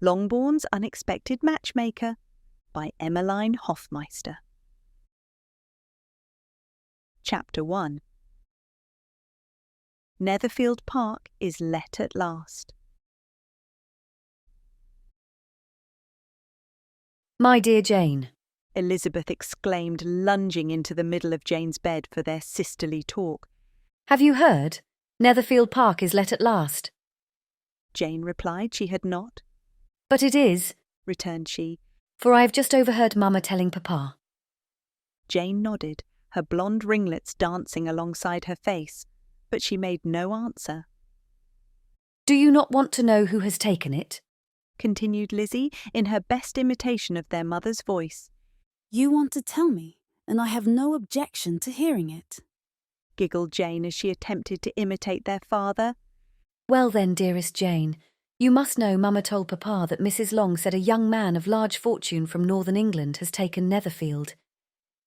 Longbourn's Unexpected Matchmaker by Emmaline Hoffmeister. Chapter 1. Netherfield Park is let at last. My dear Jane, Elizabeth exclaimed, lunging into the middle of Jane's bed for their sisterly talk. Have you heard? Netherfield Park is let at last. Jane replied she had not. But it is, returned she, for I have just overheard Mamma telling Papa. Jane nodded, her blonde ringlets dancing alongside her face, but she made no answer. Do you not want to know who has taken it? Continued Lizzie, in her best imitation of their mother's voice. You want to tell me, and I have no objection to hearing it, giggled Jane as she attempted to imitate their father. Well then, dearest Jane, you must know Mamma told Papa that Mrs. Long said a young man of large fortune from northern England has taken Netherfield.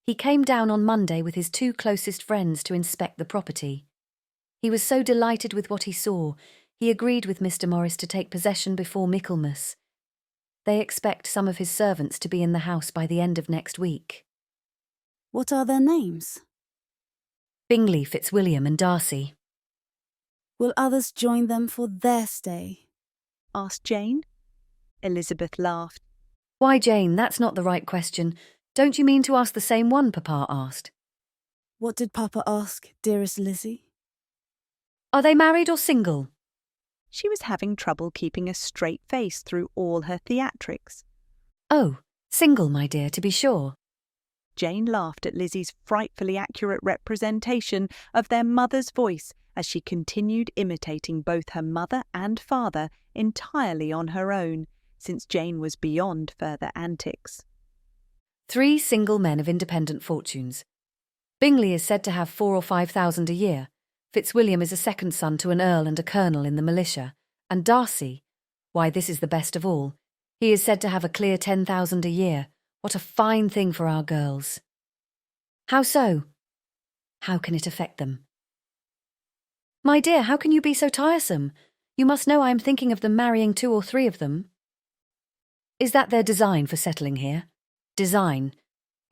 He came down on Monday with his two closest friends to inspect the property. He was so delighted with what he saw, he agreed with Mr. Morris to take possession before Michaelmas. They expect some of his servants to be in the house by the end of next week. What are their names? Bingley, Fitzwilliam and Darcy. Will others join them for their stay? Asked Jane. Elizabeth laughed. Why, Jane, that's not the right question. Don't you mean to ask the same one Papa asked? What did Papa ask, dearest Lizzie? Are they married or single? She was having trouble keeping a straight face through all her theatrics. Oh, single, my dear, to be sure. Jane laughed at Lizzie's frightfully accurate representation of their mother's voice as she continued imitating both her mother and father entirely on her own, since Jane was beyond further antics. 3 single men of independent fortunes. Bingley is said to have 4,000 or 5,000 a year. Fitzwilliam is a second son to an earl and a colonel in the militia. And Darcy, why, this is the best of all. He is said to have a clear 10,000 a year. What a fine thing for our girls. How so? How can it affect them? My dear, how can you be so tiresome? You must know I am thinking of them marrying 2 or 3 of them. Is that their design for settling here? Design?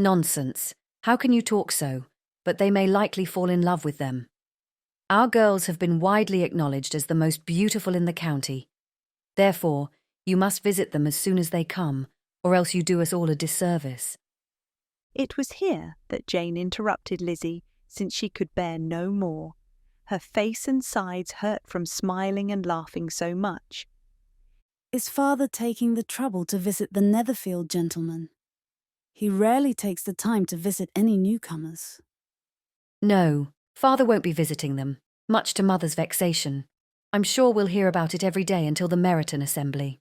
Nonsense. How can you talk so? But they may likely fall in love with them. Our girls have been widely acknowledged as the most beautiful in the county. Therefore, you must visit them as soon as they come, or else you do us all a disservice. It was here that Jane interrupted Lizzie, since she could bear no more. Her face and sides hurt from smiling and laughing so much. Is Father taking the trouble to visit the Netherfield gentleman? He rarely takes the time to visit any newcomers. No, Father won't be visiting them, much to Mother's vexation. I'm sure we'll hear about it every day until the Meryton assembly.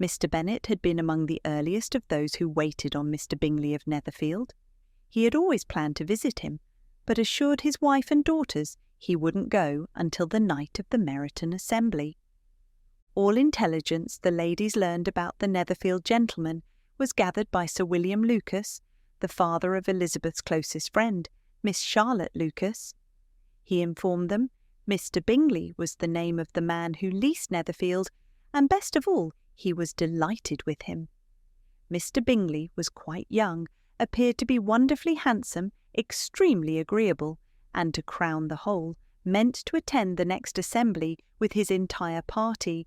Mr. Bennet had been among the earliest of those who waited on Mr. Bingley of Netherfield. He had always planned to visit him, but assured his wife and daughters he wouldn't go until the night of the Meryton assembly. All intelligence the ladies learned about the Netherfield gentleman was gathered by Sir William Lucas, the father of Elizabeth's closest friend, Miss Charlotte Lucas. He informed them Mr. Bingley was the name of the man who leased Netherfield, and best of all, he was delighted with him. Mr. Bingley was quite young, appeared to be wonderfully handsome, extremely agreeable, and to crown the whole, meant to attend the next assembly with his entire party.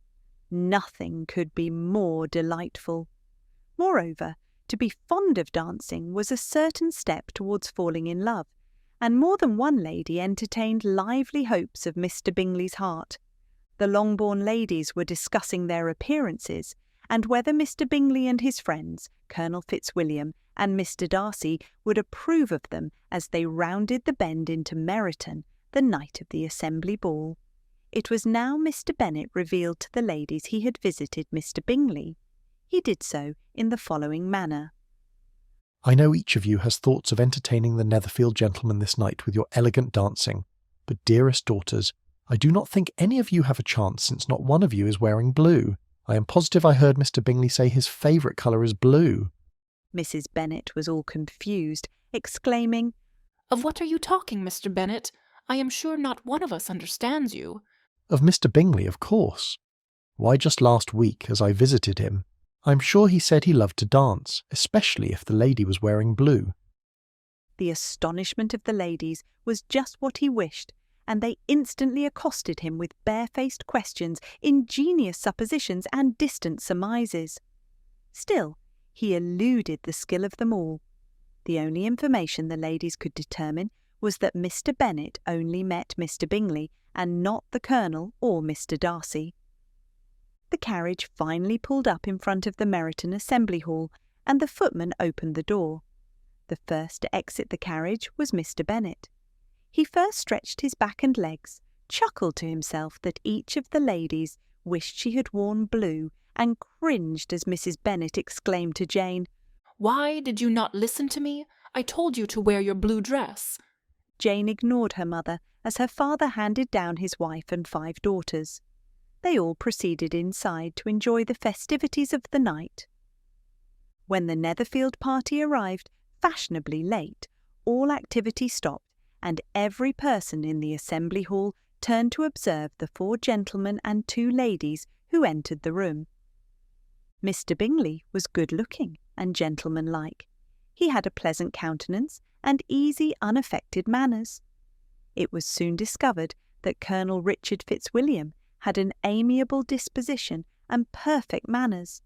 Nothing could be more delightful. Moreover, to be fond of dancing was a certain step towards falling in love, and more than one lady entertained lively hopes of Mr. Bingley's heart. The Longbourn ladies were discussing their appearances, and whether Mr. Bingley and his friends, Colonel Fitzwilliam and Mr. Darcy, would approve of them as they rounded the bend into Meryton the night of the assembly ball. It was now Mr. Bennet revealed to the ladies he had visited Mr. Bingley. He did so in the following manner. I know each of you has thoughts of entertaining the Netherfield gentleman this night with your elegant dancing, but dearest daughters, I do not think any of you have a chance, since not one of you is wearing blue. I am positive I heard Mr. Bingley say his favourite colour is blue. Mrs. Bennet was all confused, exclaiming, Of what are you talking, Mr. Bennet? I am sure not one of us understands you. Of Mr Bingley, of course. Why, just last week, as I visited him, I'm sure he said he loved to dance, especially if the lady was wearing blue. The astonishment of the ladies was just what he wished, and they instantly accosted him with barefaced questions, ingenious suppositions, and distant surmises. Still, he eluded the skill of them all. The only information the ladies could determine was that Mr Bennet only met Mr Bingley, and not the Colonel or Mr Darcy. The carriage finally pulled up in front of the Meryton Assembly Hall, and the footman opened the door. The first to exit the carriage was Mr Bennet. He first stretched his back and legs, chuckled to himself that each of the ladies wished she had worn blue, and cringed as Mrs Bennet exclaimed to Jane, "Why did you not listen to me? I told you to wear your blue dress." Jane ignored her mother as her father handed down his wife and 5 daughters. They all proceeded inside to enjoy the festivities of the night. When the Netherfield party arrived, fashionably late, all activity stopped, and every person in the assembly hall turned to observe the 4 gentlemen and 2 ladies who entered the room. Mr Bingley was good-looking and gentlemanlike. He had a pleasant countenance and easy, unaffected manners. It was soon discovered that Colonel Richard Fitzwilliam had an amiable disposition and perfect manners.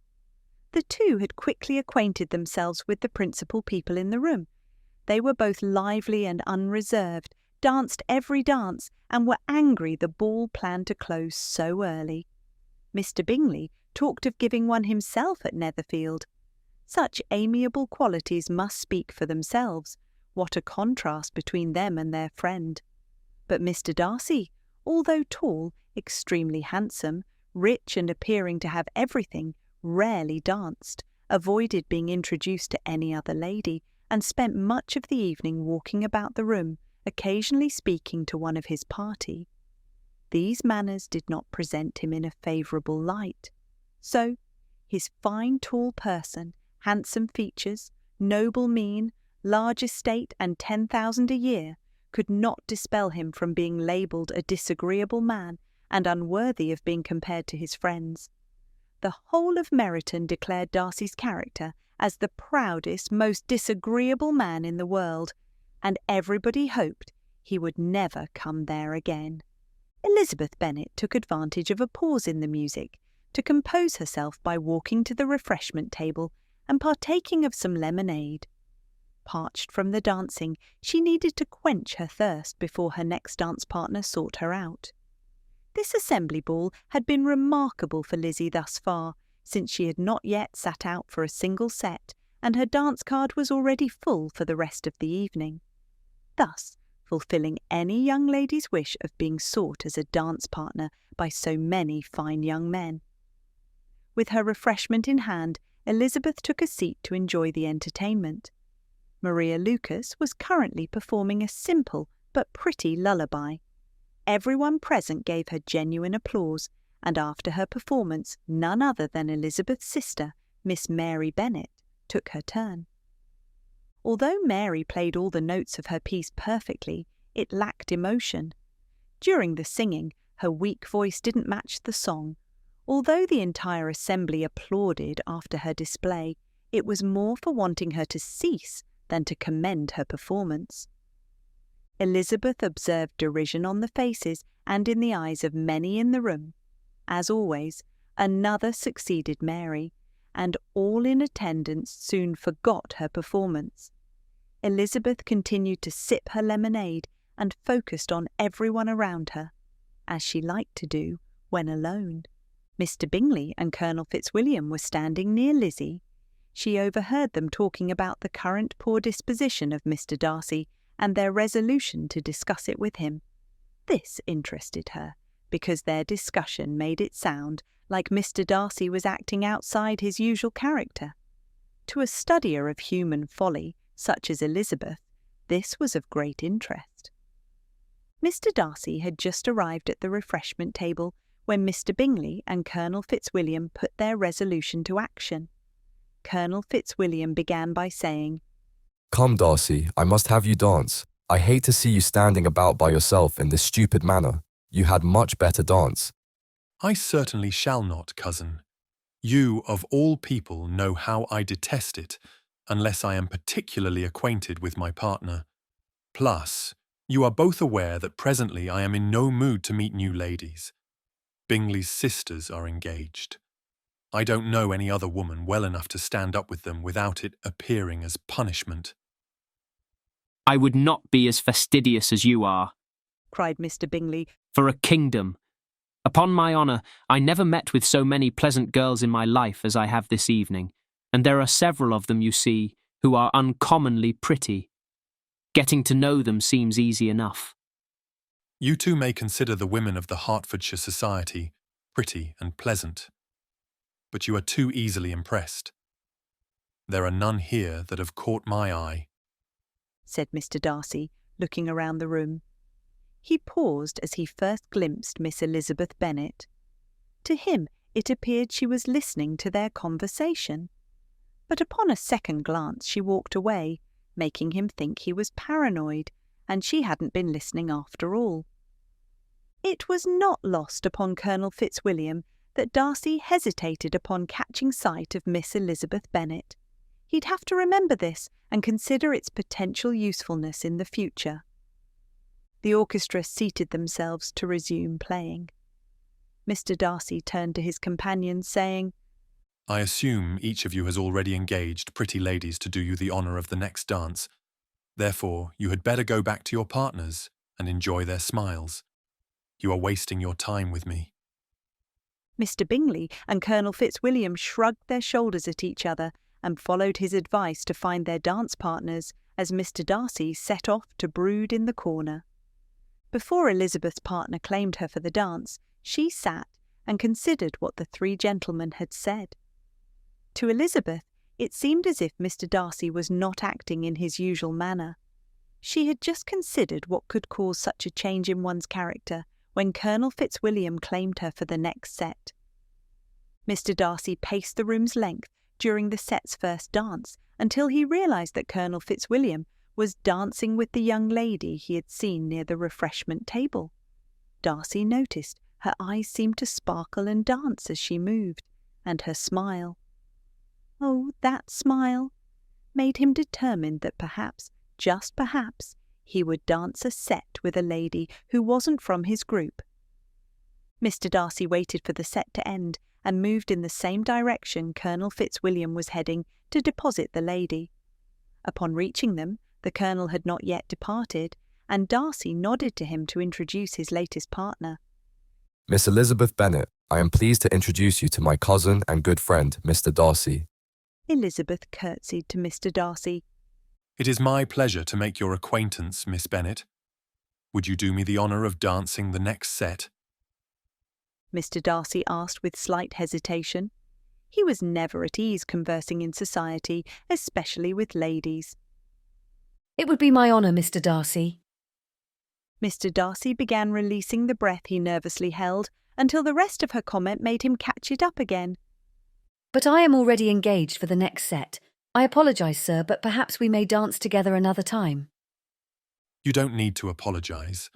The 2 had quickly acquainted themselves with the principal people in the room. They were both lively and unreserved, danced every dance, and were angry the ball planned to close so early. Mr Bingley talked of giving one himself at Netherfield. Such amiable qualities must speak for themselves. What a contrast between them and their friend. But Mr Darcy, although tall, extremely handsome, rich and appearing to have everything, rarely danced, avoided being introduced to any other lady, and spent much of the evening walking about the room, occasionally speaking to one of his party. These manners did not present him in a favourable light. So, his fine tall person, handsome features, noble mien, large estate, and 10,000 a year could not dispel him from being labelled a disagreeable man and unworthy of being compared to his friends. The whole of Meryton declared Darcy's character as the proudest, most disagreeable man in the world, and everybody hoped he would never come there again. Elizabeth Bennet took advantage of a pause in the music to compose herself by walking to the refreshment table and partaking of some lemonade. Parched from the dancing, she needed to quench her thirst before her next dance partner sought her out. This assembly ball had been remarkable for Lizzie thus far, since she had not yet sat out for a single set, and her dance card was already full for the rest of the evening, thus fulfilling any young lady's wish of being sought as a dance partner by so many fine young men. With her refreshment in hand, Elizabeth took a seat to enjoy the entertainment. Maria Lucas was currently performing a simple but pretty lullaby. Everyone present gave her genuine applause, and after her performance, none other than Elizabeth's sister, Miss Mary Bennet, took her turn. Although Mary played all the notes of her piece perfectly, it lacked emotion. During the singing, her weak voice didn't match the song. Although the entire assembly applauded after her display, it was more for wanting her to cease than to commend her performance. Elizabeth observed derision on the faces and in the eyes of many in the room. As always, another succeeded Mary, and all in attendance soon forgot her performance. Elizabeth continued to sip her lemonade and focused on everyone around her, as she liked to do when alone. Mr Bingley and Colonel Fitzwilliam were standing near Lizzie. She overheard them talking about the current poor disposition of Mr Darcy and their resolution to discuss it with him. This interested her, because their discussion made it sound like Mr Darcy was acting outside his usual character. To a studier of human folly, such as Elizabeth, this was of great interest. Mr Darcy had just arrived at the refreshment table when Mr Bingley and Colonel Fitzwilliam put their resolution to action. Colonel Fitzwilliam began by saying, "Come, Darcy, I must have you dance. I hate to see you standing about by yourself in this stupid manner. you had much better dance. I certainly shall not, cousin. You, of all people, know how I detest it, unless I am particularly acquainted with my partner. Plus, you are both aware that presently I am in no mood to meet new ladies. Bingley's sisters are engaged. I don't know any other woman well enough to stand up with them without it appearing as punishment. I would not be as fastidious as you are, cried Mr. Bingley. for a kingdom. Upon my honour, I never met with so many pleasant girls in my life as I have this evening, and there are several of them, you see, who are uncommonly pretty. Getting to know them seems easy enough. You two may consider the women of the Hertfordshire society pretty and pleasant, but you are too easily impressed. There are none here that have caught my eye, said Mr. Darcy, looking around the room. He paused as he first glimpsed Miss Elizabeth Bennet. To him it appeared she was listening to their conversation, but upon a second glance she walked away, making him think he was paranoid, and she hadn't been listening after all. It was not lost upon Colonel Fitzwilliam that Darcy hesitated upon catching sight of Miss Elizabeth Bennet. He'd have to remember this and consider its potential usefulness in the future. The orchestra seated themselves to resume playing. Mr. Darcy turned to his companions, saying, I assume each of you has already engaged pretty ladies to do you the honour of the next dance. Therefore, you had better go back to your partners and enjoy their smiles. You are wasting your time with me. Mr. Bingley and Colonel Fitzwilliam shrugged their shoulders at each other and followed his advice to find their dance partners as Mr. Darcy set off to brood in the corner. Before Elizabeth's partner claimed her for the dance, she sat and considered what the three gentlemen had said. To Elizabeth, it seemed as if Mr. Darcy was not acting in his usual manner. She had just considered what could cause such a change in one's character when Colonel Fitzwilliam claimed her for the next set. Mr. Darcy paced the room's length during the set's first dance until he realised that Colonel Fitzwilliam was dancing with the young lady he had seen near the refreshment table. Darcy noticed her eyes seemed to sparkle and dance as she moved, and her smile, oh, that smile, made him determined that perhaps, just perhaps, he would dance a set with a lady who wasn't from his group. Mr. Darcy waited for the set to end and moved in the same direction Colonel Fitzwilliam was heading to deposit the lady. Upon reaching them, the Colonel had not yet departed, and Darcy nodded to him to introduce his latest partner. Miss Elizabeth Bennet, I am pleased to introduce you to my cousin and good friend, Mr. Darcy. Elizabeth curtsied to Mr. Darcy. It is my pleasure to make your acquaintance, Miss Bennet. Would you do me the honour of dancing the next set? Mr. Darcy asked with slight hesitation. He was never at ease conversing in society, especially with ladies. It would be my honour, Mr. Darcy. Mr. Darcy began releasing the breath he nervously held until the rest of her comment made him catch it up again. But I am already engaged for the next set. I apologise, sir, but perhaps we may dance together another time. You don't need to apologise.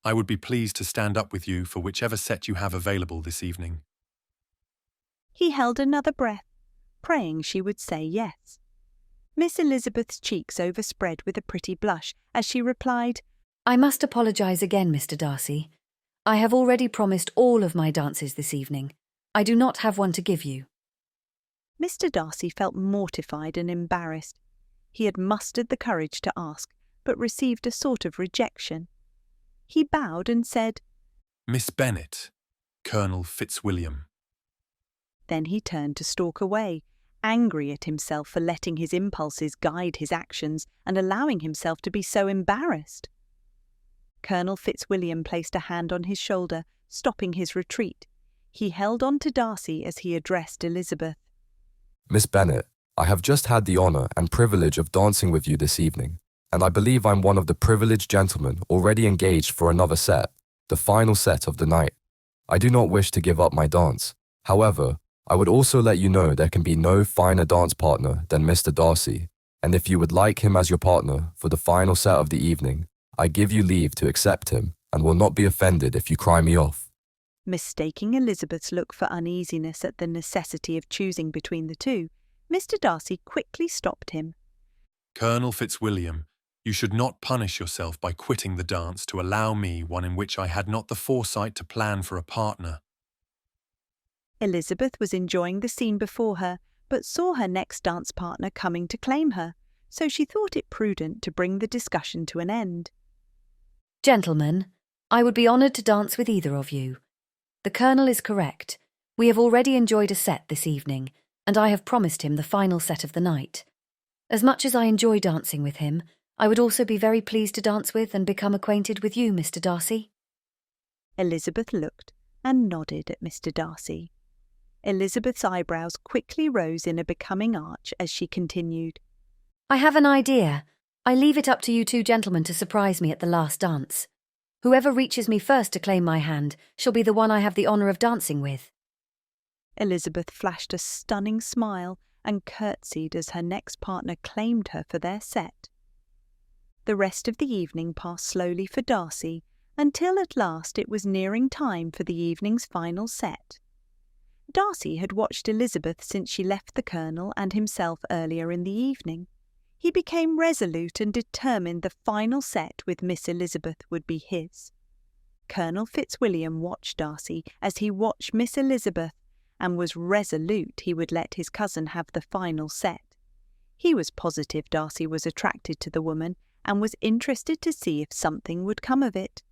I would be pleased to stand up with you for whichever set you have available this evening. He held another breath, praying she would say yes. Miss Elizabeth's cheeks overspread with a pretty blush as she replied, I must apologise again, Mr. Darcy. I have already promised all of my dances this evening. I do not have one to give you. Mr. Darcy felt mortified and embarrassed. He had mustered the courage to ask, but received a sort of rejection. He bowed and said, Miss Bennet, Colonel Fitzwilliam. Then he turned to stalk away, angry at himself for letting his impulses guide his actions and allowing himself to be so embarrassed. Colonel Fitzwilliam placed a hand on his shoulder, stopping his retreat. He held on to Darcy as he addressed Elizabeth. Miss Bennet, I have just had the honour and privilege of dancing with you this evening, and I believe I'm one of the privileged gentlemen already engaged for another set, the final set of the night. I do not wish to give up my dance. However, I would also let you know there can be no finer dance partner than Mr. Darcy, and if you would like him as your partner for the final set of the evening, I give you leave to accept him and will not be offended if you cry me off. Mistaking Elizabeth's look for uneasiness at the necessity of choosing between the two, Mr Darcy quickly stopped him. Colonel Fitzwilliam, you should not punish yourself by quitting the dance to allow me one in which I had not the foresight to plan for a partner. Elizabeth was enjoying the scene before her, but saw her next dance partner coming to claim her, so she thought it prudent to bring the discussion to an end. Gentlemen, I would be honoured to dance with either of you. The Colonel is correct. We have already enjoyed a set this evening, and I have promised him the final set of the night. As much as I enjoy dancing with him, I would also be very pleased to dance with and become acquainted with you, Mr Darcy. Elizabeth looked and nodded at Mr Darcy. Elizabeth's eyebrows quickly rose in a becoming arch as she continued. I have an idea. I leave it up to you two gentlemen to surprise me at the last dance. Whoever reaches me first to claim my hand shall be the one I have the honour of dancing with. Elizabeth flashed a stunning smile and curtsied as her next partner claimed her for their set. The rest of the evening passed slowly for Darcy, until at last it was nearing time for the evening's final set. Darcy had watched Elizabeth since she left the Colonel and himself earlier in the evening. He became resolute and determined the final set with Miss Elizabeth would be his. Colonel Fitzwilliam watched Darcy as he watched Miss Elizabeth, and was resolute he would let his cousin have the final set. He was positive Darcy was attracted to the woman, and was interested to see if something would come of it.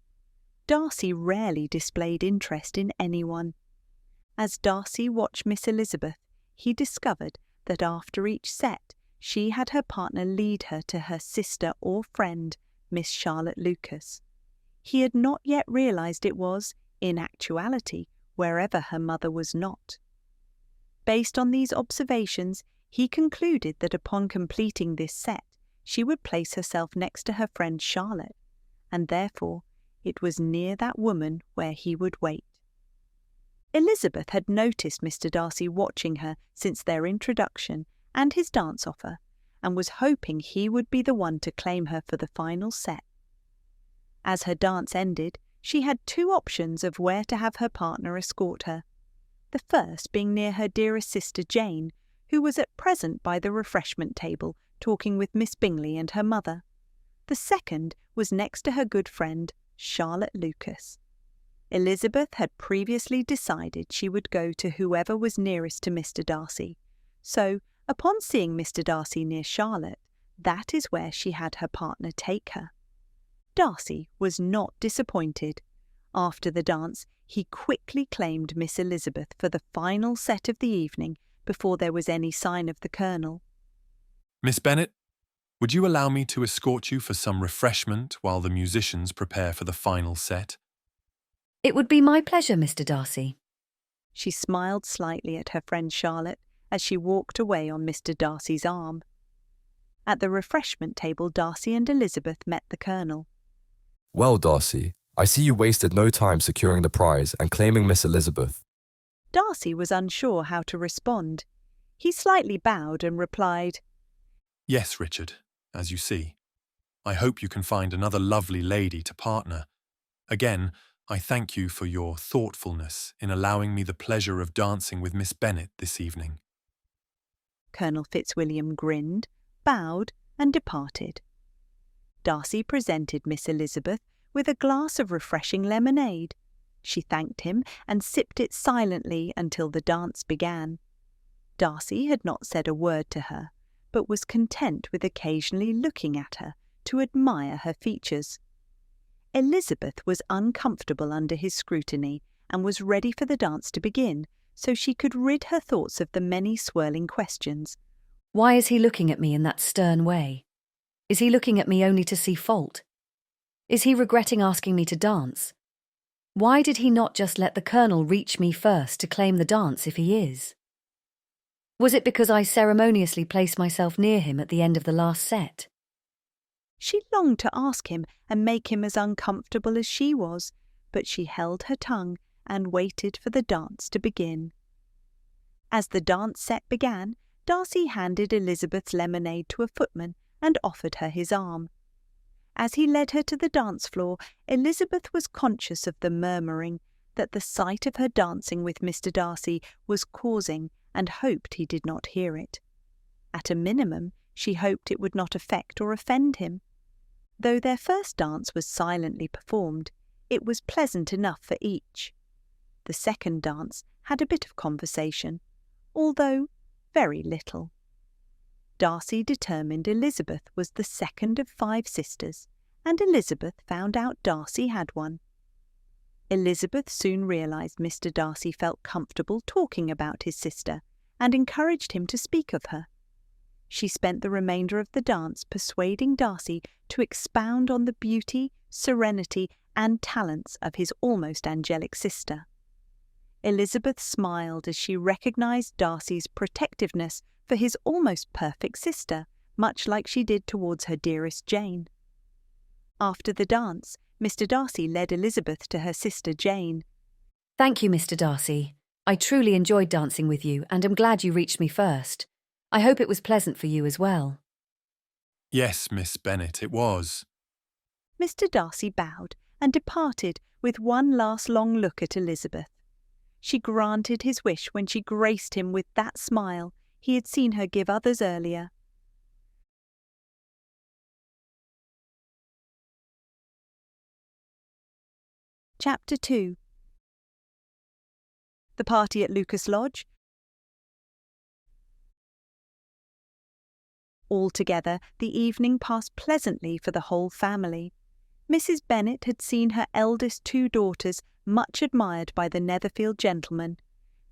Darcy rarely displayed interest in anyone. As Darcy watched Miss Elizabeth, he discovered that after each set, she had her partner lead her to her sister or friend, Miss Charlotte Lucas. He had not yet realised it was, in actuality, wherever her mother was not. Based on these observations, he concluded that upon completing this set, she would place herself next to her friend Charlotte, and therefore it was near that woman where he would wait. Elizabeth had noticed Mr Darcy watching her since their introduction and his dance offer, and was hoping he would be the one to claim her for the final set. As her dance ended, she had two options of where to have her partner escort her, the first being near her dearest sister Jane, who was at present by the refreshment table talking with Miss Bingley and her mother. The second was next to her good friend Charlotte Lucas. Elizabeth had previously decided she would go to whoever was nearest to Mr Darcy, so upon seeing Mr Darcy near Charlotte, that is where she had her partner take her. Darcy was not disappointed. After the dance, he quickly claimed Miss Elizabeth for the final set of the evening before there was any sign of the Colonel. Miss Bennet, would you allow me to escort you for some refreshment while the musicians prepare for the final set? It would be my pleasure, Mr Darcy. She smiled slightly at her friend Charlotte as she walked away on Mr Darcy's arm. At the refreshment table, Darcy and Elizabeth met the Colonel. Well, Darcy, I see you wasted no time securing the prize and claiming Miss Elizabeth. Darcy was unsure how to respond. He slightly bowed and replied, Yes, Richard, as you see. I hope you can find another lovely lady to partner. Again, I thank you for your thoughtfulness in allowing me the pleasure of dancing with Miss Bennet this evening. Colonel Fitzwilliam grinned, bowed, and departed. Darcy presented Miss Elizabeth with a glass of refreshing lemonade. She thanked him and sipped it silently until the dance began. Darcy had not said a word to her, but was content with occasionally looking at her to admire her features. Elizabeth was uncomfortable under his scrutiny and was ready for the dance to begin, so she could rid her thoughts of the many swirling questions. Why is he looking at me in that stern way? Is he looking at me only to see fault? Is he regretting asking me to dance? Why did he not just let the Colonel reach me first to claim the dance if he is? Was it because I ceremoniously placed myself near him at the end of the last set? She longed to ask him and make him as uncomfortable as she was, but she held her tongue and waited for the dance to begin. As the dance set began, Darcy handed Elizabeth's lemonade to a footman and offered her his arm. As he led her to the dance floor, Elizabeth was conscious of the murmuring that the sight of her dancing with Mr Darcy was causing, and hoped he did not hear it. At a minimum, she hoped it would not affect or offend him. Though their first dance was silently performed, it was pleasant enough for each. The second dance had a bit of conversation, although very little. Darcy determined Elizabeth was the second of 5 sisters, and Elizabeth found out Darcy had one. Elizabeth soon realised Mr Darcy felt comfortable talking about his sister, and encouraged him to speak of her. She spent the remainder of the dance persuading Darcy to expound on the beauty, serenity, and talents of his almost angelic sister. Elizabeth smiled as she recognised Darcy's protectiveness for his almost perfect sister, much like she did towards her dearest Jane. After the dance, Mr Darcy led Elizabeth to her sister Jane. Thank you, Mr Darcy. I truly enjoyed dancing with you and am glad you reached me first. I hope it was pleasant for you as well. Yes, Miss Bennet, it was. Mr Darcy bowed and departed with one last long look at Elizabeth. She granted his wish when she graced him with that smile he had seen her give others earlier. Chapter 2. The party at Lucas Lodge. Altogether, the evening passed pleasantly for the whole family. Mrs Bennet had seen her eldest 2 daughters much admired by the Netherfield gentleman.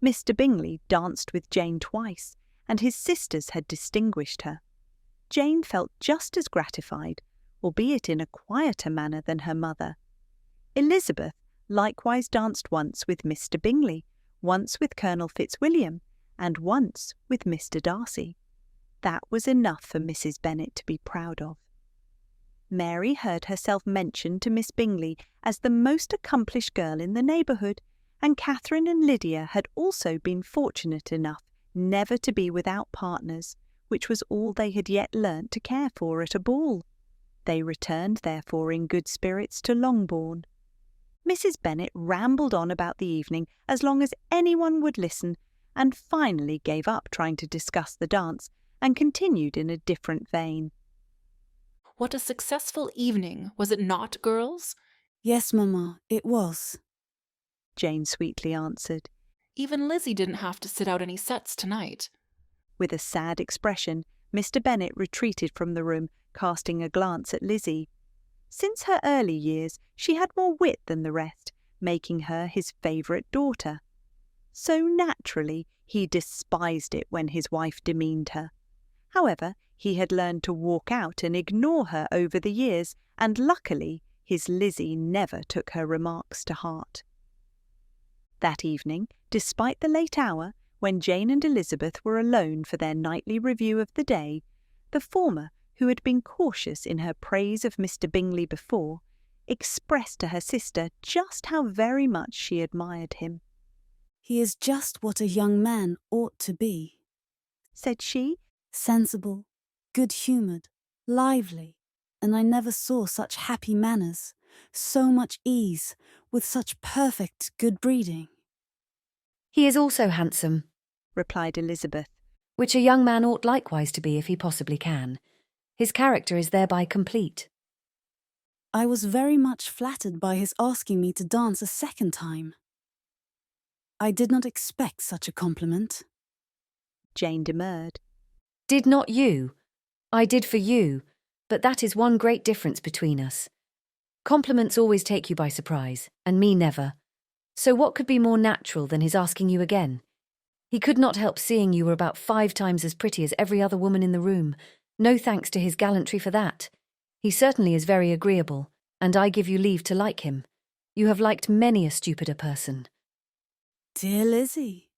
Mr Bingley danced with Jane twice, and his sisters had distinguished her. Jane felt just as gratified, albeit in a quieter manner than her mother. Elizabeth likewise danced once with Mr Bingley, once with Colonel Fitzwilliam, and once with Mr Darcy. That was enough for Mrs Bennet to be proud of. Mary heard herself mentioned to Miss Bingley as the most accomplished girl in the neighbourhood, and Catherine and Lydia had also been fortunate enough never to be without partners, which was all they had yet learnt to care for at a ball. They returned, therefore, in good spirits to Longbourn. Mrs Bennet rambled on about the evening as long as anyone would listen, and finally gave up trying to discuss the dance, and continued in a different vein. What a successful evening, was it not, girls? Yes, Mamma, it was, Jane sweetly answered. Even Lizzie didn't have to sit out any sets tonight. With a sad expression, Mr Bennet retreated from the room, casting a glance at Lizzie. Since her early years, she had more wit than the rest, making her his favourite daughter. So naturally, he despised it when his wife demeaned her. However, he had learned to walk out and ignore her over the years, and luckily his Lizzie never took her remarks to heart. That evening, despite the late hour, when Jane and Elizabeth were alone for their nightly review of the day, the former, who had been cautious in her praise of Mr Bingley before, expressed to her sister just how very much she admired him. "He is just what a young man ought to be," said she. "Sensible, good-humoured, lively, and I never saw such happy manners, so much ease, with such perfect good breeding." He is also handsome, replied Elizabeth, which a young man ought likewise to be if he possibly can. His character is thereby complete. I was very much flattered by his asking me to dance a second time. I did not expect such a compliment. Jane demurred. Did not you? I did for you, but that is one great difference between us. Compliments always take you by surprise, and me never. So what could be more natural than his asking you again? He could not help seeing you were about 5 times as pretty as every other woman in the room. No thanks to his gallantry for that. He certainly is very agreeable, and I give you leave to like him. You have liked many a stupider person. Dear Lizzie.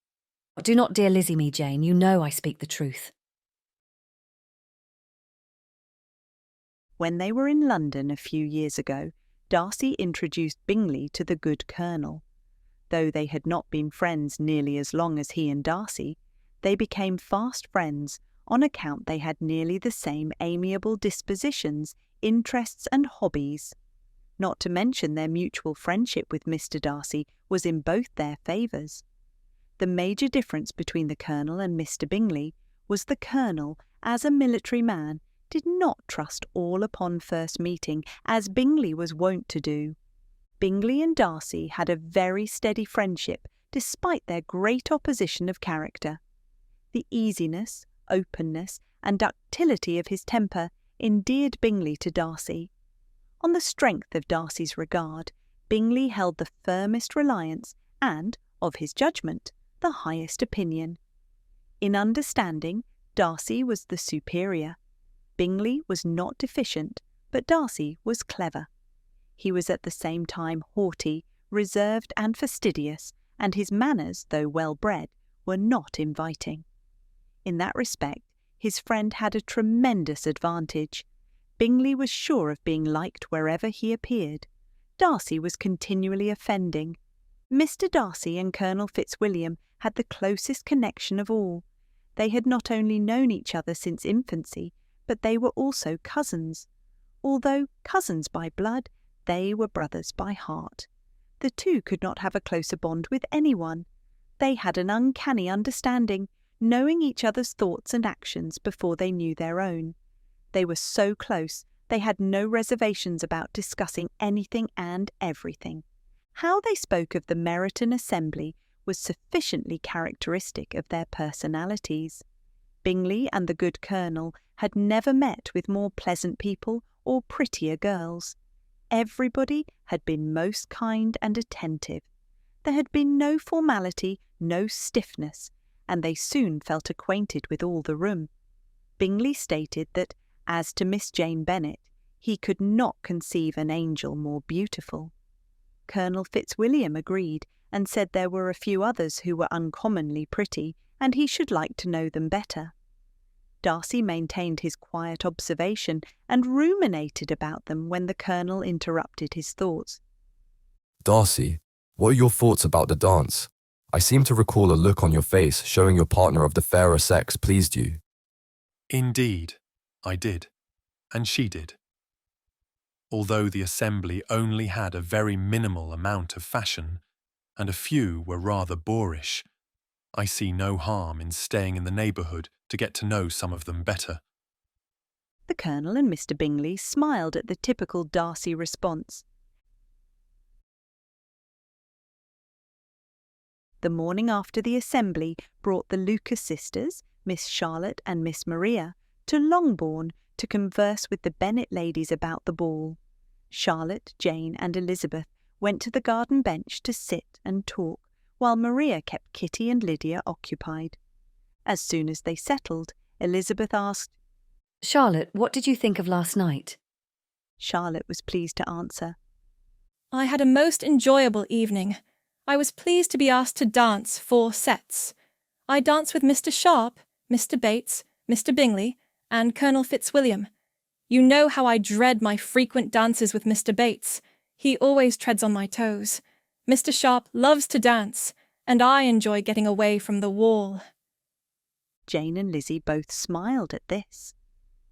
Do not dear Lizzie me, Jane. You know I speak the truth. When they were in London a few years ago, Darcy introduced Bingley to the good Colonel. Though they had not been friends nearly as long as he and Darcy, they became fast friends on account they had nearly the same amiable dispositions, interests and hobbies. Not to mention their mutual friendship with Mr Darcy was in both their favours. The major difference between the Colonel and Mr Bingley was the Colonel, as a military man, did not trust all upon first meeting, as Bingley was wont to do. Bingley and Darcy had a very steady friendship, despite their great opposition of character. The easiness, openness, and ductility of his temper endeared Bingley to Darcy. On the strength of Darcy's regard, Bingley held the firmest reliance and, of his judgment, the highest opinion. In understanding, Darcy was the superior. Bingley was not deficient, but Darcy was clever. He was at the same time haughty, reserved and fastidious, and his manners, though well-bred, were not inviting. In that respect, his friend had a tremendous advantage. Bingley was sure of being liked wherever he appeared. Darcy was continually offending. Mr Darcy and Colonel Fitzwilliam had the closest connection of all. They had not only known each other since infancy, but they were also cousins. Although cousins by blood, they were brothers by heart. The two could not have a closer bond with anyone. They had an uncanny understanding, knowing each other's thoughts and actions before they knew their own. They were so close, they had no reservations about discussing anything and everything. How they spoke of the Meryton assembly was sufficiently characteristic of their personalities. Bingley and the good Colonel had never met with more pleasant people or prettier girls. Everybody had been most kind and attentive. There had been no formality, no stiffness, and they soon felt acquainted with all the room. Bingley stated that, as to Miss Jane Bennet, he could not conceive an angel more beautiful. Colonel Fitzwilliam agreed, and said there were a few others who were uncommonly pretty, and he should like to know them better. Darcy maintained his quiet observation and ruminated about them when the Colonel interrupted his thoughts. Darcy, what are your thoughts about the dance? I seem to recall a look on your face showing your partner of the fairer sex pleased you. Indeed, I did, and she did. Although the assembly only had a very minimal amount of fashion, and a few were rather boorish, I see no harm in staying in the neighbourhood to get to know some of them better. The Colonel and Mr Bingley smiled at the typical Darcy response. The morning after the assembly brought the Lucas sisters, Miss Charlotte and Miss Maria, to Longbourn to converse with the Bennet ladies about the ball. Charlotte, Jane and Elizabeth went to the garden bench to sit and talk, while Maria kept Kitty and Lydia occupied. As soon as they settled, Elizabeth asked, "Charlotte, what did you think of last night?" Charlotte was pleased to answer, I had a most enjoyable evening. I was pleased to be asked to dance 4 sets. I danced with Mr Sharp, Mr Bates, Mr Bingley, and Colonel Fitzwilliam. You know how I dread my frequent dances with Mr Bates. He always treads on my toes. Mr Sharp loves to dance, and I enjoy getting away from the wall. Jane and Lizzie both smiled at this.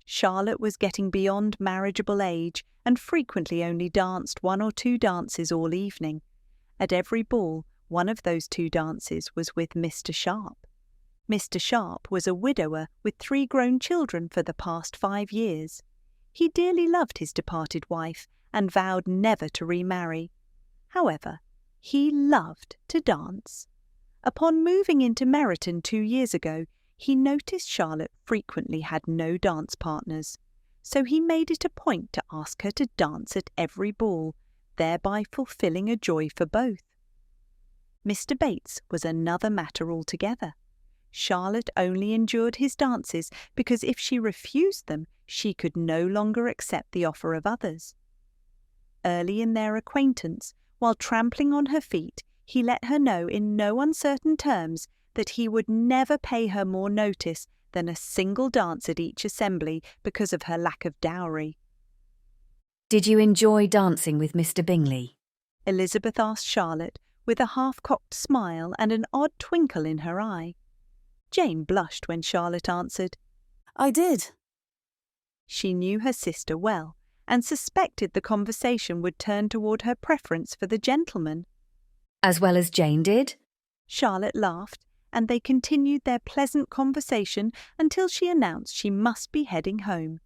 Charlotte was getting beyond marriageable age and frequently only danced 1 or 2 dances all evening. At every ball, one of those 2 dances was with Mr Sharp. Mr Sharp was a widower with 3 grown children for the past 5 years. He dearly loved his departed wife and vowed never to remarry. However, he loved to dance. Upon moving into Meryton 2 years ago, he noticed Charlotte frequently had no dance partners, so he made it a point to ask her to dance at every ball, thereby fulfilling a joy for both. Mr Bates was another matter altogether. Charlotte only endured his dances because if she refused them, she could no longer accept the offer of others. Early in their acquaintance, while trampling on her feet, he let her know in no uncertain terms that he would never pay her more notice than a single dance at each assembly because of her lack of dowry. "Did you enjoy dancing with Mr Bingley?" Elizabeth asked Charlotte, with a half-cocked smile and an odd twinkle in her eye. Jane blushed when Charlotte answered, I did. She knew her sister well, and suspected the conversation would turn toward her preference for the gentleman. As well as Jane did? Charlotte laughed, and they continued their pleasant conversation until she announced she must be heading home.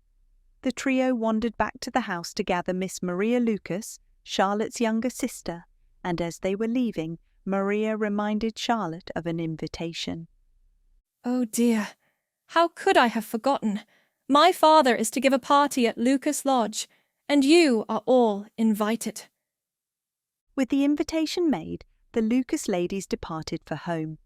The trio wandered back to the house to gather Miss Maria Lucas, Charlotte's younger sister, and as they were leaving, Maria reminded Charlotte of an invitation. Oh dear, how could I have forgotten? My father is to give a party at Lucas Lodge, and you are all invited. With the invitation made, the Lucas ladies departed for home.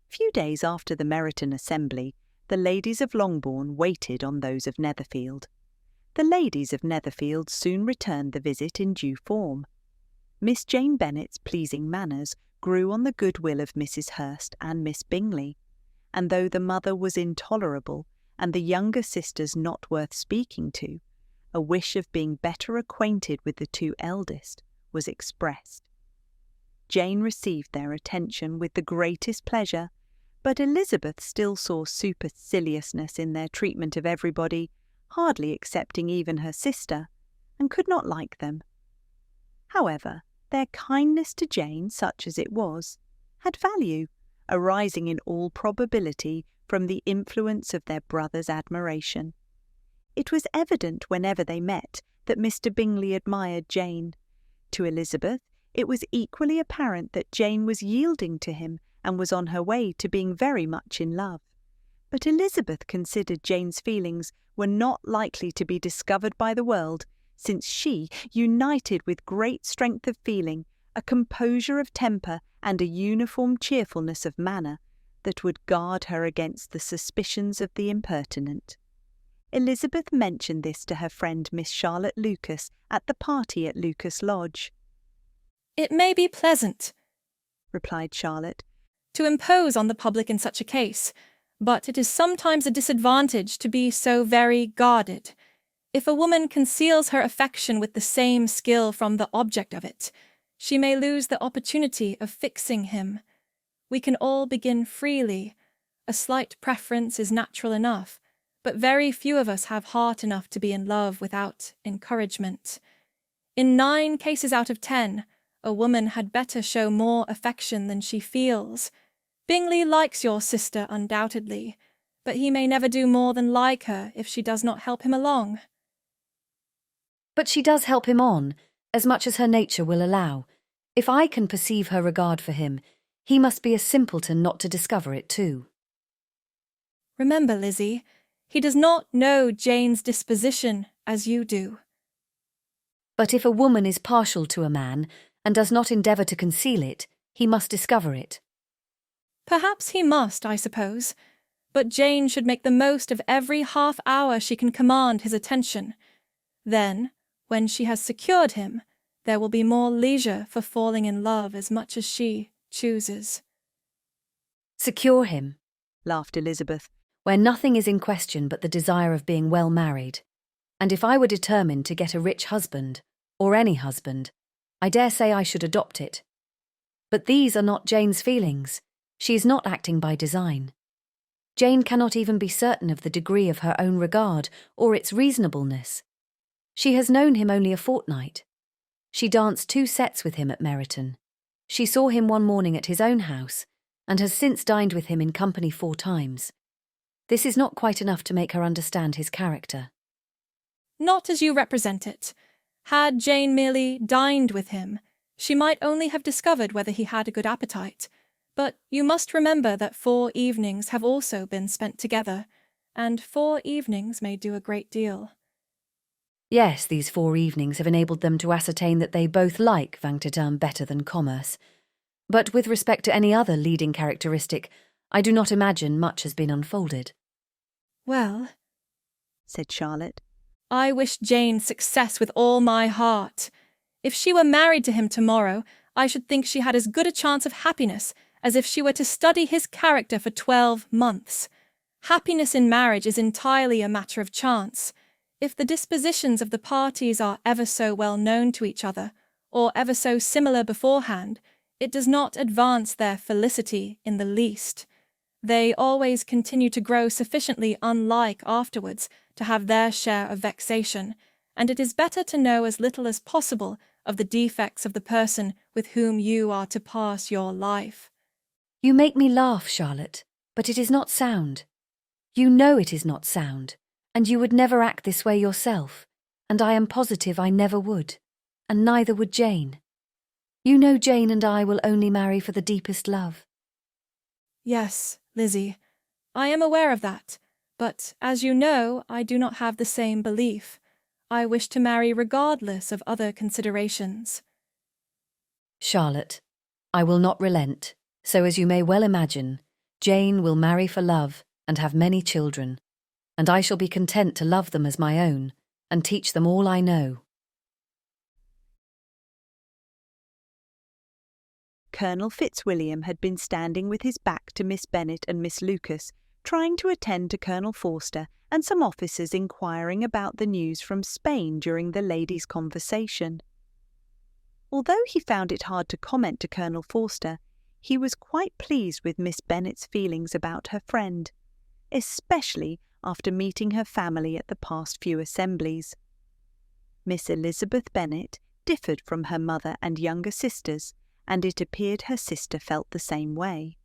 Few days after the Meryton assembly, the ladies of Longbourn waited on those of Netherfield. The ladies of Netherfield soon returned the visit in due form. Miss Jane Bennet's pleasing manners grew on the goodwill of Mrs. Hurst and Miss Bingley, and though the mother was intolerable and the younger sisters not worth speaking to, a wish of being better acquainted with the two eldest was expressed. Jane received their attention with the greatest pleasure, but Elizabeth still saw superciliousness in their treatment of everybody, hardly excepting even her sister, and could not like them. However, their kindness to Jane, such as it was, had value, arising in all probability from the influence of their brother's admiration. It was evident whenever they met that Mr. Bingley admired Jane. To Elizabeth, it was equally apparent that Jane was yielding to him and was on her way to being very much in love. But Elizabeth considered Jane's feelings were not likely to be discovered by the world, since she, united with great strength of feeling, a composure of temper, and a uniform cheerfulness of manner, that would guard her against the suspicions of the impertinent. Elizabeth mentioned this to her friend Miss Charlotte Lucas at the party at Lucas Lodge. It may be pleasant, replied Charlotte, to impose on the public in such a case, but it is sometimes a disadvantage to be so very guarded. If a woman conceals her affection with the same skill from the object of it, she may lose the opportunity of fixing him. We can all begin freely. A slight preference is natural enough, but very few of us have heart enough to be in love without encouragement. In 9 cases out of 10, a woman had better show more affection than she feels. Bingley likes your sister undoubtedly, but he may never do more than like her if she does not help him along. But she does help him on, as much as her nature will allow. If I can perceive her regard for him, he must be a simpleton not to discover it too. Remember, Lizzie, he does not know Jane's disposition as you do. But if a woman is partial to a man, and does not endeavour to conceal it, he must discover it. Perhaps he must, I suppose, but Jane should make the most of every half-hour she can command his attention. Then, when she has secured him, there will be more leisure for falling in love as much as she chooses. Secure him, laughed Elizabeth, where nothing is in question but the desire of being well married. And if I were determined to get a rich husband, or any husband, I dare say I should adopt it. But these are not Jane's feelings. She is not acting by design. Jane cannot even be certain of the degree of her own regard or its reasonableness. She has known him only a fortnight. She danced 2 sets with him at Meryton. She saw him one morning at his own house, and has since dined with him in company 4 times. This is not quite enough to make her understand his character. Not as you represent it. Had Jane merely dined with him, she might only have discovered whether he had a good appetite. But you must remember that 4 evenings have also been spent together, and 4 evenings may do a great deal. Yes, these 4 evenings have enabled them to ascertain that they both like Vin better than commerce. But with respect to any other leading characteristic, I do not imagine much has been unfolded. Well, said Charlotte, I wish Jane success with all my heart. If she were married to him tomorrow, I should think she had as good a chance of happiness as if she were to study his character for 12 months. Happiness in marriage is entirely a matter of chance. If the dispositions of the parties are ever so well known to each other, or ever so similar beforehand, it does not advance their felicity in the least. They always continue to grow sufficiently unlike afterwards to have their share of vexation, and it is better to know as little as possible of the defects of the person with whom you are to pass your life. You make me laugh, Charlotte, but it is not sound. You know it is not sound, and you would never act this way yourself, and I am positive I never would, and neither would Jane. You know Jane and I will only marry for the deepest love. Yes, Lizzie, I am aware of that, but as you know, I do not have the same belief. I wish to marry regardless of other considerations. Charlotte, I will not relent, so as you may well imagine, Jane will marry for love and have many children, and I shall be content to love them as my own and teach them all I know. Colonel Fitzwilliam had been standing with his back to Miss Bennet and Miss Lucas, trying to attend to Colonel Forster and some officers inquiring about the news from Spain during the ladies' conversation. Although he found it hard to comment to Colonel Forster, he was quite pleased with Miss Bennet's feelings about her friend, especially after meeting her family at the past few assemblies. Miss Elizabeth Bennet differed from her mother and younger sisters, and it appeared her sister felt the same way.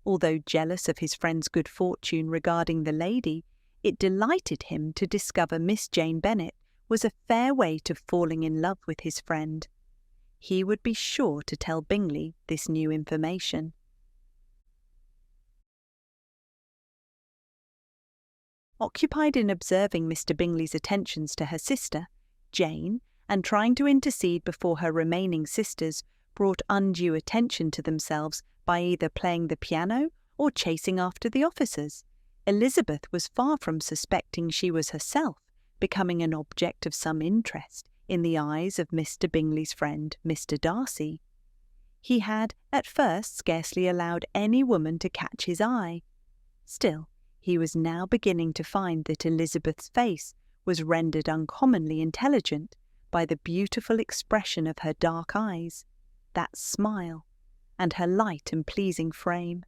Although jealous of his friend's good fortune regarding the lady, it delighted him to discover Miss Jane Bennet was a fair way to falling in love with his friend. He would be sure to tell Bingley this new information. Occupied in observing Mr. Bingley's attentions to her sister, Jane, and trying to intercede before her remaining sisters, brought undue attention to themselves by either playing the piano or chasing after the officers. Elizabeth was far from suspecting she was herself becoming an object of some interest in the eyes of Mr. Bingley's friend, Mr. Darcy. He had at first scarcely allowed any woman to catch his eye. Still, he was now beginning to find that Elizabeth's face was rendered uncommonly intelligent by the beautiful expression of her dark eyes, that smile, and her light and pleasing frame.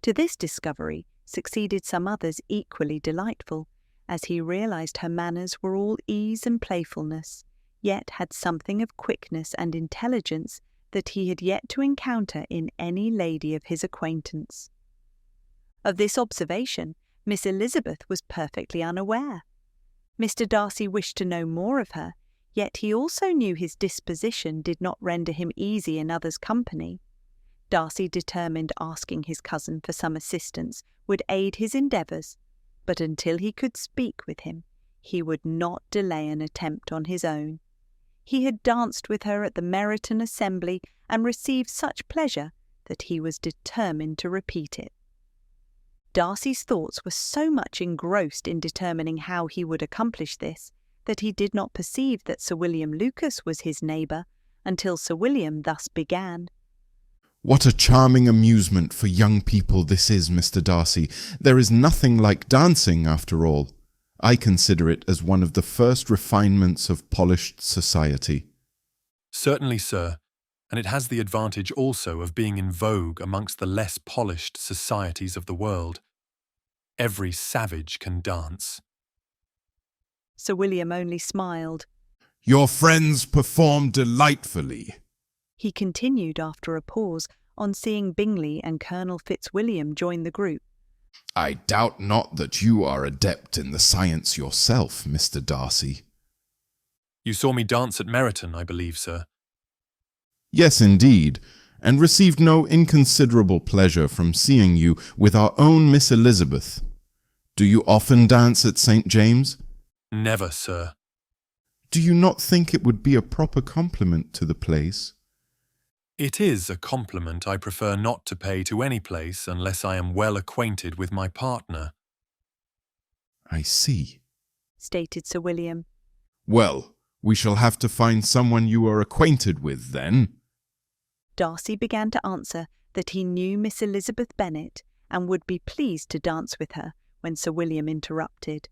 To this discovery succeeded some others equally delightful, as he realized her manners were all ease and playfulness, yet had something of quickness and intelligence that he had yet to encounter in any lady of his acquaintance. Of this observation Miss Elizabeth was perfectly unaware. Mr. Darcy wished to know more of her, yet he also knew his disposition did not render him easy in others' company. Darcy determined asking his cousin for some assistance would aid his endeavours, but until he could speak with him, he would not delay an attempt on his own. He had danced with her at the Meryton assembly and received such pleasure that he was determined to repeat it. Darcy's thoughts were so much engrossed in determining how he would accomplish this, that he did not perceive that Sir William Lucas was his neighbour until Sir William thus began. What a charming amusement for young people this is, Mr. Darcy. There is nothing like dancing, after all. I consider it as one of the first refinements of polished society. Certainly, sir, and it has the advantage also of being in vogue amongst the less polished societies of the world. Every savage can dance. Sir William only smiled. Your friends perform delightfully. He continued after a pause, on seeing Bingley and Colonel Fitzwilliam join the group. I doubt not that you are adept in the science yourself, Mr. Darcy. You saw me dance at Meryton, I believe, sir. Yes, indeed, and received no inconsiderable pleasure from seeing you with our own Miss Elizabeth. Do you often dance at St. James? Never, sir. Do you not think it would be a proper compliment to the place? It is a compliment I prefer not to pay to any place unless I am well acquainted with my partner. I see, stated Sir William. Well, we shall have to find someone you are acquainted with, then. Darcy began to answer that he knew Miss Elizabeth Bennet and would be pleased to dance with her, when Sir William interrupted.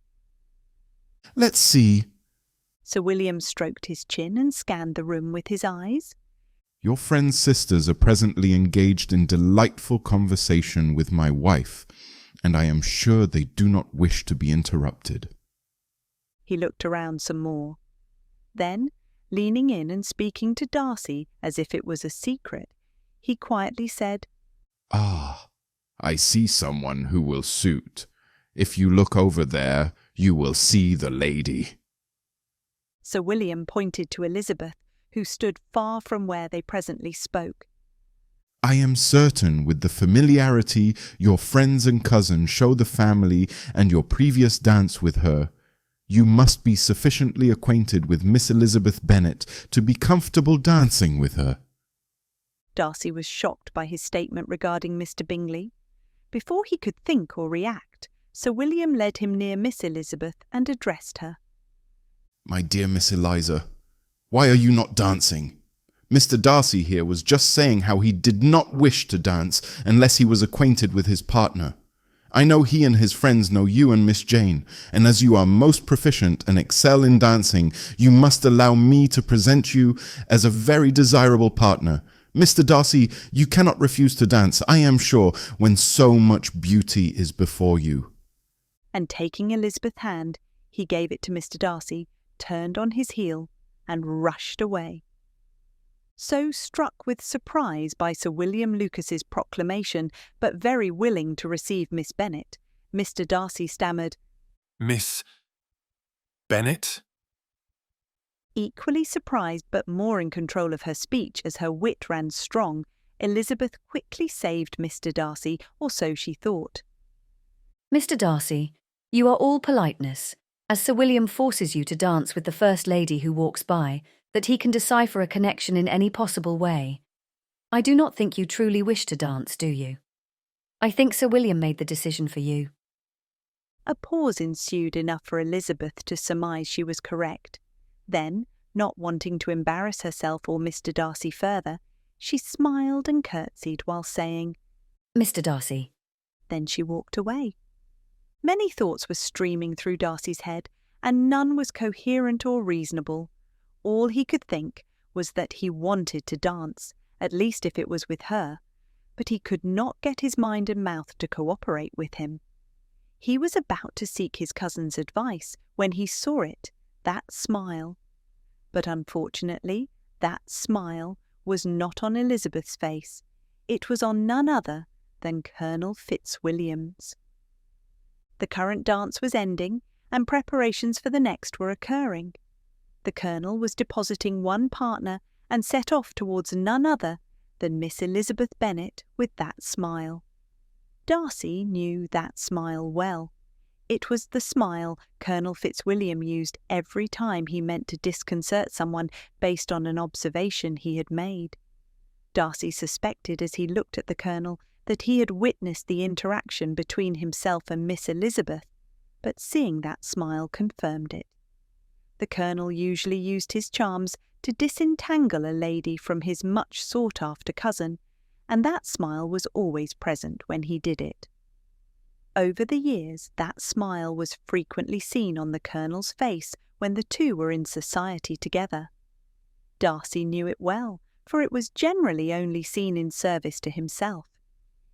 Let's see. Sir William stroked his chin and scanned the room with his eyes. Your friend's sisters are presently engaged in delightful conversation with my wife, and I am sure they do not wish to be interrupted." He looked around some more. Then, leaning in and speaking to Darcy as if it was a secret, he quietly said, "Ah, I see someone who will suit. If you look over there, you will see the lady." Sir William pointed to Elizabeth, who stood far from where they presently spoke. "I am certain with the familiarity your friends and cousin show the family and your previous dance with her, you must be sufficiently acquainted with Miss Elizabeth Bennet to be comfortable dancing with her." Darcy was shocked by his statement regarding Mr. Bingley. Before he could think or react, Sir William led him near Miss Elizabeth and addressed her. "My dear Miss Eliza, why are you not dancing? Mr. Darcy here was just saying how he did not wish to dance unless he was acquainted with his partner. I know he and his friends know you and Miss Jane, and as you are most proficient and excel in dancing, you must allow me to present you as a very desirable partner. Mr. Darcy, you cannot refuse to dance, I am sure, when so much beauty is before you." And taking Elizabeth's hand, he gave it to Mr. Darcy, turned on his heel, and rushed away. So struck with surprise by Sir William Lucas's proclamation, but very willing to receive Miss Bennet, Mr. Darcy stammered, "Miss Bennet?" Equally surprised but more in control of her speech as her wit ran strong, Elizabeth quickly saved Mr. Darcy, or so she thought. "Mr. Darcy, you are all politeness, as Sir William forces you to dance with the first lady who walks by, that he can decipher a connection in any possible way. I do not think you truly wish to dance, do you? I think Sir William made the decision for you." A pause ensued enough for Elizabeth to surmise she was correct. Then, not wanting to embarrass herself or Mr. Darcy further, she smiled and curtsied while saying, "Mr. Darcy." Then she walked away. Many thoughts were streaming through Darcy's head, and none was coherent or reasonable. All he could think was that he wanted to dance, at least if it was with her, but he could not get his mind and mouth to cooperate with him. He was about to seek his cousin's advice when he saw it, that smile. But unfortunately, that smile was not on Elizabeth's face. It was on none other than Colonel Fitzwilliam's. The current dance was ending, and preparations for the next were occurring. The Colonel was depositing one partner and set off towards none other than Miss Elizabeth Bennet with that smile. Darcy knew that smile well. It was the smile Colonel Fitzwilliam used every time he meant to disconcert someone based on an observation he had made. Darcy suspected as he looked at the Colonel that he had witnessed the interaction between himself and Miss Elizabeth, but seeing that smile confirmed it. The Colonel usually used his charms to disentangle a lady from his much sought-after cousin, and that smile was always present when he did it. Over the years, that smile was frequently seen on the Colonel's face when the two were in society together. Darcy knew it well, for it was generally only seen in service to himself.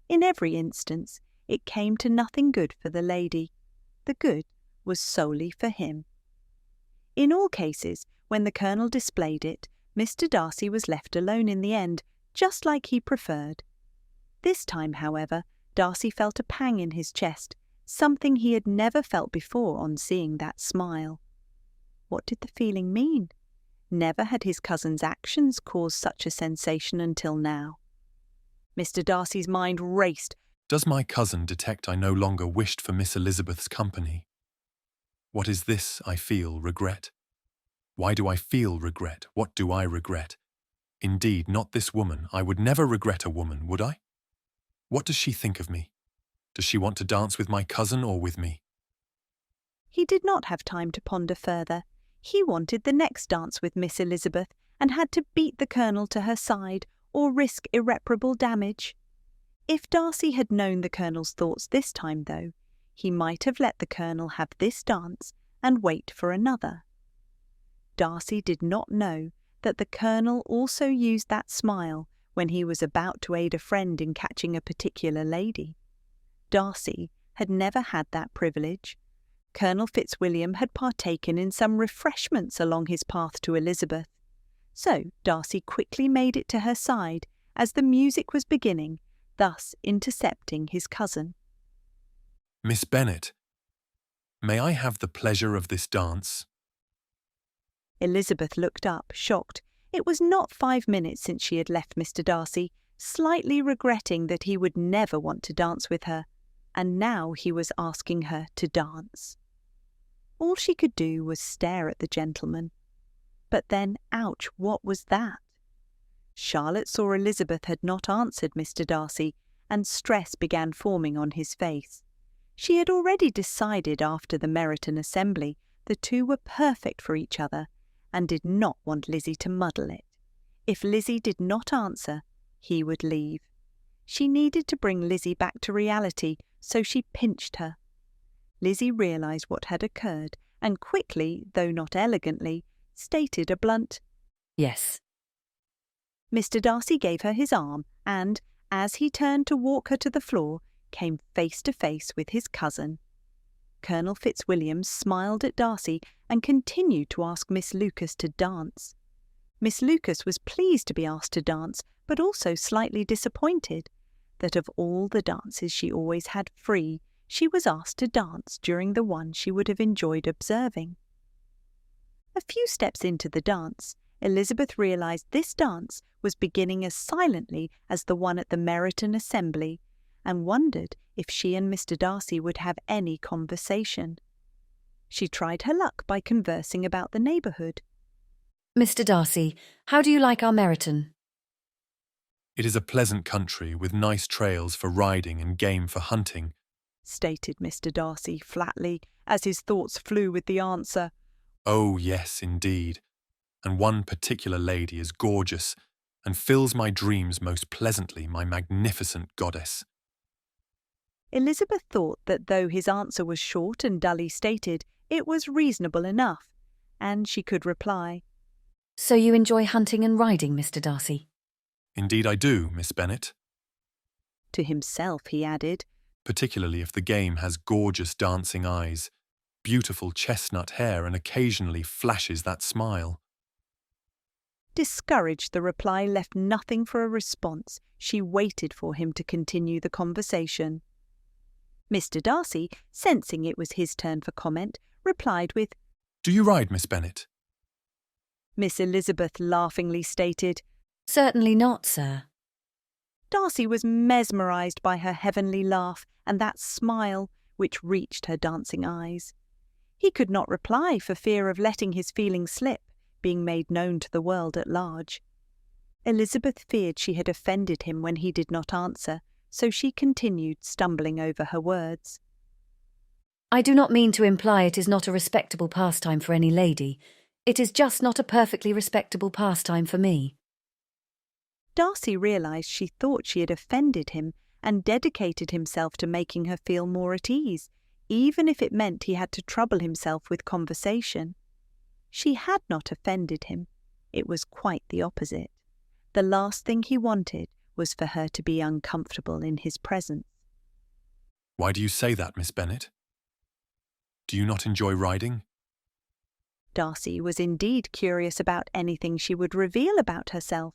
In every instance, it came to nothing good for the lady. The good was solely for him. In all cases, when the Colonel displayed it, Mr. Darcy was left alone in the end, just like he preferred. This time, however, Darcy felt a pang in his chest, something he had never felt before on seeing that smile. What did the feeling mean? Never had his cousin's actions caused such a sensation until now. Mr. Darcy's mind raced. Does my cousin detect I no longer wished for Miss Elizabeth's company? What is this I feel, regret? Why do I feel regret? What do I regret? Indeed, not this woman. I would never regret a woman, would I? What does she think of me? Does she want to dance with my cousin or with me? He did not have time to ponder further. He wanted the next dance with Miss Elizabeth, and had to beat the Colonel to her side or risk irreparable damage. If Darcy had known the Colonel's thoughts this time, though, he might have let the Colonel have this dance and wait for another. Darcy did not know that the Colonel also used that smile when he was about to aid a friend in catching a particular lady. Darcy had never had that privilege. Colonel Fitzwilliam had partaken in some refreshments along his path to Elizabeth, so Darcy quickly made it to her side as the music was beginning, thus intercepting his cousin. Miss Bennet, may I have the pleasure of this dance? Elizabeth looked up, shocked. It was not 5 minutes since she had left Mr Darcy, slightly regretting that he would never want to dance with her, and now he was asking her to dance. All she could do was stare at the gentleman. But then, ouch, what was that? Charlotte saw Elizabeth had not answered Mr Darcy, and stress began forming on his face. She had already decided after the Meryton assembly the two were perfect for each other, and did not want Lizzie to muddle it. If Lizzie did not answer, he would leave. She needed to bring Lizzie back to reality, so she pinched her. Lizzie realised what had occurred, and quickly, though not elegantly, stated a blunt Yes. Mr Darcy gave her his arm and, as he turned to walk her to the floor, came face to face with his cousin. Colonel Fitzwilliam smiled at Darcy and continued to ask Miss Lucas to dance. Miss Lucas was pleased to be asked to dance, but also slightly disappointed that of all the dances she always had free, she was asked to dance during the one she would have enjoyed observing. A few steps into the dance, Elizabeth realised this dance was beginning as silently as the one at the Meryton assembly, and wondered if she and Mr Darcy would have any conversation. She tried her luck by conversing about the neighbourhood. Mr Darcy, how do you like our Meryton? It is a pleasant country with nice trails for riding and game for hunting, stated Mr Darcy flatly, as his thoughts flew with the answer. Oh, yes, indeed. And one particular lady is gorgeous and fills my dreams most pleasantly, my magnificent goddess. Elizabeth thought that though his answer was short and dully stated, it was reasonable enough, and she could reply, So you enjoy hunting and riding, Mr Darcy? Indeed I do, Miss Bennet. To himself he added, particularly if the game has gorgeous dancing eyes, beautiful chestnut hair, and occasionally flashes that smile. Discouraged, the reply left nothing for a response. She waited for him to continue the conversation. Mr Darcy, sensing it was his turn for comment, replied with, Do you ride, Miss Bennet? Miss Elizabeth laughingly stated, Certainly not, sir. Darcy was mesmerised by her heavenly laugh and that smile which reached her dancing eyes. He could not reply for fear of letting his feelings slip, being made known to the world at large. Elizabeth feared she had offended him when he did not answer, so she continued, stumbling over her words. I do not mean to imply it is not a respectable pastime for any lady. It is just not a perfectly respectable pastime for me. Darcy realised she thought she had offended him and dedicated himself to making her feel more at ease, even if it meant he had to trouble himself with conversation. She had not offended him. It was quite the opposite. The last thing he wanted was for her to be uncomfortable in his presence. Why do you say that, Miss Bennet? Do you not enjoy riding? Darcy was indeed curious about anything she would reveal about herself.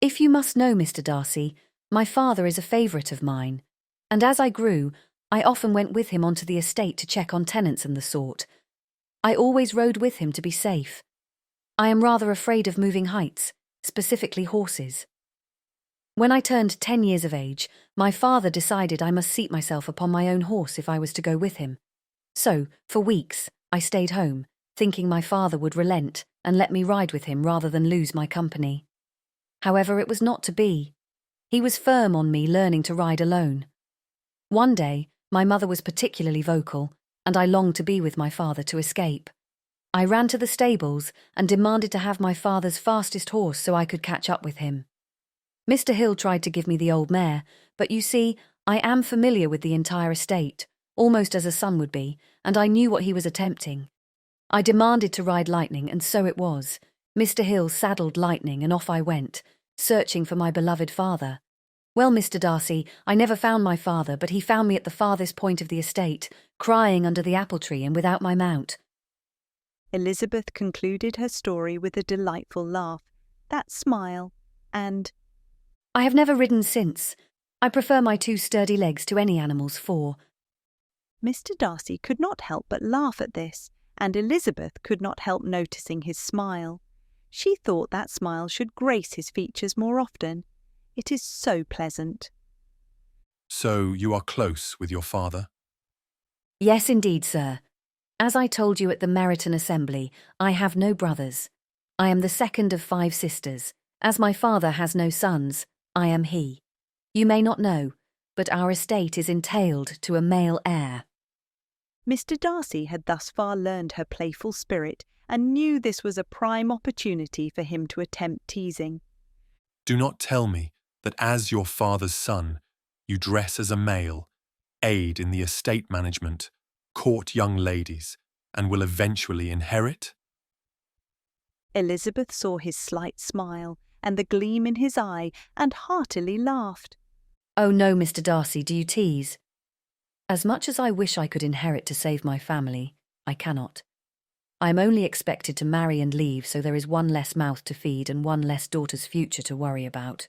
If you must know, Mr Darcy, my father is a favourite of mine, and as I grew, I often went with him onto the estate to check on tenants and the sort. I always rode with him to be safe. I am rather afraid of moving heights, specifically horses. When I turned 10 years of age, my father decided I must seat myself upon my own horse if I was to go with him. So, for weeks, I stayed home, thinking my father would relent and let me ride with him rather than lose my company. However, it was not to be. He was firm on me learning to ride alone. One day, my mother was particularly vocal, and I longed to be with my father to escape. I ran to the stables and demanded to have my father's fastest horse so I could catch up with him. Mr Hill tried to give me the old mare, but you see, I am familiar with the entire estate, almost as a son would be, and I knew what he was attempting. I demanded to ride Lightning, and so it was. Mr. Hill saddled Lightning and off I went, searching for my beloved father. Well, Mr. Darcy, I never found my father, but he found me at the farthest point of the estate, crying under the apple tree and without my mount. Elizabeth concluded her story with a delightful laugh, that smile, and I have never ridden since. I prefer my 2 sturdy legs to any animal's 4. Mr. Darcy could not help but laugh at this, and Elizabeth could not help noticing his smile. She thought that smile should grace his features more often. It is so pleasant. So you are close with your father? Yes, indeed, sir. As I told you at the Meryton assembly, I have no brothers. I am the second of 5 sisters. As my father has no sons, I am he. You may not know, but our estate is entailed to a male heir. Mr. Darcy had thus far learned her playful spirit and knew this was a prime opportunity for him to attempt teasing. Do not tell me that as your father's son, you dress as a male, aid in the estate management, court young ladies, and will eventually inherit? Elizabeth saw his slight smile and the gleam in his eye and heartily laughed. Oh no, Mr. Darcy, do you tease? As much as I wish I could inherit to save my family, I cannot. I am only expected to marry and leave, so there is 1 less mouth to feed and 1 less daughter's future to worry about.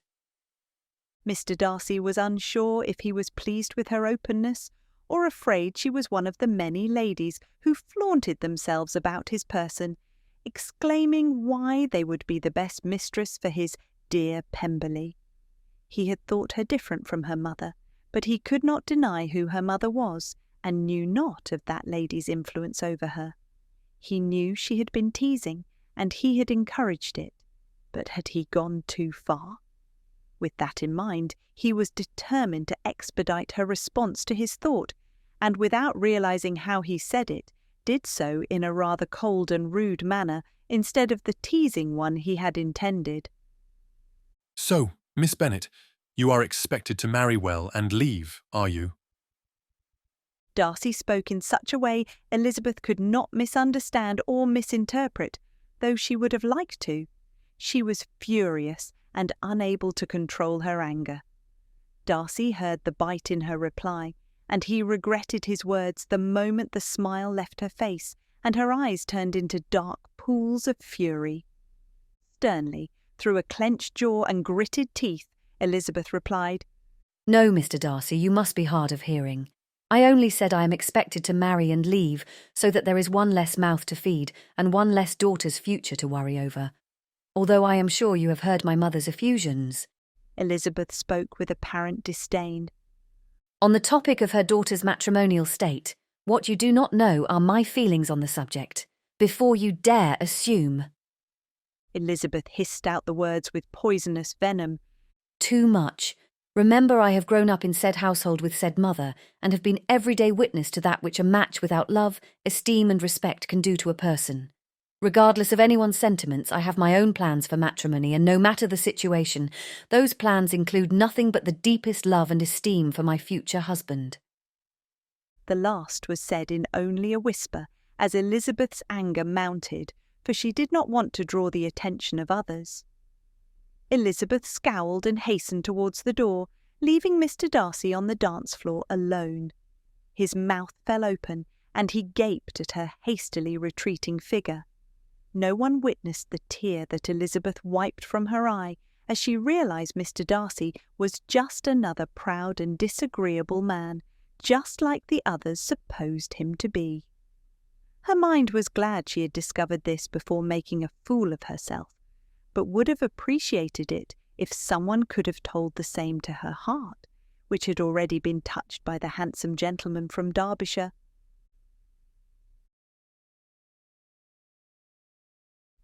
Mr. Darcy was unsure if he was pleased with her openness or afraid she was one of the many ladies who flaunted themselves about his person, exclaiming why they would be the best mistress for his dear Pemberley. He had thought her different from her mother, but he could not deny who her mother was, and knew not of that lady's influence over her. He knew she had been teasing, and he had encouraged it, but had he gone too far? With that in mind, he was determined to expedite her response to his thought, and without realizing how he said it, did so in a rather cold and rude manner instead of the teasing one he had intended. So, Miss Bennet, you are expected to marry well and leave, are you? Darcy spoke in such a way Elizabeth could not misunderstand or misinterpret, though she would have liked to. She was furious and unable to control her anger. Darcy heard the bite in her reply, and he regretted his words the moment the smile left her face and her eyes turned into dark pools of fury. Sternly, through a clenched jaw and gritted teeth, Elizabeth replied, No, Mr. Darcy, you must be hard of hearing. I only said I am expected to marry and leave, so that there is 1 less mouth to feed and 1 less daughter's future to worry over. Although I am sure you have heard my mother's effusions. Elizabeth spoke with apparent disdain. On the topic of her daughter's matrimonial state, what you do not know are my feelings on the subject, before you dare assume. Elizabeth hissed out the words with poisonous venom. Too much. Remember, I have grown up in said household with said mother, and have been everyday witness to that which a match without love, esteem and respect can do to a person. Regardless of anyone's sentiments, I have my own plans for matrimony, and no matter the situation, those plans include nothing but the deepest love and esteem for my future husband. The last was said in only a whisper, as Elizabeth's anger mounted, for she did not want to draw the attention of others. Elizabeth scowled and hastened towards the door, leaving Mr. Darcy on the dance floor alone. His mouth fell open, and he gaped at her hastily retreating figure. No one witnessed the tear that Elizabeth wiped from her eye as she realized Mr. Darcy was just another proud and disagreeable man, just like the others supposed him to be. Her mind was glad she had discovered this before making a fool of herself, but would have appreciated it if someone could have told the same to her heart, which had already been touched by the handsome gentleman from Derbyshire.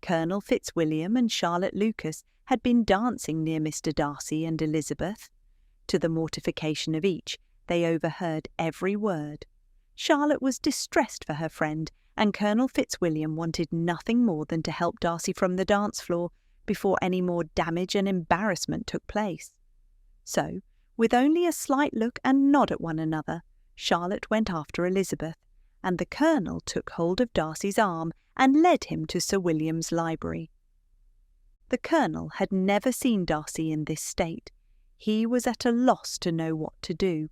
Colonel Fitzwilliam and Charlotte Lucas had been dancing near Mr. Darcy and Elizabeth. To the mortification of each, they overheard every word. Charlotte was distressed for her friend, and Colonel Fitzwilliam wanted nothing more than to help Darcy from the dance floor before any more damage and embarrassment took place. So, with only a slight look and nod at one another, Charlotte went after Elizabeth, and the Colonel took hold of Darcy's arm and led him to Sir William's library. The Colonel had never seen Darcy in this state. He was at a loss to know what to do.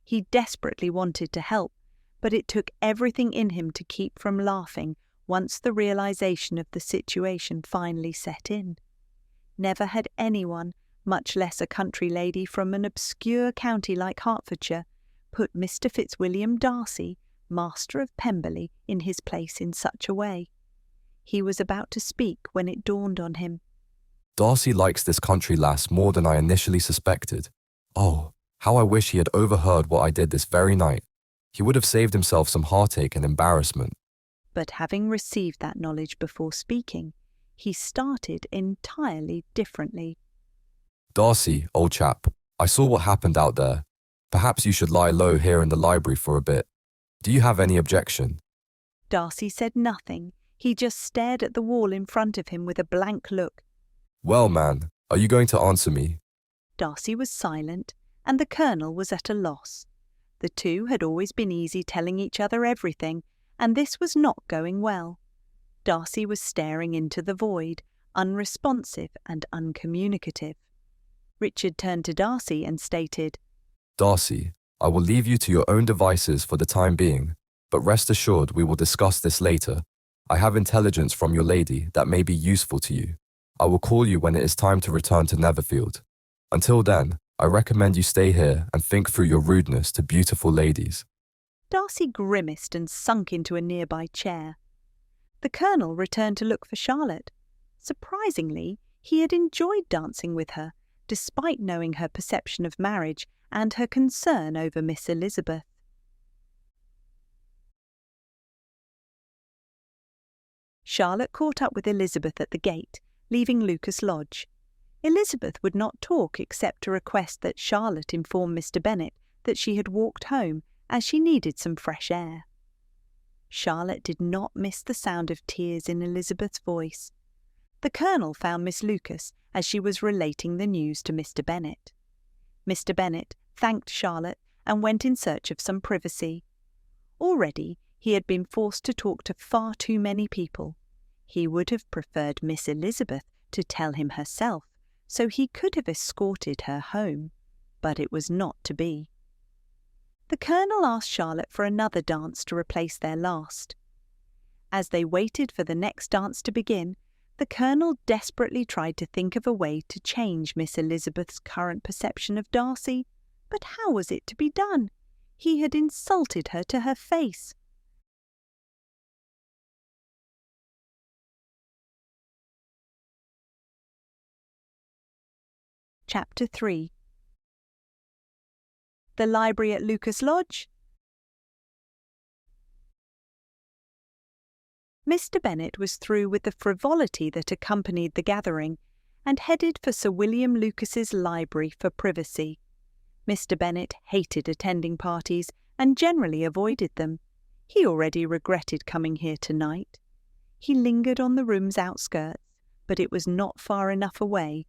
He desperately wanted to help, but it took everything in him to keep from laughing once the realization of the situation finally set in. Never had anyone, much less a country lady from an obscure county like Hertfordshire, put Mr Fitzwilliam Darcy, Master of Pemberley, in his place in such a way. He was about to speak when it dawned on him. Darcy likes this country lass more than I initially suspected. Oh, how I wish he had overheard what I did this very night. He would have saved himself some heartache and embarrassment. But having received that knowledge before speaking, he started entirely differently. Darcy, old chap, I saw what happened out there. Perhaps you should lie low here in the library for a bit. Do you have any objection? Darcy said nothing. He just stared at the wall in front of him with a blank look. Well, man, are you going to answer me? Darcy was silent, and the Colonel was at a loss. The two had always been easy telling each other everything, and this was not going well. Darcy was staring into the void, unresponsive and uncommunicative. Richard turned to Darcy and stated, Darcy, I will leave you to your own devices for the time being, but rest assured we will discuss this later. I have intelligence from your lady that may be useful to you. I will call you when it is time to return to Netherfield. Until then, I recommend you stay here and think through your rudeness to beautiful ladies. Darcy grimaced and sunk into a nearby chair. The Colonel returned to look for Charlotte. Surprisingly, he had enjoyed dancing with her, despite knowing her perception of marriage and her concern over Miss Elizabeth. Charlotte caught up with Elizabeth at the gate, leaving Lucas Lodge. Elizabeth would not talk except to request that Charlotte inform Mr Bennet that she had walked home as she needed some fresh air. Charlotte did not miss the sound of tears in Elizabeth's voice. The Colonel found Miss Lucas as she was relating the news to Mr Bennet. Mr Bennet thanked Charlotte and went in search of some privacy. Already he had been forced to talk to far too many people. He would have preferred Miss Elizabeth to tell him herself, so he could have escorted her home, but it was not to be. The Colonel asked Charlotte for another dance to replace their last. As they waited for the next dance to begin, the Colonel desperately tried to think of a way to change Miss Elizabeth's current perception of Darcy, but how was it to be done? He had insulted her to her face. Chapter 3. The library at Lucas Lodge. Mr Bennet was through with the frivolity that accompanied the gathering, and headed for Sir William Lucas's library for privacy. Mr Bennet hated attending parties, and generally avoided them. He already regretted coming here tonight. He lingered on the room's outskirts, but it was not far enough away.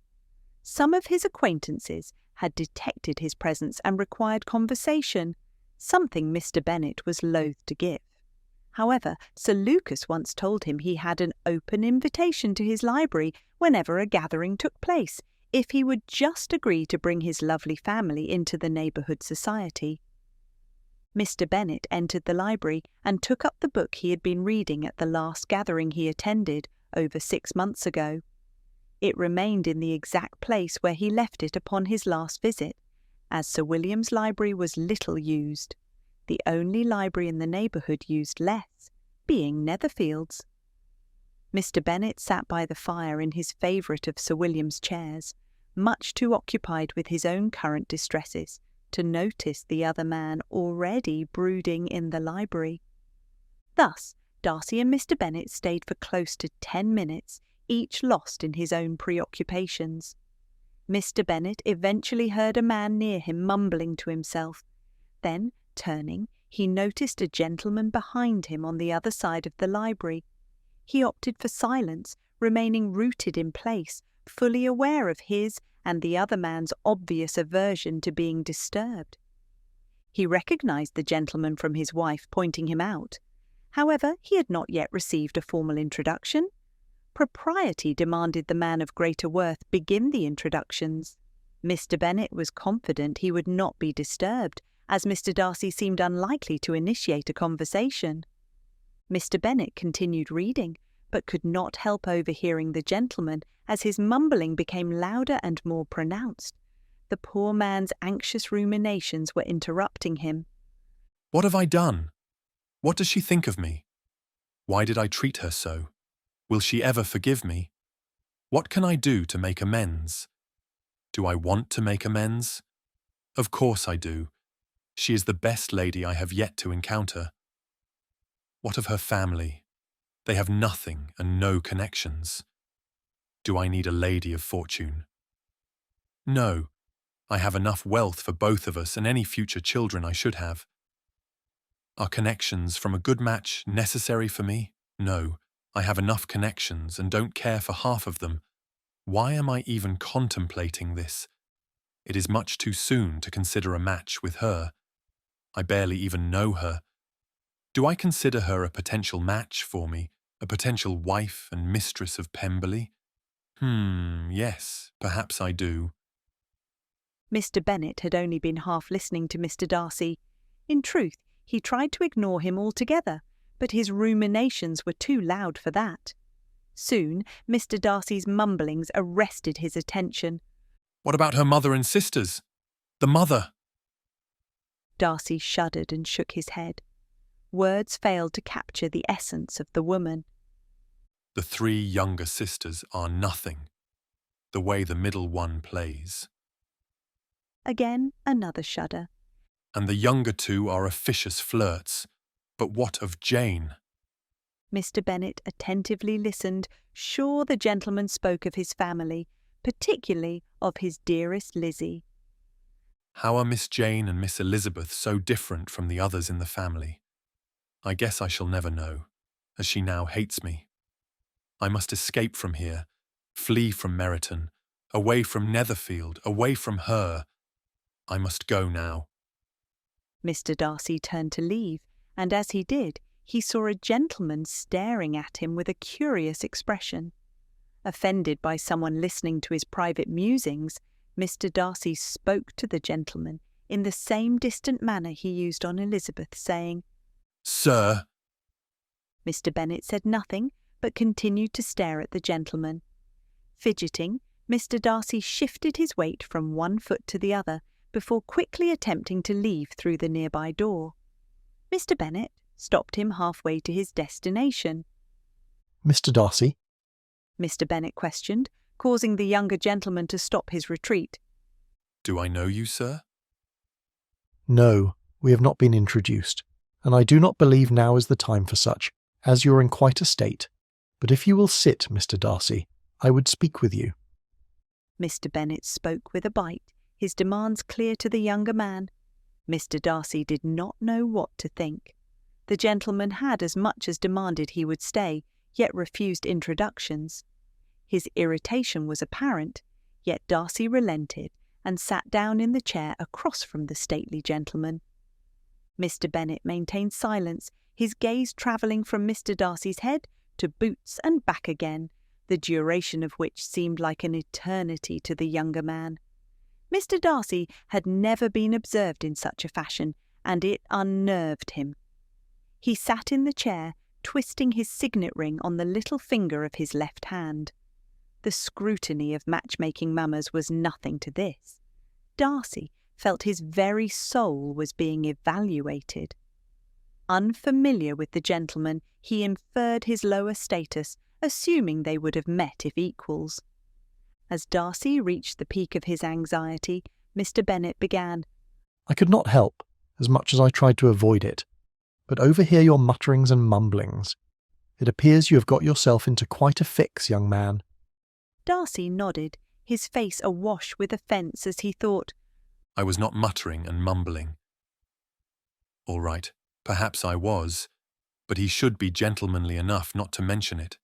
Some of his acquaintances had detected his presence and required conversation, something Mr Bennet was loath to give. However, Sir Lucas once told him he had an open invitation to his library whenever a gathering took place, if he would just agree to bring his lovely family into the neighbourhood society. Mr Bennet entered the library and took up the book he had been reading at the last gathering he attended over 6 months ago. It remained in the exact place where he left it upon his last visit, as Sir William's library was little used, the only library in the neighbourhood used less, being Netherfield's. Mr Bennet sat by the fire in his favourite of Sir William's chairs, much too occupied with his own current distresses to notice the other man already brooding in the library. Thus, Darcy and Mr Bennet stayed for close to 10 minutes, each lost in his own preoccupations. Mr Bennet eventually heard a man near him mumbling to himself. Then, turning, he noticed a gentleman behind him on the other side of the library. He opted for silence, remaining rooted in place, fully aware of his and the other man's obvious aversion to being disturbed. He recognised the gentleman from his wife pointing him out. However, he had not yet received a formal introduction. Propriety demanded the man of greater worth begin the introductions. Mr. Bennet was confident he would not be disturbed, as Mr. Darcy seemed unlikely to initiate a conversation. Mr. Bennet continued reading, but could not help overhearing the gentleman as his mumbling became louder and more pronounced. The poor man's anxious ruminations were interrupting him. What have I done? What does she think of me? Why did I treat her so? Will she ever forgive me? What can I do to make amends? Do I want to make amends? Of course I do. She is the best lady I have yet to encounter. What of her family? They have nothing and no connections. Do I need a lady of fortune? No, I have enough wealth for both of us and any future children I should have. Are connections from a good match necessary for me? No, I have enough connections and don't care for half of them. Why am I even contemplating this? It is much too soon to consider a match with her. I barely even know her. Do I consider her a potential match for me, a potential wife and mistress of Pemberley? Yes, perhaps I do. Mr. Bennet had only been half listening to Mr. Darcy. In truth, he tried to ignore him altogether, but his ruminations were too loud for that. Soon, Mr. Darcy's mumblings arrested his attention. What about her mother and sisters? The mother! Darcy shuddered and shook his head. Words failed to capture the essence of the woman. The 3 younger sisters are nothing. The way the middle one plays. Again, another shudder. And the younger 2 are officious flirts. But what of Jane? Mr. Bennet attentively listened, sure the gentleman spoke of his family, particularly of his dearest Lizzie. How are Miss Jane and Miss Elizabeth so different from the others in the family? I guess I shall never know, as she now hates me. I must escape from here, flee from Meryton, away from Netherfield, away from her. I must go now. Mr. Darcy turned to leave, and as he did, he saw a gentleman staring at him with a curious expression. Offended by someone listening to his private musings, Mr. Darcy spoke to the gentleman in the same distant manner he used on Elizabeth, saying, Sir. Mr. Bennet said nothing, but continued to stare at the gentleman. Fidgeting, Mr. Darcy shifted his weight from one foot to the other before quickly attempting to leave through the nearby door. Mr. Bennet stopped him halfway to his destination. Mr. Darcy? Mr. Bennet questioned, causing the younger gentleman to stop his retreat. Do I know you, sir? No, we have not been introduced, and I do not believe now is the time for such, as you are in quite a state. But if you will sit, Mr. Darcy, I would speak with you. Mr. Bennet spoke with a bite, his demands clear to the younger man. Mr. Darcy did not know what to think. The gentleman had as much as demanded he would stay, yet refused introductions. His irritation was apparent, yet Darcy relented and sat down in the chair across from the stately gentleman. Mr. Bennet maintained silence, his gaze travelling from Mr. Darcy's head to boots and back again, the duration of which seemed like an eternity to the younger man. Mr. Darcy had never been observed in such a fashion, and it unnerved him. He sat in the chair, twisting his signet ring on the little finger of his left hand. The scrutiny of matchmaking mammas was nothing to this. Darcy felt his very soul was being evaluated. Unfamiliar with the gentleman, he inferred his lower status, assuming they would have met if equals. As Darcy reached the peak of his anxiety, Mr. Bennet began, I could not help, as much as I tried to avoid it, but overhear your mutterings and mumblings. It appears you have got yourself into quite a fix, young man. Darcy nodded, his face awash with offence as he thought, I was not muttering and mumbling. All right, perhaps I was, but he should be gentlemanly enough not to mention it.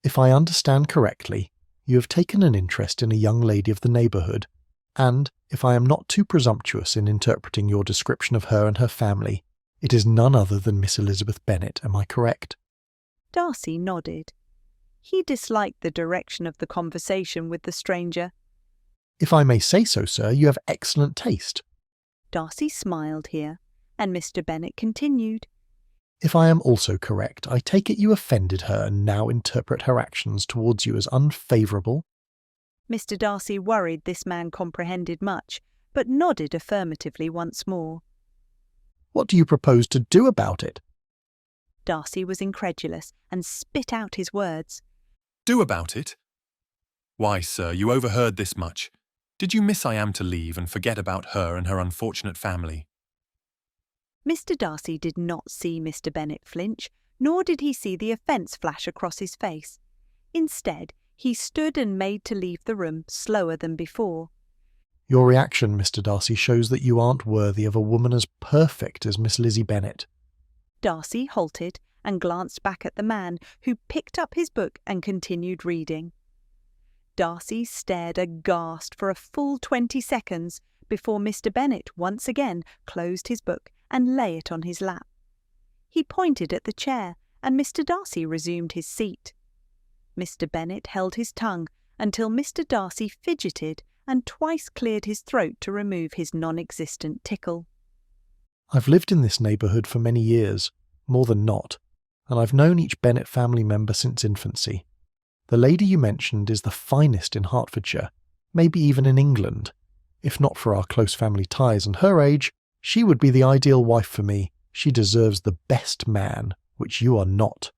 If I understand correctly, you have taken an interest in a young lady of the neighbourhood, and, if I am not too presumptuous in interpreting your description of her and her family, it is none other than Miss Elizabeth Bennet, am I correct? Darcy nodded. He disliked the direction of the conversation with the stranger. "If I may say so, sir, you have excellent taste." Darcy smiled here, and Mr. Bennet continued. "If I am also correct, I take it you offended her and now interpret her actions towards you as unfavourable?" Mr. Darcy worried this man comprehended much, but nodded affirmatively once more. "What do you propose to do about it?" Darcy was incredulous and spit out his words. Do about it? Why, sir, you overheard this much. Did you miss I am to leave and forget about her and her unfortunate family? Mr. Darcy did not see Mr. Bennet flinch, nor did he see the offence flash across his face. Instead, he stood and made to leave the room slower than before. "Your reaction, Mr. Darcy, shows that you aren't worthy of a woman as perfect as Miss Lizzie Bennet." Darcy halted and glanced back at the man, who picked up his book and continued reading. Darcy stared aghast for a full 20 seconds before Mr. Bennet once again closed his book and lay it on his lap. He pointed at the chair, and Mr. Darcy resumed his seat. Mr. Bennet held his tongue until Mr. Darcy fidgeted and twice cleared his throat to remove his non-existent tickle. "I've lived in this neighbourhood for many years, more than not, and I've known each Bennet family member since infancy. The lady you mentioned is the finest in Hertfordshire, maybe even in England. If not for our close family ties and her age, she would be the ideal wife for me. She deserves the best man, which you are not."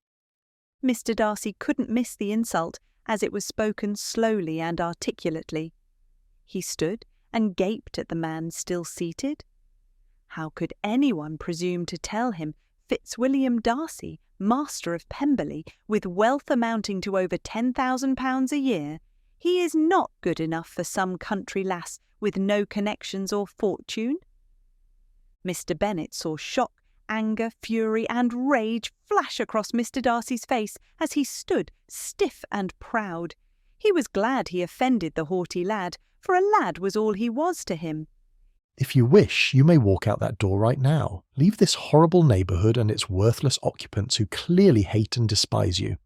Mr. Darcy couldn't miss the insult, as it was spoken slowly and articulately. He stood and gaped at the man still seated. How could anyone presume to tell him Fitzwilliam Darcy, Master of Pemberley, with wealth amounting to over £10,000 a year, he is not good enough for some country lass with no connections or fortune? Mr. Bennet saw shock, anger, fury and rage flash across Mr. Darcy's face as he stood stiff and proud. He was glad he offended the haughty lad, for a lad was all he was to him. "If you wish, you may walk out that door right now. Leave this horrible neighbourhood and its worthless occupants who clearly hate and despise you.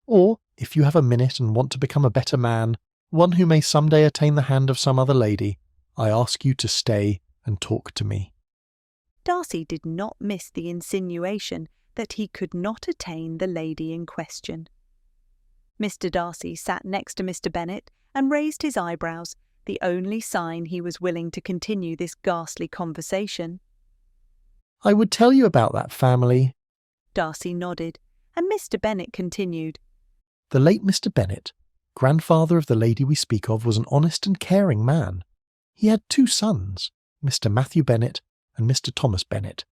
Or, if you have a minute and want to become a better man, one who may some day attain the hand of some other lady, I ask you to stay and talk to me." Darcy did not miss the insinuation that he could not attain the lady in question. Mr. Darcy sat next to Mr. Bennet and raised his eyebrows, the only sign he was willing to continue this ghastly conversation. "I would tell you about that family." Darcy nodded, and Mr. Bennet continued. "The late Mr. Bennet, grandfather of the lady we speak of, was an honest and caring man. He had 2 sons, Mr. Matthew Bennet and Mr. Thomas Bennet,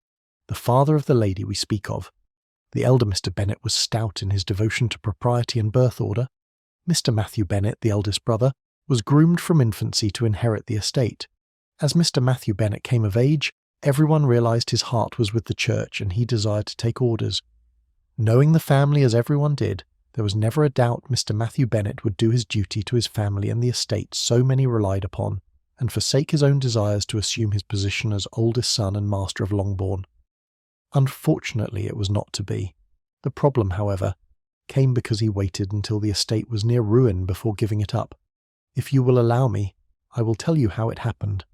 the father of the lady we speak of. The elder Mr. Bennet was stout in his devotion to propriety and birth order. Mr. Matthew Bennet, the eldest brother, was groomed from infancy to inherit the estate. As Mr. Matthew Bennet came of age, everyone realised his heart was with the church and he desired to take orders. Knowing the family as everyone did, there was never a doubt Mr. Matthew Bennet would do his duty to his family and the estate so many relied upon, and forsake his own desires to assume his position as oldest son and master of Longbourn. Unfortunately, it was not to be. The problem, however, came because he waited until the estate was near ruin before giving it up. If you will allow me, I will tell you how it happened.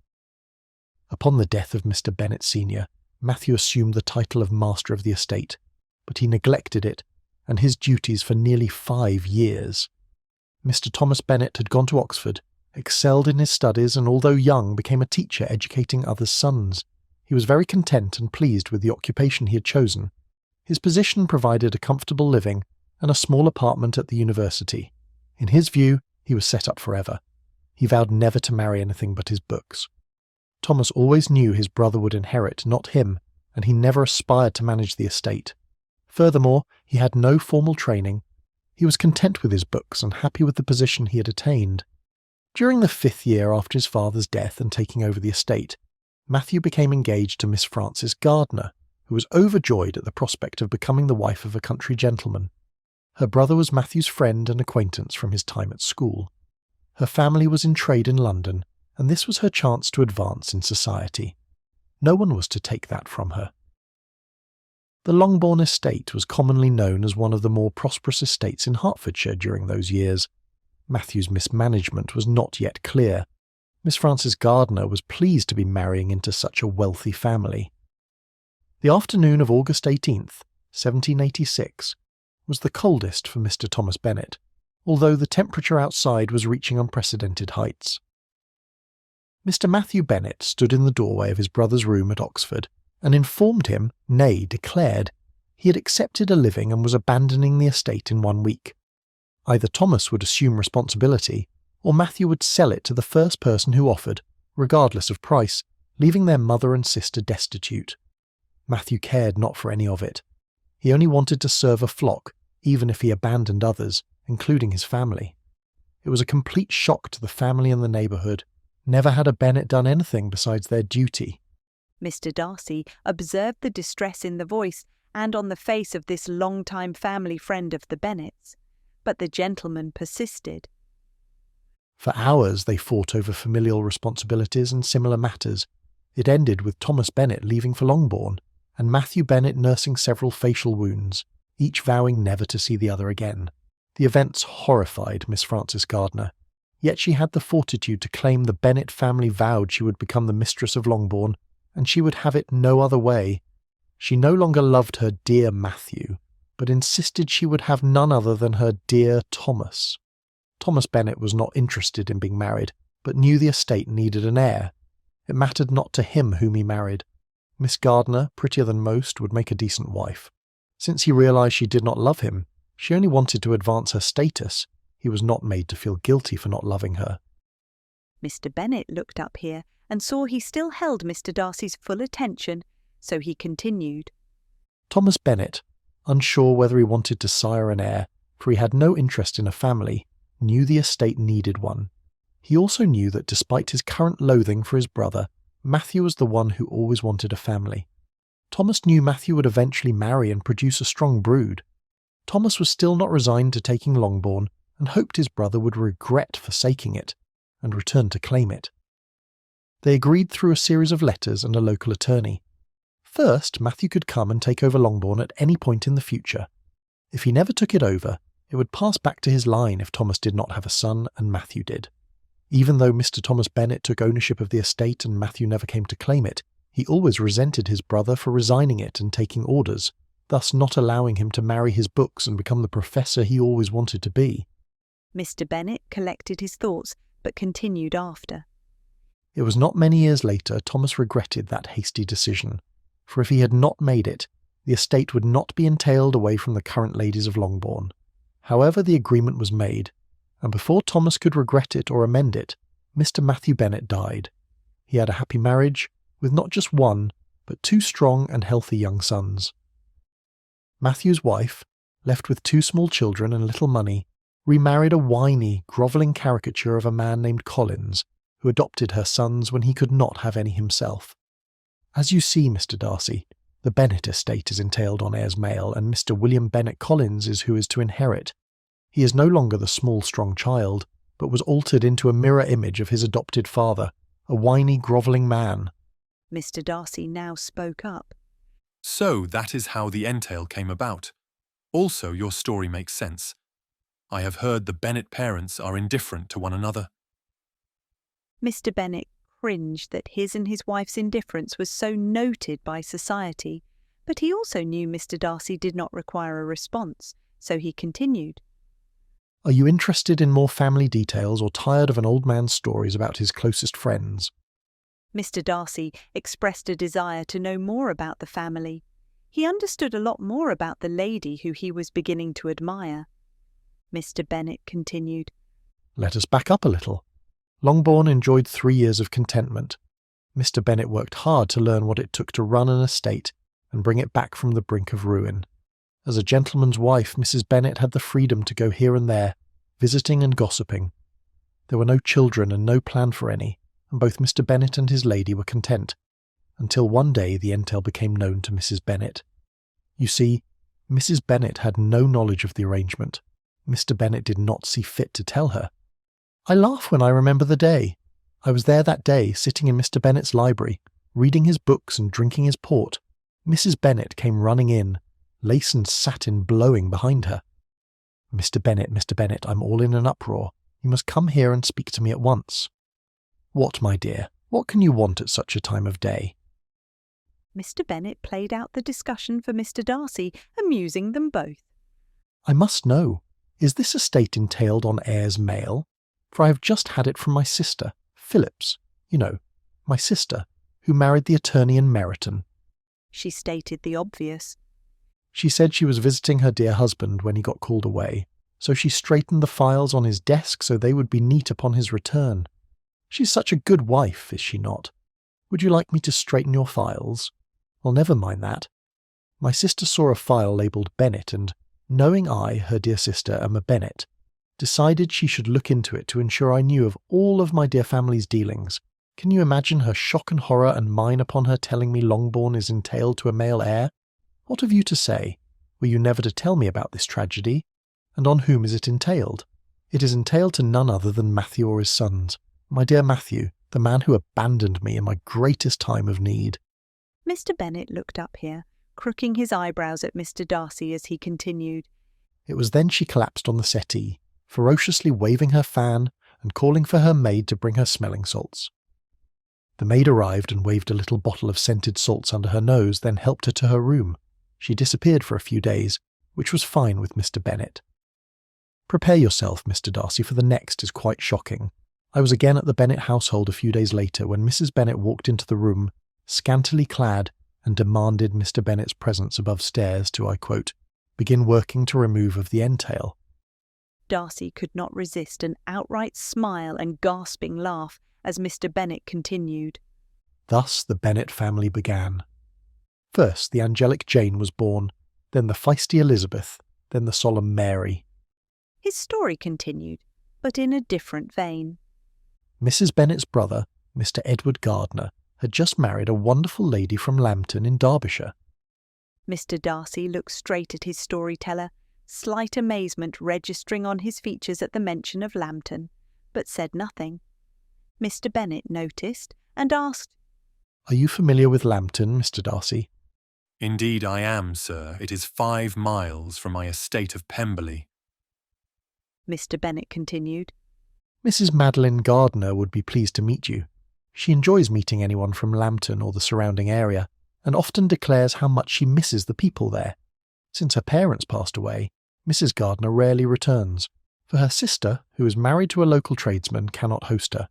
Upon the death of Mr. Bennet Sr., Matthew assumed the title of master of the estate, but he neglected it and his duties for nearly 5 years. Mr. Thomas Bennet had gone to Oxford, excelled in his studies, and although young, became a teacher educating others' sons. He was very content and pleased with the occupation he had chosen. His position provided a comfortable living and a small apartment at the university. In his view, he was set up forever. He vowed never to marry anything but his books. Thomas always knew his brother would inherit, not him, and he never aspired to manage the estate. Furthermore, he had no formal training. He was content with his books and happy with the position he had attained. During the 5th year after his father's death and taking over the estate, Matthew became engaged to Miss Frances Gardiner, who was overjoyed at the prospect of becoming the wife of a country gentleman. Her brother was Matthew's friend and acquaintance from his time at school. Her family was in trade in London, and this was her chance to advance in society. No one was to take that from her. The Longbourn estate was commonly known as one of the more prosperous estates in Hertfordshire during those years. Matthew's mismanagement was not yet clear. Miss Frances Gardiner was pleased to be marrying into such a wealthy family. The afternoon of August 18th, 1786, was the coldest for Mr Thomas Bennet, although the temperature outside was reaching unprecedented heights. Mr Matthew Bennet stood in the doorway of his brother's room at Oxford and informed him, nay, declared, he had accepted a living and was abandoning the estate in 1 week. Either Thomas would assume responsibility, or Matthew would sell it to the first person who offered, regardless of price, leaving their mother and sister destitute. Matthew cared not for any of it. He only wanted to serve a flock, even if he abandoned others, including his family. It was a complete shock to the family and the neighbourhood. Never had a Bennet done anything besides their duty. Mr Darcy observed the distress in the voice and on the face of this long-time family friend of the Bennets, but the gentleman persisted. For hours they fought over familial responsibilities and similar matters. It ended with Thomas Bennet leaving for Longbourn, and Matthew Bennet nursing several facial wounds, each vowing never to see the other again. The events horrified Miss Frances Gardiner, yet she had the fortitude to claim the Bennet family vowed she would become the mistress of Longbourn, and she would have it no other way. She no longer loved her dear Matthew, but insisted she would have none other than her dear Thomas. Thomas Bennet was not interested in being married, but knew the estate needed an heir. It mattered not to him whom he married. Miss Gardiner, prettier than most, would make a decent wife. Since he realised she did not love him, she only wanted to advance her status. He was not made to feel guilty for not loving her. Mr Bennet looked up here and saw he still held Mr Darcy's full attention, so he continued. Thomas Bennet, unsure whether he wanted to sire an heir, for he had no interest in a family, knew the estate needed one. He also knew that despite his current loathing for his brother, Matthew was the one who always wanted a family. Thomas knew Matthew would eventually marry and produce a strong brood. Thomas was still not resigned to taking Longbourn, and hoped his brother would regret forsaking it, and return to claim it. They agreed through a series of letters and a local attorney. First, Matthew could come and take over Longbourn at any point in the future. If he never took it over, it would pass back to his line if Thomas did not have a son and Matthew did. Even though Mr Thomas Bennet took ownership of the estate and Matthew never came to claim it, he always resented his brother for resigning it and taking orders, thus not allowing him to marry his books and become the professor he always wanted to be. Mr Bennet collected his thoughts, but continued after. It was not many years later Thomas regretted that hasty decision, for if he had not made it, the estate would not be entailed away from the current ladies of Longbourn. However, the agreement was made, and before Thomas could regret it or amend it, Mr Matthew Bennet died. He had a happy marriage, with not just one, but 2 strong and healthy young sons. Matthew's wife, left with 2 small children and little money, remarried a whiny, grovelling caricature of a man named Collins, who adopted her sons when he could not have any himself. As you see, Mr Darcy, the Bennet estate is entailed on heirs male, and Mr William Bennet Collins is who is to inherit. He is no longer the small, strong child, but was altered into a mirror image of his adopted father, a whiny, grovelling man. Mr Darcy now spoke up. So that is how the entail came about. Also, your story makes sense. I have heard the Bennet parents are indifferent to one another. Mr Bennet cringed that his and his wife's indifference was so noted by society, but he also knew Mr Darcy did not require a response, so he continued. Are you interested in more family details or tired of an old man's stories about his closest friends? Mr Darcy expressed a desire to know more about the family. He understood a lot more about the lady who he was beginning to admire. Mr Bennet continued. Let us back up a little. Longbourn enjoyed 3 years of contentment. Mr Bennet worked hard to learn what it took to run an estate and bring it back from the brink of ruin. As a gentleman's wife, Mrs Bennet had the freedom to go here and there, visiting and gossiping. There were no children and no plan for any, and both Mr Bennet and his lady were content, until one day the entail became known to Mrs Bennet. You see, Mrs Bennet had no knowledge of the arrangement. Mr Bennet did not see fit to tell her. I laugh when I remember the day. I was there that day, sitting in Mr Bennet's library, reading his books and drinking his port, Mrs. Bennet came running in, lace and satin blowing behind her. Mr. Bennet, I'm all in an uproar. You must come here and speak to me at once. What, my dear, what can you want at such a time of day? Mr. Bennet played out the discussion for Mr. Darcy, amusing them both. I must know, is this estate entailed on heirs male? For I have just had it from my sister, Phillips, my sister, who married the attorney in Meryton. She stated the obvious. She said she was visiting her dear husband when he got called away, so she straightened the files on his desk so they would be neat upon his return. She's such a good wife, is she not? Would you like me to straighten your files? Well, never mind that. My sister saw a file labelled Bennet and, knowing I, her dear sister, am a Bennet, decided she should look into it to ensure I knew of all of my dear family's dealings. Can you imagine her shock and horror and mine upon her telling me Longbourn is entailed to a male heir? What have you to say? Were you never to tell me about this tragedy? And on whom is it entailed? It is entailed to none other than Matthew or his sons. My dear Matthew, the man who abandoned me in my greatest time of need. Mr. Bennet looked up here, crooking his eyebrows at Mr. Darcy as he continued. It was then she collapsed on the settee, ferociously waving her fan and calling for her maid to bring her smelling salts. The maid arrived and waved a little bottle of scented salts under her nose, then helped her to her room. She disappeared for a few days, which was fine with Mr. Bennet. Prepare yourself, Mr. Darcy, for the next is quite shocking. I was again at the Bennet household a few days later when Mrs. Bennet walked into the room, scantily clad, and demanded Mr. Bennet's presence above stairs to, I quote, begin working to remove of the entail. Darcy could not resist an outright smile and gasping laugh as Mr. Bennet continued. Thus the Bennet family began. First the angelic Jane was born, then the feisty Elizabeth, then the solemn Mary. His story continued, but in a different vein. Mrs. Bennet's brother, Mr. Edward Gardner, had just married a wonderful lady from Lambton in Derbyshire. Mr. Darcy looked straight at his storyteller, slight amazement registering on his features at the mention of Lambton, but said nothing. Mr. Bennet noticed and asked, Are you familiar with Lambton, Mr. Darcy? Indeed I am, sir. It is 5 miles from my estate of Pemberley. Mr. Bennet continued. Mrs. Madeline Gardner would be pleased to meet you. She enjoys meeting anyone from Lambton or the surrounding area, and often declares how much she misses the people there. Since her parents passed away, Mrs. Gardner rarely returns, for her sister, who is married to a local tradesman, cannot host her.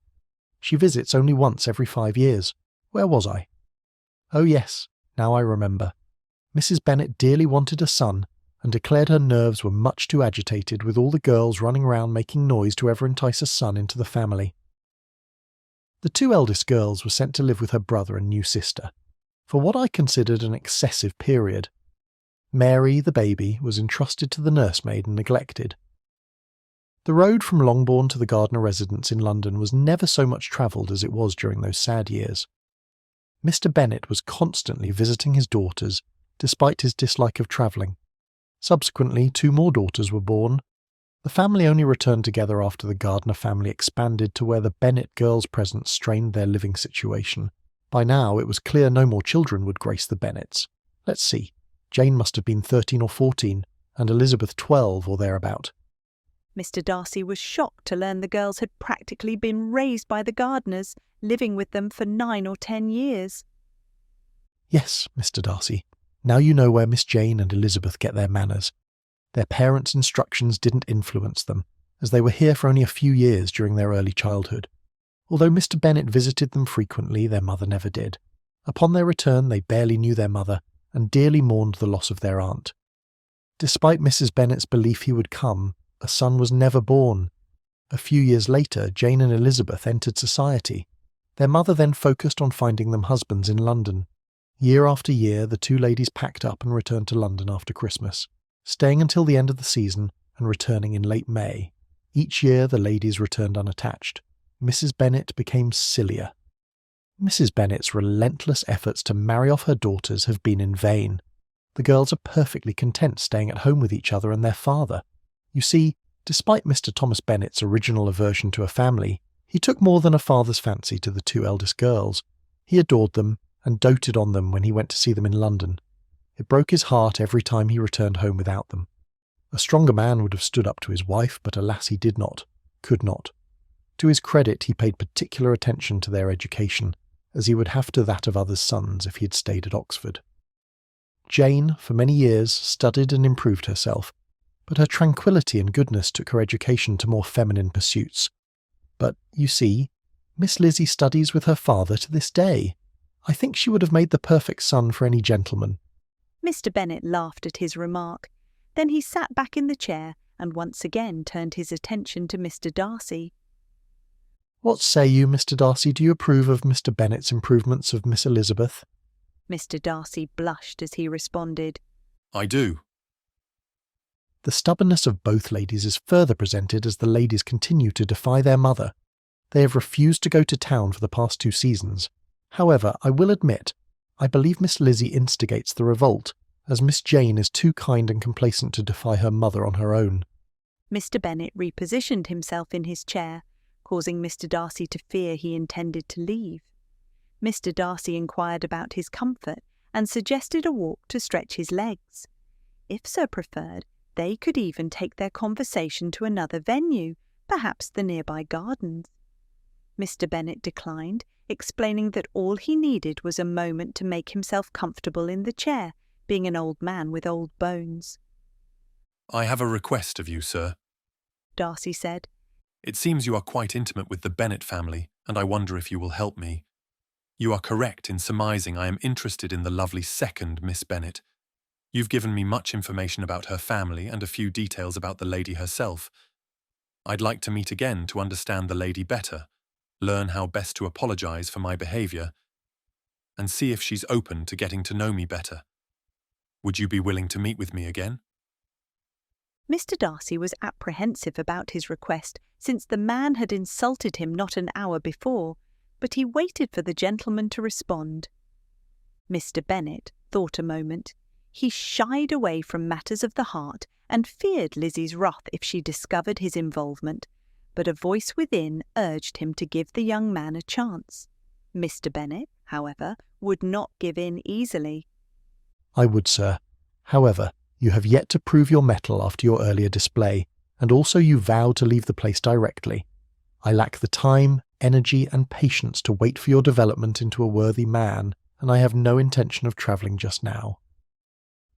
She visits only once every 5 years. Where was I? Oh yes, now I remember. Mrs. Bennet dearly wanted a son, and declared her nerves were much too agitated with all the girls running round making noise to ever entice a son into the family. The 2 eldest girls were sent to live with her brother and new sister, for what I considered an excessive period. Mary, the baby, was entrusted to the nursemaid and neglected. The road from Longbourn to the Gardner residence in London was never so much travelled as it was during those sad years. Mr. Bennet was constantly visiting his daughters, despite his dislike of travelling. Subsequently, 2 more daughters were born. The family only returned together after the Gardner family expanded to where the Bennet girls' presence strained their living situation. By now, it was clear no more children would grace the Bennets. Let's see, Jane must have been 13 or 14, and Elizabeth 12 or thereabout. Mr. Darcy was shocked to learn the girls had practically been raised by the Gardners, living with them for 9 or 10 years. Yes, Mr. Darcy, now you know where Miss Jane and Elizabeth get their manners. Their parents' instructions didn't influence them, as they were here for only a few years during their early childhood. Although Mr. Bennet visited them frequently, their mother never did. Upon their return, they barely knew their mother, and dearly mourned the loss of their aunt. Despite Mrs. Bennet's belief he would come, a son was never born. A few years later, Jane and Elizabeth entered society. Their mother then focused on finding them husbands in London. Year after year, the 2 ladies packed up and returned to London after Christmas, staying until the end of the season and returning in late May. Each year the ladies returned unattached. Mrs. Bennet became sillier. Mrs. Bennet's relentless efforts to marry off her daughters have been in vain. The girls are perfectly content staying at home with each other and their father. You see, despite Mr. Thomas Bennet's original aversion to a family, he took more than a father's fancy to the 2 eldest girls. He adored them and doted on them when he went to see them in London. It broke his heart every time he returned home without them. A stronger man would have stood up to his wife, but alas he did not, could not. To his credit, he paid particular attention to their education, as he would have to that of others' sons if he had stayed at Oxford. Jane, for many years, studied and improved herself, but her tranquillity and goodness took her education to more feminine pursuits. But, you see, Miss Lizzie studies with her father to this day. I think she would have made the perfect son for any gentleman. Mr. Bennet laughed at his remark. Then he sat back in the chair and once again turned his attention to Mr. Darcy. What say you, Mr. Darcy? Do you approve of Mr. Bennet's improvements of Miss Elizabeth? Mr. Darcy blushed as he responded, I do. The stubbornness of both ladies is further presented as the ladies continue to defy their mother. They have refused to go to town for the past 2 seasons. However, I will admit, I believe Miss Lizzie instigates the revolt, as Miss Jane is too kind and complacent to defy her mother on her own. Mr. Bennet repositioned himself in his chair, causing Mr. Darcy to fear he intended to leave. Mr. Darcy inquired about his comfort and suggested a walk to stretch his legs. If Sir preferred, they could even take their conversation to another venue, perhaps the nearby gardens. Mr. Bennet declined, explaining that all he needed was a moment to make himself comfortable in the chair, being an old man with old bones. I have a request of you, sir, Darcy said. It seems you are quite intimate with the Bennet family, and I wonder if you will help me. You are correct in surmising I am interested in the lovely second Miss Bennet. You've given me much information about her family and a few details about the lady herself. I'd like to meet again to understand the lady better, learn how best to apologise for my behaviour, and see if she's open to getting to know me better. Would you be willing to meet with me again? Mr. Darcy was apprehensive about his request, since the man had insulted him not an hour before, but he waited for the gentleman to respond. Mr. Bennet thought a moment. He shied away from matters of the heart and feared Lizzie's wrath if she discovered his involvement, but a voice within urged him to give the young man a chance. Mr. Bennet, however, would not give in easily. I would, sir. However, you have yet to prove your mettle after your earlier display, and also you vowed to leave the place directly. I lack the time, energy, and patience to wait for your development into a worthy man, and I have no intention of travelling just now.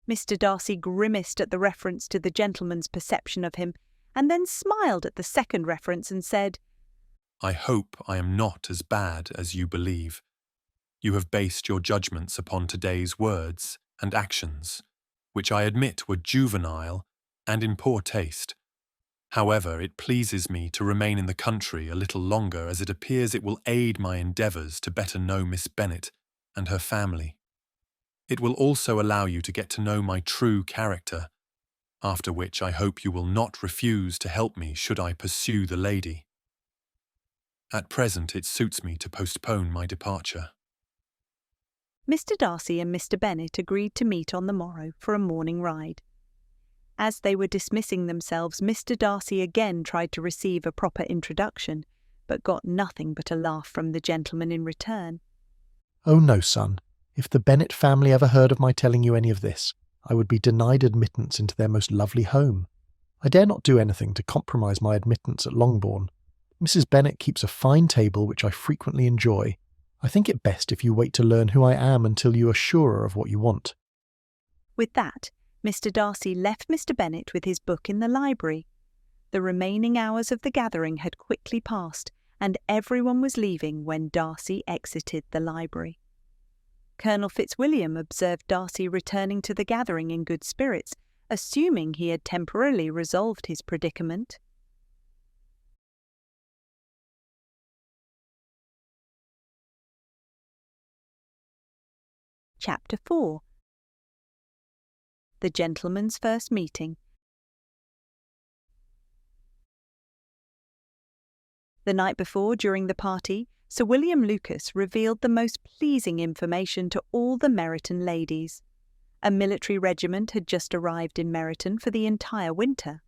Mr. Darcy grimaced at the reference to the gentleman's perception of him, and then smiled at the second reference and said, I hope I am not as bad as you believe. You have based your judgments upon today's words and actions, which I admit were juvenile and in poor taste. However, it pleases me to remain in the country a little longer, as it appears it will aid my endeavours to better know Miss Bennet and her family. It will also allow you to get to know my true character, after which I hope you will not refuse to help me should I pursue the lady. At present it suits me to postpone my departure. Mr. Darcy and Mr. Bennet agreed to meet on the morrow for a morning ride. As they were dismissing themselves, Mr. Darcy again tried to receive a proper introduction, but got nothing but a laugh from the gentleman in return. Oh no, son. If the Bennet family ever heard of my telling you any of this, I would be denied admittance into their most lovely home. I dare not do anything to compromise my admittance at Longbourn. Mrs. Bennet keeps a fine table which I frequently enjoy. I think it best if you wait to learn who I am until you are surer of what you want. With that, Mr. Darcy left Mr. Bennet with his book in the library. The remaining hours of the gathering had quickly passed, and everyone was leaving when Darcy exited the library. Colonel Fitzwilliam observed Darcy returning to the gathering in good spirits, assuming he had temporarily resolved his predicament. Chapter 4. The Gentleman's First Meeting. The night before, during the party, Sir William Lucas revealed the most pleasing information to all the Meryton ladies. A military regiment had just arrived in Meryton for the entire winter.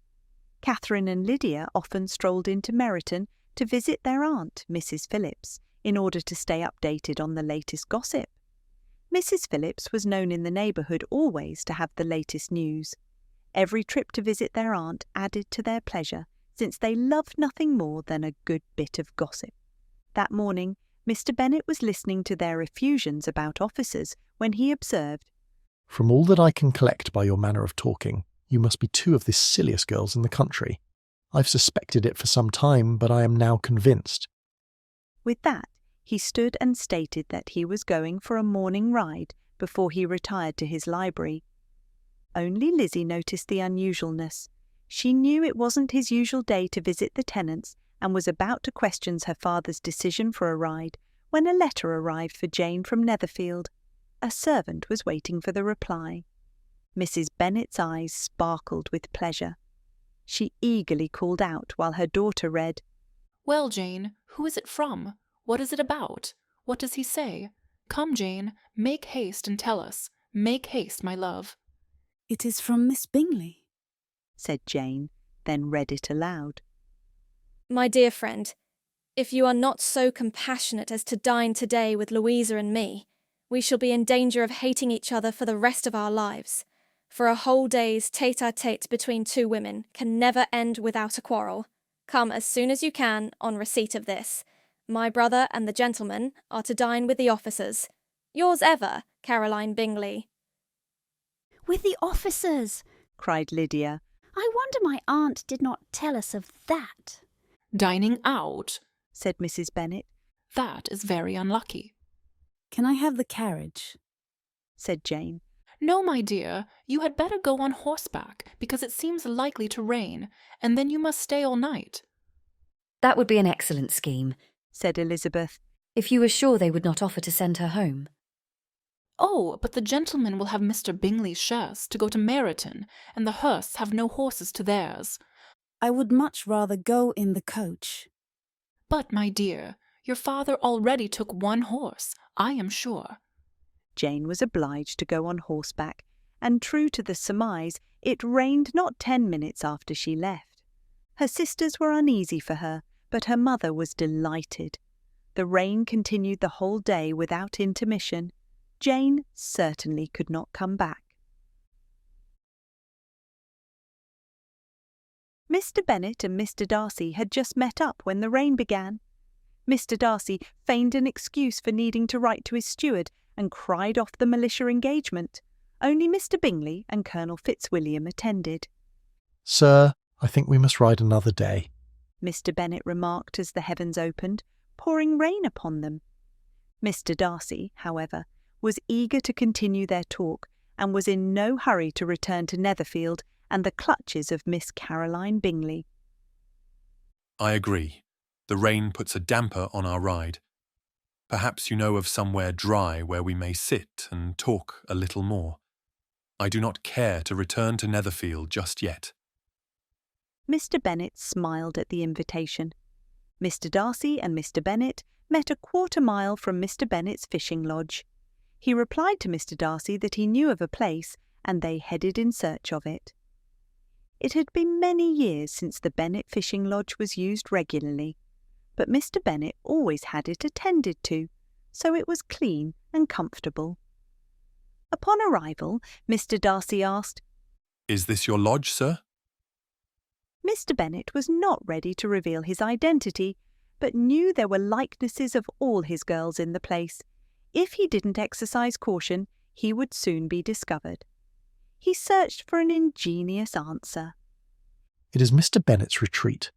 Catherine and Lydia often strolled into Meryton to visit their aunt, Mrs. Phillips, in order to stay updated on the latest gossip. Mrs. Phillips was known in the neighbourhood always to have the latest news. Every trip to visit their aunt added to their pleasure, since they loved nothing more than a good bit of gossip. That morning, Mr. Bennet was listening to their effusions about officers when he observed, "From all that I can collect by your manner of talking, you must be two of the silliest girls in the country. I've suspected it for some time, but I am now convinced." With that, he stood and stated that he was going for a morning ride before he retired to his library. Only Lizzie noticed the unusualness. She knew it wasn't his usual day to visit the tenants and was about to question her father's decision for a ride when a letter arrived for Jane from Netherfield. A servant was waiting for the reply. Mrs. Bennet's eyes sparkled with pleasure. She eagerly called out while her daughter read, "Well, Jane, who is it from? What is it about? What does he say? Come, Jane, make haste and tell us. Make haste, my love." "It is from Miss Bingley," said Jane, then read it aloud. My dear friend, if you are not so compassionate as to dine today with Louisa and me, we shall be in danger of hating each other for the rest of our lives. For a whole day's tete-a-tete between two women can never end without a quarrel. Come as soon as you can on receipt of this. My brother and the gentleman are to dine with the officers. Yours ever, Caroline Bingley. "With the officers!" cried Lydia. "I wonder my aunt did not tell us of that." "Dining out," said Mrs. Bennet. "That is very unlucky." "Can I have the carriage?" said Jane. "No, my dear, you had better go on horseback, because it seems likely to rain, and then you must stay all night." That would be an excellent scheme, said Elizabeth. if you were sure they would not offer to send her home. "Oh, but the gentlemen will have Mr. Bingley's chaise to go to Meryton, and the Hursts have no horses to theirs." "I would much rather go in the coach." "But, my dear, your father already took one horse, I am sure." Jane was obliged to go on horseback, and true to the surmise, it rained not 10 minutes after she left. Her sisters were uneasy for her, but her mother was delighted. The rain continued the whole day without intermission. Jane certainly could not come back. Mr. Bennet and Mr. Darcy had just met up when the rain began. Mr. Darcy feigned an excuse for needing to write to his steward and cried off the militia engagement. Only Mr. Bingley and Colonel Fitzwilliam attended. "Sir, I think we must ride another day," Mr. Bennet remarked as the heavens opened, pouring rain upon them. Mr. Darcy, however, was eager to continue their talk and was in no hurry to return to Netherfield and the clutches of Miss Caroline Bingley. I agree. The rain puts a damper on our ride. Perhaps you know of somewhere dry where we may sit and talk a little more. I do not care to return to Netherfield just yet. Mr. Bennet smiled at the invitation. Mr. Darcy and Mr. Bennet met a quarter-mile from Mr. Bennet's fishing lodge. He replied to Mr. Darcy that he knew of a place, and they headed in search of it. It had been many years since the Bennet fishing lodge was used regularly, but Mr. Bennet always had it attended to, so it was clean and comfortable. Upon arrival, Mr. Darcy asked, "Is this your lodge, sir?" Mr. Bennet was not ready to reveal his identity, but knew there were likenesses of all his girls in the place. If he didn't exercise caution, he would soon be discovered. He searched for an ingenious answer. "It is Mr. Bennet's retreat.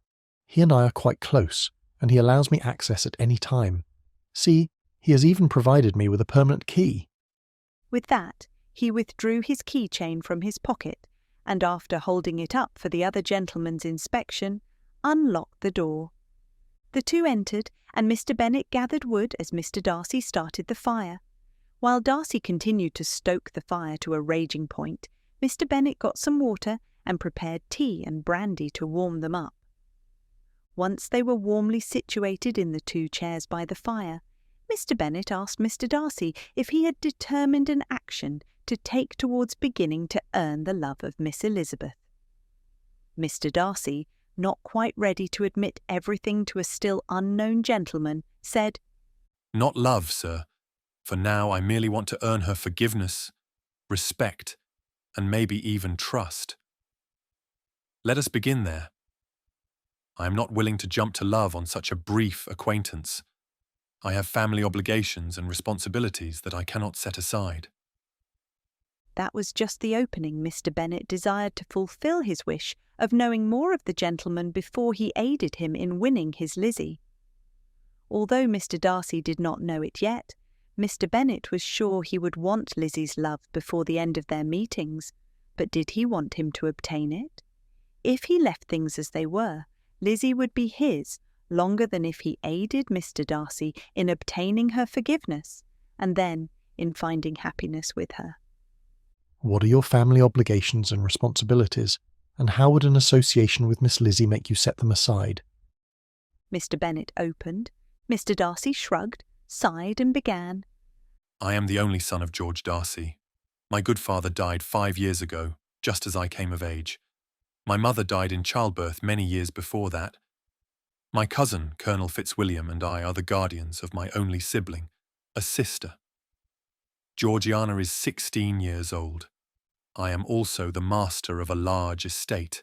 He and I are quite close, and he allows me access at any time. See, he has even provided me with a permanent key." With that, he withdrew his key-chain from his pocket, and after holding it up for the other gentleman's inspection, unlocked the door. The two entered, and Mr. Bennet gathered wood as Mr. Darcy started the fire. While Darcy continued to stoke the fire to a raging point, Mr. Bennet got some water and prepared tea and brandy to warm them up. Once they were warmly situated in the two chairs by the fire, Mr. Bennet asked Mr. Darcy if he had determined an action to take towards beginning to earn the love of Miss Elizabeth. Mr. Darcy, not quite ready to admit everything to a still unknown gentleman, said, "Not love, sir. For now I merely want to earn her forgiveness, respect, and maybe even trust. Let us begin there. I am not willing to jump to love on such a brief acquaintance. I have family obligations and responsibilities that I cannot set aside. That was just the opening Mr. Bennet desired to fulfil his wish of knowing more of the gentleman before he aided him in winning his Lizzie. Although Mr. Darcy did not know it yet, Mr. Bennet was sure he would want Lizzie's love before the end of their meetings, but did he want him to obtain it? If he left things as they were, Lizzie would be his longer than if he aided Mr. Darcy in obtaining her forgiveness, and then in finding happiness with her. What are your family obligations and responsibilities, and how would an association with Miss Lizzie make you set them aside? Mr. Bennet opened. Mr. Darcy shrugged, sighed, and began. I am the only son of George Darcy. My good father died 5 years ago, just as I came of age. My mother died in childbirth many years before that. My cousin, Colonel Fitzwilliam, and I are the guardians of my only sibling, a sister. Georgiana is 16 years old. I am also the master of a large estate.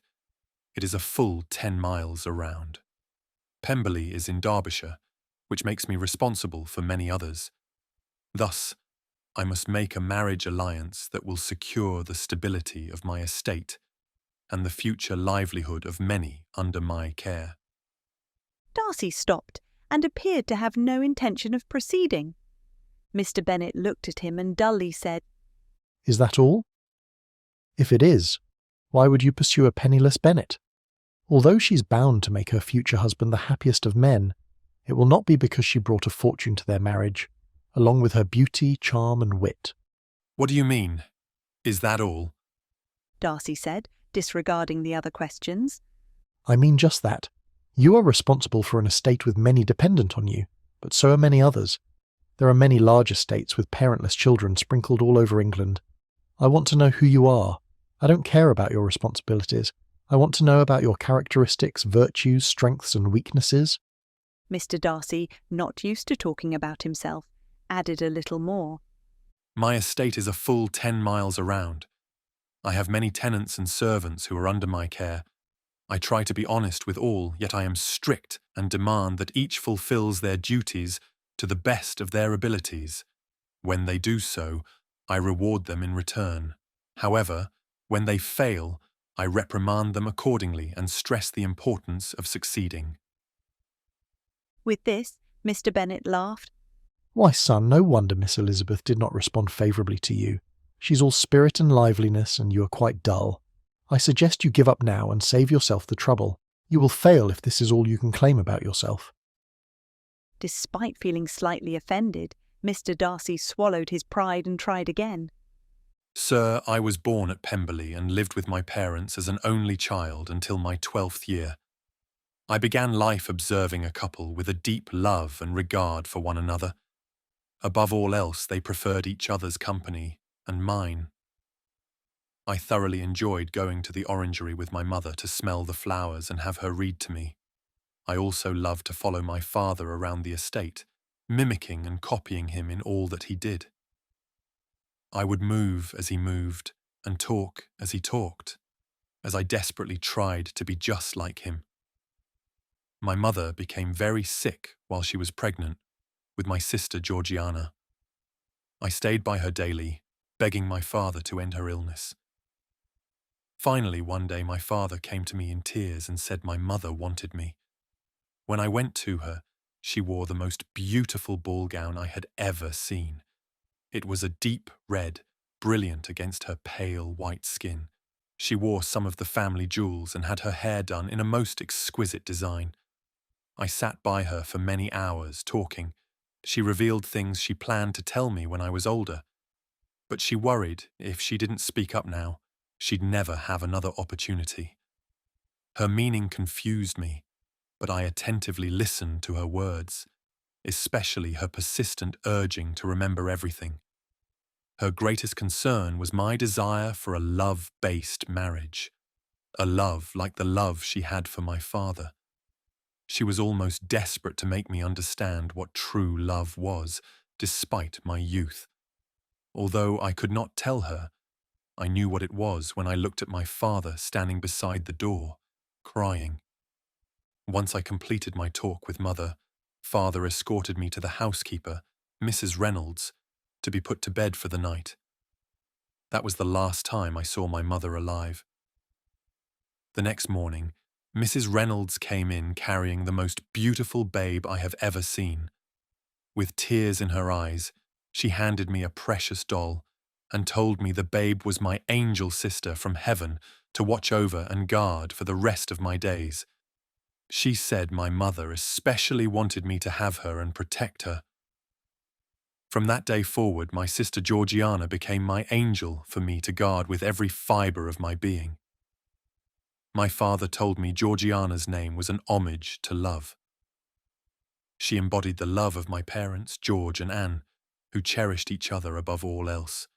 It is a full 10 miles around. Pemberley is in Derbyshire, which makes me responsible for many others. Thus, I must make a marriage alliance that will secure the stability of my estate and the future livelihood of many under my care. Darcy stopped and appeared to have no intention of proceeding. Mr. Bennet looked at him and dully said, Is that all? If it is, why would you pursue a penniless Bennet? Although she's bound to make her future husband the happiest of men, it will not be because she brought a fortune to their marriage, along with her beauty, charm, and wit. What do you mean? Is that all? Darcy said, disregarding the other questions. I mean just that. You are responsible for an estate with many dependent on you, but so are many others. There are many large estates with parentless children sprinkled all over England. I want to know who you are. I don't care about your responsibilities. I want to know about your characteristics, virtues, strengths, and weaknesses. Mr. Darcy, not used to talking about himself, added a little more. My estate is a full 10 miles around. I have many tenants and servants who are under my care. I try to be honest with all, yet I am strict and demand that each fulfills their duties to the best of their abilities. When they do so, I reward them in return. However, when they fail, I reprimand them accordingly and stress the importance of succeeding. With this, Mr. Bennet laughed. Why, son, no wonder Miss Elizabeth did not respond favourably to you. She's all spirit and liveliness, and you are quite dull. I suggest you give up now and save yourself the trouble. You will fail if this is all you can claim about yourself. Despite feeling slightly offended, Mr. Darcy swallowed his pride and tried again. Sir, I was born at Pemberley and lived with my parents as an only child until my 12th year. I began life observing a couple with a deep love and regard for one another. Above all else, they preferred each other's company and mine. I thoroughly enjoyed going to the orangery with my mother to smell the flowers and have her read to me. I also loved to follow my father around the estate, mimicking and copying him in all that he did. I would move as he moved and talk as he talked, as I desperately tried to be just like him. My mother became very sick while she was pregnant with my sister Georgiana. I stayed by her daily, begging my father to end her illness. Finally, one day my father came to me in tears and said my mother wanted me. When I went to her, she wore the most beautiful ball gown I had ever seen. It was a deep red, brilliant against her pale white skin. She wore some of the family jewels and had her hair done in a most exquisite design. I sat by her for many hours, talking. She revealed things she planned to tell me when I was older. But she worried if she didn't speak up now, she'd never have another opportunity. Her meaning confused me, but I attentively listened to her words, especially her persistent urging to remember everything. Her greatest concern was my desire for a love-based marriage, a love like the love she had for my father. She was almost desperate to make me understand what true love was, despite my youth. Although I could not tell her, I knew what it was when I looked at my father standing beside the door, crying. Once I completed my talk with mother, father escorted me to the housekeeper, Mrs. Reynolds, to be put to bed for the night. That was the last time I saw my mother alive. The next morning, Mrs. Reynolds came in carrying the most beautiful babe I have ever seen. With tears in her eyes, she handed me a precious doll and told me the babe was my angel sister from heaven to watch over and guard for the rest of my days. She said my mother especially wanted me to have her and protect her. From that day forward, my sister Georgiana became my angel for me to guard with every fibre of my being. My father told me Georgiana's name was an homage to love. She embodied the love of my parents, George and Anne, who cherished each other above all else.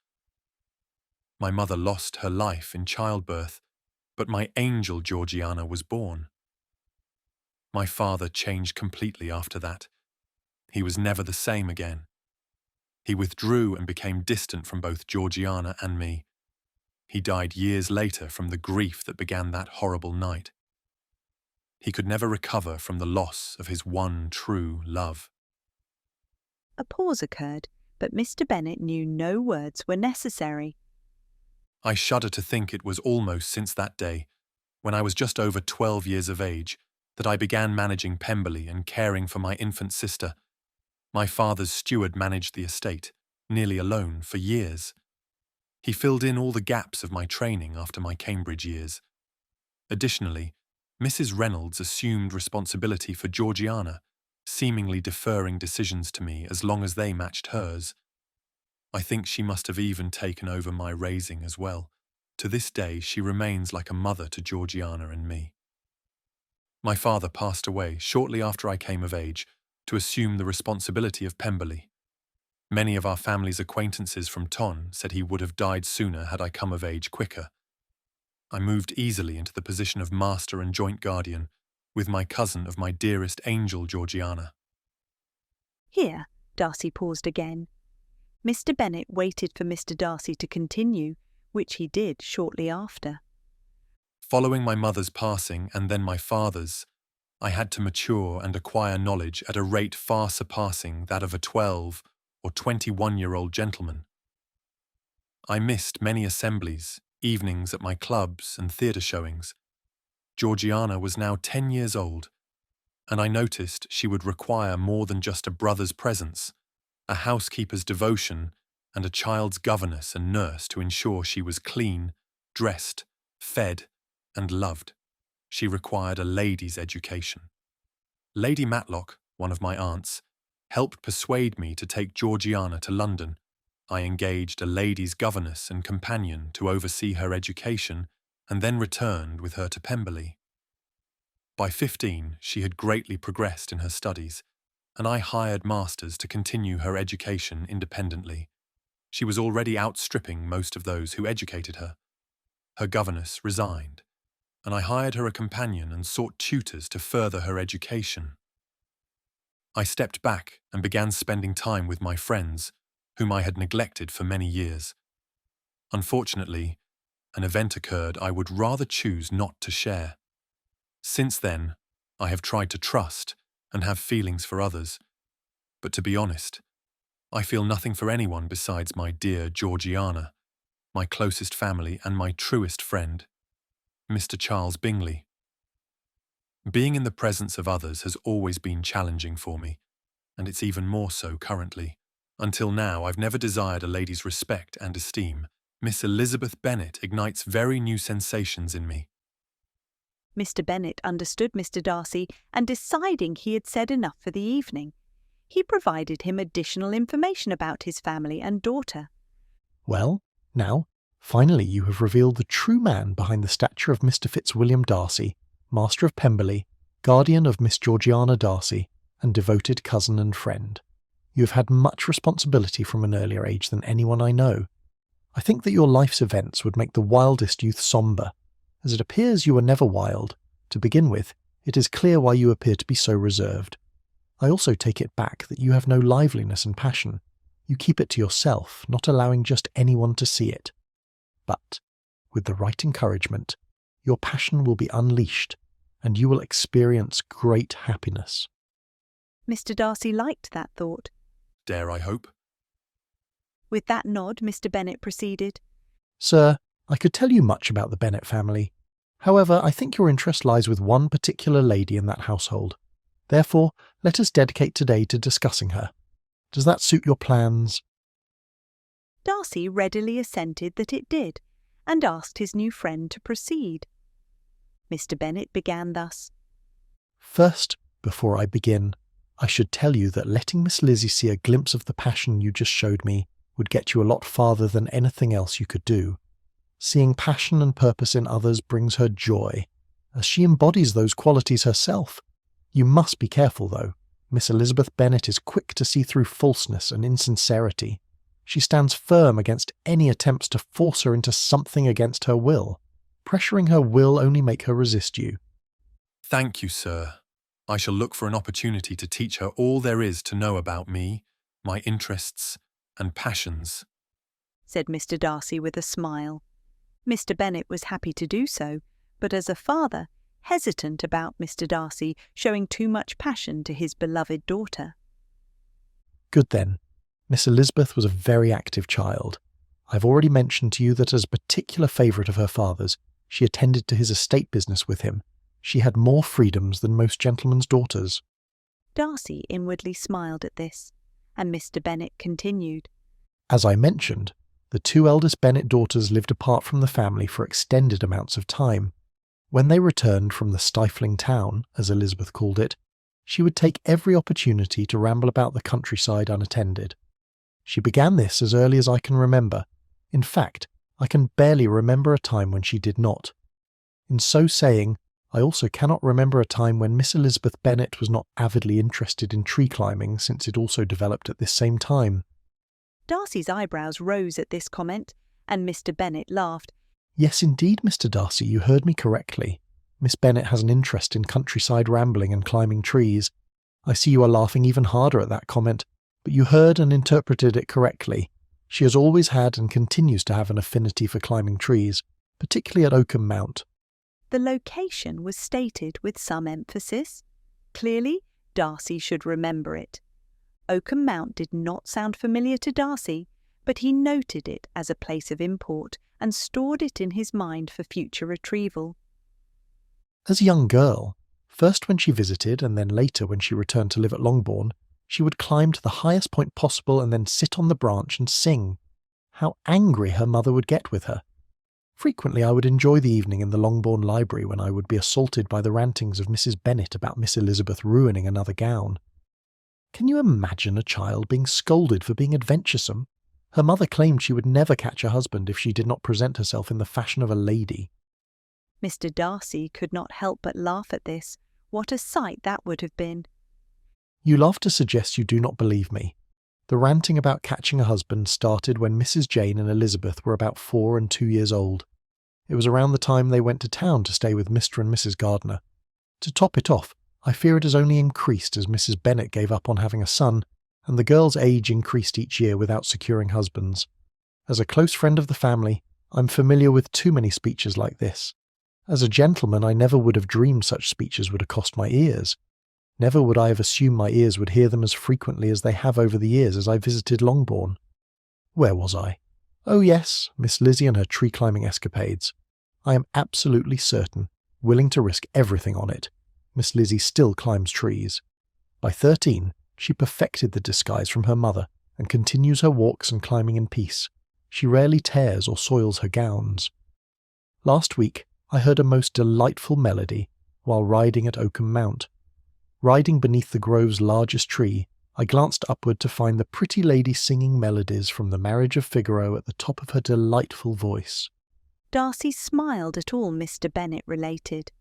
My mother lost her life in childbirth, but my angel Georgiana was born. My father changed completely after that. He was never the same again. He withdrew and became distant from both Georgiana and me. He died years later from the grief that began that horrible night. He could never recover from the loss of his one true love. A pause occurred, but Mr. Bennet knew no words were necessary. I shudder to think it was almost since that day, when I was just over 12 years of age, that I began managing Pemberley and caring for my infant sister. My father's steward managed the estate, nearly alone, for years. He filled in all the gaps of my training after my Cambridge years. Additionally, Mrs. Reynolds assumed responsibility for Georgiana, seemingly deferring decisions to me as long as they matched hers. I think she must have even taken over my raising as well. To this day, she remains like a mother to Georgiana and me. My father passed away shortly after I came of age to assume the responsibility of Pemberley. Many of our family's acquaintances from Ton said he would have died sooner had I come of age quicker. I moved easily into the position of master and joint guardian, with my cousin of my dearest angel Georgiana. Here, Darcy paused again. Mr. Bennet waited for Mr. Darcy to continue, which he did shortly after. Following my mother's passing and then my father's, I had to mature and acquire knowledge at a rate far surpassing that of a 12 or 21-year-old gentleman. I missed many assemblies, evenings at my clubs and theatre showings. Georgiana was now 10 years old, and I noticed she would require more than just a brother's presence, a housekeeper's devotion, and a child's governess and nurse to ensure she was clean, dressed, fed, and loved. She required a lady's education. Lady Matlock, one of my aunts, helped persuade me to take Georgiana to London. I engaged a lady's governess and companion to oversee her education and then returned with her to Pemberley. By 15, she had greatly progressed in her studies, and I hired masters to continue her education independently. She was already outstripping most of those who educated her. Her governess resigned, and I hired her a companion and sought tutors to further her education. I stepped back and began spending time with my friends, whom I had neglected for many years. Unfortunately, an event occurred I would rather choose not to share. Since then, I have tried to trust and have feelings for others, but to be honest, I feel nothing for anyone besides my dear Georgiana, my closest family and my truest friend, Mr. Charles Bingley. Being in the presence of others has always been challenging for me, and it's even more so currently. Until now, I've never desired a lady's respect and esteem. Miss Elizabeth Bennet ignites very new sensations in me. Mr. Bennet understood Mr. Darcy, and deciding he had said enough for the evening, he provided him additional information about his family and daughter. Well, now, finally you have revealed the true man behind the statue of Mr. Fitzwilliam Darcy, Master of Pemberley, guardian of Miss Georgiana Darcy, and devoted cousin and friend. You have had much responsibility from an earlier age than anyone I know. I think that your life's events would make the wildest youth sombre. As it appears you were never wild. To begin with, it is clear why you appear to be so reserved. I also take it back that you have no liveliness and passion. You keep it to yourself, not allowing just anyone to see it. But, with the right encouragement, your passion will be unleashed, and you will experience great happiness. Mr Darcy liked that thought. Dare I hope? With that nod, Mr Bennet proceeded. Sir, I could tell you much about the Bennet family. However, I think your interest lies with one particular lady in that household. Therefore, let us dedicate today to discussing her. Does that suit your plans? Darcy readily assented that it did, and asked his new friend to proceed. Mr Bennet began thus. First, before I begin, I should tell you that letting Miss Lizzie see a glimpse of the passion you just showed me would get you a lot farther than anything else you could do. Seeing passion and purpose in others brings her joy, as she embodies those qualities herself. You must be careful, though. Miss Elizabeth Bennet is quick to see through falseness and insincerity. She stands firm against any attempts to force her into something against her will. Pressuring her will only make her resist you. Thank you, sir. I shall look for an opportunity to teach her all there is to know about me, my interests and passions, said Mr Darcy with a smile. Mr Bennet was happy to do so, but as a father, hesitant about Mr Darcy showing too much passion to his beloved daughter. Good then. Miss Elizabeth was a very active child. I've already mentioned to you that as a particular favourite of her father's, she attended to his estate business with him. She had more freedoms than most gentlemen's daughters. Darcy inwardly smiled at this, and Mr Bennet continued. As I mentioned, the two eldest Bennet daughters lived apart from the family for extended amounts of time. When they returned from the stifling town, as Elizabeth called it, she would take every opportunity to ramble about the countryside unattended. She began this as early as I can remember. In fact, I can barely remember a time when she did not. In so saying, I also cannot remember a time when Miss Elizabeth Bennet was not avidly interested in tree climbing, since it also developed at this same time. Darcy's eyebrows rose at this comment, and Mr Bennet laughed. Yes, indeed, Mr Darcy, you heard me correctly. Miss Bennet has an interest in countryside rambling and climbing trees. I see you are laughing even harder at that comment, but you heard and interpreted it correctly. She has always had and continues to have an affinity for climbing trees, particularly at Oakham Mount. The location was stated with some emphasis. Clearly, Darcy should remember it. Oakham Mount did not sound familiar to Darcy, but he noted it as a place of import and stored it in his mind for future retrieval. As a young girl, first when she visited and then later when she returned to live at Longbourn, she would climb to the highest point possible and then sit on the branch and sing. How angry her mother would get with her. Frequently I would enjoy the evening in the Longbourn library when I would be assaulted by the rantings of Mrs Bennet about Miss Elizabeth ruining another gown. Can you imagine a child being scolded for being adventuresome? Her mother claimed she would never catch a husband if she did not present herself in the fashion of a lady. Mr Darcy could not help but laugh at this. What a sight that would have been. You laugh to suggest you do not believe me. The ranting about catching a husband started when Mrs Jane and Elizabeth were about 4 and 2 years old. It was around the time they went to town to stay with Mr and Mrs Gardiner. To top it off, I fear it has only increased as Mrs Bennet gave up on having a son, and the girl's age increased each year without securing husbands. As a close friend of the family, I'm familiar with too many speeches like this. As a gentleman, I never would have dreamed such speeches would accost my ears. Never would I have assumed my ears would hear them as frequently as they have over the years as I visited Longbourn. Where was I? Oh yes, Miss Lizzie and her tree-climbing escapades. I am absolutely certain, willing to risk everything on it. Miss Lizzie still climbs trees. By 13, she perfected the disguise from her mother and continues her walks and climbing in peace. She rarely tears or soils her gowns. Last week, I heard a most delightful melody while riding at Oakham Mount. Riding beneath the grove's largest tree, I glanced upward to find the pretty lady singing melodies from The Marriage of Figaro at the top of her delightful voice. Darcy smiled at all Mr Bennet related.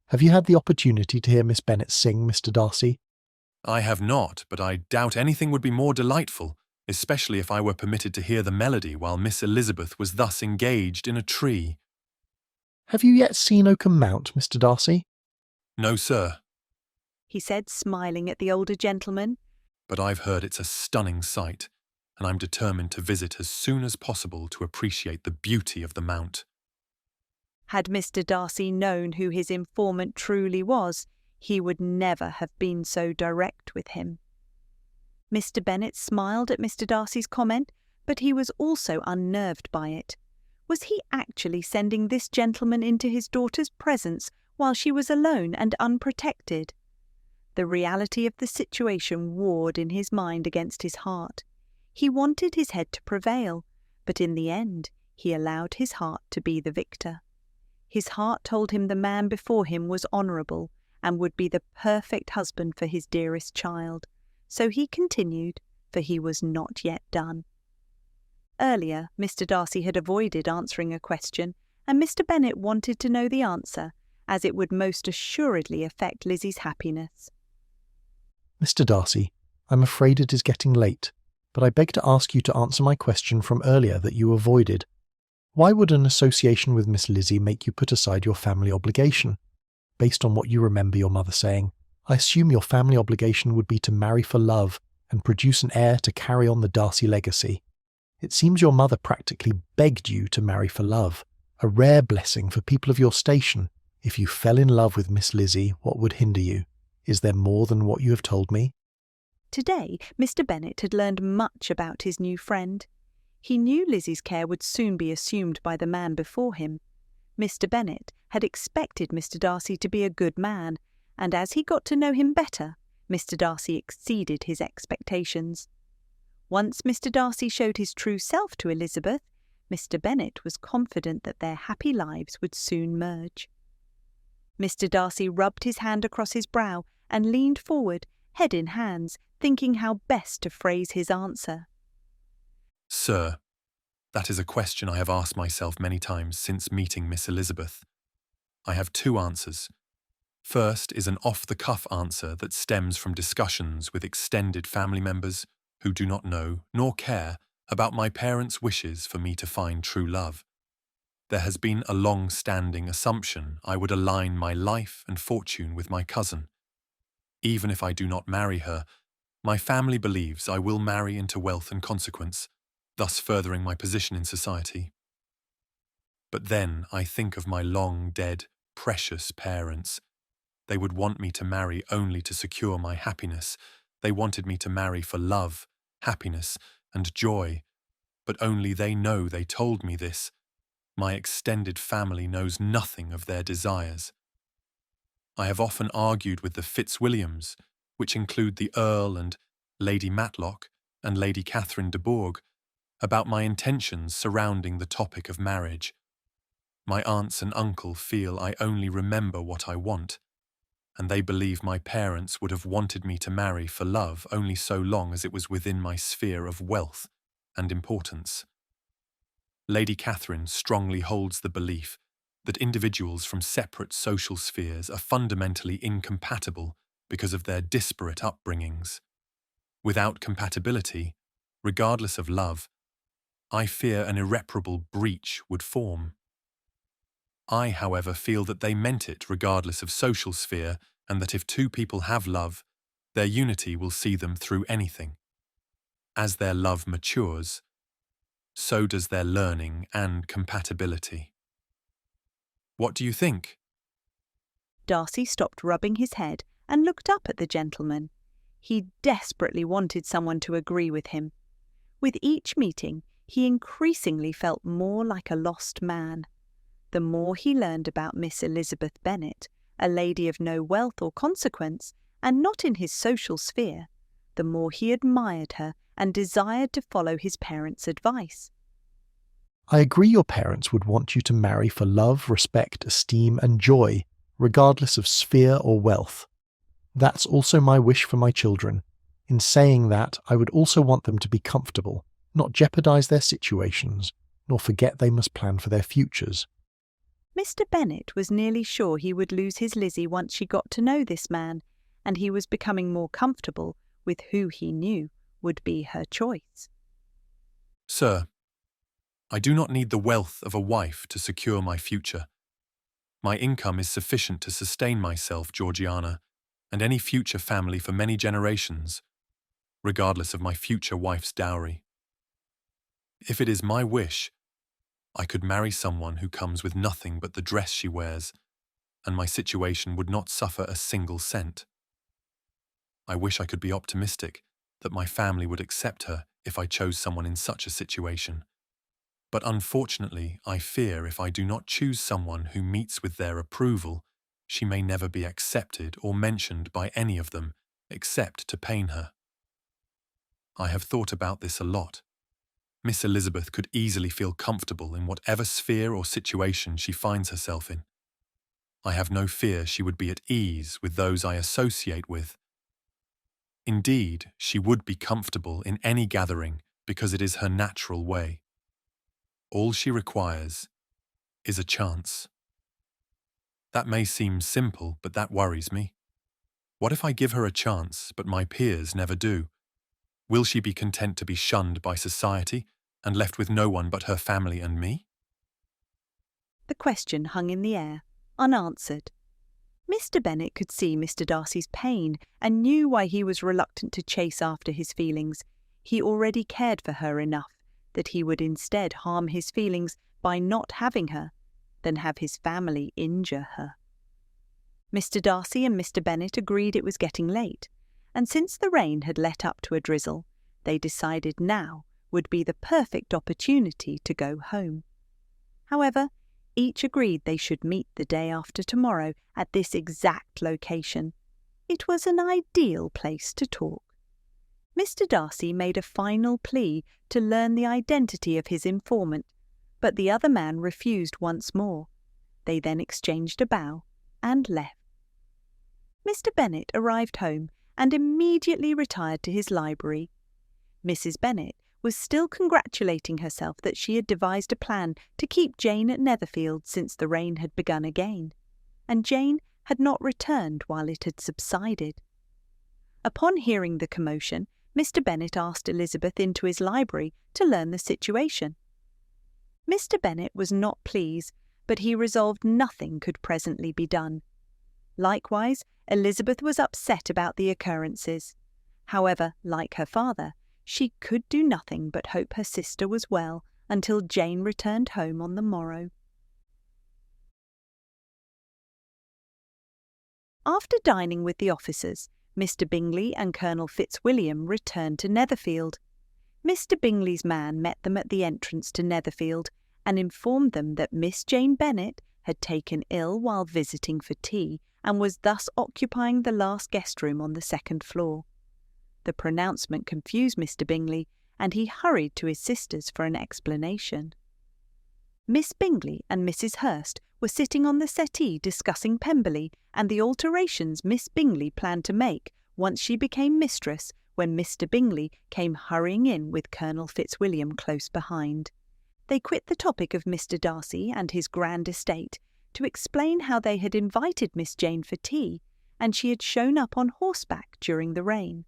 Have you had the opportunity to hear Miss Bennet sing, Mr Darcy? I have not, but I doubt anything would be more delightful, especially if I were permitted to hear the melody while Miss Elizabeth was thus engaged in a tree. Have you yet seen Oakham Mount, Mr Darcy? No, sir, he said, smiling at the older gentleman. but I've heard it's a stunning sight. and I'm determined to visit as soon as possible to appreciate the beauty of the Mount. Had Mr Darcy known who his informant truly was, he would never have been so direct with him. Mr Bennet smiled at Mr Darcy's comment, but he was also unnerved by it. Was he actually sending this gentleman into his daughter's presence while she was alone and unprotected? The reality of the situation warred in his mind against his heart. He wanted his head to prevail, but in the end he allowed his heart to be the victor. His heart told him the man before him was honourable and would be the perfect husband for his dearest child. So he continued, for he was not yet done. Earlier, Mr Darcy had avoided answering a question, and Mr Bennet wanted to know the answer, as it would most assuredly affect Lizzie's happiness. Mr Darcy, I'm afraid it is getting late, but I beg to ask you to answer my question from earlier that you avoided. Why would an association with Miss Lizzie make you put aside your family obligation? Based on what you remember your mother saying, I assume your family obligation would be to marry for love and produce an heir to carry on the Darcy legacy. It seems your mother practically begged you to marry for love, a rare blessing for people of your station. If you fell in love with Miss Lizzie, what would hinder you? Is there more than what you have told me? Today, Mr Bennet had learned much about his new friend. He knew Lizzie's care would soon be assumed by the man before him. Mr Bennet had expected Mr Darcy to be a good man, and as he got to know him better, Mr Darcy exceeded his expectations. Once Mr Darcy showed his true self to Elizabeth, Mr Bennet was confident that their happy lives would soon merge. Mr Darcy rubbed his hand across his brow and leaned forward, head in hands, thinking how best to phrase his answer. Sir, that is a question I have asked myself many times since meeting Miss Elizabeth. I have two answers. First is an off-the-cuff answer that stems from discussions with extended family members who do not know nor care about my parents' wishes for me to find true love. There has been a long-standing assumption I would align my life and fortune with my cousin. Even if I do not marry her, my family believes I will marry into wealth and consequence, thus furthering my position in society. But then I think of my long-dead, precious parents. They would want me to marry only to secure my happiness. They wanted me to marry for love, happiness, and joy. But only they know they told me this. My extended family knows nothing of their desires. I have often argued with the Fitzwilliams, which include the Earl and Lady Matlock and Lady Catherine de Bourgh, about my intentions surrounding the topic of marriage. My aunts and uncle feel I only remember what I want, and they believe my parents would have wanted me to marry for love only so long as it was within my sphere of wealth and importance. Lady Catherine strongly holds the belief that individuals from separate social spheres are fundamentally incompatible because of their disparate upbringings. Without compatibility, regardless of love, I fear an irreparable breach would form. I, however, feel that they meant it regardless of social sphere, and that if two people have love, their unity will see them through anything. As their love matures, so does their learning and compatibility. What do you think? Darcy stopped rubbing his head and looked up at the gentleman. He desperately wanted someone to agree with him. With each meeting, he increasingly felt more like a lost man. The more he learned about Miss Elizabeth Bennet, a lady of no wealth or consequence, and not in his social sphere, the more he admired her and desired to follow his parents' advice. I agree your parents would want you to marry for love, respect, esteem, and joy, regardless of sphere or wealth. That's also my wish for my children. In saying that, I would also want them to be comfortable, not jeopardize their situations, nor forget they must plan for their futures. Mr. Bennet was nearly sure he would lose his Lizzie once she got to know this man, and he was becoming more comfortable with who he knew would be her choice. Sir, I do not need the wealth of a wife to secure my future. My income is sufficient to sustain myself, Georgiana, and any future family for many generations, regardless of my future wife's dowry. If it is my wish, I could marry someone who comes with nothing but the dress she wears, and my situation would not suffer a single cent. I wish I could be optimistic that my family would accept her if I chose someone in such a situation. But unfortunately, I fear if I do not choose someone who meets with their approval, she may never be accepted or mentioned by any of them, except to pain her. I have thought about this a lot. Miss Elizabeth could easily feel comfortable in whatever sphere or situation she finds herself in. I have no fear she would be at ease with those I associate with. Indeed, she would be comfortable in any gathering because it is her natural way. All she requires is a chance. That may seem simple, but that worries me. What if I give her a chance, but my peers never do? Will she be content to be shunned by society and left with no one but her family and me? The question hung in the air, unanswered. Mr. Bennet could see Mr. Darcy's pain and knew why he was reluctant to chase after his feelings. He already cared for her enough that he would instead harm his feelings by not having her than have his family injure her. Mr. Darcy and Mr. Bennet agreed it was getting late, and since the rain had let up to a drizzle, they decided now would be the perfect opportunity to go home. However, each agreed they should meet the day after tomorrow at this exact location. It was an ideal place to talk. Mr. Darcy made a final plea to learn the identity of his informant, but the other man refused once more. They then exchanged a bow and left. Mr. Bennet arrived home and immediately retired to his library. Mrs. Bennet was still congratulating herself that she had devised a plan to keep Jane at Netherfield since the rain had begun again, and Jane had not returned while it had subsided. Upon hearing the commotion, Mr. Bennet asked Elizabeth into his library to learn the situation. Mr. Bennet was not pleased, but he resolved nothing could presently be done. Likewise, Elizabeth was upset about the occurrences. However, like her father, she could do nothing but hope her sister was well until Jane returned home on the morrow. After dining with the officers, Mr. Bingley and Colonel Fitzwilliam returned to Netherfield. Mr. Bingley's man met them at the entrance to Netherfield and informed them that Miss Jane Bennet had taken ill while visiting for tea and was thus occupying the last guest room on the second floor. The pronouncement confused Mr. Bingley, and he hurried to his sisters for an explanation. Miss Bingley and Mrs. Hurst were sitting on the settee discussing Pemberley and the alterations Miss Bingley planned to make once she became mistress, when Mr. Bingley came hurrying in with Colonel Fitzwilliam close behind. They quit the topic of Mr. Darcy and his grand estate to explain how they had invited Miss Jane for tea, and she had shown up on horseback during the rain.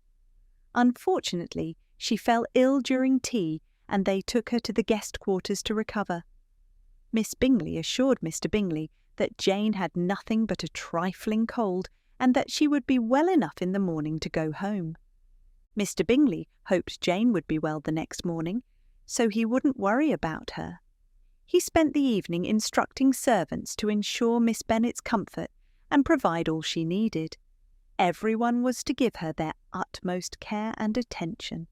Unfortunately, she fell ill during tea, and they took her to the guest quarters to recover. Miss Bingley assured Mr. Bingley that Jane had nothing but a trifling cold, and that she would be well enough in the morning to go home. Mr. Bingley hoped Jane would be well the next morning, so he wouldn't worry about her. He spent the evening instructing servants to ensure Miss Bennet's comfort and provide all she needed. Everyone was to give her their utmost care and attention.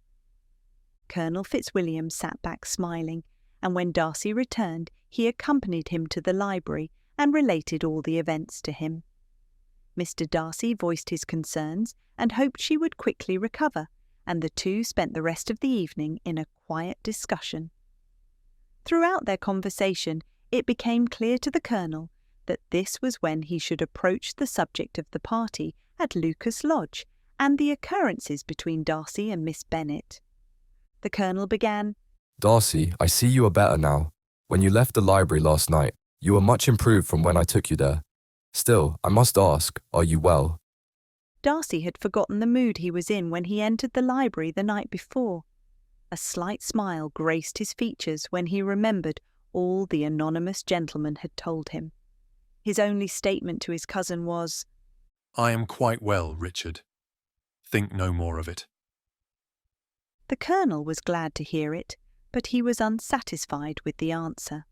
Colonel Fitzwilliam sat back smiling, and when Darcy returned, he accompanied him to the library and related all the events to him. Mr. Darcy voiced his concerns and hoped she would quickly recover, and the two spent the rest of the evening in a quiet discussion. Throughout their conversation, it became clear to the Colonel that this was when he should approach the subject of the party at Lucas Lodge and the occurrences between Darcy and Miss Bennet. The Colonel began, "Darcy, I see you are better now. When you left the library last night, you were much improved from when I took you there. Still, I must ask, are you well?" Darcy had forgotten the mood he was in when he entered the library the night before. A slight smile graced his features when he remembered all the anonymous gentleman had told him. His only statement to his cousin was, "I am quite well, Richard. Think no more of it." The Colonel was glad to hear it, but he was unsatisfied with the answer.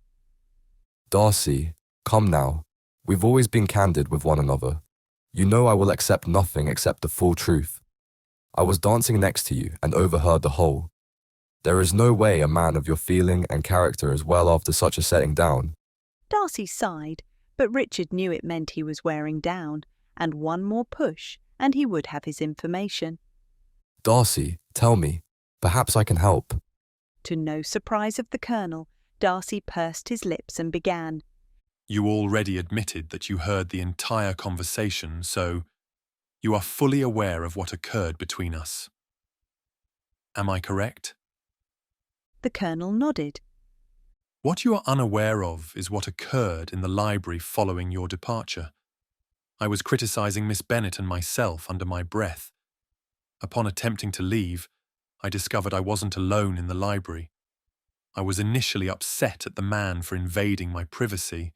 Darcy, come now. We've always been candid with one another. You know I will accept nothing except the full truth. I was dancing next to you and overheard the whole. There is no way a man of your feeling and character is well after such a setting down. Darcy sighed, but Richard knew it meant he was wearing down, and one more push, and he would have his information. Darcy, tell me. Perhaps I can help. To no surprise of the Colonel, Darcy pursed his lips and began. You already admitted that you heard the entire conversation, so you are fully aware of what occurred between us. Am I correct? The Colonel nodded. What you are unaware of is what occurred in the library following your departure. I was criticising Miss Bennet and myself under my breath. Upon attempting to leave, I discovered I wasn't alone in the library. I was initially upset at the man for invading my privacy,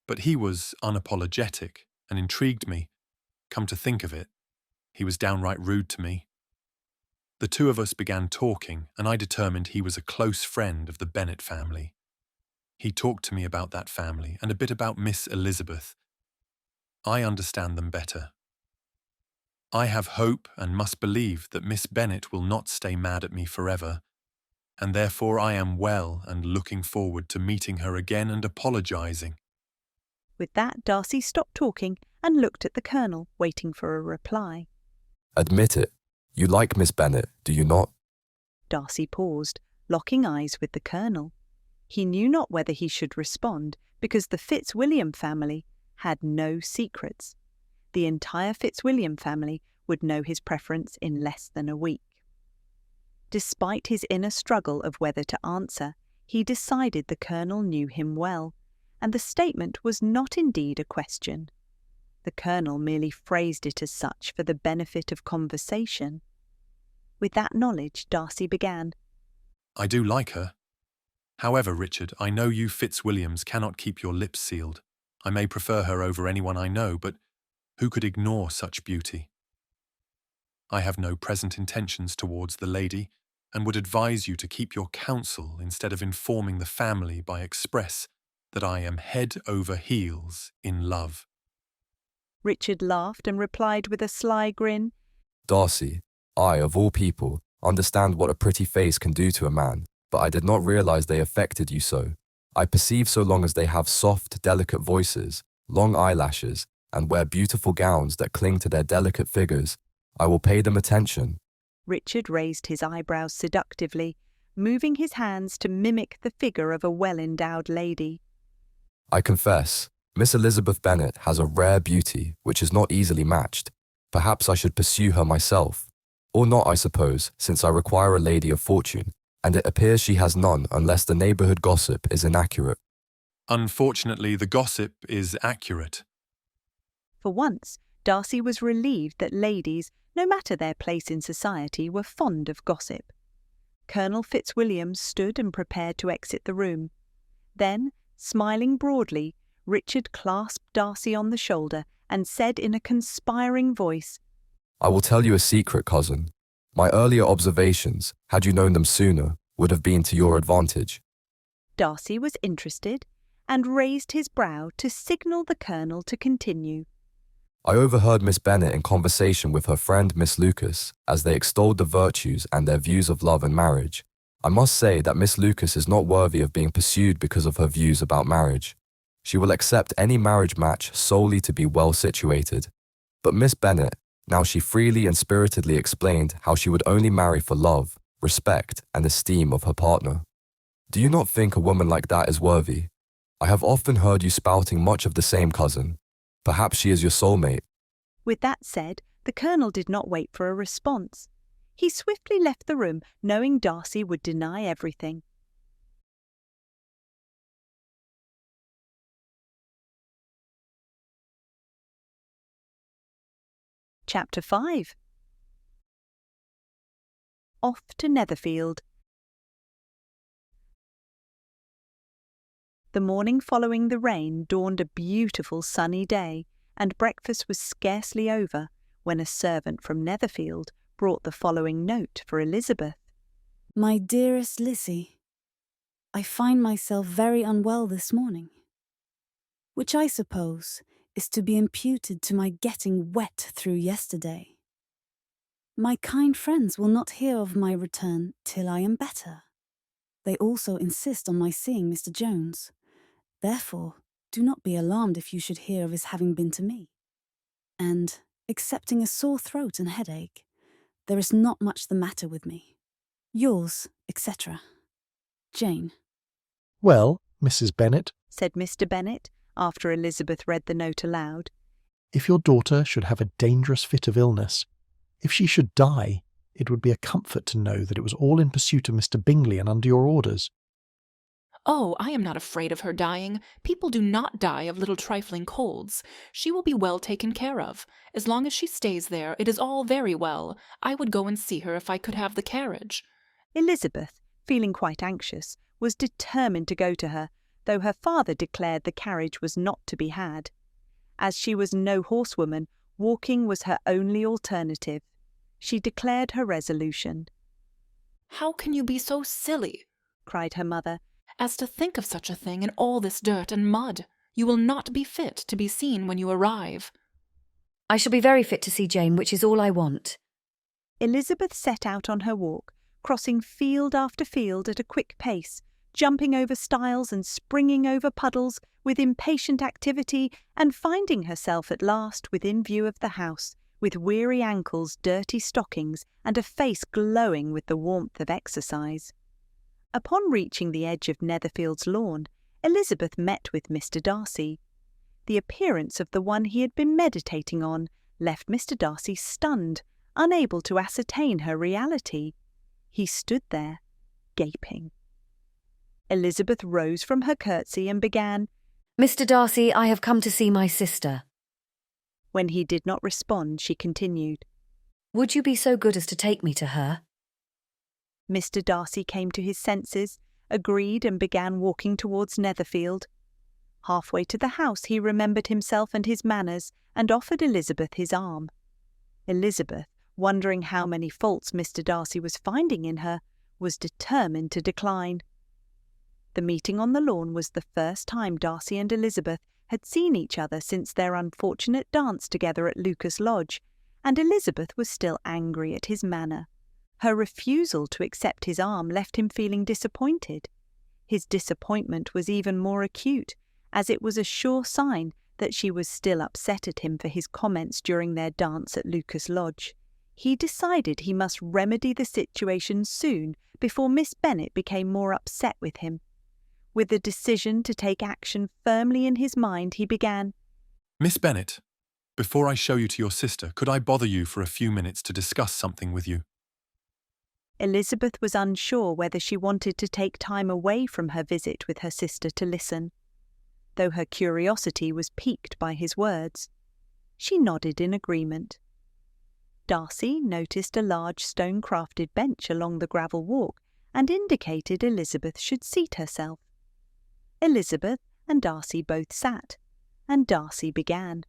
but he was unapologetic and intrigued me. Come to think of it, he was downright rude to me. The two of us began talking, and I determined he was a close friend of the Bennet family. He talked to me about that family and a bit about Miss Elizabeth. I understand them better. I have hope and must believe that Miss Bennet will not stay mad at me forever, and therefore I am well and looking forward to meeting her again and apologising. With that, Darcy stopped talking and looked at the Colonel, waiting for a reply. Admit it. You like Miss Bennet, do you not? Darcy paused, locking eyes with the Colonel. He knew not whether he should respond, because the Fitzwilliam family had no secrets. The entire Fitzwilliam family would know his preference in less than a week. Despite his inner struggle of whether to answer, he decided the Colonel knew him well, and the statement was not indeed a question. The Colonel merely phrased it as such for the benefit of conversation. With that knowledge, Darcy began. I do like her. However, Richard, I know you Fitzwilliams cannot keep your lips sealed. I may prefer her over anyone I know, but who could ignore such beauty? I have no present intentions towards the lady, and would advise you to keep your counsel instead of informing the family by express that I am head over heels in love. Richard laughed and replied with a sly grin. Darcy, I, of all people, understand what a pretty face can do to a man, but I did not realise they affected you so. I perceive so long as they have soft, delicate voices, long eyelashes, and wear beautiful gowns that cling to their delicate figures, I will pay them attention. Richard raised his eyebrows seductively, moving his hands to mimic the figure of a well-endowed lady. I confess, Miss Elizabeth Bennet has a rare beauty which is not easily matched. Perhaps I should pursue her myself. Or not, I suppose, since I require a lady of fortune, and it appears she has none unless the neighbourhood gossip is inaccurate. Unfortunately, the gossip is accurate. For once, Darcy was relieved that ladies, no matter their place in society, were fond of gossip. Colonel Fitzwilliam stood and prepared to exit the room. Then, smiling broadly, Richard clasped Darcy on the shoulder and said in a conspiring voice, I will tell you a secret, cousin. My earlier observations, had you known them sooner, would have been to your advantage. Darcy was interested and raised his brow to signal the Colonel to continue. I overheard Miss Bennet in conversation with her friend Miss Lucas as they extolled the virtues and their views of love and marriage. I must say that Miss Lucas is not worthy of being pursued because of her views about marriage. She will accept any marriage match solely to be well situated. But Miss Bennet, now she freely and spiritedly explained how she would only marry for love, respect, and esteem of her partner. Do you not think a woman like that is worthy? I have often heard you spouting much of the same, cousin. Perhaps she is your soulmate. With that said, the Colonel did not wait for a response. He swiftly left the room, knowing Darcy would deny everything. Chapter 5. Off to Netherfield. The morning following the rain dawned a beautiful sunny day, and breakfast was scarcely over when a servant from Netherfield brought the following note for Elizabeth. My dearest Lizzie, I find myself very unwell this morning, which I suppose is to be imputed to my getting wet through yesterday. My kind friends will not hear of my return till I am better. They also insist on my seeing Mr. Jones. Therefore, do not be alarmed if you should hear of his having been to me. And, excepting a sore throat and headache, there is not much the matter with me. Yours, etc. Jane. Well, Mrs. Bennet, said Mr. Bennet, after Elizabeth read the note aloud, if your daughter should have a dangerous fit of illness, if she should die, it would be a comfort to know that it was all in pursuit of Mr. Bingley and under your orders. Oh, I am not afraid of her dying. People do not die of little trifling colds. She will be well taken care of. As long as she stays there, it is all very well. I would go and see her if I could have the carriage. Elizabeth, feeling quite anxious, was determined to go to her, though her father declared the carriage was not to be had. As she was no horsewoman, walking was her only alternative. She declared her resolution. How can you be so silly, cried her mother, as to think of such a thing in all this dirt and mud? You will not be fit to be seen when you arrive. I shall be very fit to see Jane, which is all I want. Elizabeth set out on her walk, crossing field after field at a quick pace, jumping over stiles and springing over puddles with impatient activity, and finding herself at last within view of the house, with weary ankles, dirty stockings, and a face glowing with the warmth of exercise. Upon reaching the edge of Netherfield's lawn, Elizabeth met with Mr. Darcy. The appearance of the one he had been meditating on left Mr. Darcy stunned, unable to ascertain her reality. He stood there, gaping. Elizabeth rose from her curtsy and began, Mr. Darcy, I have come to see my sister. When he did not respond, she continued, Would you be so good as to take me to her? Mr. Darcy came to his senses, agreed, and began walking towards Netherfield. Halfway to the house he remembered himself and his manners, and offered Elizabeth his arm. Elizabeth, wondering how many faults Mr. Darcy was finding in her, was determined to decline. The meeting on the lawn was the first time Darcy and Elizabeth had seen each other since their unfortunate dance together at Lucas Lodge, and Elizabeth was still angry at his manner. Her refusal to accept his arm left him feeling disappointed. His disappointment was even more acute, as it was a sure sign that she was still upset at him for his comments during their dance at Lucas Lodge. He decided he must remedy the situation soon before Miss Bennet became more upset with him. With the decision to take action firmly in his mind, he began, Miss Bennet, before I show you to your sister, could I bother you for a few minutes to discuss something with you? Elizabeth was unsure whether she wanted to take time away from her visit with her sister to listen, though her curiosity was piqued by his words. She nodded in agreement. Darcy noticed a large stone-crafted bench along the gravel walk and indicated Elizabeth should seat herself. Elizabeth and Darcy both sat, and Darcy began.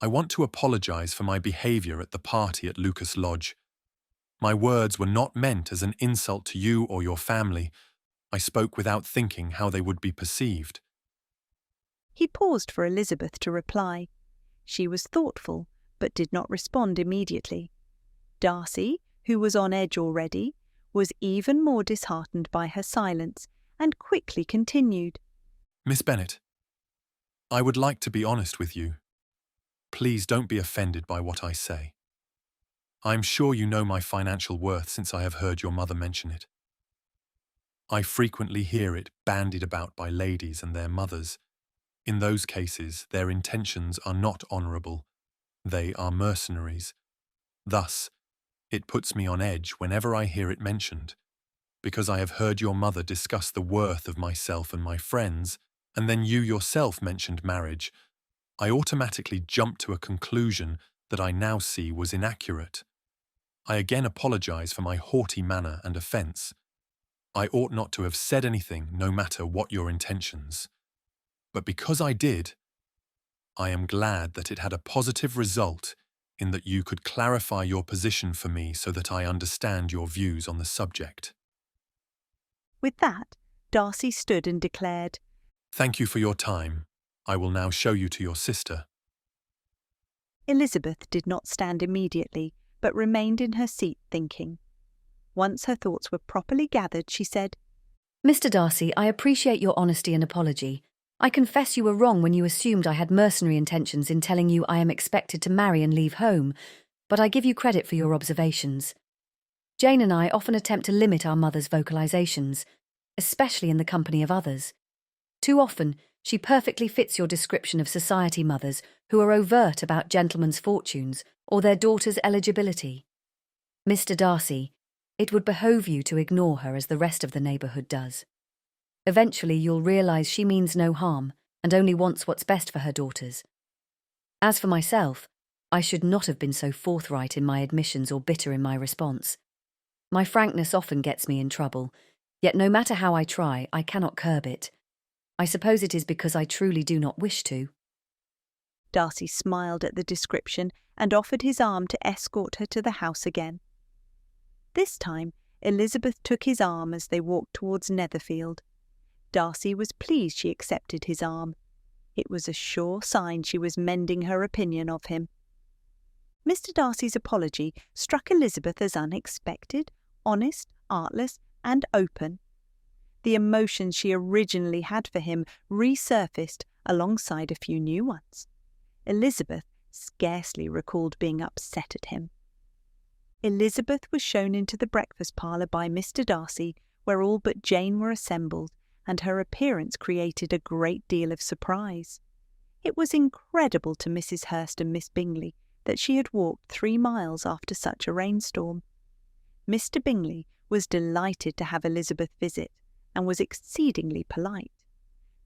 I want to apologise for my behaviour at the party at Lucas Lodge. My words were not meant as an insult to you or your family. I spoke without thinking how they would be perceived. He paused for Elizabeth to reply. She was thoughtful, but did not respond immediately. Darcy, who was on edge already, was even more disheartened by her silence, and quickly continued. Miss Bennet, I would like to be honest with you. Please don't be offended by what I say. I am sure you know my financial worth since I have heard your mother mention it. I frequently hear it bandied about by ladies and their mothers. In those cases, their intentions are not honourable. They are mercenaries. Thus, it puts me on edge whenever I hear it mentioned, because I have heard your mother discuss the worth of myself and my friends, and then you yourself mentioned marriage. I automatically jumped to a conclusion that I now see was inaccurate. I again apologise for my haughty manner and offence. I ought not to have said anything, no matter what your intentions. But because I did, I am glad that it had a positive result in that you could clarify your position for me so that I understand your views on the subject. With that, Darcy stood and declared, "Thank you for your time. I will now show you to your sister." Elizabeth did not stand immediately, but remained in her seat thinking. Once her thoughts were properly gathered, she said, Mr Darcy, I appreciate your honesty and apology. I confess you were wrong when you assumed I had mercenary intentions in telling you I am expected to marry and leave home, but I give you credit for your observations. Jane and I often attempt to limit our mother's vocalizations, especially in the company of others. Too often, she perfectly fits your description of society mothers who are overt about gentlemen's fortunes or their daughters' eligibility. Mr Darcy, it would behove you to ignore her as the rest of the neighbourhood does. Eventually you'll realise she means no harm and only wants what's best for her daughters. As for myself, I should not have been so forthright in my admissions or bitter in my response. My frankness often gets me in trouble, yet no matter how I try, I cannot curb it. I suppose it is because I truly do not wish to. Darcy smiled at the description and offered his arm to escort her to the house again. This time, Elizabeth took his arm as they walked towards Netherfield. Darcy was pleased she accepted his arm. It was a sure sign she was mending her opinion of him. Mr Darcy's apology struck Elizabeth as unexpected, honest, artless, and open. The emotions she originally had for him resurfaced alongside a few new ones. Elizabeth scarcely recalled being upset at him. Elizabeth was shown into the breakfast parlour by Mr Darcy, where all but Jane were assembled, and her appearance created a great deal of surprise. It was incredible to Mrs Hurst and Miss Bingley that she had walked 3 miles after such a rainstorm. Mr Bingley was delighted to have Elizabeth visit, and was exceedingly polite.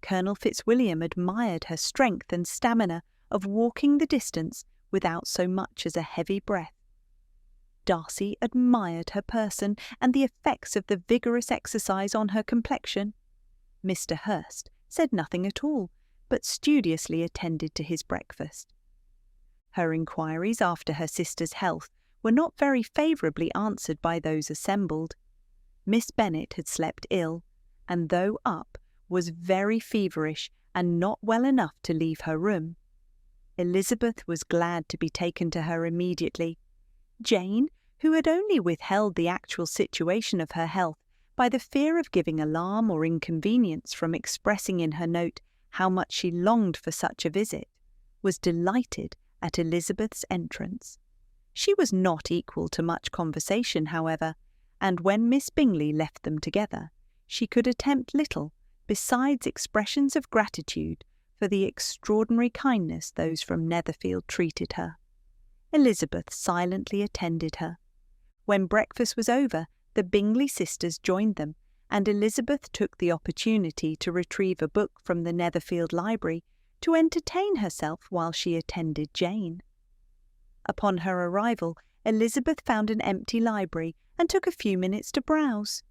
Colonel Fitzwilliam admired her strength and stamina of walking the distance without so much as a heavy breath. Darcy admired her person and the effects of the vigorous exercise on her complexion. Mr Hurst said nothing at all, but studiously attended to his breakfast. Her inquiries after her sister's health were not very favourably answered by those assembled. Miss Bennet had slept ill, and though up, was very feverish and not well enough to leave her room. Elizabeth was glad to be taken to her immediately. Jane, who had only withheld the actual situation of her health by the fear of giving alarm or inconvenience from expressing in her note how much she longed for such a visit, was delighted at Elizabeth's entrance. She was not equal to much conversation, however, and when Miss Bingley left them together, she could attempt little besides expressions of gratitude for the extraordinary kindness those from Netherfield treated her. Elizabeth silently attended her. When breakfast was over, the Bingley sisters joined them, and Elizabeth took the opportunity to retrieve a book from the Netherfield library to entertain herself while she attended Jane. Upon her arrival, Elizabeth found an empty library and took a few minutes to browse.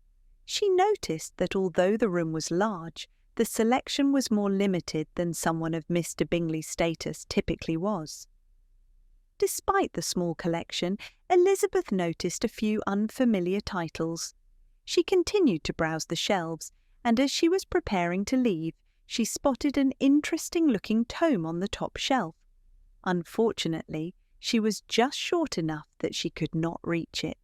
She noticed that although the room was large, the selection was more limited than someone of Mr Bingley's status typically was. Despite the small collection, Elizabeth noticed a few unfamiliar titles. She continued to browse the shelves, and as she was preparing to leave, she spotted an interesting-looking tome on the top shelf. Unfortunately, she was just short enough that she could not reach it.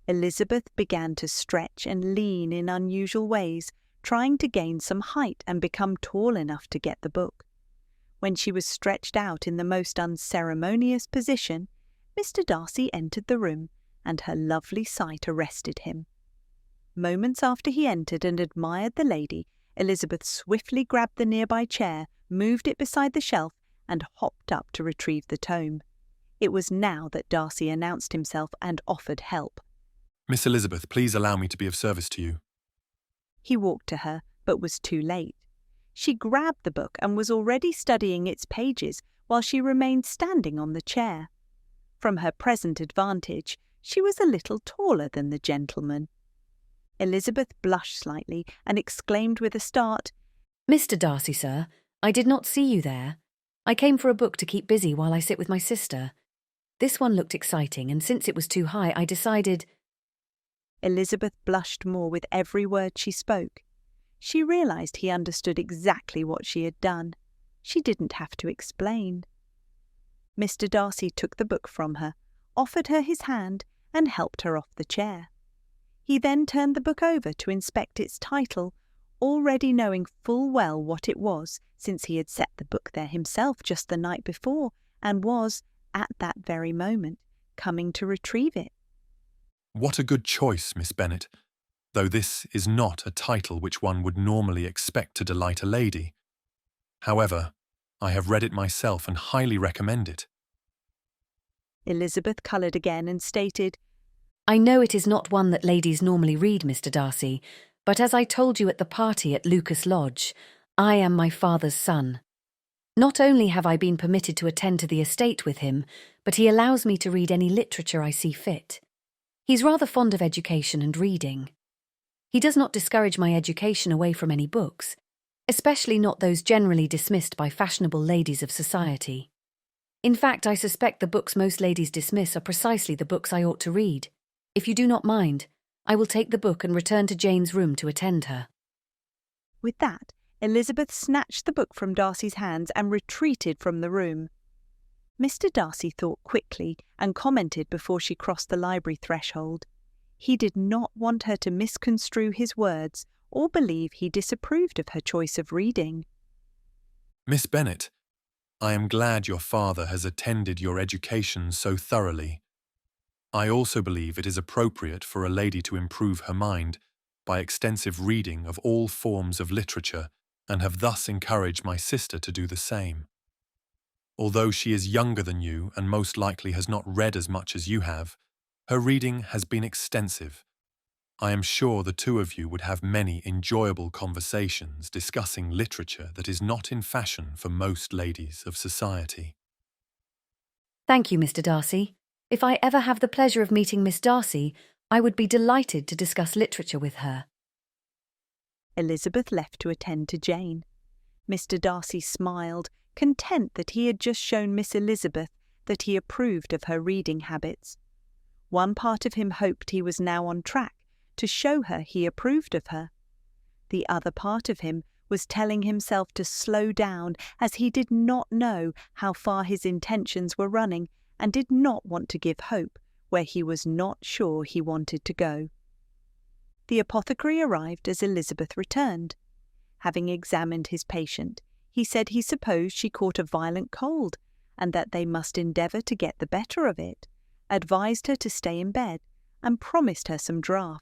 Elizabeth began to stretch and lean in unusual ways, trying to gain some height and become tall enough to get the book. When she was stretched out in the most unceremonious position, Mr Darcy entered the room, and her lovely sight arrested him. Moments after he entered and admired the lady, Elizabeth swiftly grabbed the nearby chair, moved it beside the shelf, and hopped up to retrieve the tome. It was now that Darcy announced himself and offered help. "Miss Elizabeth, please allow me to be of service to you." He walked to her, but was too late. She grabbed the book and was already studying its pages while she remained standing on the chair. From her present advantage, she was a little taller than the gentleman. Elizabeth blushed slightly and exclaimed with a start, Mr Darcy, sir, I did not see you there. I came for a book to keep busy while I sit with my sister. This one looked exciting, and since it was too high, I decided... Elizabeth blushed more with every word she spoke. She realised he understood exactly what she had done. She didn't have to explain. Mr Darcy took the book from her, offered her his hand, and helped her off the chair. He then turned the book over to inspect its title, already knowing full well what it was, since he had set the book there himself just the night before, and was, at that very moment, coming to retrieve it. What a good choice, Miss Bennet, though this is not a title which one would normally expect to delight a lady. However, I have read it myself and highly recommend it. Elizabeth coloured again and stated, I know it is not one that ladies normally read, Mr Darcy, but as I told you at the party at Lucas Lodge, I am my father's son. Not only have I been permitted to attend to the estate with him, but he allows me to read any literature I see fit. He's rather fond of education and reading. He does not discourage my education away from any books, especially not those generally dismissed by fashionable ladies of society. In fact, I suspect the books most ladies dismiss are precisely the books I ought to read. If you do not mind, I will take the book and return to Jane's room to attend her. With that, Elizabeth snatched the book from Darcy's hands and retreated from the room. Mr Darcy thought quickly and commented before she crossed the library threshold. He did not want her to misconstrue his words or believe he disapproved of her choice of reading. Miss Bennet, I am glad your father has attended your education so thoroughly. I also believe it is appropriate for a lady to improve her mind by extensive reading of all forms of literature, and have thus encouraged my sister to do the same. Although she is younger than you and most likely has not read as much as you have, her reading has been extensive. I am sure the two of you would have many enjoyable conversations discussing literature that is not in fashion for most ladies of society. Thank you, Mr Darcy. If I ever have the pleasure of meeting Miss Darcy, I would be delighted to discuss literature with her. Elizabeth left to attend to Jane. Mr Darcy smiled, content that he had just shown Miss Elizabeth that he approved of her reading habits. One part of him hoped he was now on track to show her he approved of her. The other part of him was telling himself to slow down, as he did not know how far his intentions were running and did not want to give hope where he was not sure he wanted to go. The apothecary arrived as Elizabeth returned. Having examined his patient, he said he supposed she caught a violent cold, and that they must endeavour to get the better of it, advised her to stay in bed, and promised her some draughts.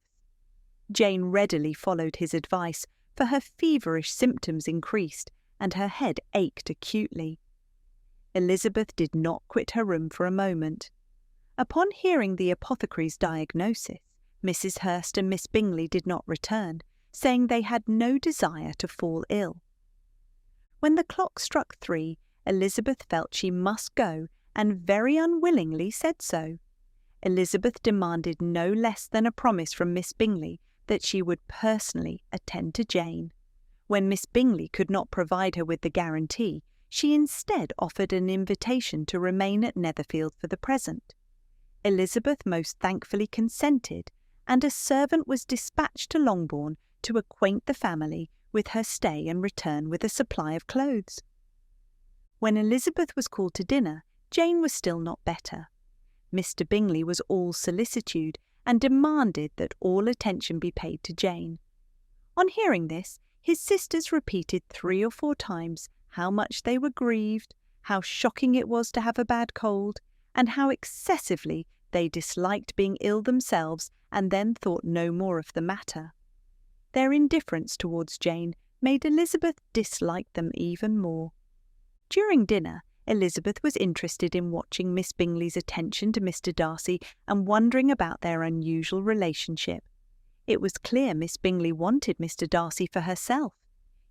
Jane readily followed his advice, for her feverish symptoms increased, and her head ached acutely. Elizabeth did not quit her room for a moment. Upon hearing the apothecary's diagnosis, Mrs Hurst and Miss Bingley did not return, saying they had no desire to fall ill. When the clock struck 3, Elizabeth felt she must go, and very unwillingly said so. Elizabeth demanded no less than a promise from Miss Bingley that she would personally attend to Jane. When Miss Bingley could not provide her with the guarantee, she instead offered an invitation to remain at Netherfield for the present. Elizabeth most thankfully consented, and a servant was dispatched to Longbourn to acquaint the family with her stay and return with a supply of clothes. When Elizabeth was called to dinner, Jane was still not better. Mr Bingley was all solicitude, and demanded that all attention be paid to Jane. On hearing this, his sisters repeated 3 or 4 times how much they were grieved, how shocking it was to have a bad cold, and how excessively they disliked being ill themselves, and then thought no more of the matter. Their indifference towards Jane made Elizabeth dislike them even more. During dinner, Elizabeth was interested in watching Miss Bingley's attention to Mr Darcy and wondering about their unusual relationship. It was clear Miss Bingley wanted Mr Darcy for herself.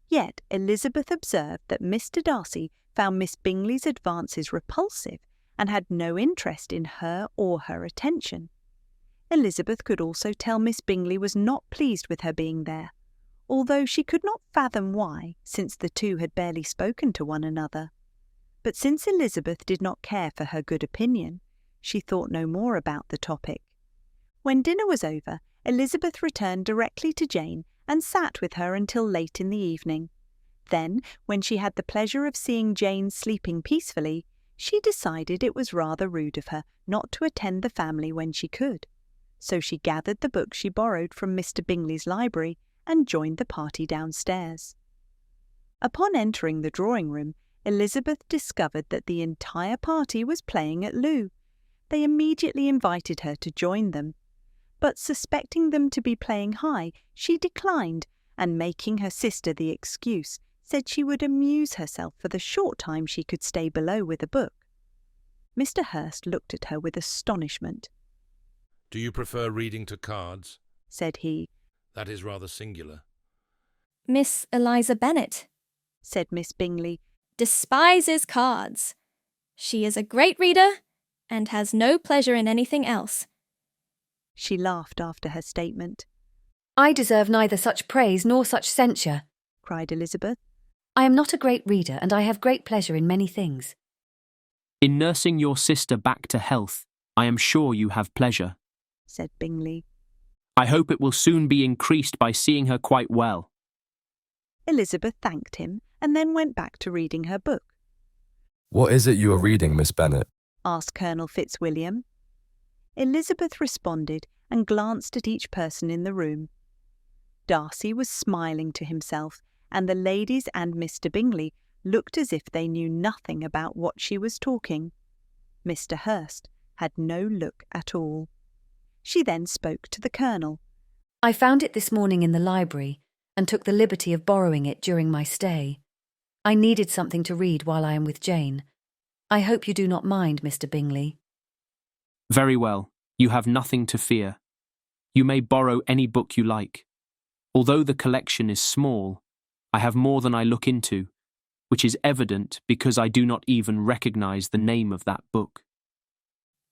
Yet Elizabeth observed that Mr Darcy found Miss Bingley's advances repulsive and had no interest in her or her attention. Elizabeth could also tell Miss Bingley was not pleased with her being there, although she could not fathom why, since the two had barely spoken to one another. But since Elizabeth did not care for her good opinion, she thought no more about the topic. When dinner was over, Elizabeth returned directly to Jane and sat with her until late in the evening. Then, when she had the pleasure of seeing Jane sleeping peacefully, she decided it was rather rude of her not to attend the family when she could. So she gathered the book she borrowed from Mr Bingley's library and joined the party downstairs. Upon entering the drawing-room, Elizabeth discovered that the entire party was playing at loo. They immediately invited her to join them, but suspecting them to be playing high, she declined, and making her sister the excuse, said she would amuse herself for the short time she could stay below with a book. Mr Hurst looked at her with astonishment. "Do you prefer reading to cards?" said he. "That is rather singular." Miss Eliza Bennet, said Miss Bingley, despises cards. She is a great reader and has no pleasure in anything else. She laughed after her statement. I deserve neither such praise nor such censure, cried Elizabeth. I am not a great reader, and I have great pleasure in many things. In nursing your sister back to health, I am sure you have pleasure, said Bingley. I hope it will soon be increased by seeing her quite well. Elizabeth thanked him and then went back to reading her book. What is it you are reading, Miss Bennet? asked Colonel Fitzwilliam. Elizabeth responded and glanced at each person in the room. Darcy was smiling to himself, and the ladies and Mr Bingley looked as if they knew nothing about what she was talking. Mr Hurst had no look at all. She then spoke to the Colonel. I found it this morning in the library and took the liberty of borrowing it during my stay. I needed something to read while I am with Jane. I hope you do not mind, Mr Bingley. Very well, you have nothing to fear. You may borrow any book you like. Although the collection is small, I have more than I look into, which is evident because I do not even recognise the name of that book.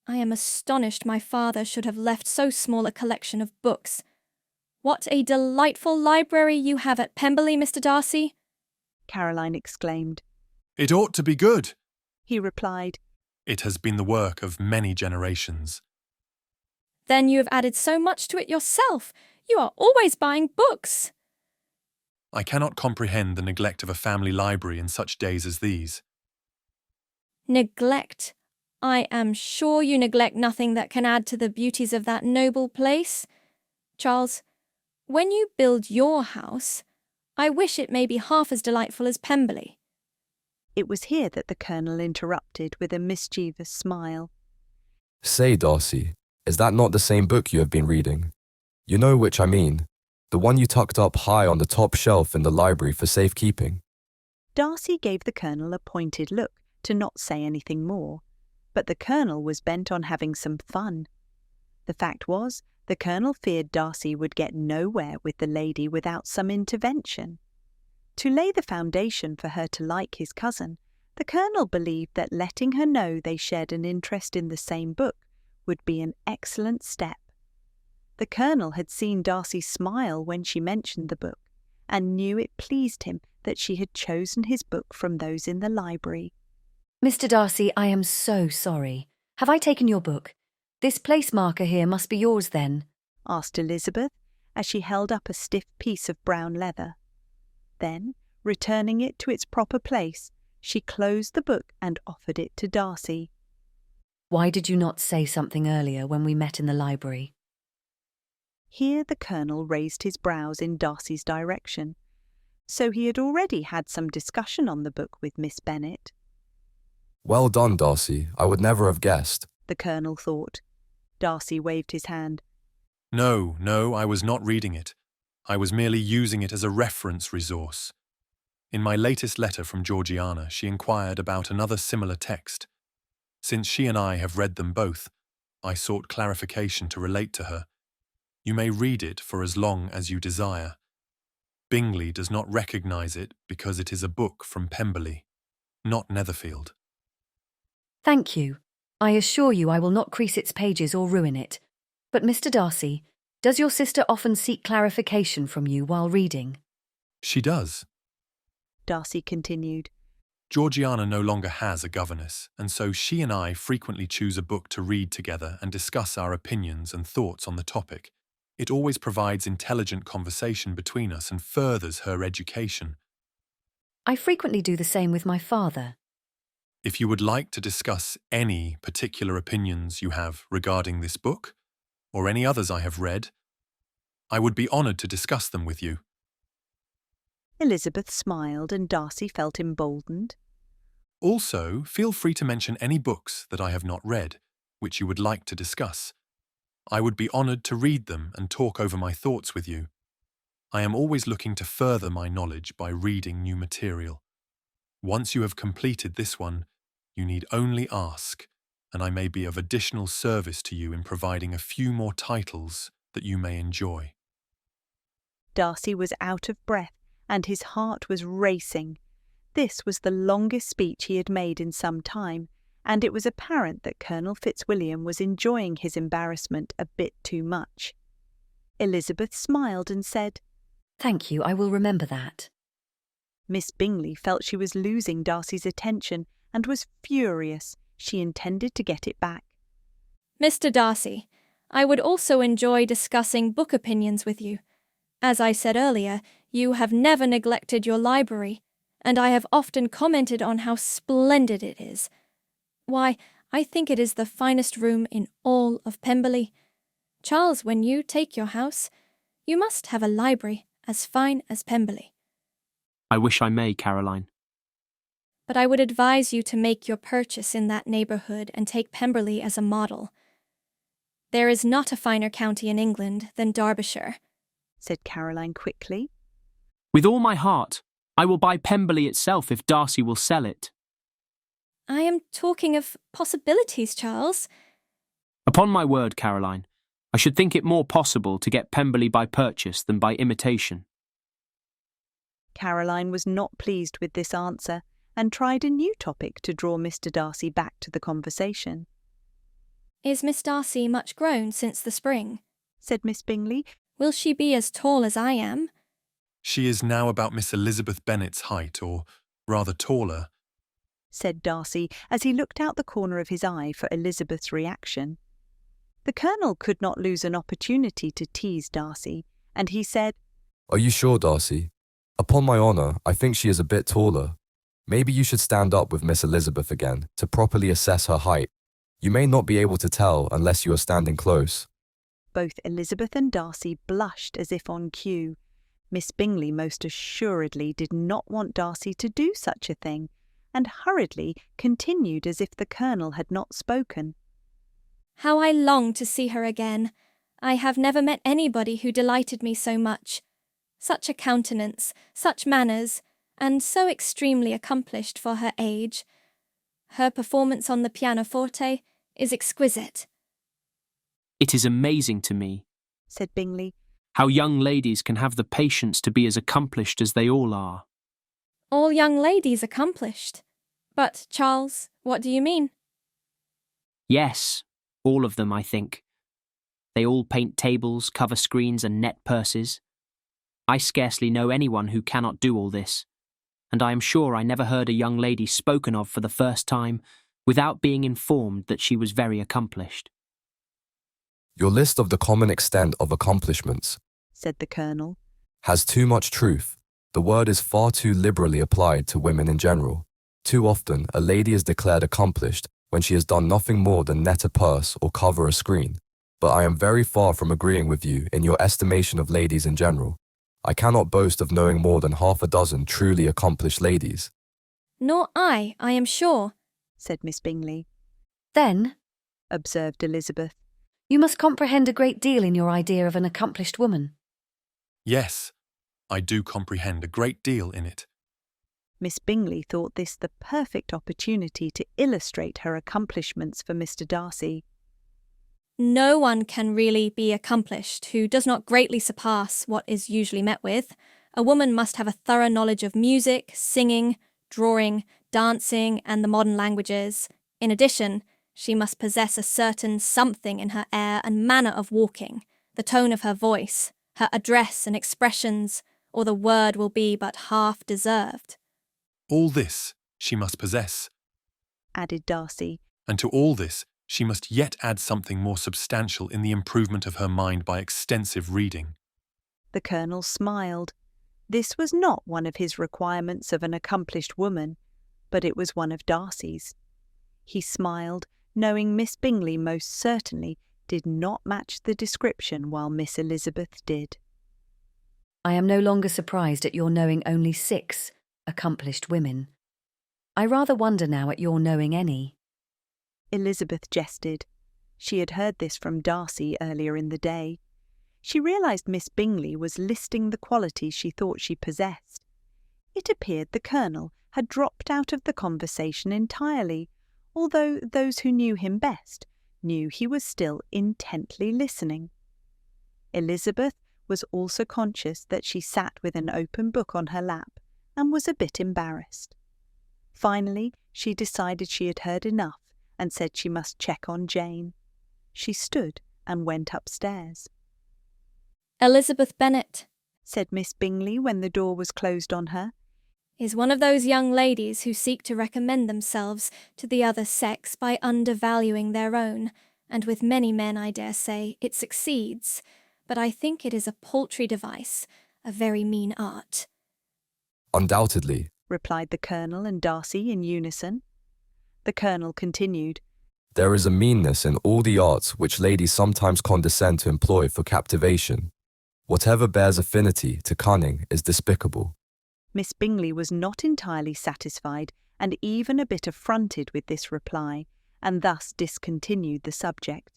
I am astonished my father should have left so small a collection of books. What a delightful library you have at Pemberley, Mr Darcy, Caroline exclaimed. It ought to be good, he replied. It has been the work of many generations. Then you have added so much to it yourself. You are always buying books. I cannot comprehend the neglect of a family library in such days as these. Neglect? I am sure you neglect nothing that can add to the beauties of that noble place. Charles, when you build your house, I wish it may be half as delightful as Pemberley. It was here that the Colonel interrupted with a mischievous smile. Say, Darcy, is that not the same book you have been reading? You know which I mean. The one you tucked up high on the top shelf in the library for safekeeping. Darcy gave the Colonel a pointed look to not say anything more, but the Colonel was bent on having some fun. The fact was, the Colonel feared Darcy would get nowhere with the lady without some intervention. To lay the foundation for her to like his cousin, the Colonel believed that letting her know they shared an interest in the same book would be an excellent step. The Colonel had seen Darcy smile when she mentioned the book, and knew it pleased him that she had chosen his book from those in the library. Mr Darcy, I am so sorry. Have I taken your book? This place marker here must be yours then, asked Elizabeth, as she held up a stiff piece of brown leather. Then, returning it to its proper place, she closed the book and offered it to Darcy. Why did you not say something earlier when we met in the library? Here the Colonel raised his brows in Darcy's direction. So he had already had some discussion on the book with Miss Bennet. Well done, Darcy. I would never have guessed, the Colonel thought. Darcy waved his hand. No, I was not reading it. I was merely using it as a reference resource. In my latest letter from Georgiana, she inquired about another similar text. Since she and I have read them both, I sought clarification to relate to her. You may read it for as long as you desire. Bingley does not recognise it because it is a book from Pemberley, not Netherfield. Thank you. I assure you I will not crease its pages or ruin it. But Mr Darcy, does your sister often seek clarification from you while reading? She does, Darcy continued. Georgiana no longer has a governess, and so she and I frequently choose a book to read together and discuss our opinions and thoughts on the topic. It always provides intelligent conversation between us and furthers her education. I frequently do the same with my father. If you would like to discuss any particular opinions you have regarding this book, or any others I have read, I would be honoured to discuss them with you. Elizabeth smiled and Darcy felt emboldened. Also, feel free to mention any books that I have not read, which you would like to discuss. I would be honoured to read them and talk over my thoughts with you. I am always looking to further my knowledge by reading new material. Once you have completed this one, you need only ask, and I may be of additional service to you in providing a few more titles that you may enjoy. Darcy was out of breath and his heart was racing. This was the longest speech he had made in some time, and it was apparent that Colonel Fitzwilliam was enjoying his embarrassment a bit too much. Elizabeth smiled and said, "Thank you, I will remember that." Miss Bingley felt she was losing Darcy's attention and was furious. She intended to get it back. Mr Darcy, I would also enjoy discussing book opinions with you. As I said earlier, you have never neglected your library, and I have often commented on how splendid it is. Why, I think it is the finest room in all of Pemberley. Charles, when you take your house, you must have a library as fine as Pemberley. I wish I may, Caroline. But I would advise you to make your purchase in that neighbourhood and take Pemberley as a model. There is not a finer county in England than Derbyshire, said Caroline quickly. With all my heart, I will buy Pemberley itself if Darcy will sell it. I am talking of possibilities, Charles. Upon my word, Caroline, I should think it more possible to get Pemberley by purchase than by imitation. Caroline was not pleased with this answer and tried a new topic to draw Mr Darcy back to the conversation. Is Miss Darcy much grown since the spring? Said Miss Bingley. Will she be as tall as I am? She is now about Miss Elizabeth Bennet's height, or rather taller, said Darcy as he looked out the corner of his eye for Elizabeth's reaction. The Colonel could not lose an opportunity to tease Darcy, and he said, Are you sure, Darcy? Upon my honour, I think she is a bit taller. Maybe you should stand up with Miss Elizabeth again to properly assess her height. You may not be able to tell unless you are standing close. Both Elizabeth and Darcy blushed as if on cue. Miss Bingley most assuredly did not want Darcy to do such a thing, and hurriedly continued as if the Colonel had not spoken. How I long to see her again. I have never met anybody who delighted me so much. Such a countenance, such manners, and so extremely accomplished for her age. Her performance on the pianoforte is exquisite. It is amazing to me, said Bingley, how young ladies can have the patience to be as accomplished as they all are. All young ladies accomplished. But, Charles, what do you mean? Yes, all of them, I think. They all paint tables, cover screens, and net purses. I scarcely know anyone who cannot do all this, and I am sure I never heard a young lady spoken of for the first time without being informed that she was very accomplished. Your list of the common extent of accomplishments, said the Colonel, has too much truth. The word is far too liberally applied to women in general. Too often, a lady is declared accomplished when she has done nothing more than net a purse or cover a screen. But I am very far from agreeing with you in your estimation of ladies in general. I cannot boast of knowing more than half a dozen truly accomplished ladies. Nor I am sure, said Miss Bingley. Then, observed Elizabeth, you must comprehend a great deal in your idea of an accomplished woman. Yes, I do comprehend a great deal in it. Miss Bingley thought this the perfect opportunity to illustrate her accomplishments for Mr Darcy. No one can really be accomplished who does not greatly surpass what is usually met with. A woman must have a thorough knowledge of music, singing, drawing, dancing, and the modern languages. In addition, she must possess a certain something in her air and manner of walking, the tone of her voice, her address and expressions, or the word will be but half deserved. All this she must possess, added Darcy. And to all this She must yet add something more substantial in the improvement of her mind by extensive reading. The Colonel smiled. This was not one of his requirements of an accomplished woman, but it was one of Darcy's. He smiled, knowing Miss Bingley most certainly did not match the description while Miss Elizabeth did. I am no longer surprised at your knowing only 6 accomplished women. I rather wonder now at your knowing any. Elizabeth jested. She had heard this from Darcy earlier in the day. She realised Miss Bingley was listing the qualities she thought she possessed. It appeared the Colonel had dropped out of the conversation entirely, although those who knew him best knew he was still intently listening. Elizabeth was also conscious that she sat with an open book on her lap and was a bit embarrassed. Finally, she decided she had heard enough and said she must check on Jane. She stood and went upstairs. Elizabeth Bennet, said Miss Bingley when the door was closed on her, is one of those young ladies who seek to recommend themselves to the other sex by undervaluing their own, and with many men, I dare say, it succeeds. But I think it is a paltry device, a very mean art. Undoubtedly, replied the Colonel and Darcy in unison. The Colonel continued, there is a meanness in all the arts which ladies sometimes condescend to employ for captivation. Whatever bears affinity to cunning is despicable. Miss Bingley was not entirely satisfied and even a bit affronted with this reply, and thus discontinued the subject.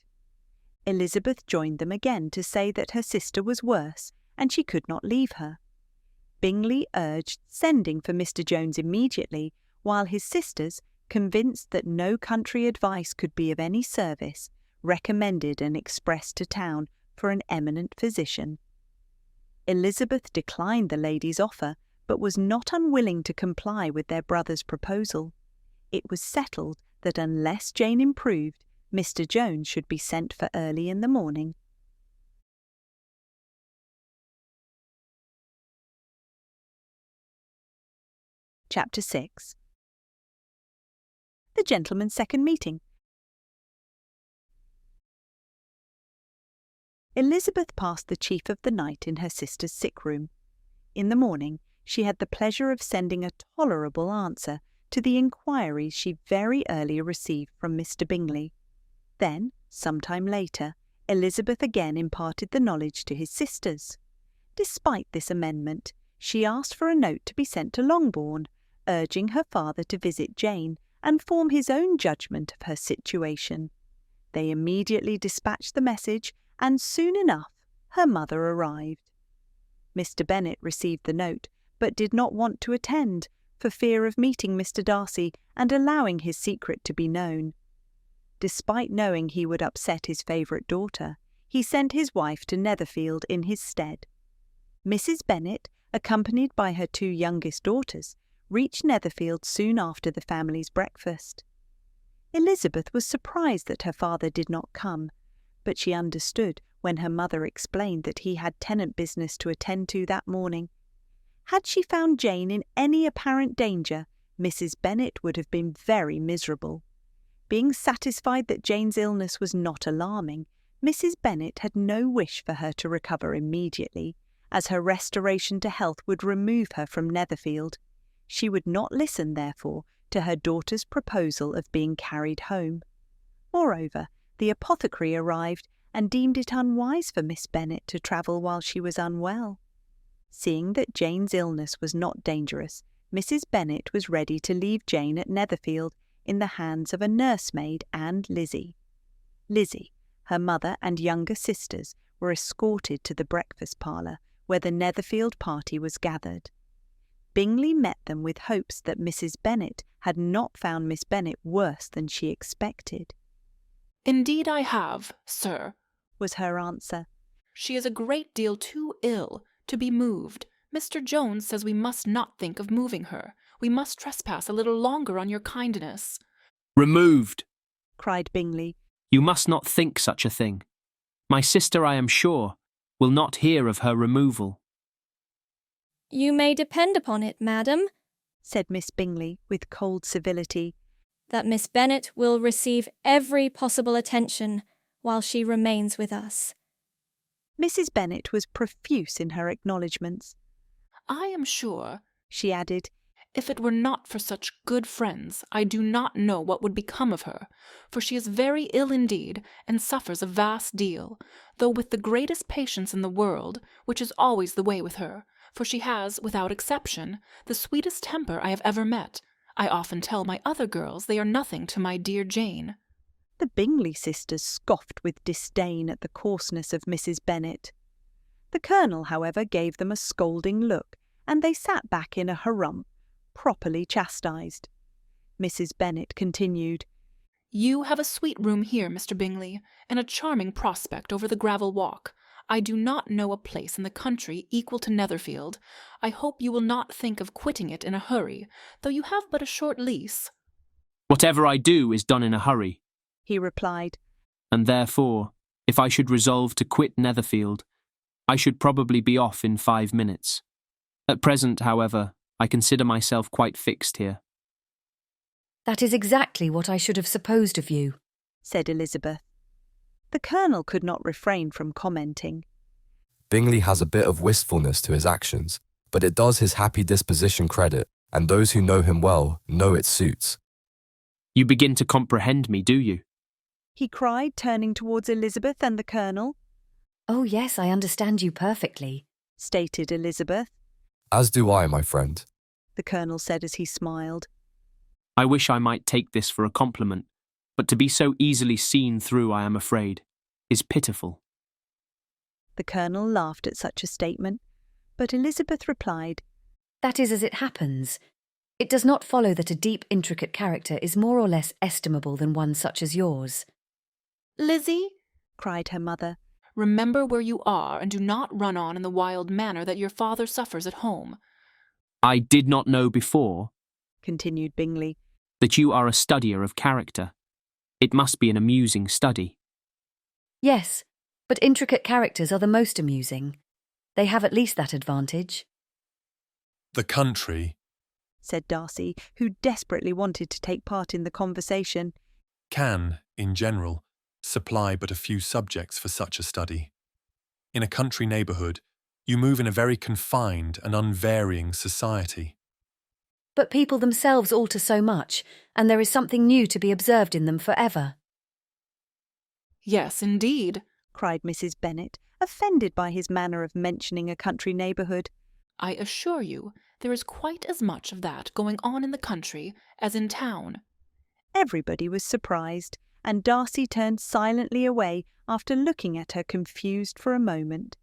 Elizabeth joined them again to say that her sister was worse and she could not leave her. Bingley urged sending for Mr. Jones immediately, while his sisters, convinced that no country advice could be of any service, recommended an express to town for an eminent physician. Elizabeth declined the lady's offer, but was not unwilling to comply with their brother's proposal. It was settled that unless Jane improved, Mr. Jones should be sent for early in the morning. Chapter 6. The Gentlemen's Second Meeting. Elizabeth passed the chief of the night in her sister's sick room. In the morning, she had the pleasure of sending a tolerable answer to the inquiries she very early received from Mr. Bingley. Then, some time later, Elizabeth again imparted the knowledge to his sisters. Despite this amendment, she asked for a note to be sent to Longbourn, urging her father to visit Jane and form his own judgment of her situation. They immediately dispatched the message, and soon enough her mother arrived. Mr. Bennet received the note, but did not want to attend, for fear of meeting Mr. Darcy and allowing his secret to be known. Despite knowing he would upset his favourite daughter, he sent his wife to Netherfield in his stead. Mrs. Bennet, accompanied by her 2 youngest daughters, reached Netherfield soon after the family's breakfast. Elizabeth was surprised that her father did not come, but she understood when her mother explained that he had tenant business to attend to that morning. Had she found Jane in any apparent danger, Mrs. Bennet would have been very miserable. Being satisfied that Jane's illness was not alarming, Mrs. Bennet had no wish for her to recover immediately, as her restoration to health would remove her from Netherfield. She would not listen, therefore, to her daughter's proposal of being carried home. Moreover, the apothecary arrived and deemed it unwise for Miss Bennet to travel while she was unwell. Seeing that Jane's illness was not dangerous, Mrs. Bennet was ready to leave Jane at Netherfield in the hands of a nursemaid and Lizzie. Lizzie, her mother and younger sisters were escorted to the breakfast parlour, where the Netherfield party was gathered. Bingley met them with hopes that Mrs. Bennet had not found Miss Bennet worse than she expected. "Indeed I have, sir," was her answer. "She is a great deal too ill to be moved. Mr. Jones says we must not think of moving her. We must trespass a little longer on your kindness." "Removed!" cried Bingley. "You must not think such a thing. My sister, I am sure, will not hear of her removal." "You may depend upon it, madam," said Miss Bingley with cold civility, that Miss Bennet will receive every possible attention while she remains with us. Mrs. Bennet was profuse in her acknowledgments. I am sure, she added, if it were not for such good friends, I do not know what would become of her, for she is very ill indeed, and suffers a vast deal, though with the greatest patience in the world, which is always the way with her, for she has, without exception, the sweetest temper I have ever met. I often tell my other girls they are nothing to my dear Jane. The Bingley sisters scoffed with disdain at the coarseness of Mrs. Bennet. The Colonel, however, gave them a scolding look, and they sat back in a harum, properly chastised. Mrs. Bennet continued, You have a sweet room here, Mr. Bingley, and a charming prospect over the gravel walk. I do not know a place in the country equal to Netherfield. I hope you will not think of quitting it in a hurry, though you have but a short lease. Whatever I do is done in a hurry, he replied, and therefore, if I should resolve to quit Netherfield, I should probably be off in 5 minutes. At present, however, I consider myself quite fixed here. That is exactly what I should have supposed of you, said Elizabeth. The Colonel could not refrain from commenting. Bingley has a bit of wistfulness to his actions, but it does his happy disposition credit, and those who know him well know it suits. You begin to comprehend me, do you? He cried, turning towards Elizabeth and the Colonel. Oh yes, I understand you perfectly, stated Elizabeth. As do I, my friend, the Colonel said as he smiled. I wish I might take this for a compliment, but to be so easily seen through, I am afraid, is pitiful. The Colonel laughed at such a statement, but Elizabeth replied, That is as it happens. It does not follow that a deep, intricate character is more or less estimable than one such as yours. Lizzie, cried her mother, remember where you are, and do not run on in the wild manner that your father suffers at home. I did not know before, continued Bingley, that you are a studier of character. It must be an amusing study. Yes, but intricate characters are the most amusing. They have at least that advantage. The country, said Darcy, who desperately wanted to take part in the conversation, can, in general, supply but a few subjects for such a study. In a country neighbourhood, you move in a very confined and unvarying society. But people themselves alter so much, and there is something new to be observed in them forever. Yes, indeed, cried Mrs. Bennet, offended by his manner of mentioning a country neighbourhood. I assure you, there is quite as much of that going on in the country as in town. Everybody was surprised, and Darcy turned silently away after looking at her confused for a moment.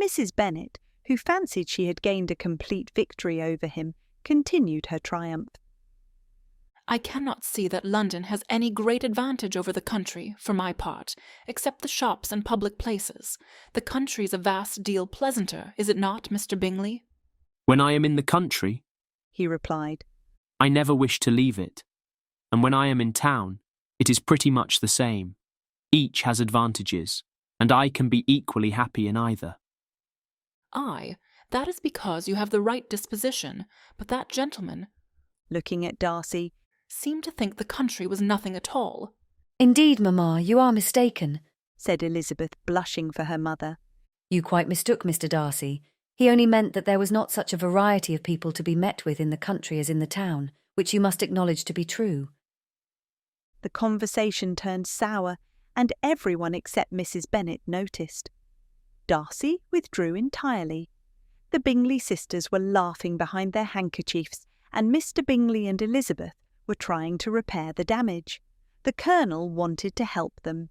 Mrs. Bennet, who fancied she had gained a complete victory over him, continued her triumph. I cannot see that London has any great advantage over the country, for my part, except the shops and public places. The country is a vast deal pleasanter, is it not, Mr. Bingley? When I am in the country, he replied, I never wish to leave it, and when I am in town, it is pretty much the same. Each has advantages, and I can be equally happy in either. Aye, that is because you have the right disposition, but that gentleman, looking at Darcy, seemed to think the country was nothing at all. Indeed, mamma, you are mistaken, said Elizabeth, blushing for her mother. You quite mistook Mr. Darcy. He only meant that there was not such a variety of people to be met with in the country as in the town, which you must acknowledge to be true. The conversation turned sour, and everyone except Mrs. Bennet noticed. Darcy withdrew entirely. The Bingley sisters were laughing behind their handkerchiefs, and Mr. Bingley and Elizabeth were trying to repair the damage. The Colonel wanted to help them.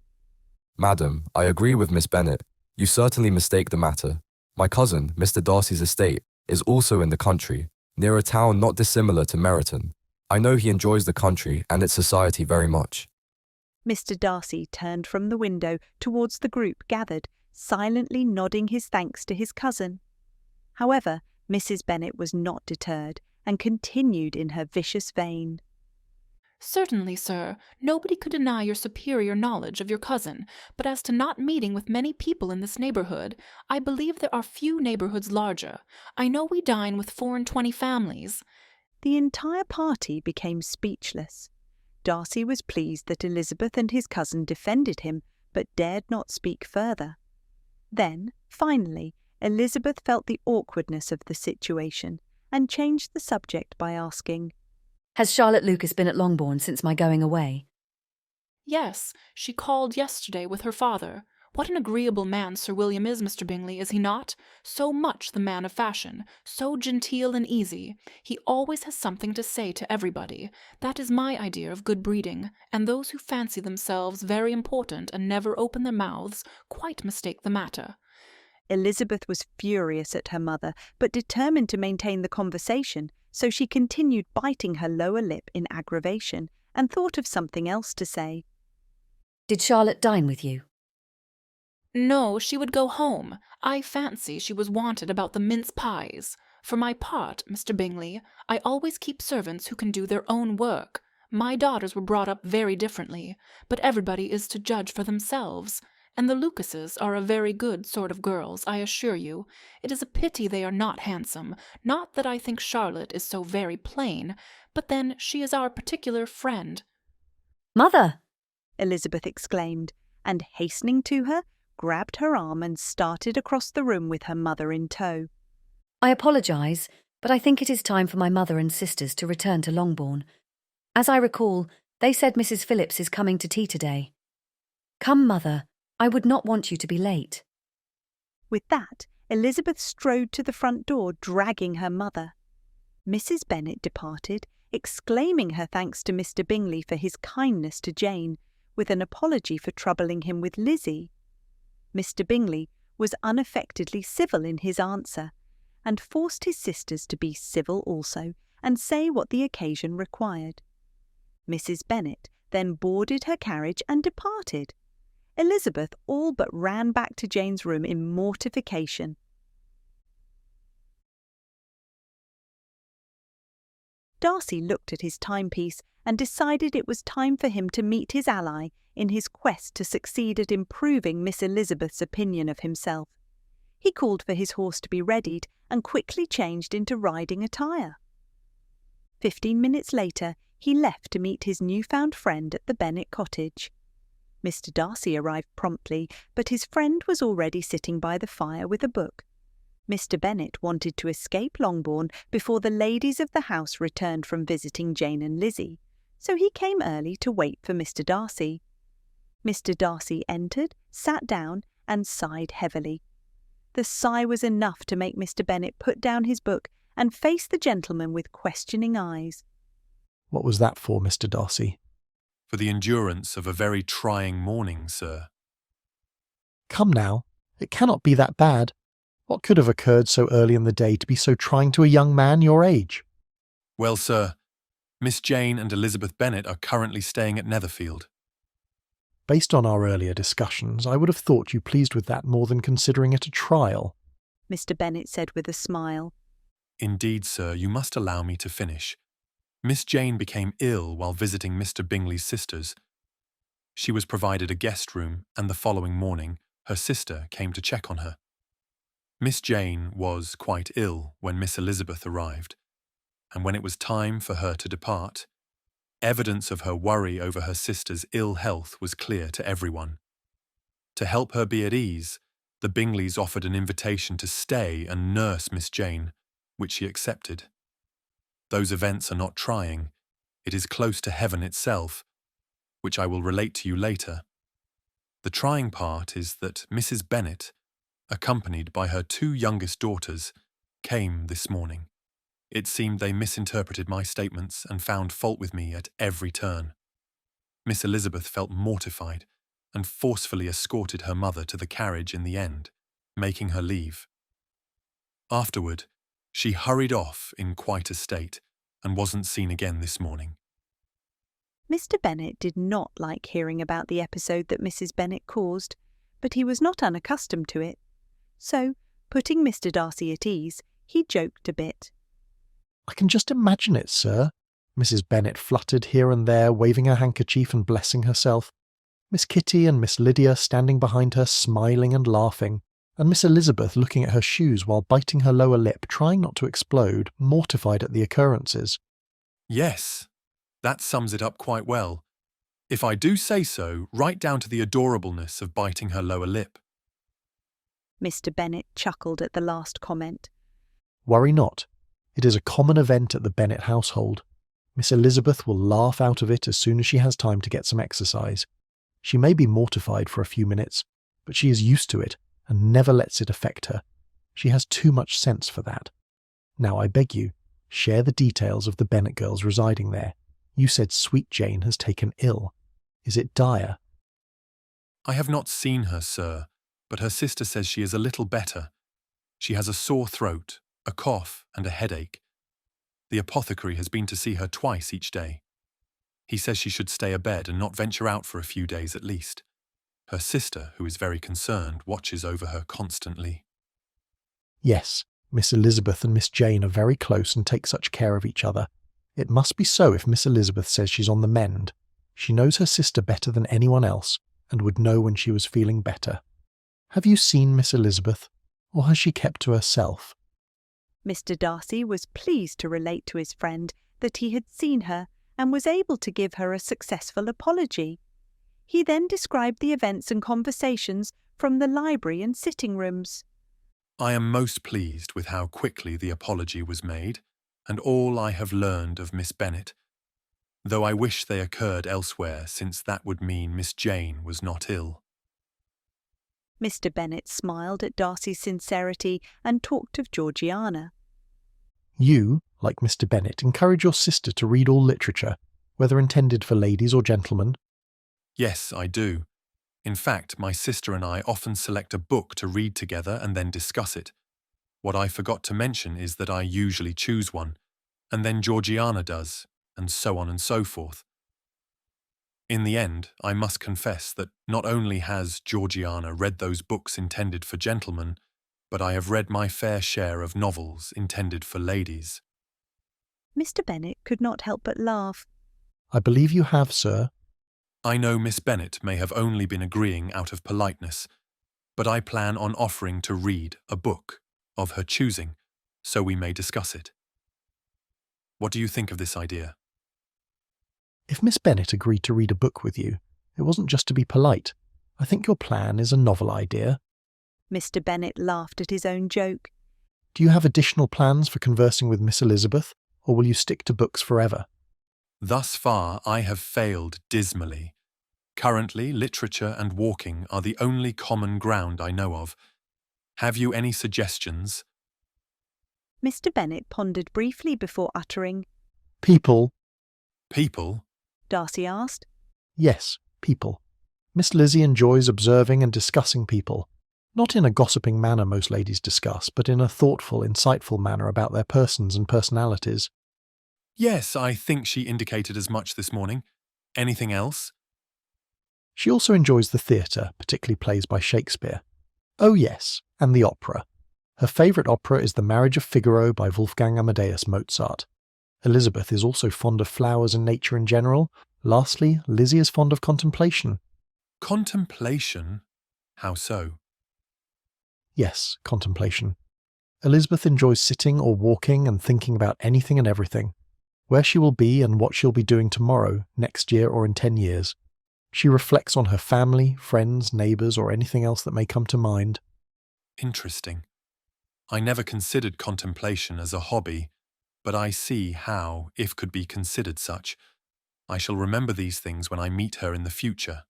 Madam, I agree with Miss Bennet. You certainly mistake the matter. My cousin, Mr. Darcy's estate, is also in the country, near a town not dissimilar to Meryton. I know he enjoys the country and its society very much. Mr. Darcy turned from the window towards the group gathered, silently nodding his thanks to his cousin. However, Mrs. Bennet was not deterred, and continued in her vicious vein. Certainly, sir, nobody could deny your superior knowledge of your cousin, but as to not meeting with many people in this neighbourhood, I believe there are few neighbourhoods larger. I know we dine with 24 families. The entire party became speechless. Darcy was pleased that Elizabeth and his cousin defended him, but dared not speak further. Then, finally, Elizabeth felt the awkwardness of the situation and changed the subject by asking, "Has Charlotte Lucas been at Longbourn since my going away?" Yes, she called yesterday with her father. What an agreeable man Sir William is, Mr. Bingley, is he not? So much the man of fashion, so genteel and easy. He always has something to say to everybody. That is my idea of good breeding, and those who fancy themselves very important and never open their mouths quite mistake the matter. Elizabeth was furious at her mother, but determined to maintain the conversation, so she continued biting her lower lip in aggravation, and thought of something else to say. "Did Charlotte dine with you?" No, she would go home. I fancy she was wanted about the mince pies. For my part, Mr. Bingley, I always keep servants who can do their own work. My daughters were brought up very differently, but everybody is to judge for themselves. And the Lucases are a very good sort of girls, I assure you. It is a pity they are not handsome. Not that I think Charlotte is so very plain, but then she is our particular friend." "Mother!" Elizabeth exclaimed, and hastening to her, grabbed her arm and started across the room with her mother in tow. "I apologise, but I think it is time for my mother and sisters to return to Longbourn. As I recall, they said Mrs. Phillips is coming to tea today. Come, Mother, I would not want you to be late." With that, Elizabeth strode to the front door, dragging her mother. Mrs. Bennet departed, exclaiming her thanks to Mr. Bingley for his kindness to Jane, with an apology for troubling him with Lizzie. Mr. Bingley was unaffectedly civil in his answer, and forced his sisters to be civil also, and say what the occasion required. Mrs. Bennet then boarded her carriage and departed. Elizabeth all but ran back to Jane's room in mortification. Darcy looked at his timepiece and decided it was time for him to meet his ally in his quest to succeed at improving Miss Elizabeth's opinion of himself. He called for his horse to be readied and quickly changed into riding attire. 15 minutes later, he left to meet his newfound friend at the Bennet cottage. Mr. Darcy arrived promptly, but his friend was already sitting by the fire with a book. Mr. Bennet wanted to escape Longbourn before the ladies of the house returned from visiting Jane and Lizzie, so he came early to wait for Mr. Darcy. Mr. Darcy entered, sat down, and sighed heavily. The sigh was enough to make Mr. Bennet put down his book and face the gentleman with questioning eyes. "What was that for, Mr. Darcy?" For the endurance of a very trying morning, sir." "Come now, it cannot be that bad. What could have occurred so early in the day to be so trying to a young man your age?" "Well, sir, Miss Jane and Elizabeth Bennet are currently staying at Netherfield." "Based on our earlier discussions, I would have thought you pleased with that more than considering it a trial," Mr. Bennet said with a smile. "Indeed, sir, you must allow me to finish. Miss Jane became ill while visiting Mr. Bingley's sisters. She was provided a guest room, and the following morning her sister came to check on her. Miss Jane was quite ill when Miss Elizabeth arrived, and when it was time for her to depart, evidence of her worry over her sister's ill health was clear to everyone. To help her be at ease, the Bingleys offered an invitation to stay and nurse Miss Jane, which she accepted. Those events are not trying. It is close to heaven itself, which I will relate to you later. The trying part is that Mrs. Bennet, accompanied by her 2 youngest daughters, came this morning. It seemed they misinterpreted my statements and found fault with me at every turn. Miss Elizabeth felt mortified and forcefully escorted her mother to the carriage in the end, making her leave. Afterward, she hurried off in quite a state and wasn't seen again this morning." Mr. Bennet did not like hearing about the episode that Mrs. Bennet caused, but he was not unaccustomed to it. So, putting Mr. Darcy at ease, he joked a bit. "I can just imagine it, sir." Mrs. Bennet fluttered here and there, waving her handkerchief and blessing herself. Miss Kitty and Miss Lydia standing behind her, smiling and laughing, and Miss Elizabeth looking at her shoes while biting her lower lip, trying not to explode, mortified at the occurrences. "Yes, That sums it up quite well. If I do say so, right down to the adorableness of biting her lower lip. Mr. Bennet chuckled at the last comment. Worry not. It is a common event at the Bennet household. Miss Elizabeth will laugh out of it as soon as she has time to get some exercise. She may be mortified for a few minutes, but she is used to it and never lets it affect her. She has too much sense for that. Now I beg you, share the details of the Bennet girls residing there. You said sweet Jane has taken ill. Is it dire? I have not seen her, sir, but her sister says she is a little better. She has a sore throat, a cough, and a headache. The apothecary has been to see her twice each day. He says she should stay abed and not venture out for a few days at least. Her sister, who is very concerned, watches over her constantly. Yes, Miss Elizabeth and Miss Jane are very close and take such care of each other. It must be so if Miss Elizabeth says she's on the mend. She knows her sister better than anyone else, and would know when she was feeling better. Have you seen Miss Elizabeth, or has she kept to herself? Mr. Darcy was pleased to relate to his friend that he had seen her and was able to give her a successful apology. He then described the events and conversations from the library and sitting rooms. I am most pleased with how quickly the apology was made, and all I have learned of Miss Bennet, though I wish they occurred elsewhere, since that would mean Miss Jane was not ill. Mr. Bennet smiled at Darcy's sincerity and talked of Georgiana. You, like Mr. Bennet, encourage your sister to read all literature, whether intended for ladies or gentlemen. Yes, I do. In fact, my sister and I often select a book to read together and then discuss it. What I forgot to mention is that I usually choose one, and then Georgiana does, and so on and so forth. In the end, I must confess that not only has Georgiana read those books intended for gentlemen, but I have read my fair share of novels intended for ladies. Mr. Bennet could not help but laugh. I believe you have, sir. I know Miss Bennet may have only been agreeing out of politeness, but I plan on offering to read a book of her choosing, so we may discuss it. What do you think of this idea? If Miss Bennet agreed to read a book with you, it wasn't just to be polite. I think your plan is a novel idea. Mr. Bennet laughed at his own joke. Do you have additional plans for conversing with Miss Elizabeth, or will you stick to books forever? Thus far, I have failed dismally. Currently, literature and walking are the only common ground I know of. Have you any suggestions? Mr. Bennet pondered briefly before uttering, People. People? Darcy asked. Yes, people. Miss Lizzie enjoys observing and discussing people. Not in a gossiping manner most ladies discuss, but in a thoughtful, insightful manner about their persons and personalities. Yes, I think she indicated as much this morning. Anything else? She also enjoys the theatre, particularly plays by Shakespeare. Oh yes, and the opera. Her favourite opera is The Marriage of Figaro by Wolfgang Amadeus Mozart. Elizabeth is also fond of flowers and nature in general. Lastly, Lizzie is fond of contemplation. Contemplation? How so? Yes, contemplation. Elizabeth enjoys sitting or walking and thinking about anything and everything. Where she will be and what she'll be doing tomorrow, next year or in 10 years. She reflects on her family, friends, neighbours or anything else that may come to mind. Interesting. I never considered contemplation as a hobby, but I see how, if could be considered such. I shall remember these things when I meet her in the future.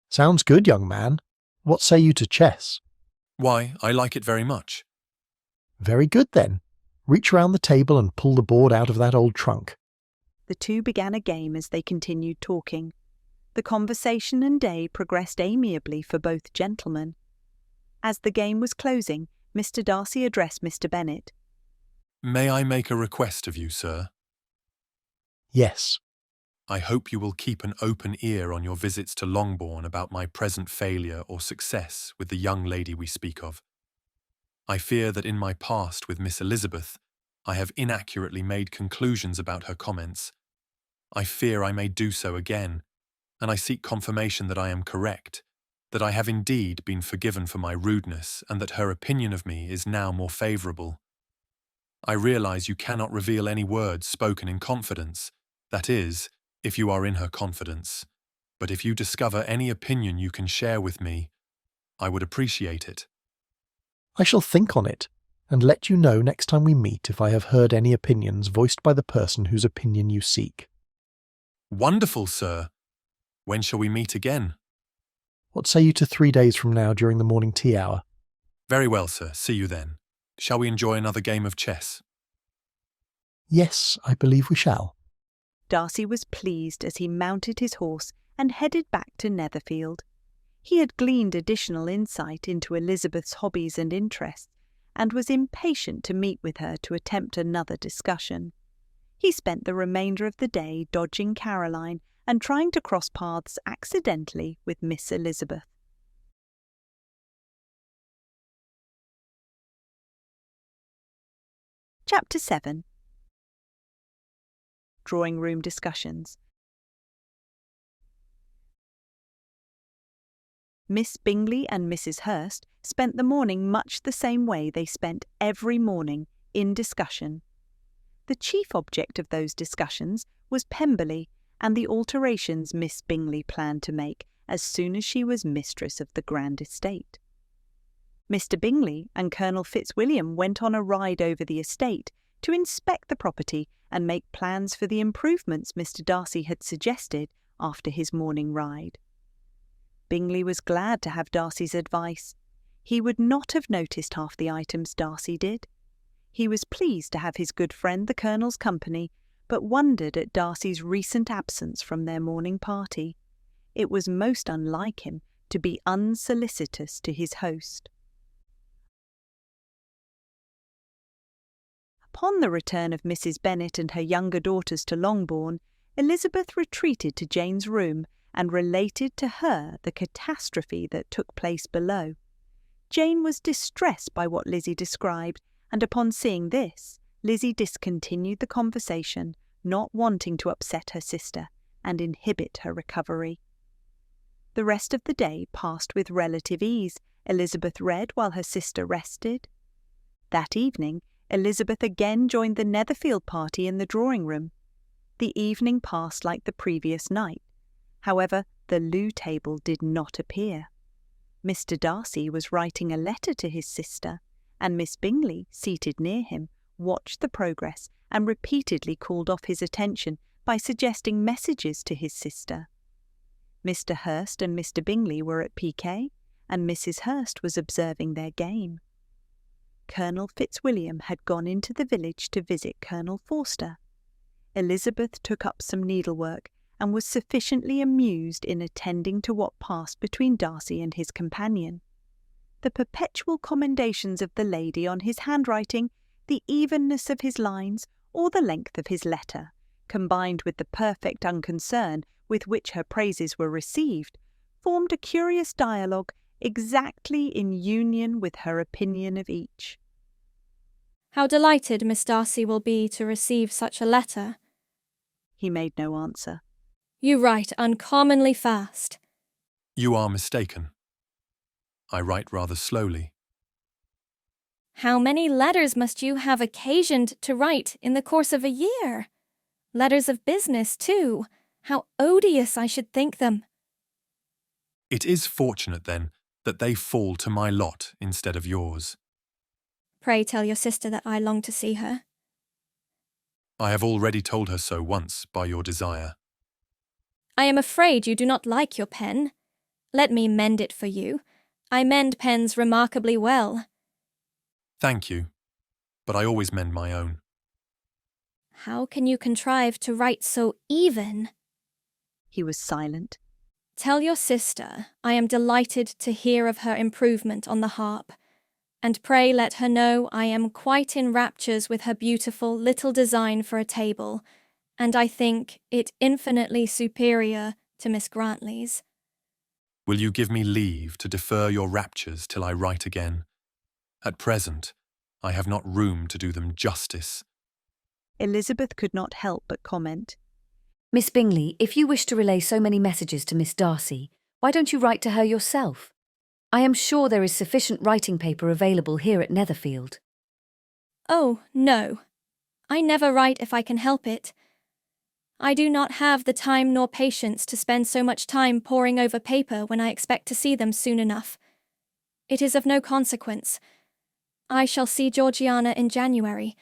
Sounds good, young man. What say you to chess? Why, I like it very much. Very good then. Reach round the table and pull the board out of that old trunk. The two began a game as they continued talking. The conversation and day progressed amiably for both gentlemen. As the game was closing, Mr. Darcy addressed Mr. Bennet. May I make a request of you, sir? Yes. I hope you will keep an open ear on your visits to Longbourn about my present failure or success with the young lady we speak of. I fear that in my past with Miss Elizabeth, I have inaccurately made conclusions about her comments. I fear I may do so again, and I seek confirmation that I am correct, that I have indeed been forgiven for my rudeness, and that her opinion of me is now more favourable. I realise you cannot reveal any words spoken in confidence, That is, if you are in her confidence. But if you discover any opinion you can share with me, I would appreciate it. I shall think on it, and let you know next time we meet if I have heard any opinions voiced by the person whose opinion you seek. Wonderful, sir. When shall we meet again? What say you to 3 days from now during the morning tea hour? Very well, sir. See you then. Shall we enjoy another game of chess? Yes, I believe we shall. Darcy was pleased as he mounted his horse and headed back to Netherfield. He had gleaned additional insight into Elizabeth's hobbies and interests, and was impatient to meet with her to attempt another discussion. He spent the remainder of the day dodging Caroline and trying to cross paths accidentally with Miss Elizabeth. Chapter 7. Drawing Room Discussions. Miss Bingley and Mrs. Hurst spent the morning much the same way they spent every morning, in discussion. The chief object of those discussions was Pemberley and the alterations Miss Bingley planned to make as soon as she was mistress of the grand estate. Mr. Bingley and Colonel Fitzwilliam went on a ride over the estate to inspect the property and make plans for the improvements Mr. Darcy had suggested after his morning ride. Bingley was glad to have Darcy's advice. He would not have noticed half the items Darcy did. He was pleased to have his good friend the Colonel's company, but wondered at Darcy's recent absence from their morning party. It was most unlike him to be unsolicitous to his host. Upon the return of Mrs. Bennet and her younger daughters to Longbourn, Elizabeth retreated to Jane's room and related to her the catastrophe that took place below. Jane was distressed by what Lizzie described, and upon seeing this, Lizzie discontinued the conversation, not wanting to upset her sister and inhibit her recovery. The rest of the day passed with relative ease. Elizabeth read while her sister rested. That evening, Elizabeth again joined the Netherfield party in the drawing-room. The evening passed like the previous night. However, the loo table did not appear. Mr. Darcy was writing a letter to his sister, and Miss Bingley, seated near him, watched the progress and repeatedly called off his attention by suggesting messages to his sister. Mr. Hurst and Mr. Bingley were at piquet, and Mrs. Hurst was observing their game. Colonel Fitzwilliam had gone into the village to visit Colonel Forster. Elizabeth took up some needlework, and was sufficiently amused in attending to what passed between Darcy and his companion. The perpetual commendations of the lady on his handwriting, the evenness of his lines, or the length of his letter, combined with the perfect unconcern with which her praises were received, formed a curious dialogue exactly in union with her opinion of each. How delighted Miss Darcy will be to receive such a letter. He made no answer. You write uncommonly fast. You are mistaken. I write rather slowly. How many letters must you have occasioned to write in the course of a year? Letters of business, too. How odious I should think them. It is fortunate, then, that they fall to my lot instead of yours. Pray tell your sister that I long to see her. I have already told her so once by your desire. I am afraid you do not like your pen. Let me mend it for you. I mend pens remarkably well. Thank you, but I always mend my own. How can you contrive to write so even? He was silent. Tell your sister I am delighted to hear of her improvement on the harp, and pray let her know I am quite in raptures with her beautiful little design for a table, and I think it infinitely superior to Miss Grantley's. Will you give me leave to defer your raptures till I write again? At present, I have not room to do them justice. Elizabeth could not help but comment. Miss Bingley, if you wish to relay so many messages to Miss Darcy, why don't you write to her yourself? I am sure there is sufficient writing paper available here at Netherfield. Oh, no. I never write if I can help it. I do not have the time nor patience to spend so much time poring over paper when I expect to see them soon enough. It is of no consequence. I shall see Georgiana in January.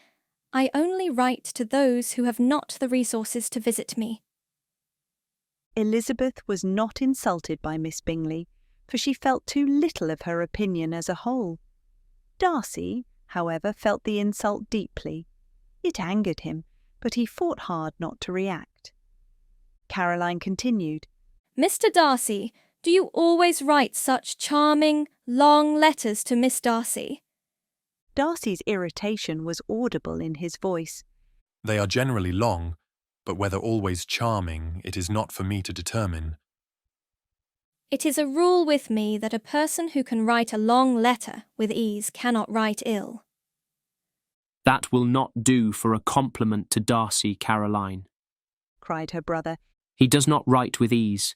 I only write to those who have not the resources to visit me. Elizabeth was not insulted by Miss Bingley, for she felt too little of her opinion as a whole. Darcy, however, felt the insult deeply. It angered him, but he fought hard not to react. Caroline continued, Mr Darcy, do you always write such charming, long letters to Miss Darcy? Darcy's irritation was audible in his voice. They are generally long, but whether always charming, it is not for me to determine. It is a rule with me that a person who can write a long letter with ease cannot write ill. That will not do for a compliment to Darcy, Caroline, cried her brother. He does not write with ease.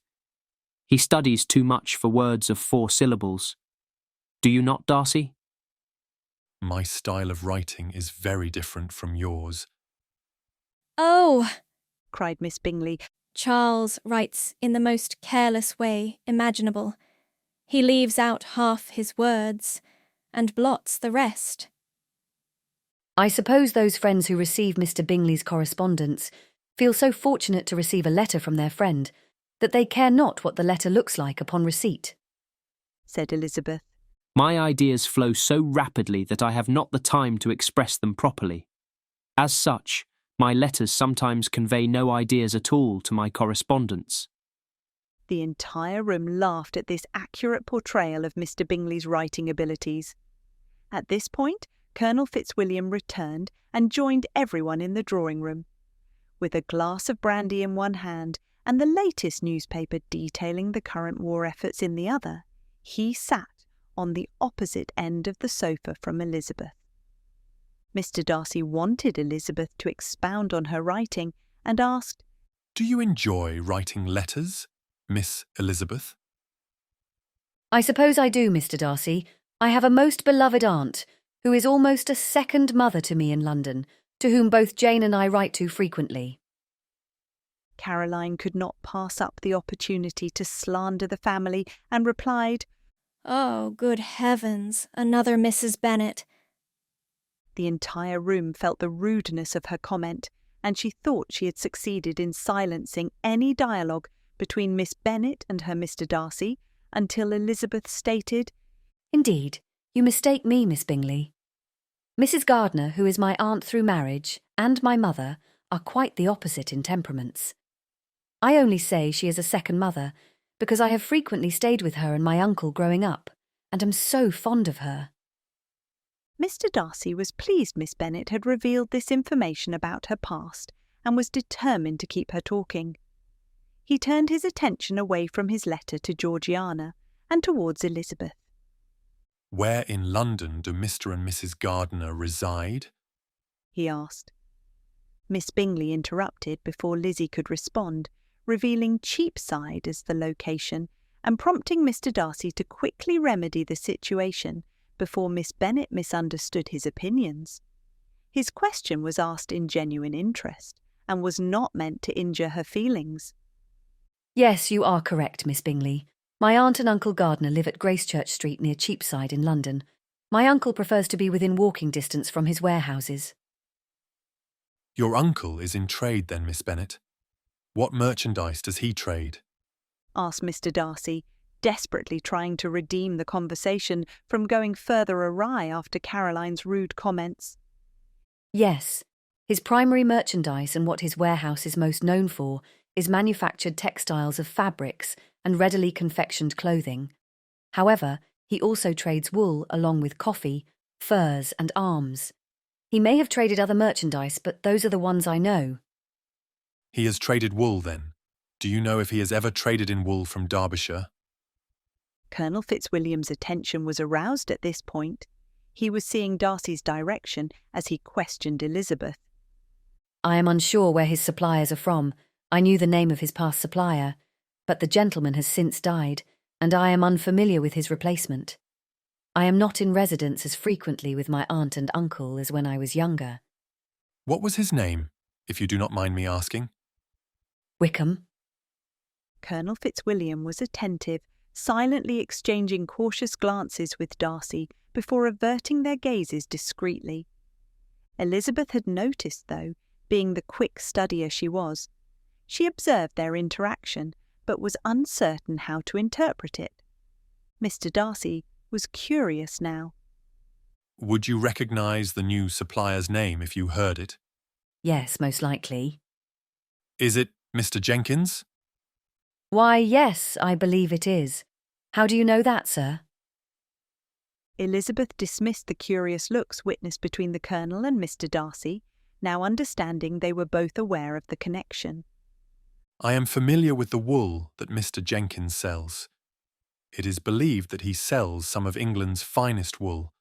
He studies too much for words of 4 syllables. Do you not, Darcy? My style of writing is very different from yours. Oh, cried Miss Bingley. Charles writes in the most careless way imaginable. He leaves out half his words and blots the rest. I suppose those friends who receive Mr Bingley's correspondence feel so fortunate to receive a letter from their friend that they care not what the letter looks like upon receipt, said Elizabeth. My ideas flow so rapidly that I have not the time to express them properly. As such, my letters sometimes convey no ideas at all to my correspondents. The entire room laughed at this accurate portrayal of Mr Bingley's writing abilities. At this point, Colonel Fitzwilliam returned and joined everyone in the drawing-room. With a glass of brandy in one hand and the latest newspaper detailing the current war efforts in the other, he sat on the opposite end of the sofa from Elizabeth. Mr Darcy wanted Elizabeth to expound on her writing and asked, Do you enjoy writing letters, Miss Elizabeth? I suppose I do, Mr Darcy. I have a most beloved aunt, who is almost a second mother to me in London, to whom both Jane and I write to frequently. Caroline could not pass up the opportunity to slander the family and replied, Oh, good heavens, another Mrs Bennet. The entire room felt the rudeness of her comment, and she thought she had succeeded in silencing any dialogue between Miss Bennet and her Mr Darcy until Elizabeth stated, Indeed, you mistake me, Miss Bingley. Mrs Gardiner, who is my aunt through marriage, and my mother, are quite the opposite in temperaments. I only say she is a second mother, because I have frequently stayed with her and my uncle growing up, and am so fond of her. Mr Darcy was pleased Miss Bennet had revealed this information about her past, and was determined to keep her talking. He turned his attention away from his letter to Georgiana and towards Elizabeth. Where in London do Mr and Mrs Gardiner reside? He asked. Miss Bingley interrupted before Lizzie could respond, revealing Cheapside as the location and prompting Mr Darcy to quickly remedy the situation before Miss Bennet misunderstood his opinions. His question was asked in genuine interest and was not meant to injure her feelings. Yes, you are correct, Miss Bingley. My aunt and Uncle Gardiner live at Gracechurch Street near Cheapside in London. My uncle prefers to be within walking distance from his warehouses. Your uncle is in trade then, Miss Bennet. What merchandise does he trade? Asked Mr Darcy, desperately trying to redeem the conversation from going further awry after Caroline's rude comments. Yes, his primary merchandise and what his warehouse is most known for is manufactured textiles of fabrics and readily confectioned clothing. However, he also trades wool along with coffee, furs and arms. He may have traded other merchandise, but those are the ones I know. He has traded wool then. Do you know if he has ever traded in wool from Derbyshire? Colonel Fitzwilliam's attention was aroused at this point. He was seeing Darcy's direction as he questioned Elizabeth. I am unsure where his suppliers are from. I knew the name of his past supplier, but the gentleman has since died, and I am unfamiliar with his replacement. I am not in residence as frequently with my aunt and uncle as when I was younger. What was his name, if you do not mind me asking? Wickham. Colonel Fitzwilliam was attentive, silently exchanging cautious glances with Darcy before averting their gazes discreetly. Elizabeth had noticed, though, being the quick studier she was. She observed their interaction, but was uncertain how to interpret it. Mr Darcy was curious now. Would you recognise the new supplier's name if you heard it? Yes, most likely. Is it Mr Jenkins? Why, yes, I believe it is. How do you know that, sir? Elizabeth dismissed the curious looks witnessed between the Colonel and Mr Darcy, now understanding they were both aware of the connection. I am familiar with the wool that Mr Jenkins sells. It is believed that he sells some of England's finest wool.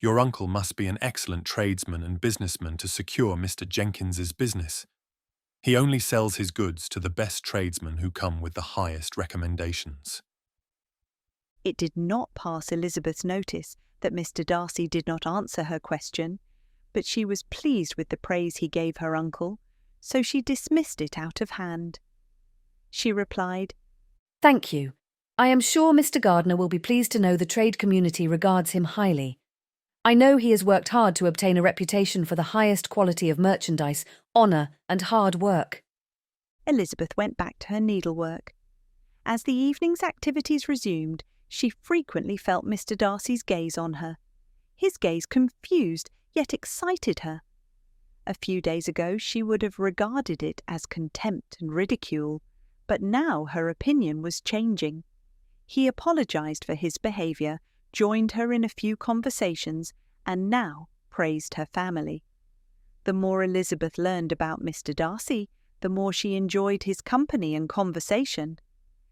Your uncle must be an excellent tradesman and businessman to secure Mr Jenkins's business. He only sells his goods to the best tradesmen who come with the highest recommendations. It did not pass Elizabeth's notice that Mr Darcy did not answer her question, but she was pleased with the praise he gave her uncle, so she dismissed it out of hand. She replied, Thank you. I am sure Mr Gardiner will be pleased to know the trade community regards him highly. I know he has worked hard to obtain a reputation for the highest quality of merchandise, honour and hard work. Elizabeth went back to her needlework. As the evening's activities resumed, she frequently felt Mr Darcy's gaze on her. His gaze confused, yet excited her. A few days ago she would have regarded it as contempt and ridicule, but now her opinion was changing. He apologised for his behaviour, joined her in a few conversations, and now praised her family. The more Elizabeth learned about Mr Darcy, the more she enjoyed his company and conversation.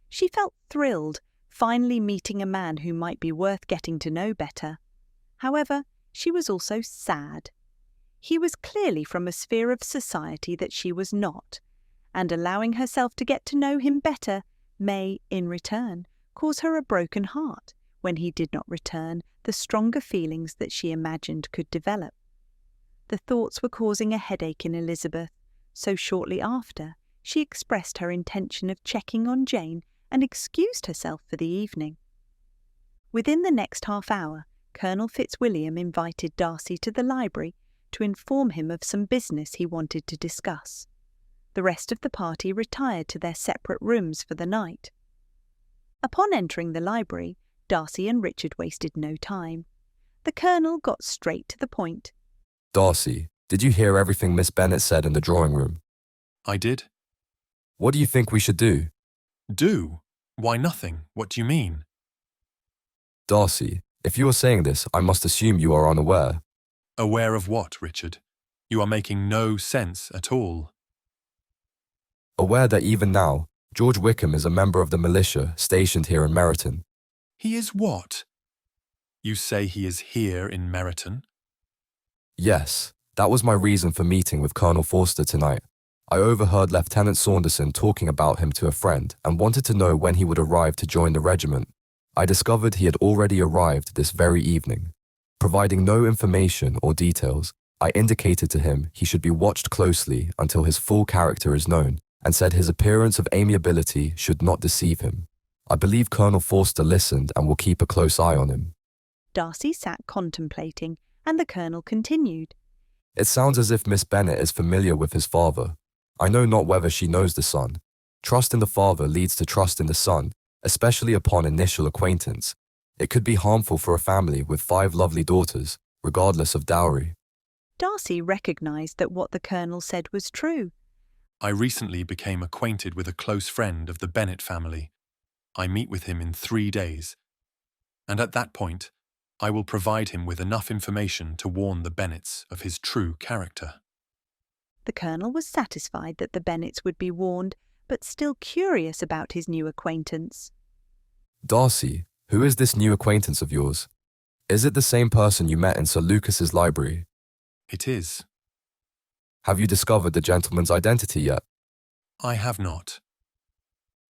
She felt thrilled, finally meeting a man who might be worth getting to know better. However, she was also sad. He was clearly from a sphere of society that she was not, and allowing herself to get to know him better may, in return, cause her a broken heart when he did not return the stronger feelings that she imagined could develop. The thoughts were causing a headache in Elizabeth, so shortly after she expressed her intention of checking on Jane and excused herself for the evening. Within the next half hour, Colonel Fitzwilliam invited Darcy to the library to inform him of some business he wanted to discuss. The rest of the party retired to their separate rooms for the night. Upon entering the library, Darcy and Richard wasted no time. The Colonel got straight to the point. Darcy, did you hear everything Miss Bennet said in the drawing room? I did. What do you think we should do? Do? Why nothing? What do you mean? Darcy, if you are saying this, I must assume you are unaware. Aware of what, Richard? You are making no sense at all. Aware that even now, George Wickham is a member of the militia stationed here in Meryton. He is what? You say he is here in Meryton? Yes, that was my reason for meeting with Colonel Forster tonight. I overheard Lieutenant Saunderson talking about him to a friend and wanted to know when he would arrive to join the regiment. I discovered he had already arrived this very evening. Providing no information or details, I indicated to him he should be watched closely until his full character is known, and said his appearance of amiability should not deceive him. I believe Colonel Forster listened and will keep a close eye on him. Darcy sat contemplating, and the Colonel continued. It sounds as if Miss Bennet is familiar with his father. I know not whether she knows the son. Trust in the father leads to trust in the son, especially upon initial acquaintance. It could be harmful for a family with 5 lovely daughters, regardless of dowry. Darcy recognised that what the Colonel said was true. I recently became acquainted with a close friend of the Bennet family. I meet with him in 3 days, and at that point, I will provide him with enough information to warn the Bennets of his true character. The Colonel was satisfied that the Bennets would be warned, but still curious about his new acquaintance. Darcy, who is this new acquaintance of yours? Is it the same person you met in Sir Lucas's library? It is. Have you discovered the gentleman's identity yet? I have not.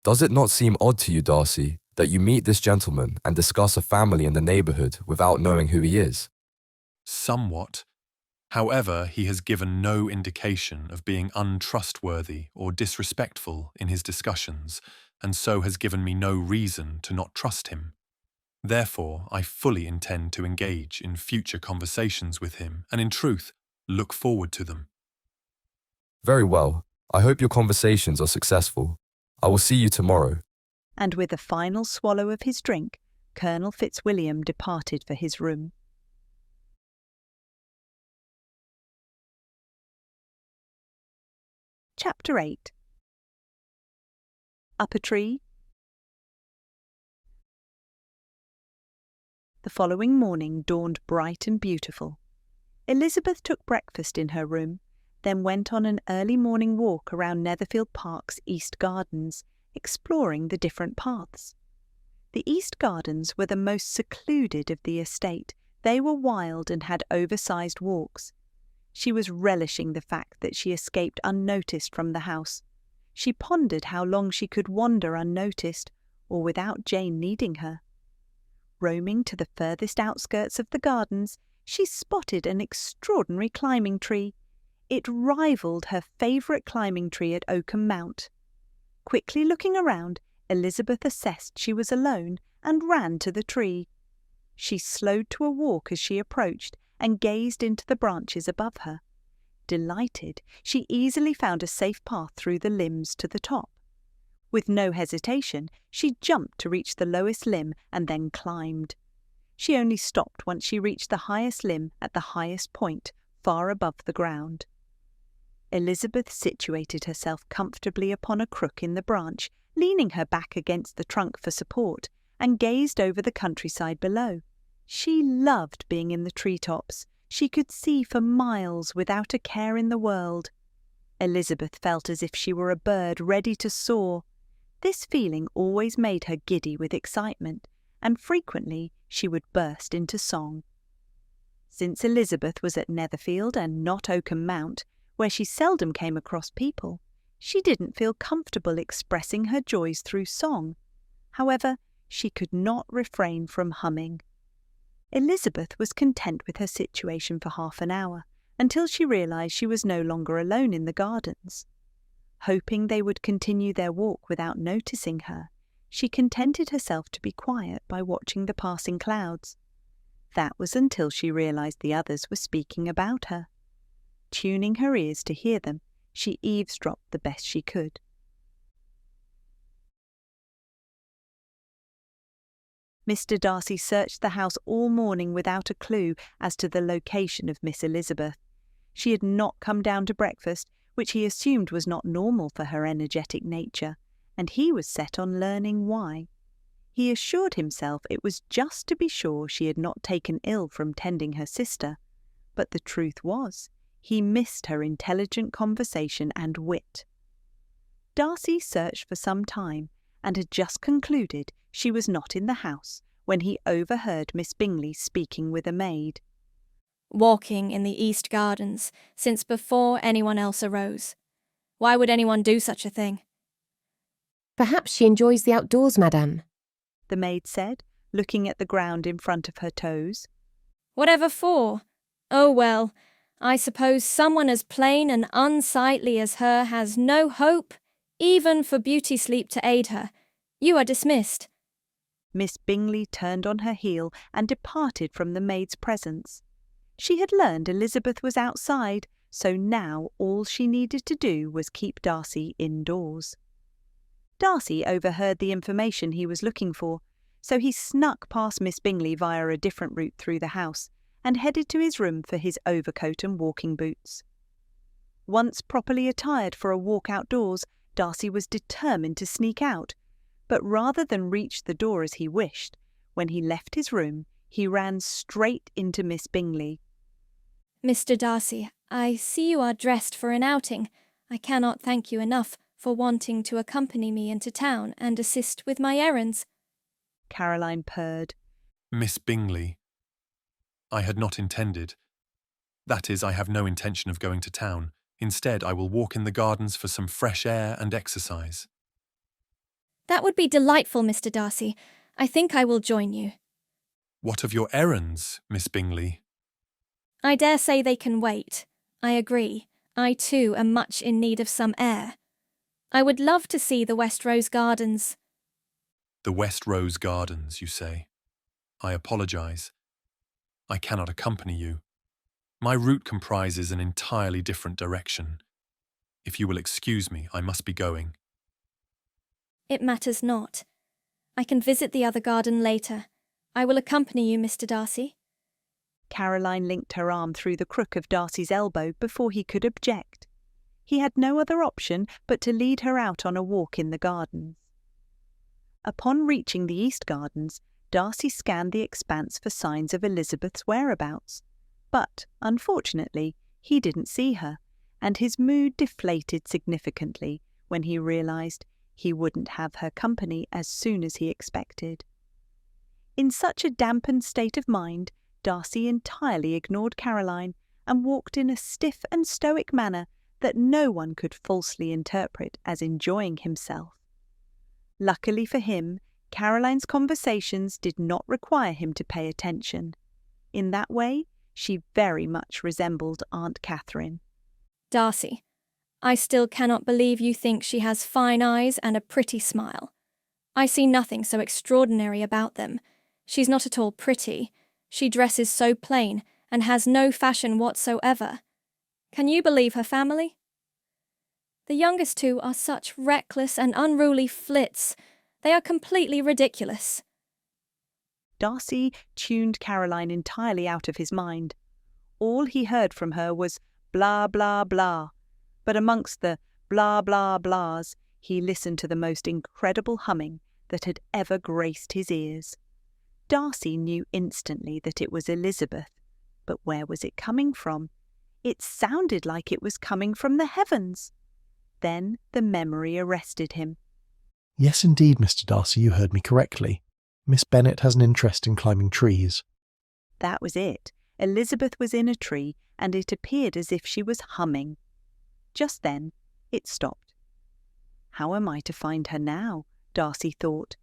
Does it not seem odd to you, Darcy, that you meet this gentleman and discuss a family in the neighbourhood without knowing who he is? Somewhat. However, he has given no indication of being untrustworthy or disrespectful in his discussions, and so has given me no reason to not trust him. Therefore, I fully intend to engage in future conversations with him, and in truth, look forward to them. Very well. I hope your conversations are successful. I will see you tomorrow. And with a final swallow of his drink, Colonel Fitzwilliam departed for his room. Chapter 8. Up a Tree. The following morning dawned bright and beautiful. Elizabeth took breakfast in her room, then went on an early morning walk around Netherfield Park's East Gardens, exploring the different paths. The East Gardens were the most secluded of the estate. They were wild and had oversized walks. She was relishing the fact that she escaped unnoticed from the house. She pondered how long she could wander unnoticed, or without Jane needing her. Roaming to the furthest outskirts of the gardens, she spotted an extraordinary climbing tree. It rivaled her favourite climbing tree at Oakham Mount. Quickly looking around, Elizabeth assessed she was alone and ran to the tree. She slowed to a walk as she approached and gazed into the branches above her. Delighted, she easily found a safe path through the limbs to the top. With no hesitation, she jumped to reach the lowest limb and then climbed. She only stopped once she reached the highest limb at the highest point, far above the ground. Elizabeth situated herself comfortably upon a crook in the branch, leaning her back against the trunk for support, and gazed over the countryside below. She loved being in the treetops. She could see for miles without a care in the world. Elizabeth felt as if she were a bird ready to soar. This feeling always made her giddy with excitement, and frequently she would burst into song. Since Elizabeth was at Netherfield and not Oakham Mount, where she seldom came across people, she didn't feel comfortable expressing her joys through song. However, she could not refrain from humming. Elizabeth was content with her situation for half an hour, until she realised she was no longer alone in the gardens. Hoping they would continue their walk without noticing her, she contented herself to be quiet by watching the passing clouds. That was until she realised the others were speaking about her. Tuning her ears to hear them, she eavesdropped the best she could. Mr Darcy searched the house all morning without a clue as to the location of Miss Elizabeth. She had not come down to breakfast, which he assumed was not normal for her energetic nature, and he was set on learning why. He assured himself it was just to be sure she had not taken ill from tending her sister, but the truth was, he missed her intelligent conversation and wit. Darcy searched for some time, and had just concluded she was not in the house when he overheard Miss Bingley speaking with a maid. Walking in the East Gardens, since before anyone else arose. Why would anyone do such a thing? Perhaps she enjoys the outdoors, madame, the maid said, looking at the ground in front of her toes. Whatever for? Oh well, I suppose someone as plain and unsightly as her has no hope, even for beauty sleep to aid her. You are dismissed. Miss Bingley turned on her heel and departed from the maid's presence. She had learned Elizabeth was outside, so now all she needed to do was keep Darcy indoors. Darcy overheard the information he was looking for, so he snuck past Miss Bingley via a different route through the house and headed to his room for his overcoat and walking boots. Once properly attired for a walk outdoors, Darcy was determined to sneak out, but rather than reach the door as he wished, when he left his room, he ran straight into Miss Bingley. Mr Darcy, I see you are dressed for an outing. I cannot thank you enough for wanting to accompany me into town and assist with my errands. Caroline purred. Miss Bingley, I had not intended. That is, I have no intention of going to town. Instead, I will walk in the gardens for some fresh air and exercise. That would be delightful, Mr Darcy. I think I will join you. What of your errands, Miss Bingley? I dare say they can wait. I agree. I too am much in need of some air. I would love to see the West Rose Gardens. The West Rose Gardens, you say? I apologise. I cannot accompany you. My route comprises an entirely different direction. If you will excuse me, I must be going. It matters not. I can visit the other garden later. I will accompany you, Mr Darcy. Caroline linked her arm through the crook of Darcy's elbow before he could object. He had no other option but to lead her out on a walk in the gardens. Upon reaching the East Gardens, Darcy scanned the expanse for signs of Elizabeth's whereabouts. But, unfortunately, he didn't see her, and his mood deflated significantly when he realised he wouldn't have her company as soon as he expected. In such a dampened state of mind, Darcy entirely ignored Caroline and walked in a stiff and stoic manner that no one could falsely interpret as enjoying himself. Luckily for him, Caroline's conversations did not require him to pay attention. In that way, she very much resembled Aunt Catherine. Darcy, I still cannot believe you think she has fine eyes and a pretty smile. I see nothing so extraordinary about them. She's not at all pretty. She dresses so plain and has no fashion whatsoever. Can you believe her family? The youngest two are such reckless and unruly flits. They are completely ridiculous. Darcy tuned Caroline entirely out of his mind. All he heard from her was blah, blah, blah. But amongst the blah, blah, blahs, he listened to the most incredible humming that had ever graced his ears. Darcy knew instantly that it was Elizabeth, but where was it coming from? It sounded like it was coming from the heavens. Then the memory arrested him. Yes, indeed, Mr Darcy, you heard me correctly. Miss Bennet has an interest in climbing trees. That was it. Elizabeth was in a tree, and it appeared as if she was humming. Just then, it stopped. How am I to find her now? Darcy thought.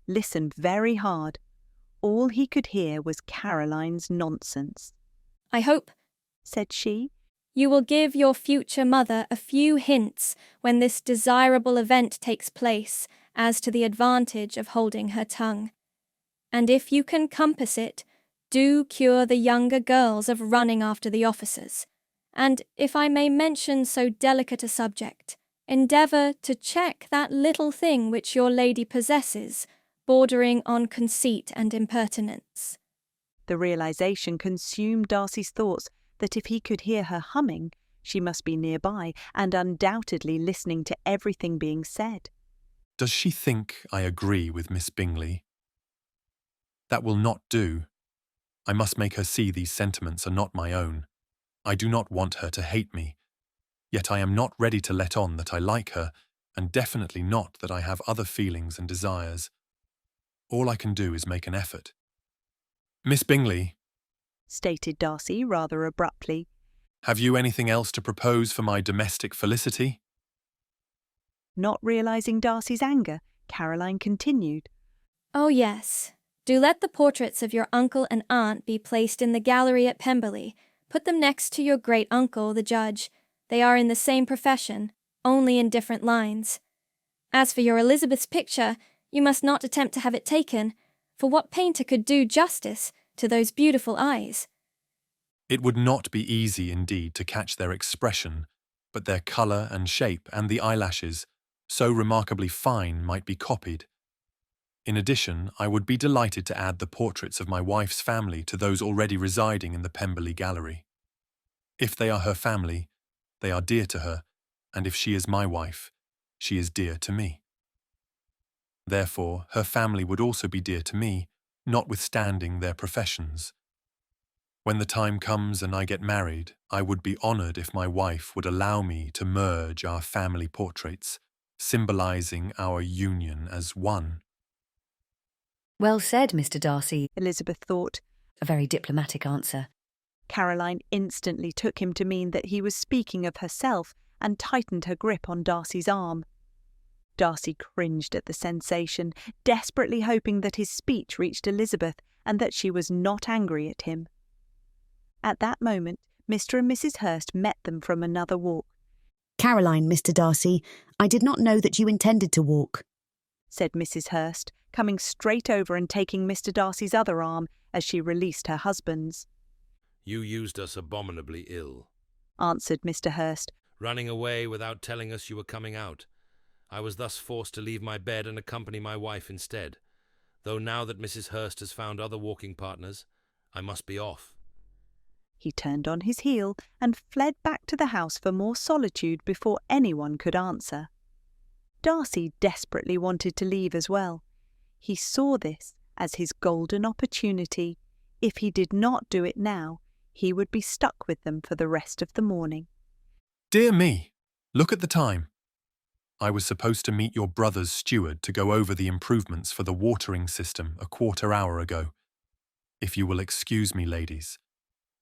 Listen very hard. All he could hear was Caroline's nonsense. I hope, said she, you will give your future mother a few hints when this desirable event takes place as to the advantage of holding her tongue. And if you can compass it, do cure the younger girls of running after the officers. And if I may mention so delicate a subject, endeavour to check that little thing which your lady possesses, bordering on conceit and impertinence. The realization consumed Darcy's thoughts that if he could hear her humming, she must be nearby and undoubtedly listening to everything being said. Does she think I agree with Miss Bingley? That will not do. I must make her see these sentiments are not my own. I do not want her to hate me. Yet I am not ready to let on that I like her, and definitely not that I have other feelings and desires. All I can do is make an effort. Miss Bingley, stated Darcy rather abruptly, have you anything else to propose for my domestic felicity? Not realizing Darcy's anger, Caroline continued. Oh yes. Do let the portraits of your uncle and aunt be placed in the gallery at Pemberley. Put them next to your great-uncle, the judge. They are in the same profession, only in different lines. As for your Elizabeth's picture, you must not attempt to have it taken, for what painter could do justice to those beautiful eyes? It would not be easy indeed to catch their expression, but their colour and shape and the eyelashes, so remarkably fine, might be copied. In addition, I would be delighted to add the portraits of my wife's family to those already residing in the Pemberley Gallery. If they are her family, they are dear to her, and if she is my wife, she is dear to me. Therefore, her family would also be dear to me, notwithstanding their professions. When the time comes and I get married, I would be honoured if my wife would allow me to merge our family portraits, symbolising our union as one. Well said, Mr Darcy, Elizabeth thought. A very diplomatic answer. Caroline instantly took him to mean that he was speaking of herself and tightened her grip on Darcy's arm. Darcy cringed at the sensation, desperately hoping that his speech reached Elizabeth and that she was not angry at him. At that moment, Mr and Mrs Hurst met them from another walk. "Caroline, Mr Darcy, I did not know that you intended to walk," said Mrs Hurst, coming straight over and taking Mr Darcy's other arm as she released her husband's. You used us abominably ill, answered Mr Hurst, running away without telling us you were coming out. I was thus forced to leave my bed and accompany my wife instead, though now that Mrs Hurst has found other walking partners, I must be off. He turned on his heel and fled back to the house for more solitude before anyone could answer. Darcy desperately wanted to leave as well. He saw this as his golden opportunity. If he did not do it now, he would be stuck with them for the rest of the morning. Dear me, look at the time. I was supposed to meet your brother's steward to go over the improvements for the watering system a quarter hour ago. If you will excuse me, ladies,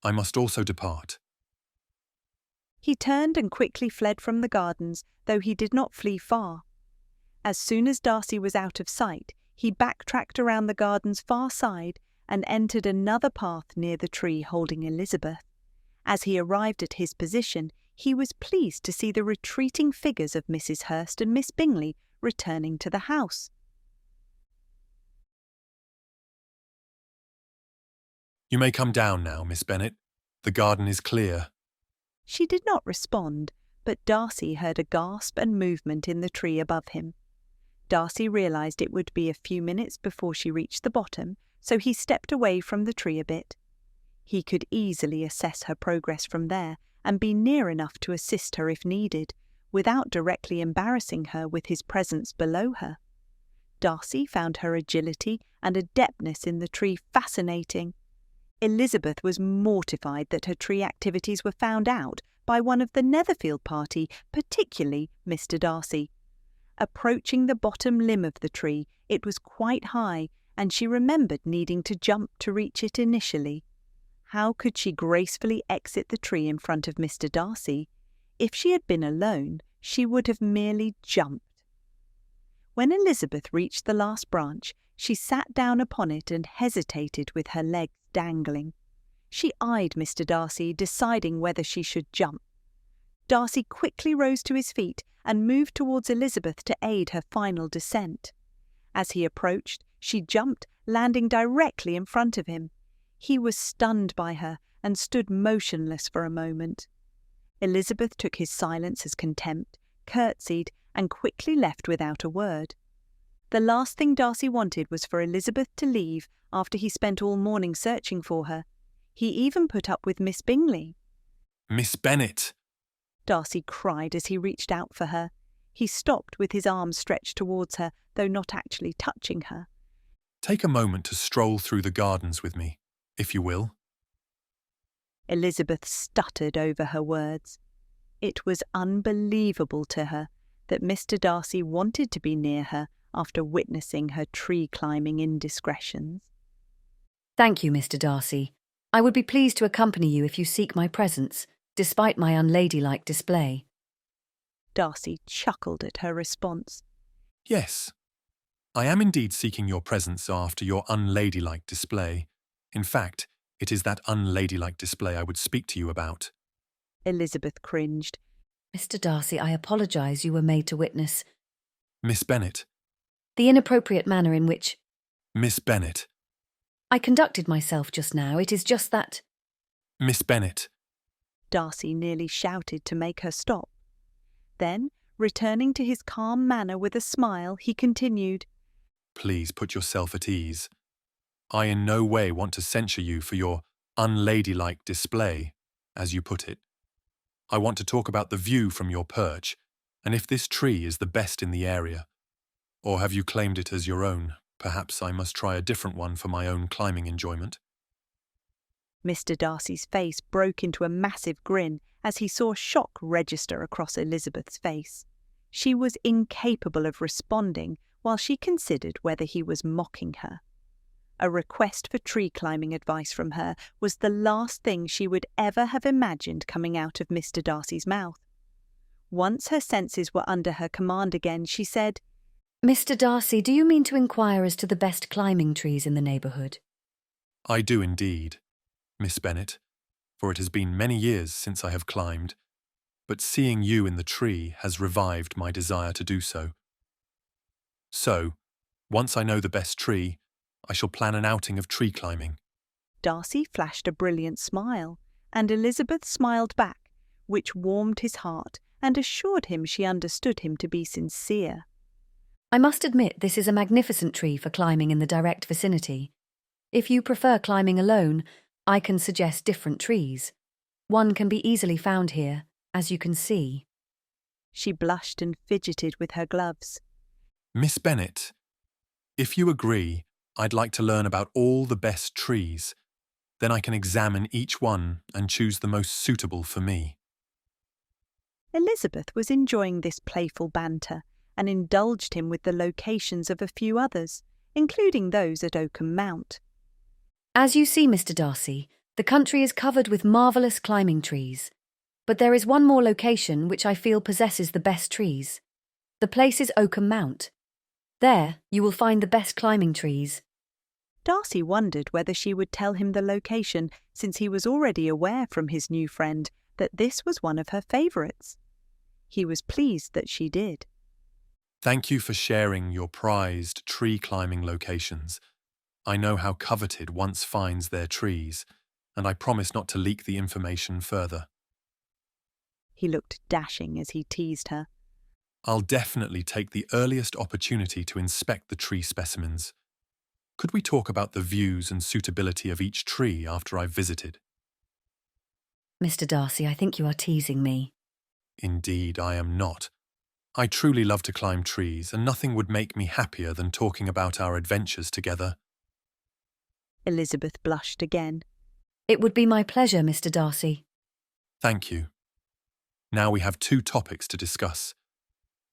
I must also depart. He turned and quickly fled from the gardens, though he did not flee far. As soon as Darcy was out of sight, he backtracked around the garden's far side and entered another path near the tree holding Elizabeth. As he arrived at his position, he was pleased to see the retreating figures of Mrs Hurst and Miss Bingley returning to the house. You may come down now, Miss Bennet. The garden is clear. She did not respond, but Darcy heard a gasp and movement in the tree above him. Darcy realised it would be a few minutes before she reached the bottom, so he stepped away from the tree a bit. He could easily assess her progress from there and be near enough to assist her if needed, without directly embarrassing her with his presence below her. Darcy found her agility and adeptness in the tree fascinating. Elizabeth was mortified that her tree activities were found out by one of the Netherfield party, particularly Mr Darcy. Approaching the bottom limb of the tree, it was quite high, and she remembered needing to jump to reach it initially. How could she gracefully exit the tree in front of Mr Darcy? If she had been alone, she would have merely jumped. When Elizabeth reached the last branch, she sat down upon it and hesitated with her legs dangling. She eyed Mr Darcy, deciding whether she should jump. Darcy quickly rose to his feet and moved towards Elizabeth to aid her final descent. As he approached, she jumped, landing directly in front of him. He was stunned by her and stood motionless for a moment. Elizabeth took his silence as contempt, curtsied, and quickly left without a word. The last thing Darcy wanted was for Elizabeth to leave after he spent all morning searching for her. He even put up with Miss Bingley. Miss Bennet! Darcy cried as he reached out for her. He stopped with his arms stretched towards her, though not actually touching her. Take a moment to stroll through the gardens with me, if you will. Elizabeth stuttered over her words. It was unbelievable to her that Mr Darcy wanted to be near her after witnessing her tree-climbing indiscretions. Thank you, Mr Darcy. I would be pleased to accompany you if you seek my presence, despite my unladylike display. Darcy chuckled at her response. Yes, I am indeed seeking your presence after your unladylike display. In fact, it is that unladylike display I would speak to you about. Elizabeth cringed. Mr Darcy, I apologise you were made to witness. Miss Bennet. The inappropriate manner in which... Miss Bennet. I conducted myself just now. It is just that... Miss Bennet. Darcy nearly shouted to make her stop. Then, returning to his calm manner with a smile, he continued, Please put yourself at ease. I in no way want to censure you for your unladylike display, as you put it. I want to talk about the view from your perch, and if this tree is the best in the area. Or have you claimed it as your own? Perhaps I must try a different one for my own climbing enjoyment. Mr Darcy's face broke into a massive grin as he saw shock register across Elizabeth's face. She was incapable of responding while she considered whether he was mocking her. A request for tree-climbing advice from her was the last thing she would ever have imagined coming out of Mr Darcy's mouth. Once her senses were under her command again, she said, Mr Darcy, do you mean to inquire as to the best climbing trees in the neighbourhood? I do indeed, Miss Bennet. for it has been many years since I have climbed, but seeing you in the tree has revived my desire to do so. So, once I know the best tree, I shall plan an outing of tree climbing. Darcy flashed a brilliant smile, and Elizabeth smiled back, which warmed his heart and assured him she understood him to be sincere. I must admit this is a magnificent tree for climbing in the direct vicinity. If you prefer climbing alone, I can suggest different trees. One can be easily found here, as you can see. She blushed and fidgeted with her gloves. Miss Bennet, if you agree, I'd like to learn about all the best trees. Then I can examine each one and choose the most suitable for me. Elizabeth was enjoying this playful banter and indulged him with the locations of a few others, including those at Oakham Mount. As you see, Mr Darcy, the country is covered with marvellous climbing trees. But there is one more location which I feel possesses the best trees. The place is Oakham Mount. There you will find the best climbing trees. Darcy wondered whether she would tell him the location, since he was already aware from his new friend that this was one of her favourites. He was pleased that she did. Thank you for sharing your prized tree climbing locations. I know how coveted once finds their trees, and I promise not to leak the information further. He looked dashing as he teased her. I'll definitely take the earliest opportunity to inspect the tree specimens. Could we talk about the views and suitability of each tree after I've visited? Mr Darcy, I think you are teasing me. Indeed, I am not. I truly love to climb trees, and nothing would make me happier than talking about our adventures together. Elizabeth blushed again. It would be my pleasure, Mr Darcy. Thank you. Now we have 2 topics to discuss.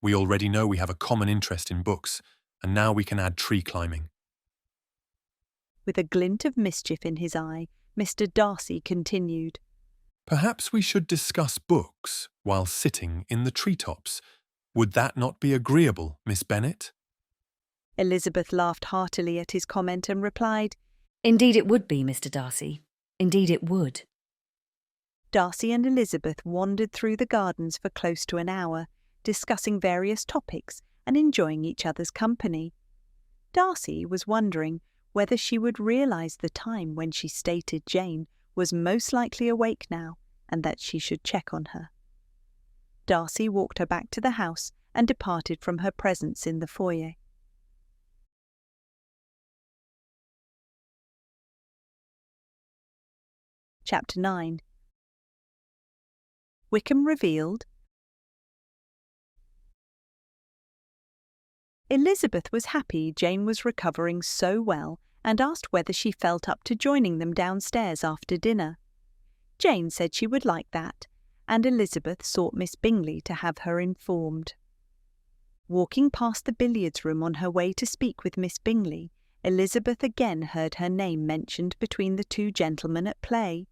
We already know we have a common interest in books, and now we can add tree climbing. With a glint of mischief in his eye, Mr Darcy continued. Perhaps we should discuss books while sitting in the treetops. Would that not be agreeable, Miss Bennet? Elizabeth laughed heartily at his comment and replied, Indeed it would be, Mr Darcy. Indeed it would. Darcy and Elizabeth wandered through the gardens for close to an hour, discussing various topics and enjoying each other's company. Darcy was wondering whether she would realise the time when she stated Jane was most likely awake now and that she should check on her. Darcy walked her back to the house and departed from her presence in the foyer. Chapter 9. Wickham revealed. Elizabeth was happy Jane was recovering so well and asked whether she felt up to joining them downstairs after dinner. Jane said she would like that, and Elizabeth sought Miss Bingley to have her informed. Walking past the billiards room on her way to speak with Miss Bingley, Elizabeth again heard her name mentioned between the 2 gentlemen at play.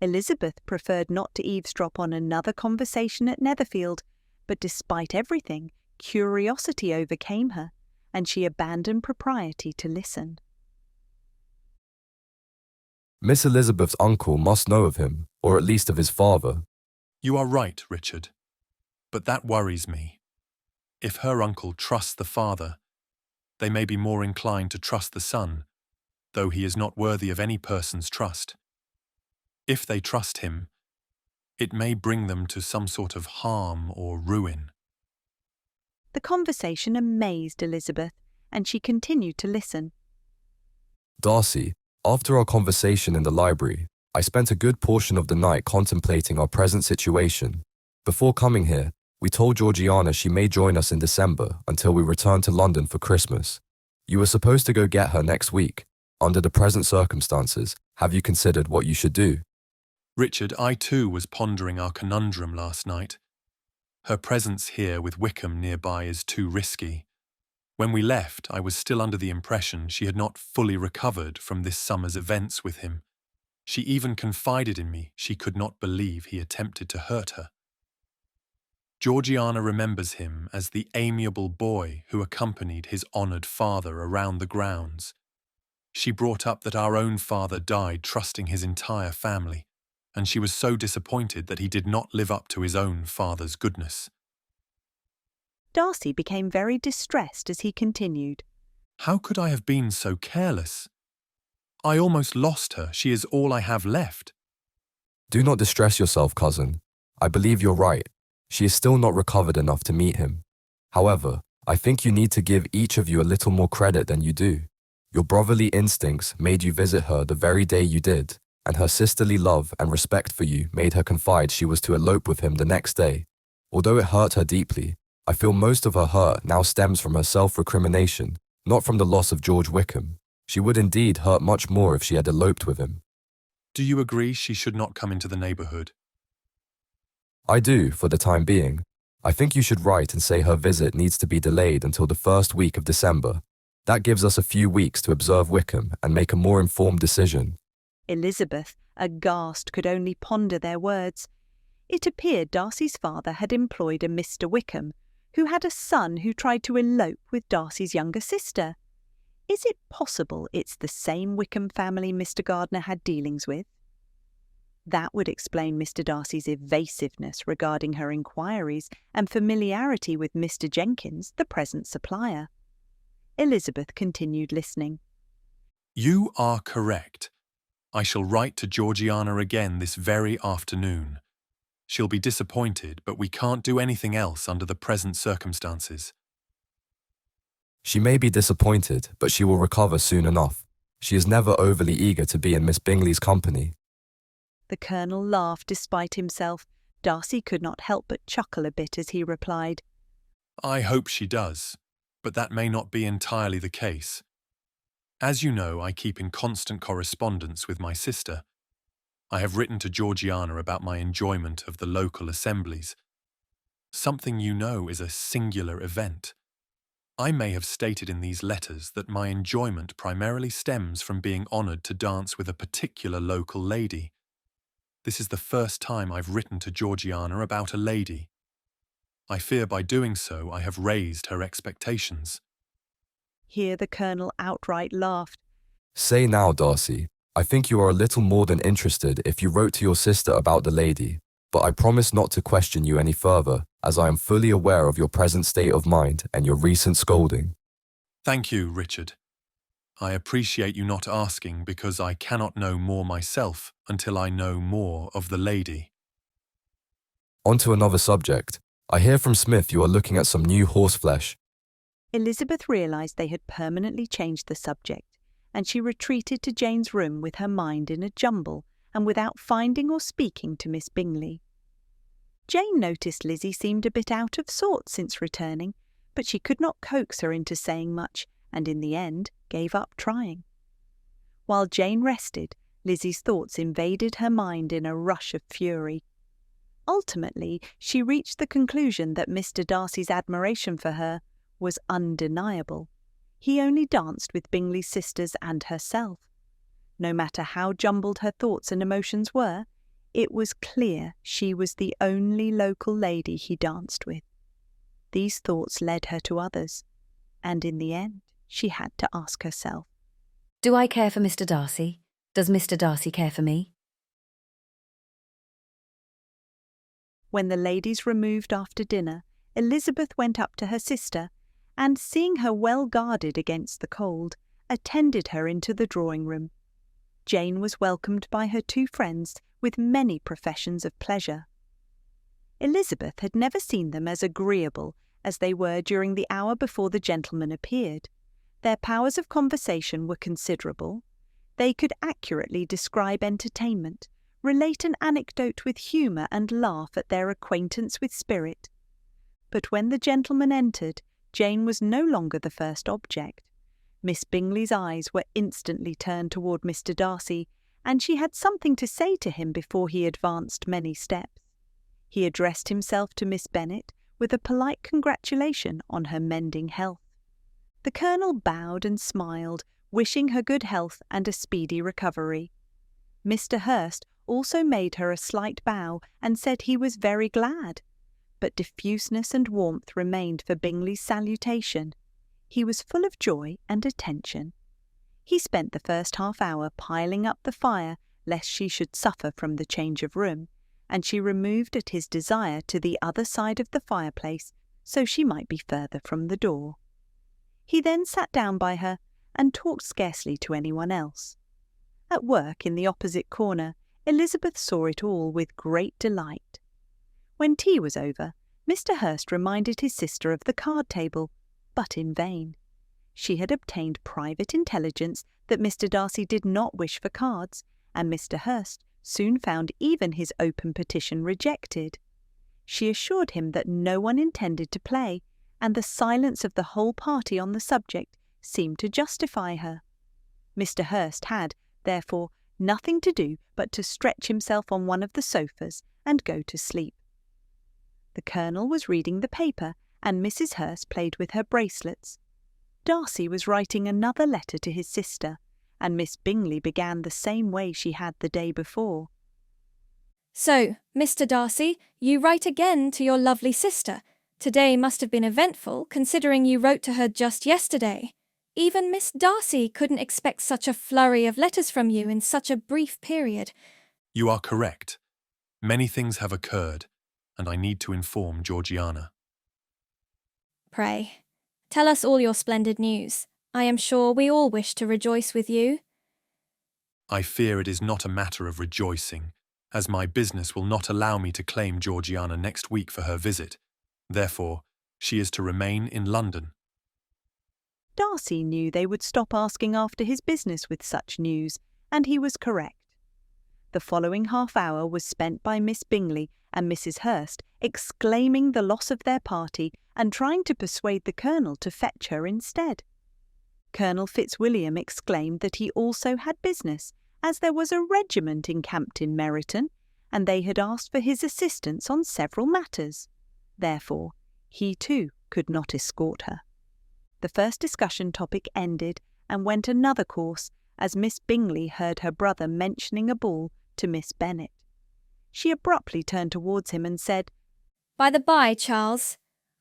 Elizabeth preferred not to eavesdrop on another conversation at Netherfield, but despite everything, curiosity overcame her, and she abandoned propriety to listen. Miss Elizabeth's uncle must know of him, or at least of his father. You are right, Richard. But that worries me. If her uncle trusts the father, they may be more inclined to trust the son, though he is not worthy of any person's trust. If they trust him, it may bring them to some sort of harm or ruin. The conversation amazed Elizabeth, and she continued to listen. Darcy, after our conversation in the library, I spent a good portion of the night contemplating our present situation. Before coming here, we told Georgiana she may join us in December until we return to London for Christmas. You were supposed to go get her next week. Under the present circumstances, have you considered what you should do? Richard, I too was pondering our conundrum last night. Her presence here with Wickham nearby is too risky. When we left, I was still under the impression she had not fully recovered from this summer's events with him. She even confided in me she could not believe he attempted to hurt her. Georgiana remembers him as the amiable boy who accompanied his honoured father around the grounds. She brought up that our own father died trusting his entire family. and she was so disappointed that he did not live up to his own father's goodness. Darcy became very distressed as he continued. How could I have been so careless? I almost lost her. She is all I have left. Do not distress yourself, cousin. I believe you're right. She is still not recovered enough to meet him. However, I think you need to give each of you a little more credit than you do. Your brotherly instincts made you visit her the very day you did, and her sisterly love and respect for you made her confide she was to elope with him the next day. Although it hurt her deeply, I feel most of her hurt now stems from her self-recrimination, not from the loss of George Wickham. She would indeed hurt much more if she had eloped with him. Do you agree she should not come into the neighbourhood? I do, for the time being. I think you should write and say her visit needs to be delayed until the first week of December. That gives us a few weeks to observe Wickham and make a more informed decision. Elizabeth, aghast, could only ponder their words. It appeared Darcy's father had employed a Mr Wickham, who had a son who tried to elope with Darcy's younger sister. Is it possible it's the same Wickham family Mr Gardiner had dealings with? That would explain Mr Darcy's evasiveness regarding her inquiries and familiarity with Mr Jenkins, the present supplier. Elizabeth continued listening. You are correct. I shall write to Georgiana again this very afternoon. She'll be disappointed, but we can't do anything else under the present circumstances. She may be disappointed, but she will recover soon enough. She is never overly eager to be in Miss Bingley's company. The Colonel laughed despite himself. Darcy could not help but chuckle a bit as he replied, I hope she does, but that may not be entirely the case. As you know, I keep in constant correspondence with my sister. I have written to Georgiana about my enjoyment of the local assemblies. Something you know is a singular event. I may have stated in these letters that my enjoyment primarily stems from being honoured to dance with a particular local lady. This is the first time I've written to Georgiana about a lady. I fear by doing so I have raised her expectations. Here the Colonel outright laughed. Say now, Darcy, I think you are a little more than interested if you wrote to your sister about the lady, but I promise not to question you any further, as I am fully aware of your present state of mind and your recent scolding. Thank you, Richard. I appreciate you not asking because I cannot know more myself until I know more of the lady. On to another subject. I hear from Smith you are looking at some new horseflesh. Elizabeth realised they had permanently changed the subject, and she retreated to Jane's room with her mind in a jumble and without finding or speaking to Miss Bingley. Jane noticed Lizzie seemed a bit out of sorts since returning, but she could not coax her into saying much, and in the end gave up trying. While Jane rested, Lizzie's thoughts invaded her mind in a rush of fury. Ultimately, she reached the conclusion that Mr Darcy's admiration for her was undeniable. He only danced with Bingley's sisters and herself. No matter how jumbled her thoughts and emotions were, it was clear she was the only local lady he danced with. These thoughts led her to others, and in the end she had to ask herself, Do I care for Mr Darcy? Does Mr Darcy care for me? When the ladies removed after dinner, Elizabeth went up to her sister, and seeing her well guarded against the cold, attended her into the drawing-room. Jane was welcomed by her two friends with many professions of pleasure. Elizabeth had never seen them as agreeable as they were during the hour before the gentlemen appeared. Their powers of conversation were considerable. They could accurately describe entertainment, relate an anecdote with humour and laugh at their acquaintance with spirit. But when the gentlemen entered, Jane was no longer the first object. Miss Bingley's eyes were instantly turned toward Mr Darcy, and she had something to say to him before he advanced many steps. He addressed himself to Miss Bennet with a polite congratulation on her mending health. The Colonel bowed and smiled, wishing her good health and a speedy recovery. Mr Hurst also made her a slight bow and said he was very glad, but diffuseness and warmth remained for Bingley's salutation. He was full of joy and attention. He spent the first half-hour piling up the fire lest she should suffer from the change of room, and she removed at his desire to the other side of the fireplace, so she might be further from the door. He then sat down by her, and talked scarcely to anyone else. At work in the opposite corner, Elizabeth saw it all with great delight. When tea was over, Mr Hurst reminded his sister of the card table, but in vain. She had obtained private intelligence that Mr Darcy did not wish for cards, and Mr Hurst soon found even his open petition rejected. She assured him that no one intended to play, and the silence of the whole party on the subject seemed to justify her. Mr Hurst had, therefore, nothing to do but to stretch himself on one of the sofas and go to sleep. The Colonel was reading the paper, and Mrs Hurst played with her bracelets. Darcy was writing another letter to his sister, and Miss Bingley began the same way she had the day before. So, Mr Darcy, you write again to your lovely sister. Today must have been eventful, considering you wrote to her just yesterday. Even Miss Darcy couldn't expect such a flurry of letters from you in such a brief period. You are correct. Many things have occurred, and I need to inform Georgiana. Pray, tell us all your splendid news. I am sure we all wish to rejoice with you. I fear it is not a matter of rejoicing, as my business will not allow me to claim Georgiana next week for her visit. Therefore, she is to remain in London. Darcy knew they would stop asking after his business with such news, and he was correct. The following half-hour was spent by Miss Bingley and Mrs Hurst exclaiming the loss of their party and trying to persuade the Colonel to fetch her instead. Colonel Fitzwilliam exclaimed that he also had business, as there was a regiment encamped in Meryton, and they had asked for his assistance on several matters. Therefore, he too could not escort her. The first discussion topic ended and went another course, as Miss Bingley heard her brother mentioning a ball to Miss Bennet. She abruptly turned towards him and said, By the by, Charles,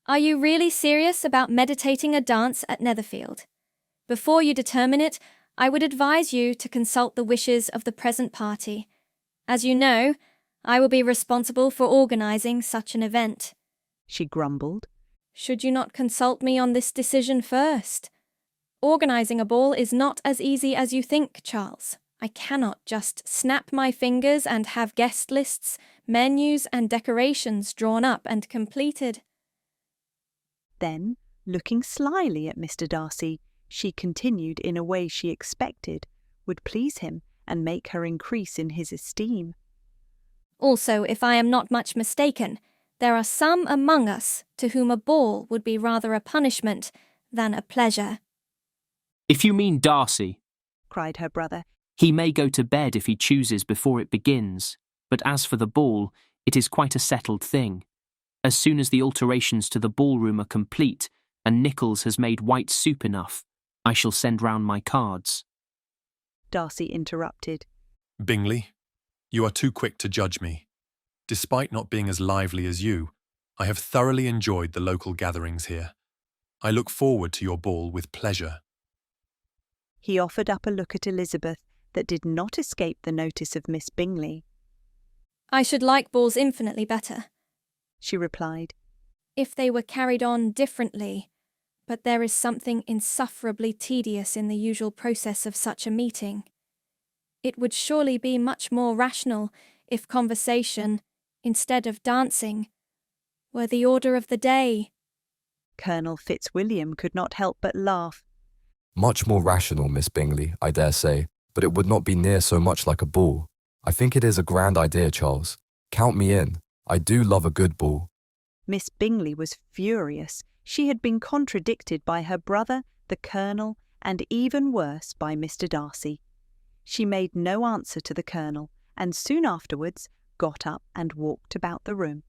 are you really serious about meditating a dance at Netherfield? Before you determine it, I would advise you to consult the wishes of the present party. As you know, I will be responsible for organising such an event. She grumbled. Should you not consult me on this decision first? Organising a ball is not as easy as you think, Charles. I cannot just snap my fingers and have guest lists, menus and decorations drawn up and completed. Then, looking slyly at Mr Darcy, she continued in a way she expected would please him and make her increase in his esteem. Also, if I am not much mistaken, there are some among us to whom a ball would be rather a punishment than a pleasure. If you mean Darcy, cried her brother, he may go to bed if he chooses before it begins, but as for the ball, it is quite a settled thing. As soon as the alterations to the ballroom are complete, and Nichols has made white soup enough, I shall send round my cards. Darcy interrupted. Bingley, you are too quick to judge me. Despite not being as lively as you, I have thoroughly enjoyed the local gatherings here. I look forward to your ball with pleasure. He offered up a look at Elizabeth that did not escape the notice of Miss Bingley. I should like balls infinitely better, she replied, if they were carried on differently, but there is something insufferably tedious in the usual process of such a meeting. It would surely be much more rational if conversation, instead of dancing, were the order of the day. Colonel Fitzwilliam could not help but laugh. Much more rational, Miss Bingley, I dare say, but it would not be near so much like a ball. I think it is a grand idea, Charles. Count me in. I do love a good ball. Miss Bingley was furious. She had been contradicted by her brother, the Colonel, and even worse by Mr Darcy. She made no answer to the Colonel, and soon afterwards got up and walked about the room.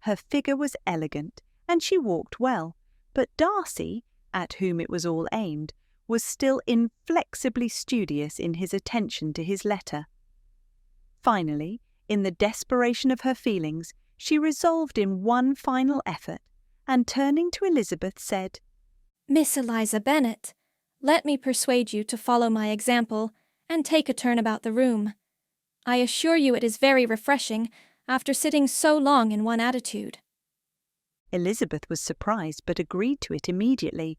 Her figure was elegant, and she walked well, but Darcy, at whom it was all aimed, was still inflexibly studious in his attention to his letter. Finally, in the desperation of her feelings, she resolved in one final effort, and turning to Elizabeth said, Miss Eliza Bennet, let me persuade you to follow my example and take a turn about the room. I assure you it is very refreshing, after sitting so long in one attitude. Elizabeth was surprised but agreed to it immediately.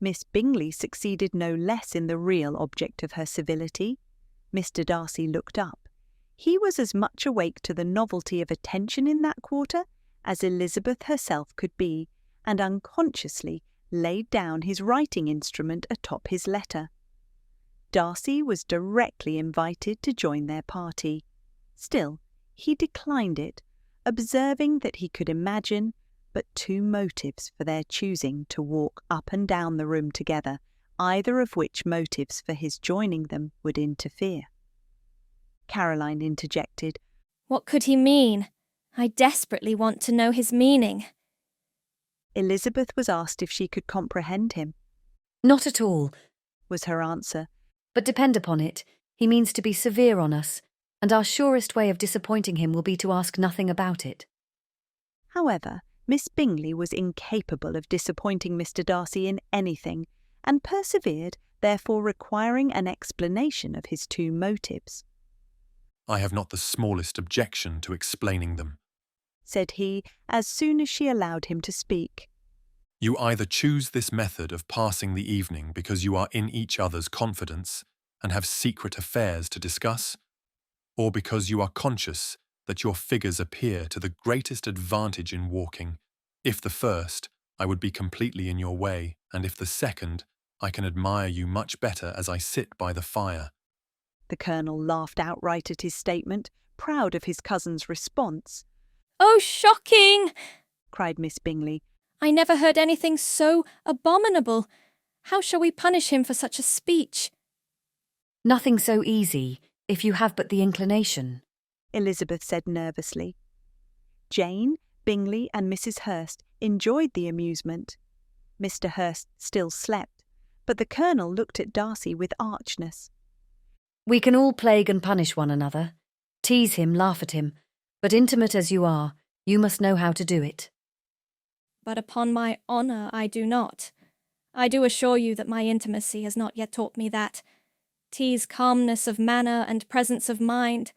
Miss Bingley succeeded no less in the real object of her civility. Mr Darcy looked up. He was as much awake to the novelty of attention in that quarter as Elizabeth herself could be, and unconsciously laid down his writing instrument atop his letter. Darcy was directly invited to join their party. Still, he declined it, observing that he could imagine but two motives for their choosing to walk up and down the room together, either of which motives for his joining them would interfere. Caroline interjected, What could he mean? I desperately want to know his meaning. Elizabeth was asked if she could comprehend him. Not at all, was her answer. But depend upon it, he means to be severe on us, and our surest way of disappointing him will be to ask nothing about it. However, Miss Bingley was incapable of disappointing Mr Darcy in anything, and persevered, therefore requiring an explanation of his two motives. I have not the smallest objection to explaining them, said he, as soon as she allowed him to speak. You either choose this method of passing the evening because you are in each other's confidence and have secret affairs to discuss, or because you are conscious that your figures appear to the greatest advantage in walking. If the first, I would be completely in your way, and if the second, I can admire you much better as I sit by the fire. The Colonel laughed outright at his statement, proud of his cousin's response. Oh, shocking! cried Miss Bingley. I never heard anything so abominable. How shall we punish him for such a speech? Nothing so easy, if you have but the inclination, Elizabeth said nervously. Jane, Bingley and Mrs Hurst enjoyed the amusement. Mr Hurst still slept, but the Colonel looked at Darcy with archness. We can all plague and punish one another, tease him, laugh at him, but intimate as you are, you must know how to do it. But upon my honour I do not. I do assure you that my intimacy has not yet taught me that. 'Tis calmness of manner and presence of mind.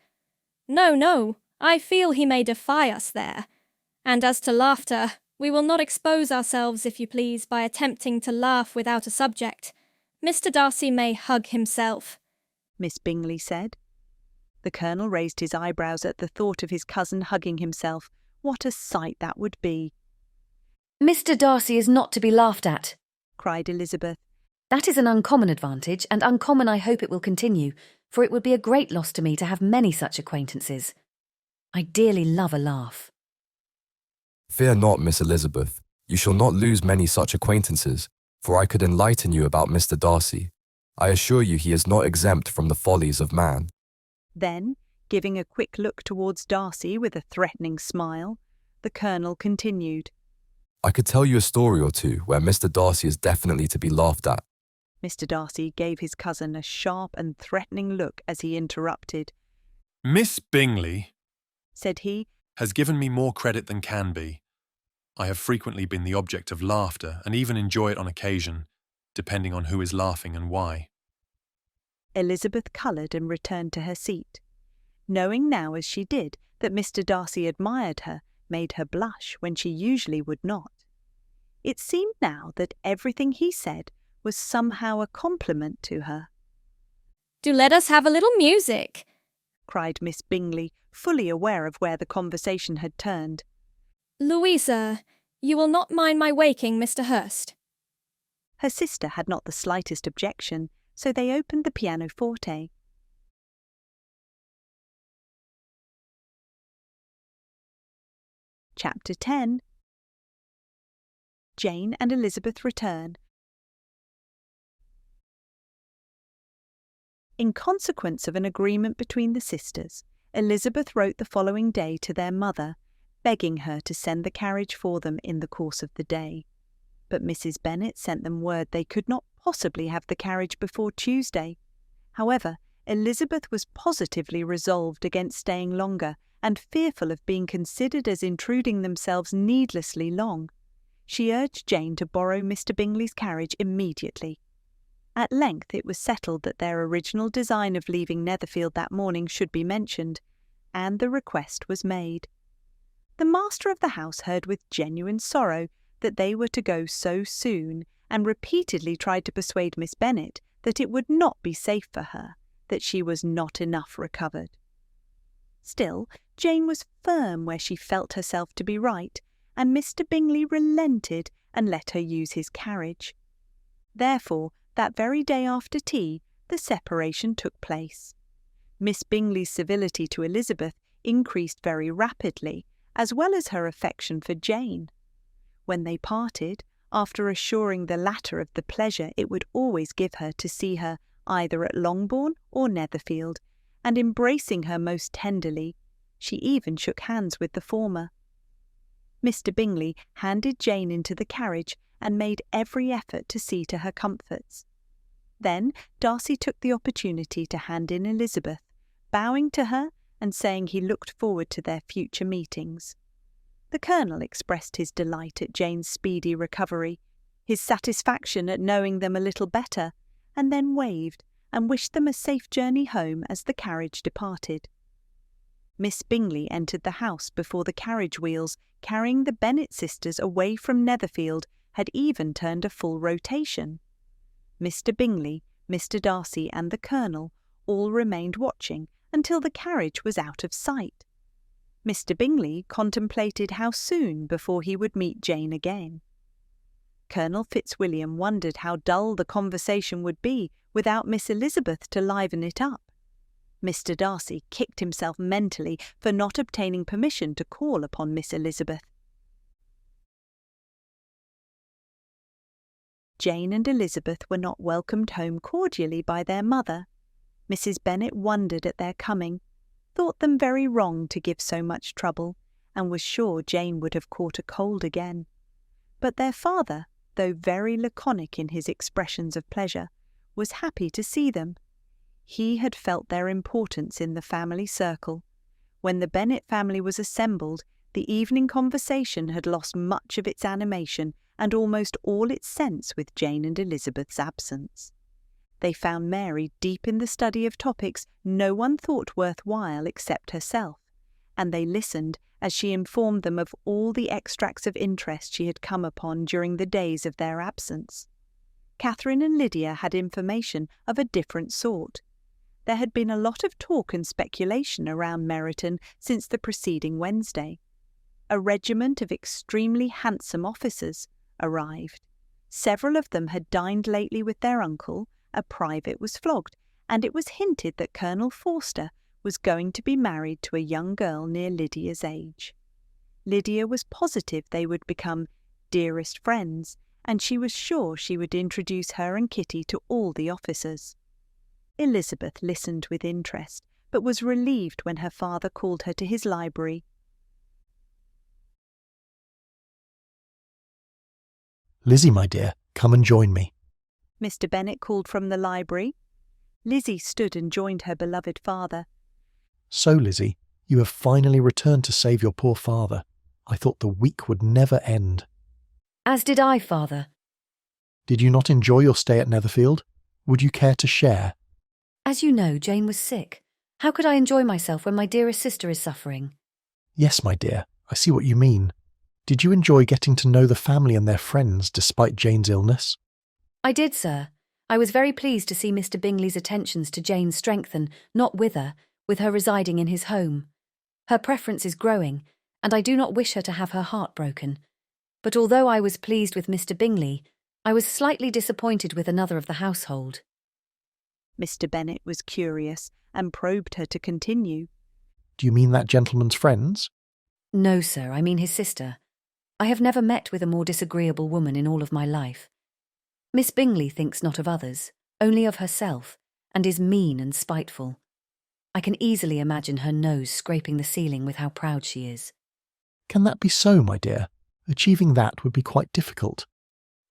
No, I feel he may defy us there. And as to laughter, we will not expose ourselves, if you please, by attempting to laugh without a subject. Mr Darcy may hug himself, Miss Bingley said. The Colonel raised his eyebrows at the thought of his cousin hugging himself. What a sight that would be! Mr Darcy is not to be laughed at, cried Elizabeth. That is an uncommon advantage, and uncommon I hope it will continue, for it would be a great loss to me to have many such acquaintances. I dearly love a laugh. Fear not, Miss Elizabeth. You shall not lose many such acquaintances, for I could enlighten you about Mr Darcy. I assure you he is not exempt from the follies of man. Then, giving a quick look towards Darcy with a threatening smile, the Colonel continued. I could tell you a story or two where Mr Darcy is definitely to be laughed at. Mr Darcy gave his cousin a sharp and threatening look as he interrupted. Miss Bingley, said he, has given me more credit than can be. I have frequently been the object of laughter and even enjoy it on occasion, depending on who is laughing and why. Elizabeth coloured and returned to her seat. Knowing now as she did that Mr Darcy admired her made her blush when she usually would not. It seemed now that everything he said was somehow a compliment to her. Do let us have a little music, cried Miss Bingley, fully aware of where the conversation had turned. Louisa, you will not mind my waking Mr Hurst? Her sister had not the slightest objection, so they opened the pianoforte. Chapter 10. Jane and Elizabeth return. In consequence of an agreement between the sisters, Elizabeth wrote the following day to their mother, begging her to send the carriage for them in the course of the day. But Mrs Bennet sent them word they could not possibly have the carriage before Tuesday. However, Elizabeth was positively resolved against staying longer, and fearful of being considered as intruding themselves needlessly long. She urged Jane to borrow Mr Bingley's carriage immediately. At length it was settled that their original design of leaving Netherfield that morning should be mentioned, and the request was made. The master of the house heard with genuine sorrow that they were to go so soon, and repeatedly tried to persuade Miss Bennet that it would not be safe for her, that she was not enough recovered. Still, Jane was firm where she felt herself to be right, and Mr. Bingley relented and let her use his carriage. Therefore, that very day after tea, the separation took place. Miss Bingley's civility to Elizabeth increased very rapidly, as well as her affection for Jane. When they parted, after assuring the latter of the pleasure it would always give her to see her either at Longbourn or Netherfield, and embracing her most tenderly, she even shook hands with the former. Mr. Bingley handed Jane into the carriage and made every effort to see to her comforts. Then Darcy took the opportunity to hand in Elizabeth, bowing to her and saying he looked forward to their future meetings. The Colonel expressed his delight at Jane's speedy recovery, his satisfaction at knowing them a little better, and then waved and wished them a safe journey home as the carriage departed. Miss Bingley entered the house before the carriage wheels carrying the Bennet sisters away from Netherfield had even turned a full rotation. Mr. Bingley, Mr. Darcy, and the Colonel all remained watching until the carriage was out of sight. Mr. Bingley contemplated how soon before he would meet Jane again. Colonel Fitzwilliam wondered how dull the conversation would be without Miss Elizabeth to liven it up. Mr. Darcy kicked himself mentally for not obtaining permission to call upon Miss Elizabeth. Jane and Elizabeth were not welcomed home cordially by their mother. Mrs. Bennet wondered at their coming, thought them very wrong to give so much trouble, and was sure Jane would have caught a cold again. But their father, though very laconic in his expressions of pleasure, was happy to see them. He had felt their importance in the family circle. When the Bennet family was assembled, the evening conversation had lost much of its animation and almost all its sense with Jane and Elizabeth's absence. They found Mary deep in the study of topics no one thought worth while except herself, and they listened as she informed them of all the extracts of interest she had come upon during the days of their absence. Catherine and Lydia had information of a different sort. There had been a lot of talk and speculation around Meryton since the preceding Wednesday. A regiment of extremely handsome officers arrived. Several of them had dined lately with their uncle, a private was flogged, and it was hinted that Colonel Forster was going to be married to a young girl near Lydia's age. Lydia was positive they would become dearest friends, and she was sure she would introduce her and Kitty to all the officers. Elizabeth listened with interest, but was relieved when her father called her to his library. "Lizzie, my dear, come and join me." Mr. Bennet called from the library. Lizzie stood and joined her beloved father. "So, Lizzie, you have finally returned to save your poor father. I thought the week would never end." As did I, father. "Did you not enjoy your stay at Netherfield? Would you care to share?" As you know, Jane was sick. How could I enjoy myself when my dearest sister is suffering? "Yes, my dear, I see what you mean. Did you enjoy getting to know the family and their friends despite Jane's illness?" I did, sir. I was very pleased to see Mr. Bingley's attentions to Jane strengthen, not wither, with her residing in his home. Her preference is growing, and I do not wish her to have her heart broken. But although I was pleased with Mr. Bingley, I was slightly disappointed with another of the household. Mr. Bennet was curious and probed her to continue. "Do you mean that gentleman's friends?" No, sir, I mean his sister. I have never met with a more disagreeable woman in all of my life. Miss Bingley thinks not of others, only of herself, and is mean and spiteful. I can easily imagine her nose scraping the ceiling with how proud she is. "Can that be so, my dear? Achieving that would be quite difficult."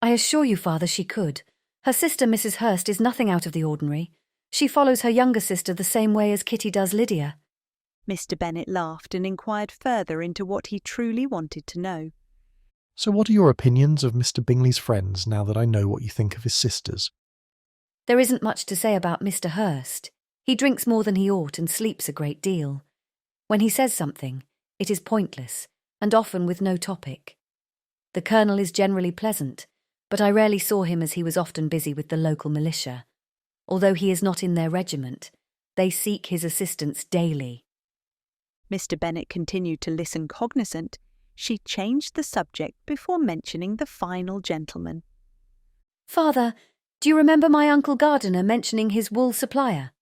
I assure you, father, she could. Her sister, Mrs. Hurst, is nothing out of the ordinary. She follows her younger sister the same way as Kitty does Lydia. Mr. Bennet laughed and inquired further into what he truly wanted to know. "So what are your opinions of Mr. Bingley's friends now that I know what you think of his sisters?" There isn't much to say about Mr Hurst. He drinks more than he ought and sleeps a great deal. When he says something, it is pointless, and often with no topic. The Colonel is generally pleasant, but I rarely saw him as he was often busy with the local militia. Although he is not in their regiment, they seek his assistance daily. Mr. Bennet continued to listen cognizant. She changed the subject before mentioning the final gentleman. Father, do you remember my Uncle Gardiner mentioning his wool supplier?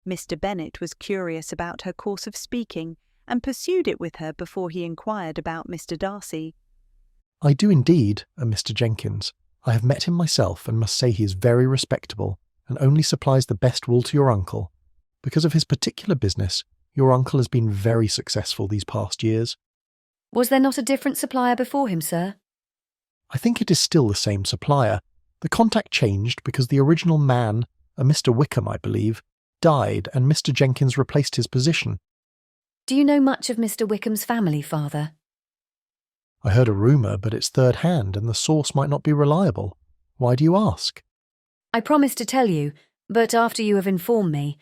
Mr. Bennet was curious about her course of speaking and pursued it with her before he inquired about Mr. Darcy. I do indeed, Mr. Jenkins. I have met him myself and must say he is very respectable and only supplies the best wool to your uncle. Because of his particular business, your uncle has been very successful these past years. Was there not a different supplier before him, sir? I think it is still the same supplier. The contact changed because the original man, a Mr. Wickham, I believe, died and Mr. Jenkins replaced his position. Do you know much of Mr. Wickham's family, Father? I heard a rumour, but it's third hand and the source might not be reliable. Why do you ask? I promised to tell you, but after you have informed me,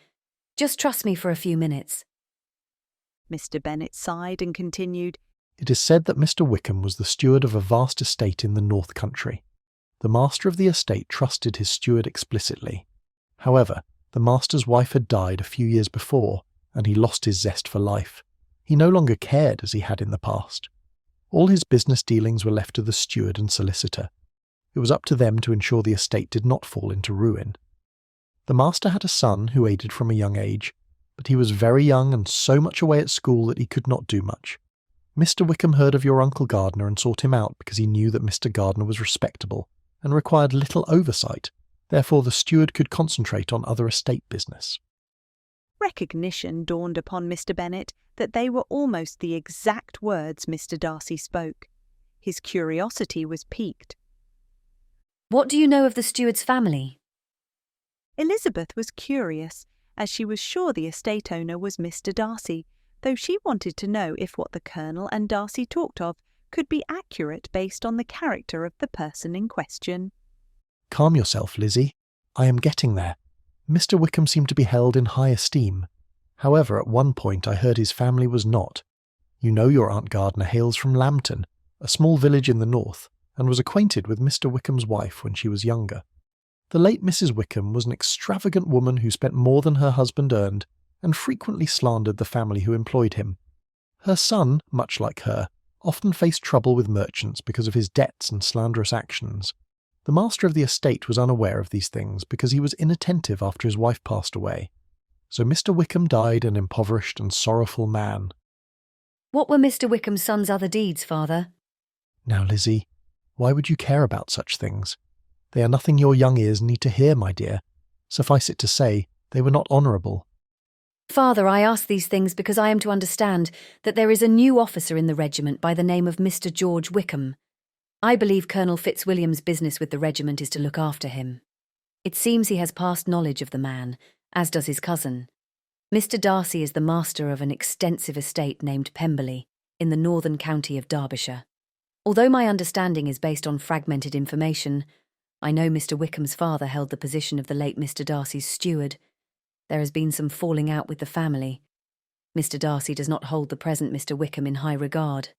just trust me for a few minutes. Mr. Bennet sighed and continued, It is said that Mr. Wickham was the steward of a vast estate in the North Country. The master of the estate trusted his steward explicitly. However, the master's wife had died a few years before, and he lost his zest for life. He no longer cared as he had in the past. All his business dealings were left to the steward and solicitor. It was up to them to ensure the estate did not fall into ruin. The master had a son who aided from a young age, but he was very young and so much away at school that he could not do much. Mr. Wickham heard of your Uncle Gardiner and sought him out because he knew that Mr. Gardiner was respectable and required little oversight. Therefore the steward could concentrate on other estate business. Recognition dawned upon Mr. Bennet that they were almost the exact words Mr. Darcy spoke. His curiosity was piqued. What do you know of the steward's family? Elizabeth was curious, as she was sure the estate owner was Mr. Darcy, though she wanted to know if what the Colonel and Darcy talked of could be accurate based on the character of the person in question. Calm yourself, Lizzie. I am getting there. Mr. Wickham seemed to be held in high esteem. However, at one point I heard his family was not. You know your Aunt Gardiner hails from Lambton, a small village in the north, and was acquainted with Mr. Wickham's wife when she was younger. The late Mrs. Wickham was an extravagant woman who spent more than her husband earned, and frequently slandered the family who employed him. Her son, much like her, often faced trouble with merchants because of his debts and slanderous actions. The master of the estate was unaware of these things because he was inattentive after his wife passed away. So Mr. Wickham died an impoverished and sorrowful man. What were Mr. Wickham's son's other deeds, Father? Now, Lizzie, why would you care about such things? They are nothing your young ears need to hear, my dear. Suffice it to say, they were not honourable. Father, I ask these things because I am to understand that there is a new officer in the regiment by the name of Mr. George Wickham. I believe Colonel Fitzwilliam's business with the regiment is to look after him. It seems he has past knowledge of the man, as does his cousin. Mr. Darcy is the master of an extensive estate named Pemberley, in the northern county of Derbyshire. Although my understanding is based on fragmented information, I know Mr. Wickham's father held the position of the late Mr. Darcy's steward. There has been some falling out with the family. Mr. Darcy does not hold the present Mr. Wickham in high regard.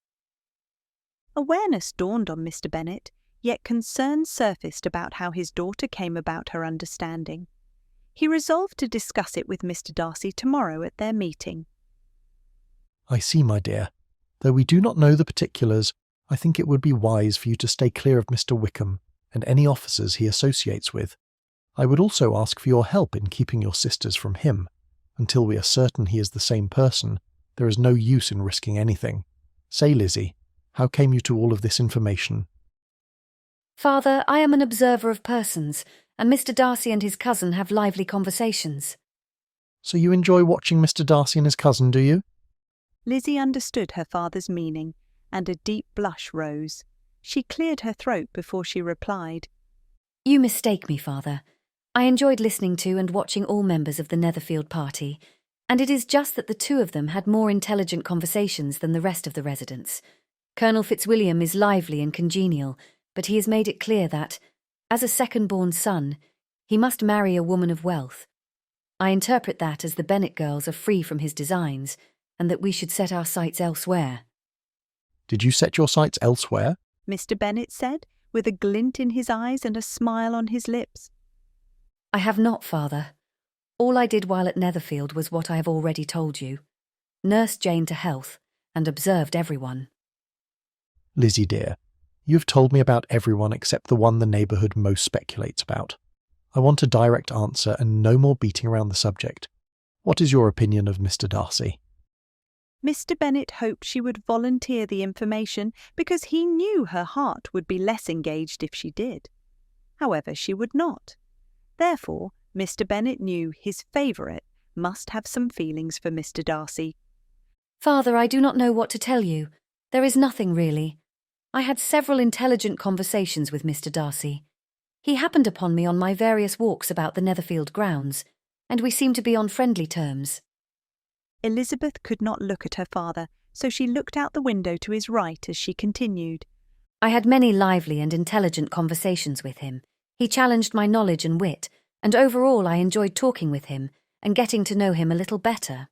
Awareness dawned on Mr. Bennet, yet concern surfaced about how his daughter came about her understanding. He resolved to discuss it with Mr. Darcy tomorrow at their meeting. I see, my dear. Though we do not know the particulars, I think it would be wise for you to stay clear of Mr. Wickham and any officers he associates with. I would also ask for your help in keeping your sisters from him. Until we are certain he is the same person, there is no use in risking anything. Say, Lizzie, how came you to all of this information? Father, I am an observer of persons, and Mr. Darcy and his cousin have lively conversations. So you enjoy watching Mr. Darcy and his cousin, do you? Lizzie understood her father's meaning, and a deep blush rose. She cleared her throat before she replied. You mistake me, Father. I enjoyed listening to and watching all members of the Netherfield party, and it is just that the two of them had more intelligent conversations than the rest of the residents. Colonel Fitzwilliam is lively and congenial, but he has made it clear that, as a second-born son, He must marry a woman of wealth. I interpret that as the Bennet girls are free from his designs, and that we should set our sights elsewhere. Did you set your sights elsewhere? Mr. Bennet said, with a glint in his eyes and a smile on his lips. I have not, father. All I did while at Netherfield was what I have already told you. Nursed Jane to health, and observed everyone. Lizzie dear, you have told me about everyone except the one the neighbourhood most speculates about. I want a direct answer and no more beating around the subject. What is your opinion of Mr. Darcy? Mr. Bennet hoped she would volunteer the information because he knew her heart would be less engaged if she did. However, she would not. Therefore, Mr. Bennet knew his favourite must have some feelings for Mr. Darcy. Father, I do not know what to tell you. There is nothing really. I had several intelligent conversations with Mr. Darcy. He happened upon me on my various walks about the Netherfield grounds, and we seemed to be on friendly terms. Elizabeth could not look at her father, so she looked out the window to his right as she continued. I had many lively and intelligent conversations with him. He challenged my knowledge and wit, and overall I enjoyed talking with him and getting to know him a little better.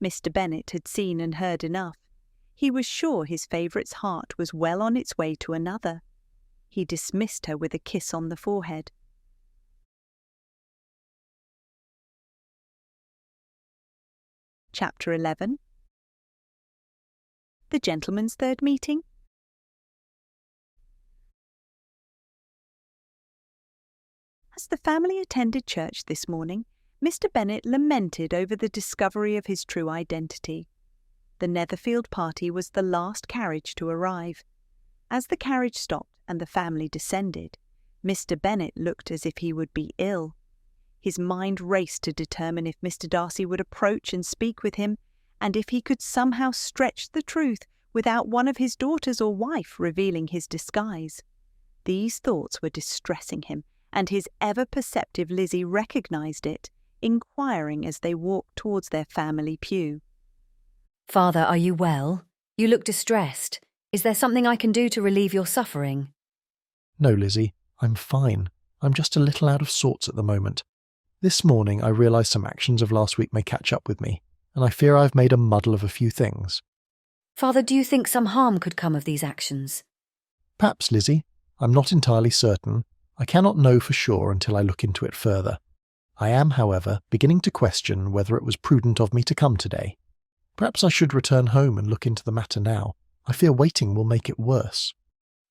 Mr. Bennet had seen and heard enough. He was sure his favourite's heart was well on its way to another. He dismissed her with a kiss on the forehead. Chapter 11. The Gentleman's Third Meeting. As the family attended church this morning, Mr. Bennet lamented over the discovery of his true identity. The Netherfield party was the last carriage to arrive. As the carriage stopped and the family descended, Mr. Bennet looked as if he would be ill. His mind raced to determine if Mr. Darcy would approach and speak with him, and if he could somehow stretch the truth without one of his daughters or wife revealing his disguise. These thoughts were distressing him, and his ever-perceptive Lizzie recognised it, inquiring as they walked towards their family pew. Father, are you well? You look distressed. Is there something I can do to relieve your suffering? No, Lizzie, I'm fine. I'm just a little out of sorts at the moment. This morning I realised some actions of last week may catch up with me, and I fear I've made a muddle of a few things. Father, do you think some harm could come of these actions? Perhaps, Lizzie. I'm not entirely certain. I cannot know for sure until I look into it further. I am, however, beginning to question whether it was prudent of me to come today. Perhaps I should return home and look into the matter now. I fear waiting will make it worse.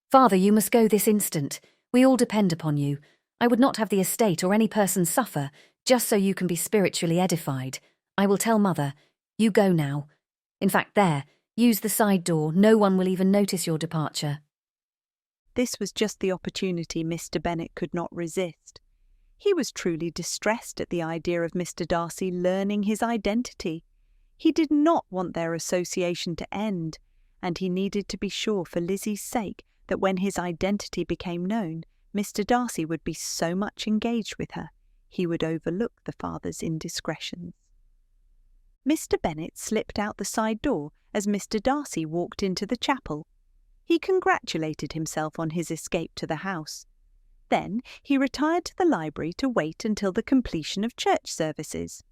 Father, you must go this instant. We all depend upon you. I would not have the estate or any person suffer, just so you can be spiritually edified. I will tell Mother. You go now. In fact, there, use the side door. No one will even notice your departure. This was just the opportunity Mr. Bennet could not resist. He was truly distressed at the idea of Mr. Darcy learning his identity. He did not want their association to end, and he needed to be sure for Lizzie's sake that when his identity became known, Mr. Darcy would be so much engaged with her, he would overlook the father's indiscretions. Mr. Bennet slipped out the side door as Mr. Darcy walked into the chapel. He congratulated himself on his escape to the house. Then he retired to the library to wait until the completion of church services.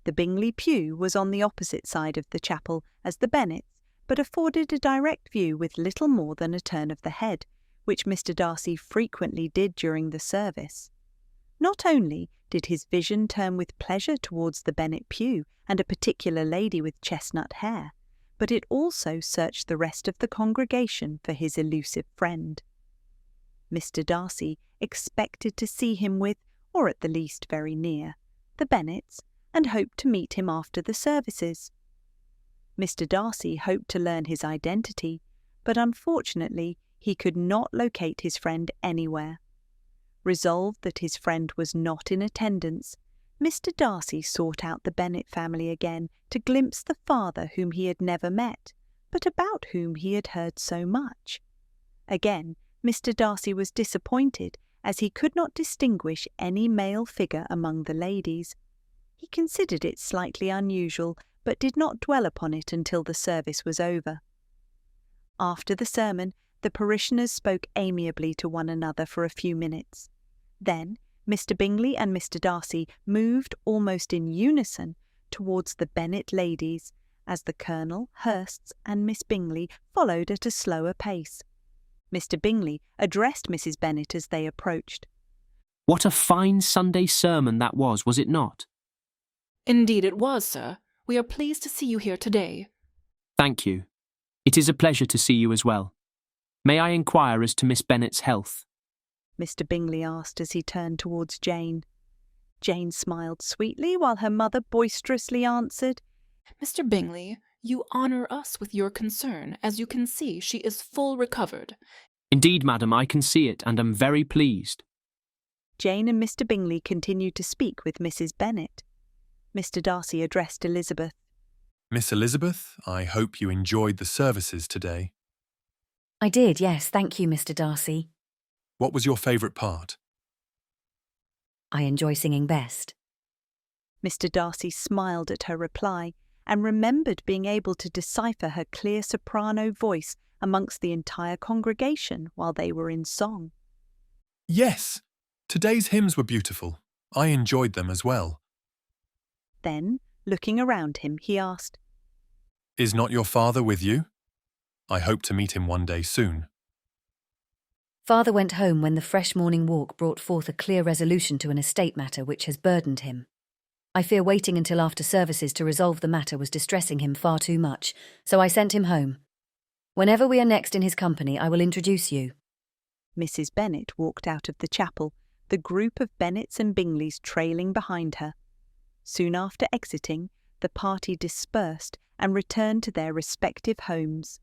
The Bingley pew was on the opposite side of the chapel as the Bennets, but afforded a direct view with little more than a turn of the head, which Mr. Darcy frequently did during the service. Not only did his vision turn with pleasure towards the Bennet pew and a particular lady with chestnut hair, but it also searched the rest of the congregation for his elusive friend. Mr. Darcy expected to see him with, or at the least very near, the Bennets, and hoped to meet him after the services. Mr. Darcy hoped to learn his identity, but unfortunately he could not locate his friend anywhere. Resolved that his friend was not in attendance, Mr. Darcy sought out the Bennet family again to glimpse the father whom he had never met, but about whom he had heard so much. Again, Mr. Darcy was disappointed, as he could not distinguish any male figure among the ladies. He considered it slightly unusual, but did not dwell upon it until the service was over. After the sermon, the parishioners spoke amiably to one another for a few minutes. Then Mr Bingley and Mr Darcy moved almost in unison towards the Bennet ladies, as the Colonel, Hursts, and Miss Bingley followed at a slower pace. Mr Bingley addressed Mrs Bennet as they approached. What a fine Sunday sermon that was it not? Indeed it was, sir. We are pleased to see you here today. Thank you. It is a pleasure to see you as well. May I inquire as to Miss Bennet's health? Mr Bingley asked as he turned towards Jane. Jane smiled sweetly while her mother boisterously answered, Mr Bingley, you honour us with your concern. As you can see, she is full recovered. Indeed, madam, I can see it, and am very pleased. Jane and Mr Bingley continued to speak with Mrs Bennet. Mr Darcy addressed Elizabeth. Miss Elizabeth, I hope you enjoyed the services today. I did, yes, thank you, Mr Darcy. What was your favourite part? I enjoy singing best. Mr Darcy smiled at her reply and remembered being able to decipher her clear soprano voice amongst the entire congregation while they were in song. Yes, today's hymns were beautiful. I enjoyed them as well. Then, looking around him, he asked, Is not your father with you? I hope to meet him one day soon. Father went home when the fresh morning walk brought forth a clear resolution to an estate matter which has burdened him. I fear waiting until after services to resolve the matter was distressing him far too much, so I sent him home. Whenever we are next in his company, I will introduce you. Mrs Bennet walked out of the chapel, the group of Bennets and Bingleys trailing behind her. Soon after exiting, the party dispersed and returned to their respective homes.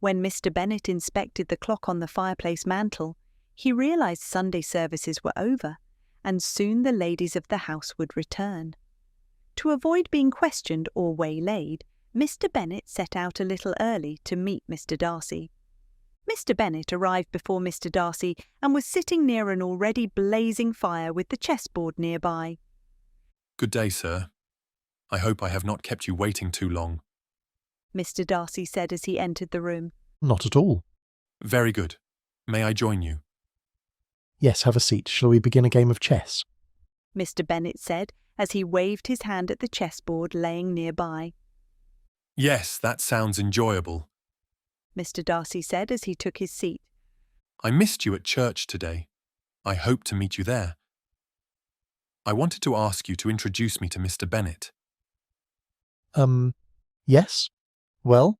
When Mr Bennet inspected the clock on the fireplace mantel, he realised Sunday services were over, and soon the ladies of the house would return. To avoid being questioned or waylaid, Mr Bennet set out a little early to meet Mr Darcy. Mr Bennet arrived before Mr Darcy and was sitting near an already blazing fire with the chessboard nearby. Good day, sir. I hope I have not kept you waiting too long. Mr Darcy said as he entered the room. Not at all. Very good. May I join you? Yes, have a seat. Shall we begin a game of chess? Mr Bennet said as he waved his hand at the chessboard laying nearby. Yes, that sounds enjoyable. Mr Darcy said as he took his seat. I missed you at church today. I hope to meet you there. I wanted to ask you to introduce me to Mr Bennet. Yes? Well,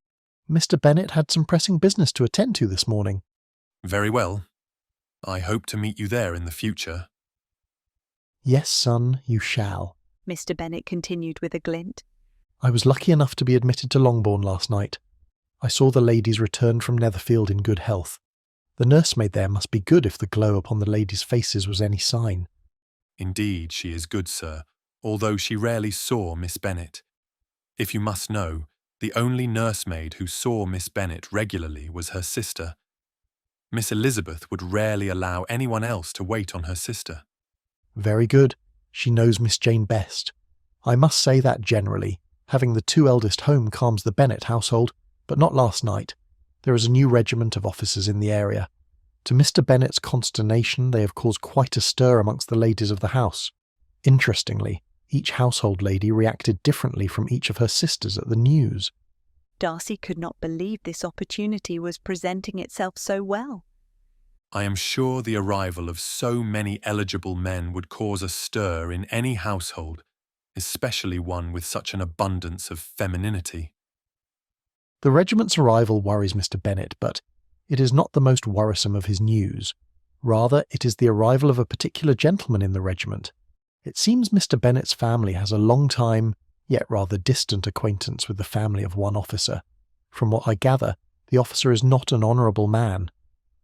Mr Bennet had some pressing business to attend to this morning. Very well. I hope to meet you there in the future. Yes, son, you shall. Mr Bennet continued with a glint. I was lucky enough to be admitted to Longbourn last night. I saw the ladies return from Netherfield in good health. The nursemaid there must be good if the glow upon the ladies' faces was any sign. Indeed, she is good, sir, although she rarely saw Miss Bennet. If you must know, the only nursemaid who saw Miss Bennet regularly was her sister. Miss Elizabeth would rarely allow anyone else to wait on her sister. Very good. She knows Miss Jane best. I must say that generally, having the two eldest home calms the Bennet household, but not last night. There is a new regiment of officers in the area. To Mr Bennet's consternation, they have caused quite a stir amongst the ladies of the house. Interestingly, each household lady reacted differently from each of her sisters at the news. Darcy could not believe this opportunity was presenting itself so well. I am sure the arrival of so many eligible men would cause a stir in any household, especially one with such an abundance of femininity. The regiment's arrival worries Mr Bennet, but it is not the most worrisome of his news. Rather, it is the arrival of a particular gentleman in the regiment. It seems Mr Bennet's family has a long time, yet rather distant acquaintance with the family of one officer. From what I gather, the officer is not an honourable man.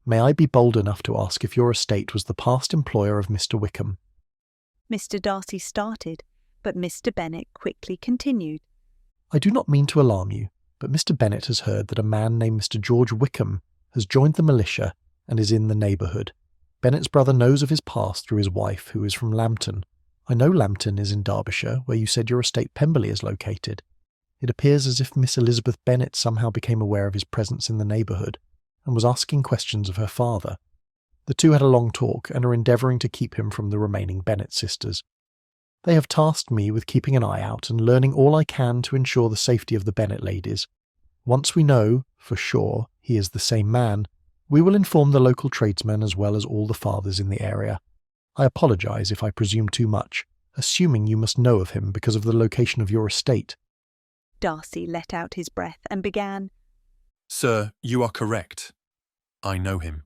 May I be bold enough to ask if your estate was the past employer of Mr Wickham? Mr Darcy started, but Mr Bennet quickly continued. I do not mean to alarm you, but Mr Bennet has heard that a man named Mr George Wickham has joined the militia and is in the neighbourhood. Bennet's brother knows of his past through his wife, who is from Lambton. I know Lambton is in Derbyshire, where you said your estate Pemberley is located. It appears as if Miss Elizabeth Bennet somehow became aware of his presence in the neighbourhood, and was asking questions of her father. The two had a long talk and are endeavouring to keep him from the remaining Bennet sisters. They have tasked me with keeping an eye out and learning all I can to ensure the safety of the Bennet ladies. Once we know, for sure, he is the same man, we will inform the local tradesmen as well as all the fathers in the area. I apologise if I presume too much, assuming you must know of him because of the location of your estate. Darcy let out his breath and began, Sir, you are correct. I know him.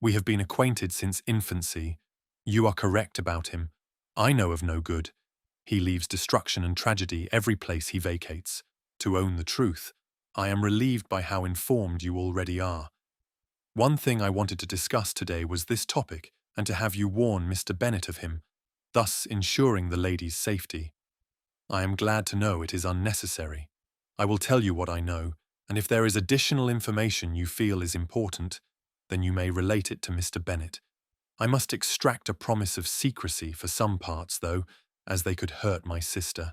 We have been acquainted since infancy. You are correct about him. I know of no good. He leaves destruction and tragedy every place he vacates. To own the truth, I am relieved by how informed you already are. One thing I wanted to discuss today was this topic, and to have you warn Mr. Bennet of him, thus ensuring the lady's safety. I am glad to know it is unnecessary. I will tell you what I know, and if there is additional information you feel is important, then you may relate it to Mr. Bennet. I must extract a promise of secrecy for some parts, though, as they could hurt my sister.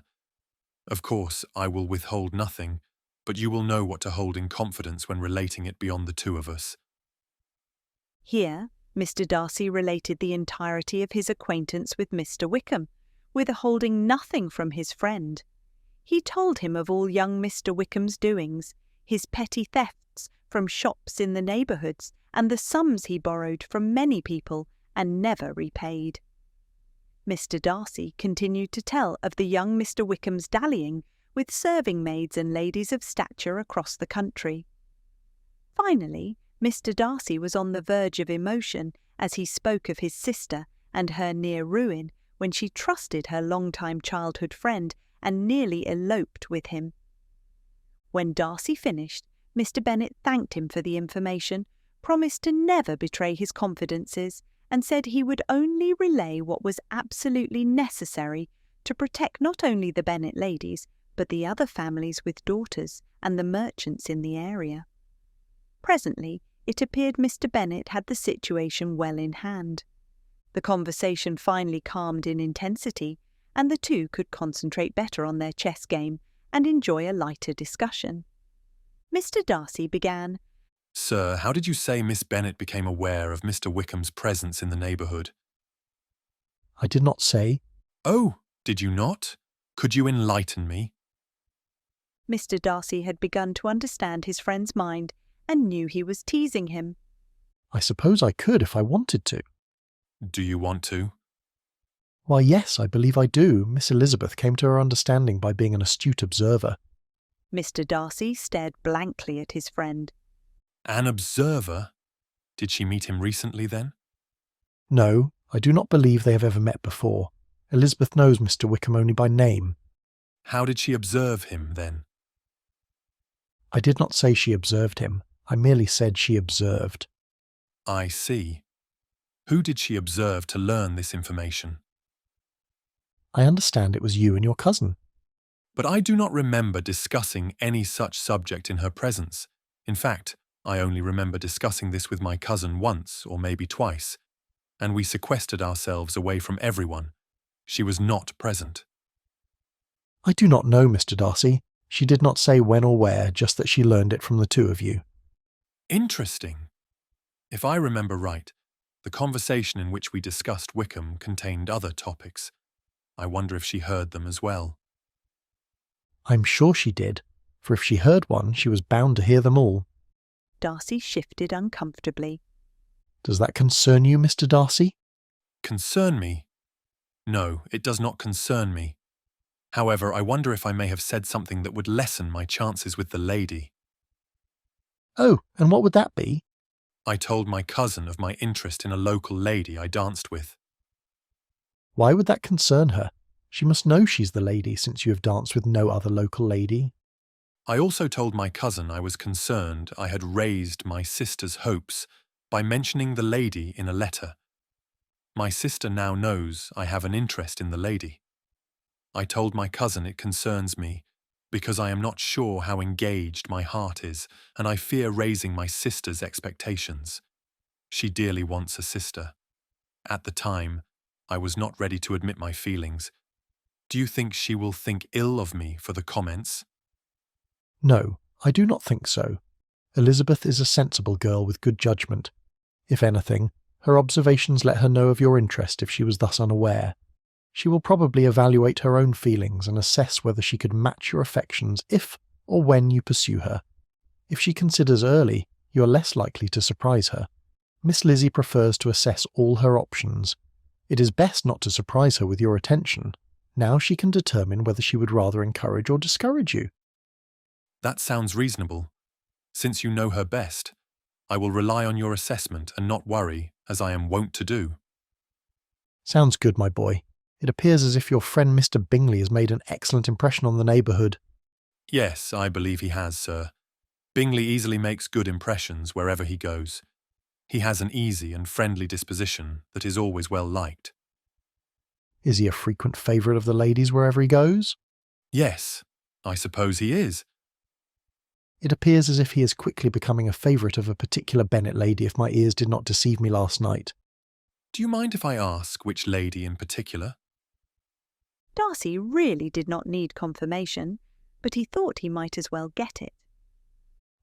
Of course, I will withhold nothing, but you will know what to hold in confidence when relating it beyond the two of us. Here, Mr. Darcy related the entirety of his acquaintance with Mr. Wickham, withholding nothing from his friend. He told him of all young Mr. Wickham's doings, his petty thefts from shops in the neighbourhoods, and the sums he borrowed from many people and never repaid. Mr. Darcy continued to tell of the young Mr. Wickham's dallying with serving-maids and ladies of stature across the country. Finally, Mr. Darcy was on the verge of emotion as he spoke of his sister and her near ruin when she trusted her long-time childhood friend and nearly eloped with him. When Darcy finished, Mr. Bennet thanked him for the information, promised to never betray his confidences, and said he would only relay what was absolutely necessary to protect not only the Bennet ladies, but the other families with daughters and the merchants in the area. Presently, it appeared Mr. Bennet had the situation well in hand. The conversation finally calmed in intensity, and the two could concentrate better on their chess game and enjoy a lighter discussion. Mr. Darcy began, Sir, how did you say Miss Bennet became aware of Mr. Wickham's presence in the neighbourhood? I did not say. Oh, did you not? Could you enlighten me? Mr. Darcy had begun to understand his friend's mind and knew he was teasing him. I suppose I could if I wanted to. Do you want to? Why, yes, I believe I do. Miss Elizabeth came to her understanding by being an astute observer. Mr. Darcy stared blankly at his friend. An observer? Did she meet him recently, then? No, I do not believe they have ever met before. Elizabeth knows Mr. Wickham only by name. How did she observe him, then? I did not say she observed him. I merely said she observed. I see. Who did she observe to learn this information? I understand it was you and your cousin. But I do not remember discussing any such subject in her presence. In fact, I only remember discussing this with my cousin once, or maybe twice, and we sequestered ourselves away from everyone. She was not present. I do not know, Mr. Darcy. She did not say when or where, just that she learned it from the two of you. Interesting. If I remember right, the conversation in which we discussed Wickham contained other topics. I wonder if she heard them as well. I'm sure she did, for if she heard one, she was bound to hear them all. Darcy shifted uncomfortably. Does that concern you, Mr. Darcy? Concern me? No, it does not concern me. However, I wonder if I may have said something that would lessen my chances with the lady. Oh, and what would that be? I told my cousin of my interest in a local lady I danced with. Why would that concern her? She must know she's the lady, since you have danced with no other local lady. I also told my cousin I was concerned I had raised my sister's hopes by mentioning the lady in a letter. My sister now knows I have an interest in the lady. I told my cousin it concerns me, because I am not sure how engaged my heart is, and I fear raising my sister's expectations. She dearly wants a sister. At the time, I was not ready to admit my feelings. Do you think she will think ill of me for the comments? No, I do not think so. Elizabeth is a sensible girl with good judgment. If anything, her observations let her know of your interest if she was thus unaware. She will probably evaluate her own feelings and assess whether she could match your affections if or when you pursue her. If she considers early, you are less likely to surprise her. Miss Lizzie prefers to assess all her options. It is best not to surprise her with your attention. Now she can determine whether she would rather encourage or discourage you. That sounds reasonable. Since you know her best, I will rely on your assessment and not worry, as I am wont to do. Sounds good, my boy. It appears as if your friend Mr Bingley has made an excellent impression on the neighbourhood. Yes, I believe he has, sir. Bingley easily makes good impressions wherever he goes. He has an easy and friendly disposition that is always well liked. Is he a frequent favourite of the ladies wherever he goes? Yes, I suppose he is. It appears as if he is quickly becoming a favourite of a particular Bennet lady, if my ears did not deceive me last night. Do you mind if I ask which lady in particular? Darcy really did not need confirmation, but he thought he might as well get it.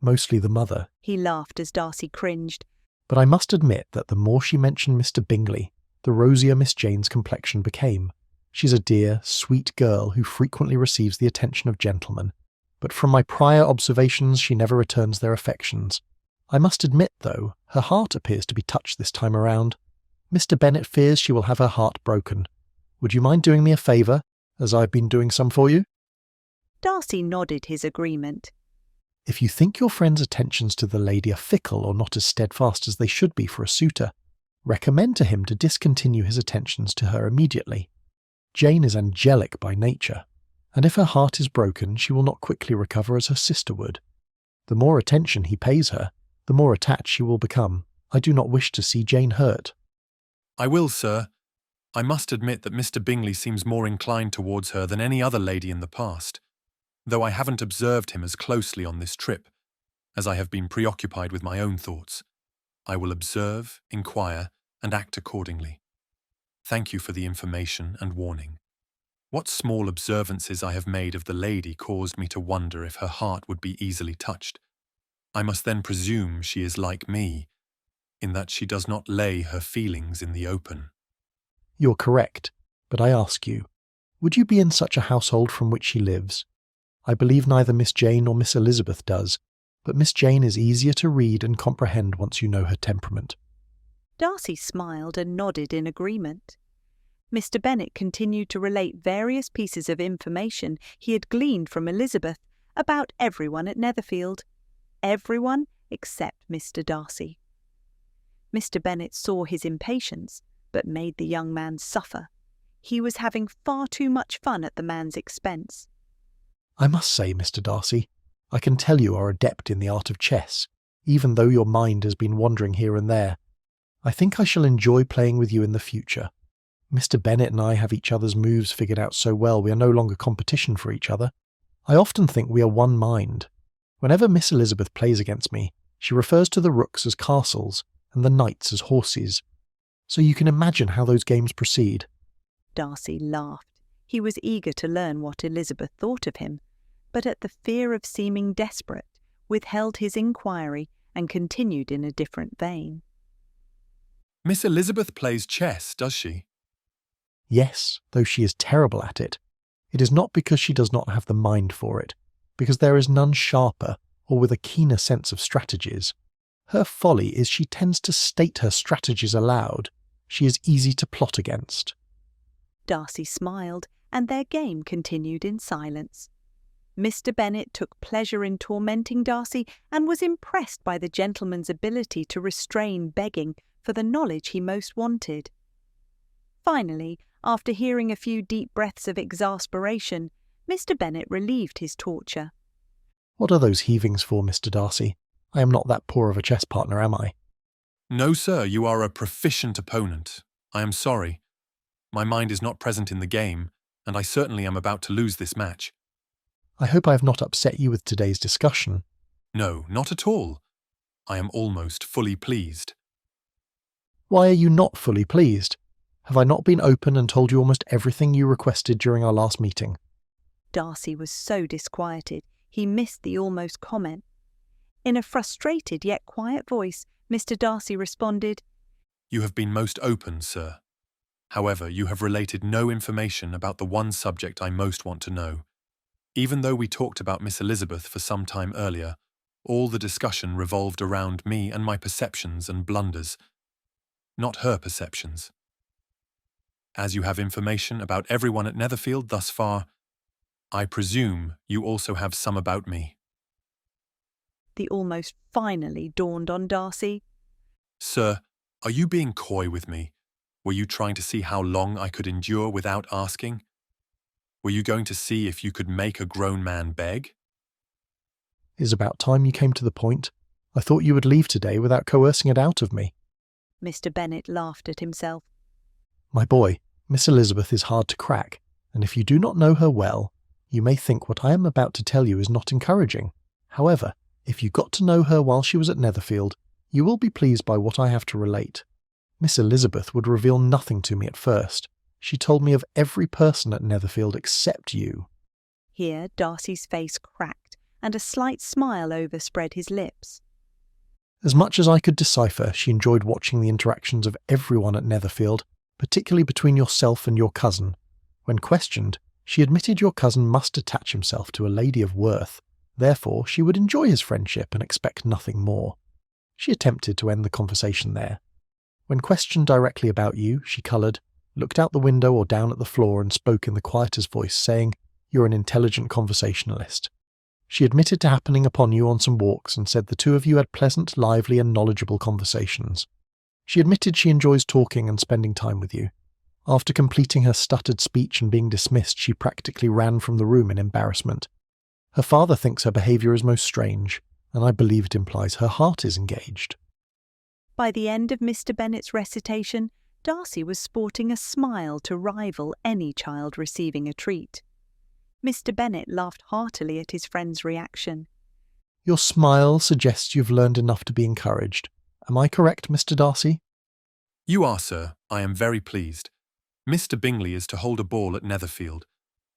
Mostly the mother. He laughed as Darcy cringed. But I must admit that the more she mentioned Mr Bingley, the rosier Miss Jane's complexion became. She's a dear, sweet girl who frequently receives the attention of gentlemen, but from my prior observations she never returns their affections. I must admit, though, her heart appears to be touched this time around. Mr Bennet fears she will have her heart broken. Would you mind doing me a favour, as I've been doing some for you? Darcy nodded his agreement. If you think your friend's attentions to the lady are fickle or not as steadfast as they should be for a suitor, recommend to him to discontinue his attentions to her immediately. Jane is angelic by nature, and if her heart is broken, she will not quickly recover as her sister would. The more attention he pays her, the more attached she will become. I do not wish to see Jane hurt. I will, sir. I must admit that Mr Bingley seems more inclined towards her than any other lady in the past, though I haven't observed him as closely on this trip, as I have been preoccupied with my own thoughts. I will observe, inquire, and act accordingly. Thank you for the information and warning. What small observances I have made of the lady caused me to wonder if her heart would be easily touched. I must then presume she is like me, in that she does not lay her feelings in the open. You're correct, but I ask you, would you be in such a household from which she lives? I believe neither Miss Jane nor Miss Elizabeth does, but Miss Jane is easier to read and comprehend once you know her temperament. Darcy smiled and nodded in agreement. Mr Bennet continued to relate various pieces of information he had gleaned from Elizabeth about everyone at Netherfield. Everyone except Mr Darcy. Mr Bennet saw his impatience, but made the young man suffer. He was having far too much fun at the man's expense. I must say, Mr Darcy, I can tell you are adept in the art of chess, even though your mind has been wandering here and there. I think I shall enjoy playing with you in the future. Mr Bennet and I have each other's moves figured out so well we are no longer competition for each other. I often think we are one mind. Whenever Miss Elizabeth plays against me, she refers to the rooks as castles and the knights as horses. So you can imagine how those games proceed. Darcy laughed. He was eager to learn what Elizabeth thought of him, but at the fear of seeming desperate, withheld his inquiry and continued in a different vein. Miss Elizabeth plays chess, does she? Yes, though she is terrible at it. It is not because she does not have the mind for it, because there is none sharper or with a keener sense of strategies. Her folly is she tends to state her strategies aloud. She is easy to plot against. Darcy smiled, and their game continued in silence. Mr Bennet took pleasure in tormenting Darcy and was impressed by the gentleman's ability to restrain begging for the knowledge he most wanted. Finally, after hearing a few deep breaths of exasperation, Mr Bennet relieved his torture. What are those heavings for, Mr Darcy? I am not that poor of a chess partner, am I? No, sir, you are a proficient opponent. I am sorry. My mind is not present in the game, and I certainly am about to lose this match. I hope I have not upset you with today's discussion. No, not at all. I am almost fully pleased. Why are you not fully pleased? Have I not been open and told you almost everything you requested during our last meeting? Darcy was so disquieted, he missed the almost comment. In a frustrated yet quiet voice, Mr Darcy responded, You have been most open, sir. However, you have related no information about the one subject I most want to know. Even though we talked about Miss Elizabeth for some time earlier, all the discussion revolved around me and my perceptions and blunders, not her perceptions. As you have information about everyone at Netherfield thus far, I presume you also have some about me. The almost finally dawned on Darcy. Sir, are you being coy with me? Were you trying to see how long I could endure without asking? Were you going to see if you could make a grown man beg? It is about time you came to the point. I thought you would leave today without coercing it out of me. Mr Bennet laughed at himself. My boy, Miss Elizabeth is hard to crack, and if you do not know her well, you may think what I am about to tell you is not encouraging. However, if you got to know her while she was at Netherfield, you will be pleased by what I have to relate. Miss Elizabeth would reveal nothing to me at first. She told me of every person at Netherfield except you. Here Darcy's face cracked, and a slight smile overspread his lips. As much as I could decipher, she enjoyed watching the interactions of everyone at Netherfield, particularly between yourself and your cousin. When questioned, she admitted your cousin must attach himself to a lady of worth. Therefore, she would enjoy his friendship and expect nothing more. She attempted to end the conversation there. When questioned directly about you, she coloured, looked out the window or down at the floor and spoke in the quietest voice, saying, "You're an intelligent conversationalist." She admitted to happening upon you on some walks and said the two of you had pleasant, lively and knowledgeable conversations. She admitted she enjoys talking and spending time with you. After completing her stuttered speech and being dismissed, she practically ran from the room in embarrassment. Her father thinks her behaviour is most strange, and I believe it implies her heart is engaged. By the end of Mr Bennet's recitation, Darcy was sporting a smile to rival any child receiving a treat. Mr Bennet laughed heartily at his friend's reaction. Your smile suggests you've learned enough to be encouraged. Am I correct, Mr Darcy? You are, sir. I am very pleased. Mr Bingley is to hold a ball at Netherfield,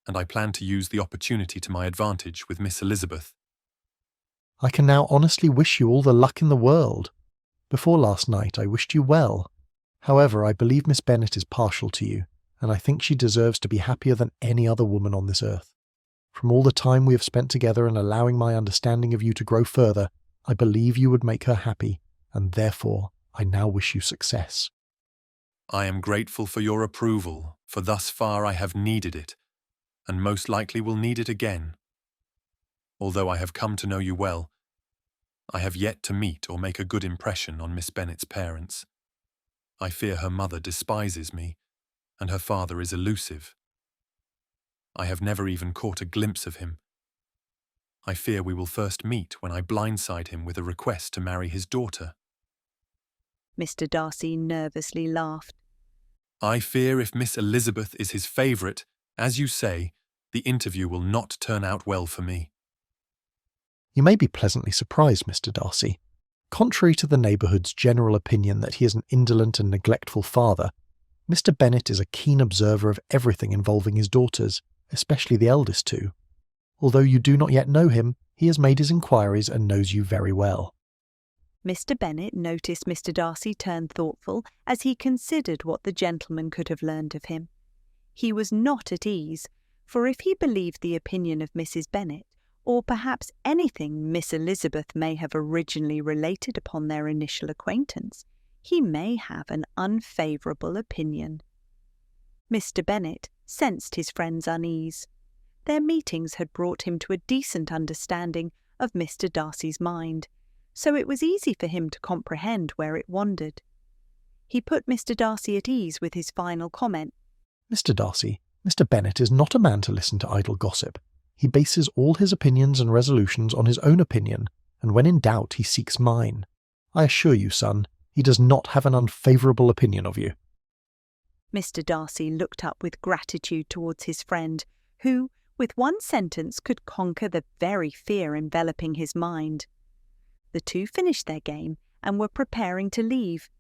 and I plan to use the opportunity to my advantage with Miss Elizabeth. I can now honestly wish you all the luck in the world. Before last night I wished you well. However, I believe Miss Bennet is partial to you, and I think she deserves to be happier than any other woman on this earth. From all the time we have spent together and allowing my understanding of you to grow further, I believe you would make her happy, and therefore I now wish you success. I am grateful for your approval, for thus far I have needed it, and most likely will need it again. Although I have come to know you well, I have yet to meet or make a good impression on Miss Bennet's parents. I fear her mother despises me, and her father is elusive. I have never even caught a glimpse of him. I fear we will first meet when I blindside him with a request to marry his daughter. Mr Darcy nervously laughed. I fear if Miss Elizabeth is his favourite, as you say, the interview will not turn out well for me. You may be pleasantly surprised, Mr Darcy. Contrary to the neighbourhood's general opinion that he is an indolent and neglectful father, Mr Bennet is a keen observer of everything involving his daughters, especially the eldest two. Although you do not yet know him, he has made his inquiries and knows you very well. Mr Bennet noticed Mr Darcy turn thoughtful as he considered what the gentleman could have learned of him. He was not at ease, for if he believed the opinion of Mrs Bennet, or perhaps anything Miss Elizabeth may have originally related upon their initial acquaintance, he may have an unfavourable opinion. Mr Bennet sensed his friend's unease. Their meetings had brought him to a decent understanding of Mr Darcy's mind, so it was easy for him to comprehend where it wandered. He put Mr Darcy at ease with his final comment. Mr Darcy, Mr Bennet is not a man to listen to idle gossip. He bases all his opinions and resolutions on his own opinion, and when in doubt he seeks mine. I assure you, son, he does not have an unfavourable opinion of you. Mr Darcy looked up with gratitude towards his friend, who, with one sentence, could conquer the very fear enveloping his mind. The two finished their game and were preparing to leave.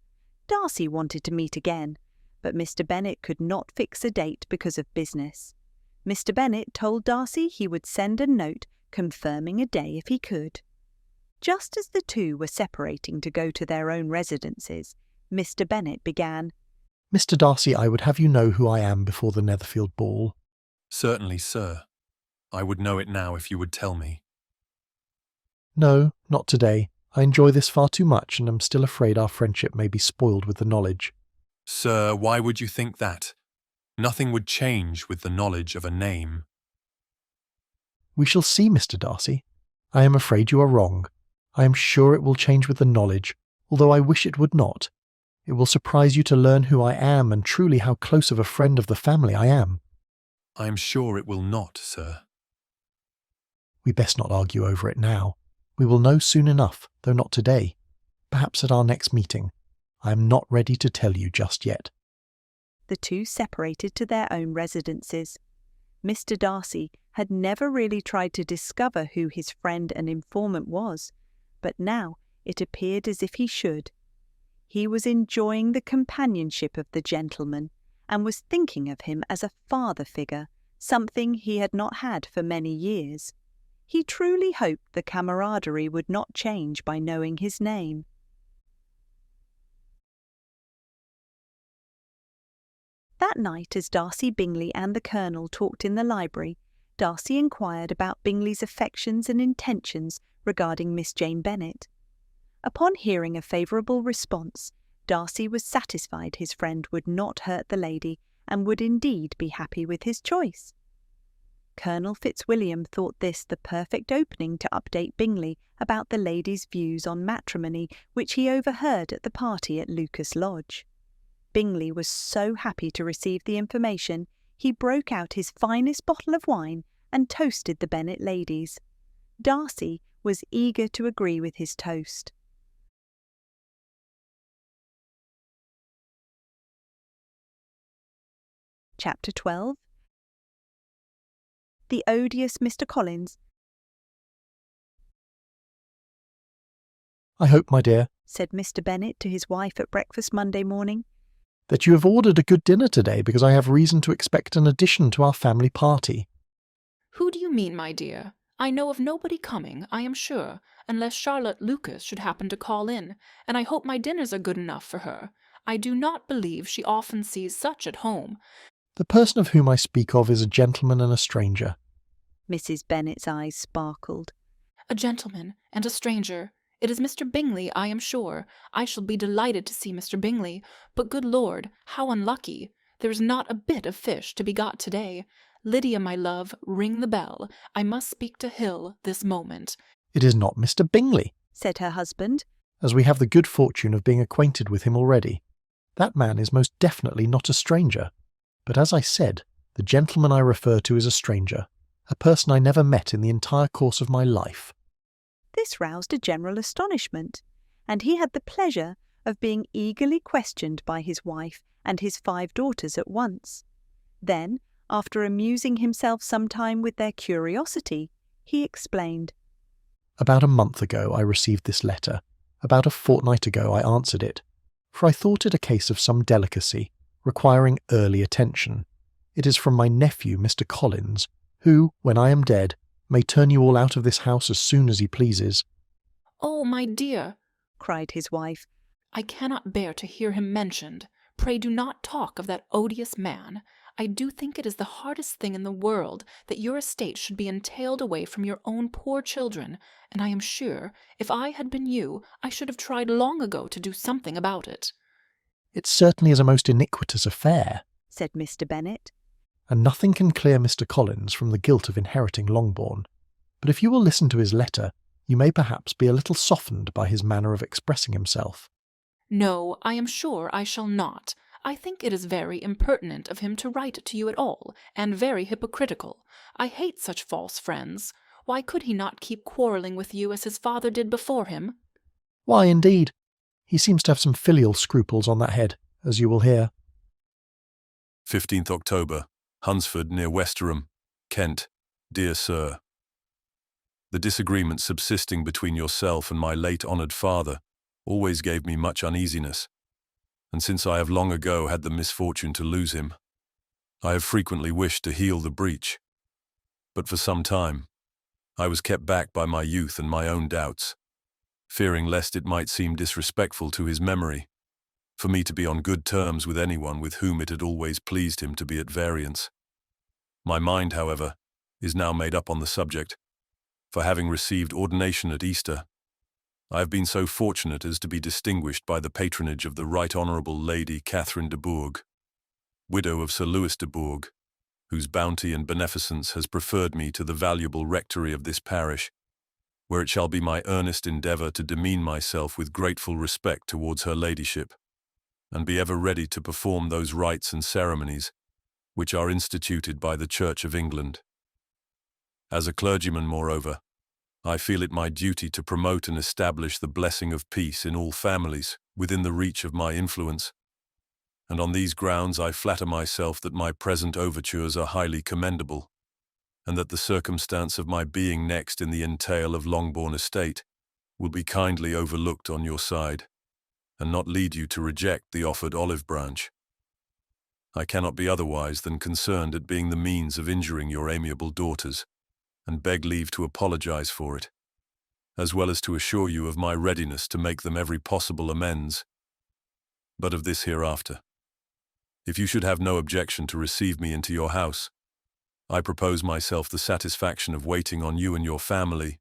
Darcy wanted to meet again, but Mr Bennet could not fix a date because of business. Mr Bennet told Darcy he would send a note confirming a day if he could. Just as the two were separating to go to their own residences, Mr Bennet began, Mr Darcy, I would have you know who I am before the Netherfield ball. Certainly, sir. I would know it now if you would tell me. No, not today. I enjoy this far too much and am still afraid our friendship may be spoiled with the knowledge. Sir, why would you think that? Nothing would change with the knowledge of a name. We shall see, Mr Darcy. I am afraid you are wrong. I am sure it will change with the knowledge, although I wish it would not. It will surprise you to learn who I am and truly how close of a friend of the family I am. I am sure it will not, sir. We best not argue over it now. We will know soon enough, though not today. Perhaps at our next meeting. I am not ready to tell you just yet. The two separated to their own residences. Mr Darcy had never really tried to discover who his friend and informant was, but now it appeared as if he should. He was enjoying the companionship of the gentleman, and was thinking of him as a father figure, something he had not had for many years. He truly hoped the camaraderie would not change by knowing his name. That night, as Darcy, Bingley and the Colonel talked in the library, Darcy inquired about Bingley's affections and intentions regarding Miss Jane Bennet. Upon hearing a favourable response, Darcy was satisfied his friend would not hurt the lady and would indeed be happy with his choice. Colonel Fitzwilliam thought this the perfect opening to update Bingley about the lady's views on matrimony, which he overheard at the party at Lucas Lodge. Bingley was so happy to receive the information, he broke out his finest bottle of wine and toasted the Bennet ladies. Darcy was eager to agree with his toast. Chapter 12. The odious Mr Collins. I hope, my dear, said Mr Bennet to his wife at breakfast Monday morning, that you have ordered a good dinner today, because I have reason to expect an addition to our family party. Who do you mean, my dear? I know of nobody coming, I am sure, unless Charlotte Lucas should happen to call in, and I hope my dinners are good enough for her. I do not believe she often sees such at home. The person of whom I speak of is a gentleman and a stranger. Mrs Bennet's eyes sparkled. A gentleman and a stranger. It is Mr Bingley, I am sure. I shall be delighted to see Mr Bingley, but good Lord, how unlucky! There is not a bit of fish to be got today. Lydia, my love, ring the bell. I must speak to Hill this moment. It is not Mr Bingley, said her husband, as we have the good fortune of being acquainted with him already. That man is most definitely not a stranger. But as I said, the gentleman I refer to is a stranger, a person I never met in the entire course of my life. This roused a general astonishment, and he had the pleasure of being eagerly questioned by his wife and his 5 daughters at once. Then, after amusing himself some time with their curiosity, he explained. About a month ago I received this letter. About a fortnight ago I answered it, for I thought it a case of some delicacy, requiring early attention. It is from my nephew, Mr Collins, who, when I am dead, may turn you all out of this house as soon as he pleases. Oh, my dear, cried his wife, I cannot bear to hear him mentioned. Pray do not talk of that odious man. I do think it is the hardest thing in the world that your estate should be entailed away from your own poor children, and I am sure, if I had been you, I should have tried long ago to do something about it. It certainly is a most iniquitous affair, said Mr Bennet, and nothing can clear Mr Collins from the guilt of inheriting Longbourn. But if you will listen to his letter, you may perhaps be a little softened by his manner of expressing himself. No, I am sure I shall not. I think it is very impertinent of him to write to you at all, and very hypocritical. I hate such false friends. Why could he not keep quarrelling with you as his father did before him? Why, indeed. He seems to have some filial scruples on that head, as you will hear. 15th October, Hunsford, near Westerham, Kent. Dear Sir, the disagreement subsisting between yourself and my late honoured father always gave me much uneasiness, and since I have long ago had the misfortune to lose him, I have frequently wished to heal the breach. But for some time, I was kept back by my youth and my own doubts, fearing lest it might seem disrespectful to his memory for me to be on good terms with anyone with whom it had always pleased him to be at variance. My mind, however, is now made up on the subject, for having received ordination at Easter, I have been so fortunate as to be distinguished by the patronage of the Right Honourable Lady Catherine de Bourgh, widow of Sir Louis de Bourgh, whose bounty and beneficence has preferred me to the valuable rectory of this parish, where it shall be my earnest endeavour to demean myself with grateful respect towards her ladyship, and be ever ready to perform those rites and ceremonies which are instituted by the Church of England. As a clergyman, moreover, I feel it my duty to promote and establish the blessing of peace in all families within the reach of my influence, and on these grounds I flatter myself that my present overtures are highly commendable, and that the circumstance of my being next in the entail of Longbourn estate will be kindly overlooked on your side, and not lead you to reject the offered olive branch. I cannot be otherwise than concerned at being the means of injuring your amiable daughters, and beg leave to apologize for it, as well as to assure you of my readiness to make them every possible amends, but of this hereafter. If you should have no objection to receive me into your house, I propose myself the satisfaction of waiting on you and your family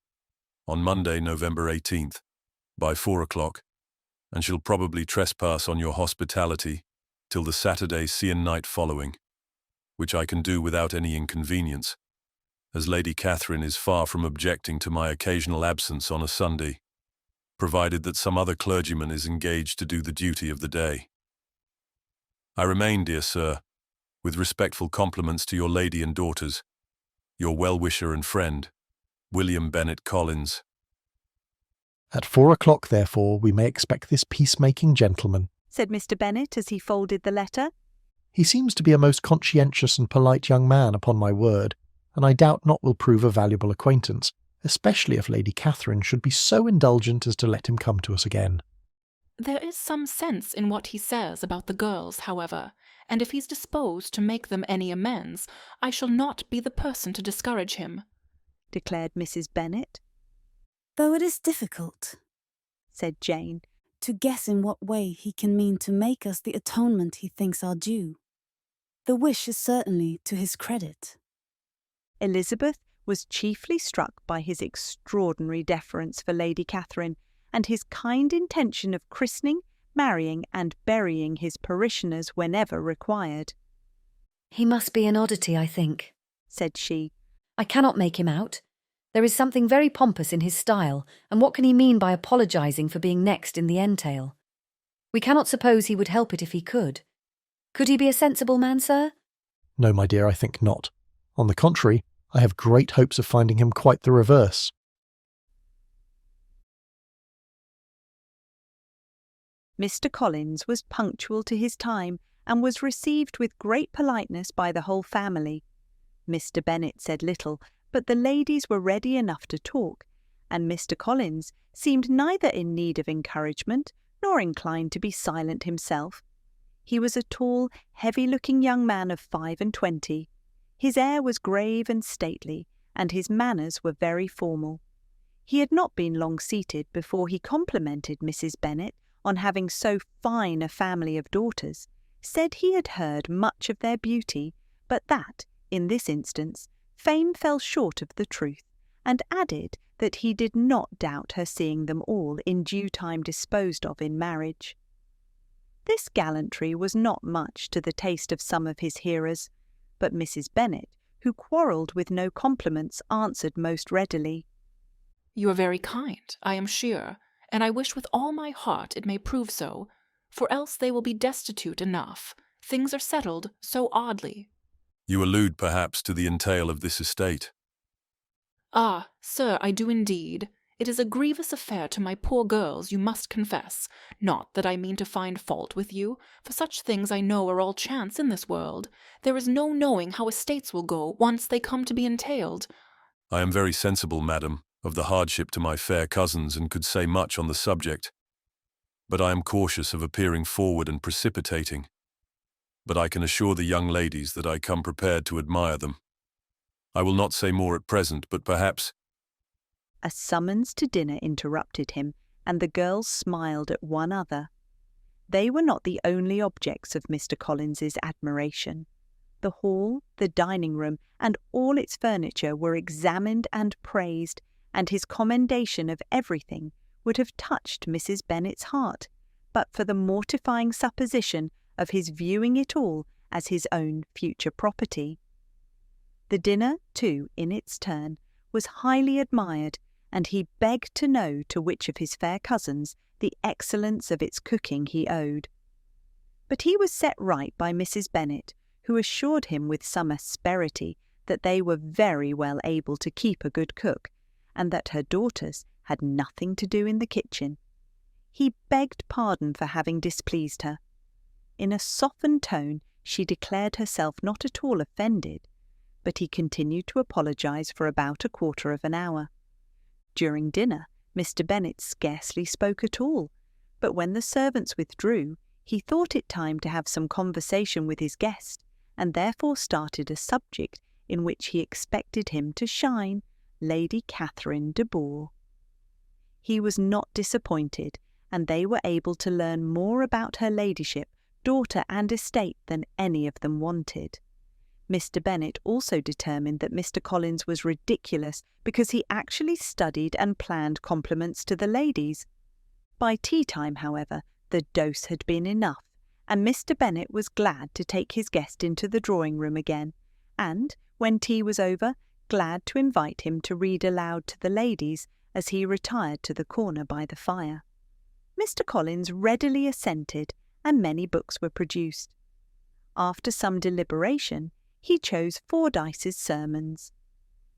on Monday, November 18th, by 4 o'clock, and shall probably trespass on your hospitality till the Saturday se'nnight following, which I can do without any inconvenience, as Lady Catherine is far from objecting to my occasional absence on a Sunday, provided that some other clergyman is engaged to do the duty of the day. I remain, dear sir, with respectful compliments to your lady and daughters, your well-wisher and friend, William Bennet Collins. At 4 o'clock, therefore, we may expect this peacemaking gentleman, said Mr. Bennet as he folded the letter. He seems to be a most conscientious and polite young man, upon my word, and I doubt not will prove a valuable acquaintance, especially if Lady Catherine should be so indulgent as to let him come to us again. There is some sense in what he says about the girls, however, and if he's disposed to make them any amends, I shall not be the person to discourage him, declared Mrs. Bennet. Though it is difficult, said Jane, to guess in what way he can mean to make us the atonement he thinks our due. The wish is certainly to his credit. Elizabeth was chiefly struck by his extraordinary deference for Lady Catherine, and his kind intention of christening, marrying, and burying his parishioners whenever required. "He must be an oddity, I think," said she. "I cannot make him out. There is something very pompous in his style, and what can he mean by apologising for being next in the entail? We cannot suppose he would help it if he could. Could he be a sensible man, sir?" No, my dear, I think not. On the contrary, I have great hopes of finding him quite the reverse. Mr. Collins was punctual to his time, and was received with great politeness by the whole family. Mr. Bennet said little, but the ladies were ready enough to talk, and Mr. Collins seemed neither in need of encouragement nor inclined to be silent himself. He was a tall, heavy-looking young man of 25. His air was grave and stately, and his manners were very formal. He had not been long seated before he complimented Mrs. Bennet on having so fine a family of daughters, said he had heard much of their beauty, but that, in this instance, fame fell short of the truth, and added that he did not doubt her seeing them all in due time disposed of in marriage. This gallantry was not much to the taste of some of his hearers, but Mrs. Bennet, who quarrelled with no compliments, answered most readily. "You are very kind, I am sure, and I wish with all my heart it may prove so, for else they will be destitute enough. Things are settled so oddly." You allude, perhaps, to the entail of this estate. "Ah, sir, I do indeed. It is a grievous affair to my poor girls, you must confess. Not that I mean to find fault with you, for such things I know are all chance in this world. There is no knowing how estates will go, once they come to be entailed." I am very sensible, madam, of the hardship to my fair cousins, and could say much on the subject. But I am cautious of appearing forward and precipitating. But I can assure the young ladies that I come prepared to admire them. I will not say more at present, but perhaps— A summons to dinner interrupted him, and the girls smiled at one another. They were not the only objects of Mr. Collins's admiration. The hall, the dining room, and all its furniture were examined and praised, and his commendation of everything would have touched Mrs. Bennet's heart, but for the mortifying supposition of his viewing it all as his own future property. The dinner, too, in its turn, was highly admired, and he begged to know to which of his fair cousins the excellence of its cooking he owed. But he was set right by Mrs. Bennet, who assured him with some asperity that they were very well able to keep a good cook, and that her daughters had nothing to do in the kitchen. He begged pardon for having displeased her. In a softened tone she declared herself not at all offended, but he continued to apologise for about a quarter of an hour. During dinner, Mr. Bennet scarcely spoke at all, but when the servants withdrew, he thought it time to have some conversation with his guest, and therefore started a subject in which he expected him to shine, Lady Catherine de Bourgh. He was not disappointed, and they were able to learn more about her ladyship, daughter and estate than any of them wanted. Mr. Bennet also determined that Mr. Collins was ridiculous because he actually studied and planned compliments to the ladies. By tea-time, however, the dose had been enough, and Mr. Bennet was glad to take his guest into the drawing-room again, and, when tea was over, glad to invite him to read aloud to the ladies as he retired to the corner by the fire. Mr. Collins readily assented, and many books were produced. After some deliberation, he chose Fordyce's Sermons.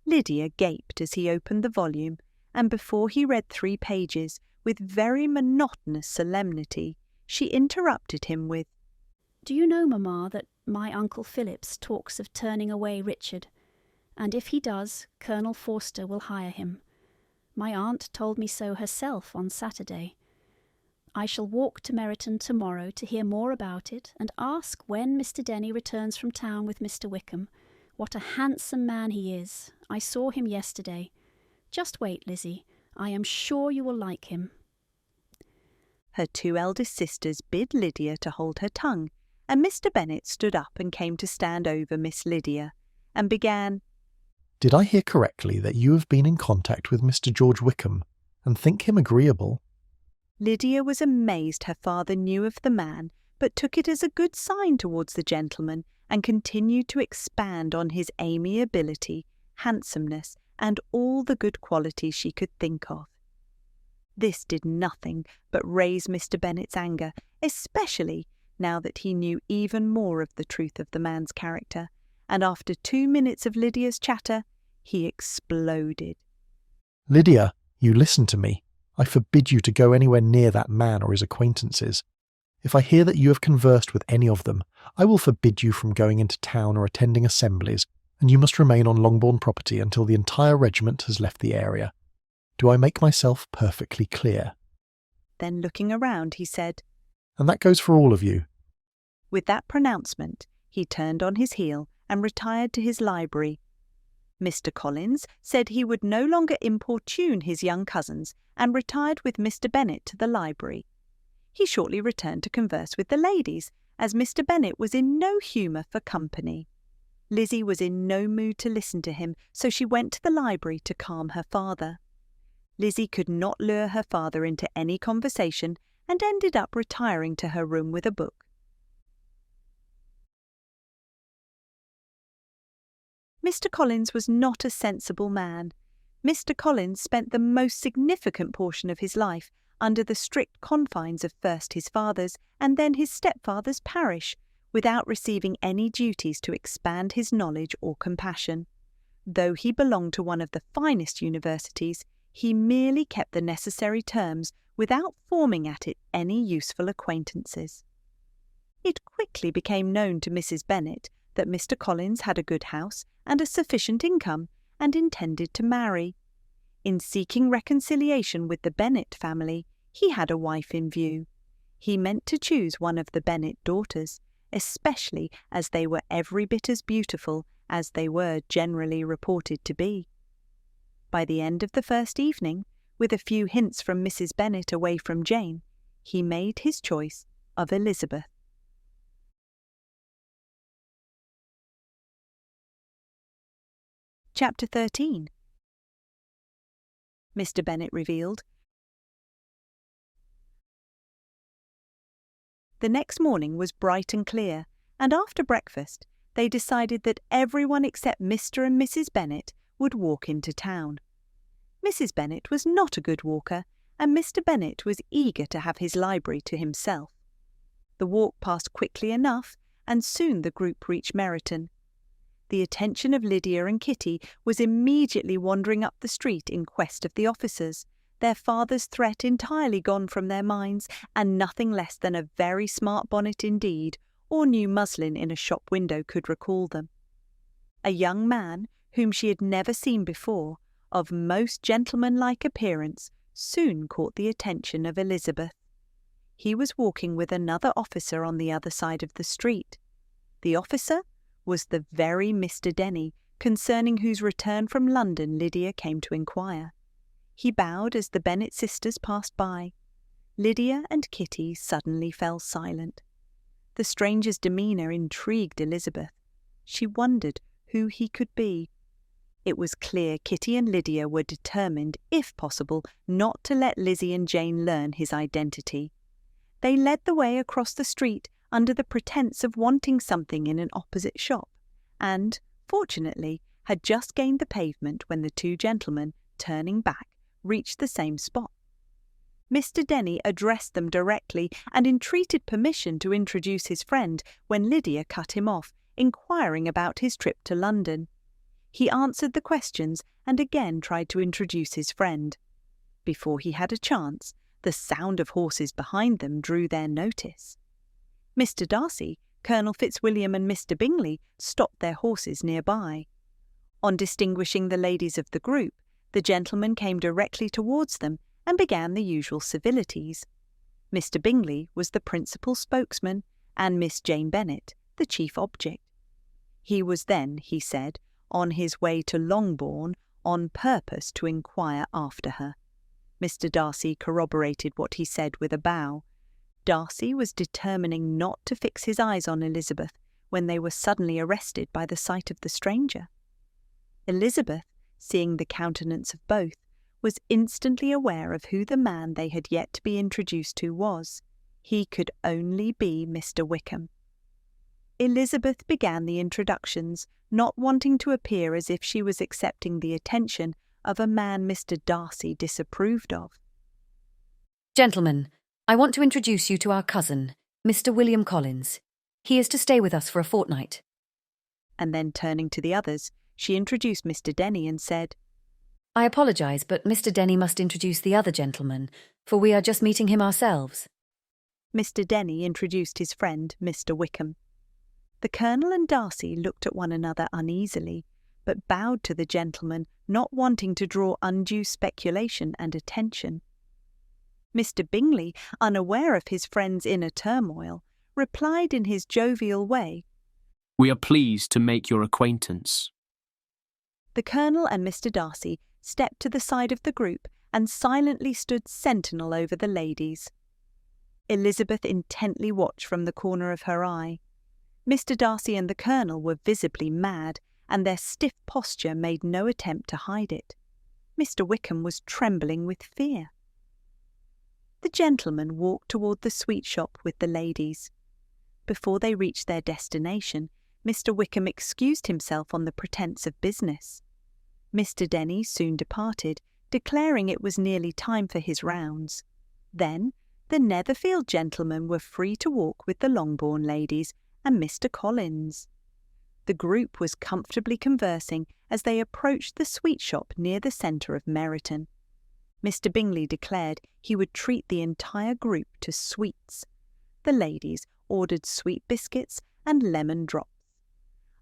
Lydia gaped as he opened the volume, and before he read 3 pages, with very monotonous solemnity, she interrupted him with, "Do you know, Mamma, that my Uncle Phillips talks of turning away Richard, and if he does, Colonel Forster will hire him. My aunt told me so herself on Saturday. I shall walk to Meryton tomorrow to hear more about it, and ask when Mr. Denny returns from town with Mr. Wickham. What a handsome man he is. I saw him yesterday. Just wait, Lizzie. I am sure you will like him." Her 2 eldest sisters bid Lydia to hold her tongue, and Mr. Bennet stood up and came to stand over Miss Lydia, and began, "Did I hear correctly that you have been in contact with Mr. George Wickham, and think him agreeable?" Lydia was amazed her father knew of the man, but took it as a good sign towards the gentleman, and continued to expand on his amiability, handsomeness, and all the good qualities she could think of. This did nothing but raise Mr. Bennet's anger, especially now that he knew even more of the truth of the man's character, and after 2 minutes of Lydia's chatter, he exploded. "Lydia, you listen to me. I forbid you to go anywhere near that man or his acquaintances. If I hear that you have conversed with any of them, I will forbid you from going into town or attending assemblies, and you must remain on Longbourn property until the entire regiment has left the area. Do I make myself perfectly clear?" Then looking around, he said, "And that goes for all of you." With that pronouncement, he turned on his heel and retired to his library. Mr. Collins said he would no longer importune his young cousins, and retired with Mr. Bennet to the library. He shortly returned to converse with the ladies, as Mr. Bennet was in no humour for company. Lizzie was in no mood to listen to him, so she went to the library to calm her father. Lizzie could not lure her father into any conversation, and ended up retiring to her room with a book. Mr. Collins was not a sensible man. Mr. Collins spent the most significant portion of his life under the strict confines of first his father's and then his stepfather's parish, without receiving any duties to expand his knowledge or compassion. Though he belonged to one of the finest universities, he merely kept the necessary terms without forming at it any useful acquaintances. It quickly became known to Mrs. Bennet that Mr. Collins had a good house and a sufficient income, and intended to marry. In seeking reconciliation with the Bennet family, he had a wife in view. He meant to choose one of the Bennet daughters, especially as they were every bit as beautiful as they were generally reported to be. By the end of the first evening, With a few hints from Mrs. Bennet away from Jane, he made his choice of Elizabeth. Chapter 13. Mr. Bennet revealed. The next morning was bright and clear, and after breakfast they decided that everyone except Mr. and Mrs. Bennet would walk into town. Mrs. Bennet was not a good walker, and Mr. Bennet was eager to have his library to himself. The walk passed quickly enough, and soon the group reached Meryton. The attention of Lydia and Kitty was immediately wandering up the street in quest of the officers, their father's threat entirely gone from their minds, and nothing less than a very smart bonnet indeed, or new muslin in a shop window could recall them. A young man, whom she had never seen before, of most gentlemanlike appearance, soon caught the attention of Elizabeth. He was walking with another officer on the other side of the street. The officer was the very Mr. Denny, concerning whose return from London Lydia came to inquire. He bowed as the Bennet sisters passed by. Lydia and Kitty suddenly fell silent. The stranger's demeanour intrigued Elizabeth. She wondered who he could be. It was clear Kitty and Lydia were determined, if possible, not to let Lizzie and Jane learn his identity. They led the way across the street under the pretence of wanting something in an opposite shop, and, fortunately, had just gained the pavement when the two gentlemen, turning back, reached the same spot. Mr. Denny addressed them directly and entreated permission to introduce his friend when Lydia cut him off, inquiring about his trip to London. He answered the questions and again tried to introduce his friend. Before he had a chance, the sound of horses behind them drew their notice. Mr. Darcy, Colonel Fitzwilliam and Mr. Bingley stopped their horses nearby. On distinguishing the ladies of the group, the gentleman came directly towards them and began the usual civilities. Mr. Bingley was the principal spokesman, and Miss Jane Bennet the chief object. He was then, he said, on his way to Longbourn on purpose to inquire after her. Mr. Darcy corroborated what he said with a bow. Darcy was determining not to fix his eyes on Elizabeth when they were suddenly arrested by the sight of the stranger. Elizabeth, seeing the countenance of both, was instantly aware of who the man they had yet to be introduced to was. He could only be Mr. Wickham. Elizabeth began the introductions, not wanting to appear as if she was accepting the attention of a man Mr. Darcy disapproved of. Gentlemen, I want to introduce you to our cousin, Mr. William Collins. He is to stay with us for a fortnight. And then turning to the others, she introduced Mr. Denny and said, I apologise, but Mr. Denny must introduce the other gentleman, for we are just meeting him ourselves. Mr. Denny introduced his friend, Mr. Wickham. The Colonel and Darcy looked at one another uneasily, but bowed to the gentleman, not wanting to draw undue speculation and attention. Mr. Bingley, unaware of his friend's inner turmoil, replied in his jovial way, We are pleased to make your acquaintance. The Colonel and Mr. Darcy stepped to the side of the group and silently stood sentinel over the ladies. Elizabeth intently watched from the corner of her eye. Mr. Darcy and the Colonel were visibly mad, and their stiff posture made no attempt to hide it. Mr. Wickham was trembling with fear. The gentlemen walked toward the sweet shop with the ladies. Before they reached their destination, Mr. Wickham excused himself on the pretence of business. Mr. Denny soon departed, declaring it was nearly time for his rounds. Then the Netherfield gentlemen were free to walk with the Longbourn ladies and Mr. Collins. The group was comfortably conversing as they approached the sweet shop near the centre of Meryton. Mr. Bingley declared he would treat the entire group to sweets. The ladies ordered sweet biscuits and lemon drops.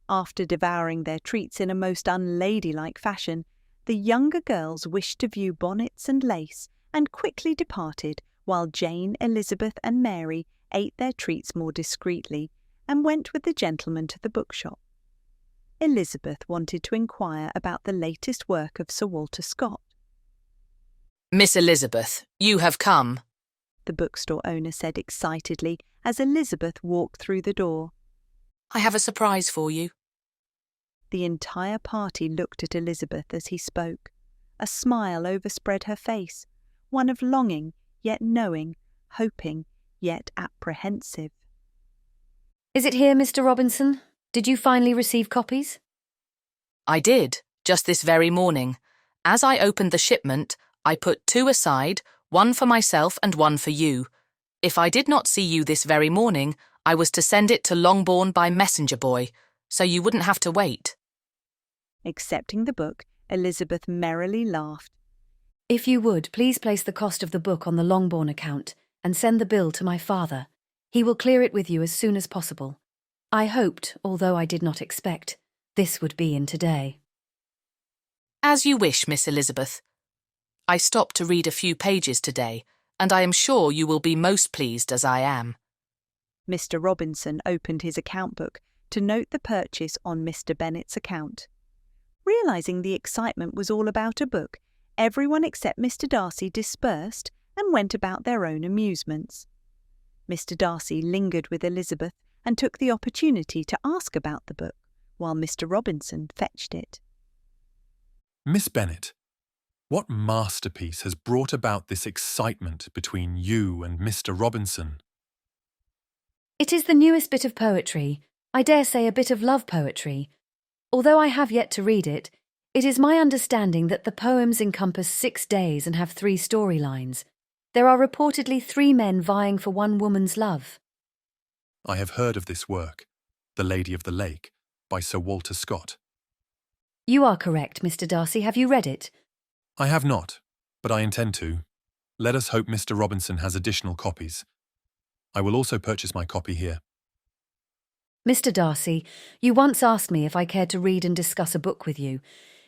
After devouring their treats in a most unladylike fashion, the younger girls wished to view bonnets and lace and quickly departed, while Jane, Elizabeth and Mary ate their treats more discreetly and went with the gentleman to the bookshop. Elizabeth wanted to inquire about the latest work of Sir Walter Scott. Miss Elizabeth, you have come, the bookstore owner said excitedly as Elizabeth walked through the door. I have a surprise for you. The entire party looked at Elizabeth as he spoke. A smile overspread her face, one of longing, yet knowing, hoping, yet apprehensive. Is it here, Mr. Robinson? Did you finally receive copies? I did, just this very morning. As I opened the shipment, I put 2 aside, one for myself and one for you. If I did not see you this very morning, I was to send it to Longbourn by messenger boy, so you wouldn't have to wait. Accepting the book, Elizabeth merrily laughed. If you would, please place the cost of the book on the Longbourn account and send the bill to my father. He will clear it with you as soon as possible. I hoped, although I did not expect, this would be in today. As you wish, Miss Elizabeth. I stopped to read a few pages today, and I am sure you will be most pleased as I am. Mr. Robinson opened his account book to note the purchase on Mr. Bennet's account. Realising the excitement was all about a book, everyone except Mr. Darcy dispersed and went about their own amusements. Mr. Darcy lingered with Elizabeth and took the opportunity to ask about the book, while Mr. Robinson fetched it. Miss Bennet, what masterpiece has brought about this excitement between you and Mr. Robinson? It is the newest bit of poetry, I dare say a bit of love poetry. Although I have yet to read it, it is my understanding that the poems encompass 6 days and have 3 storylines. There are reportedly 3 men vying for one woman's love. I have heard of this work, The Lady of the Lake, by Sir Walter Scott. You are correct, Mr. Darcy. Have you read it? I have not, but I intend to. Let us hope Mr. Robinson has additional copies. I will also purchase my copy here. Mr. Darcy, you once asked me if I cared to read and discuss a book with you.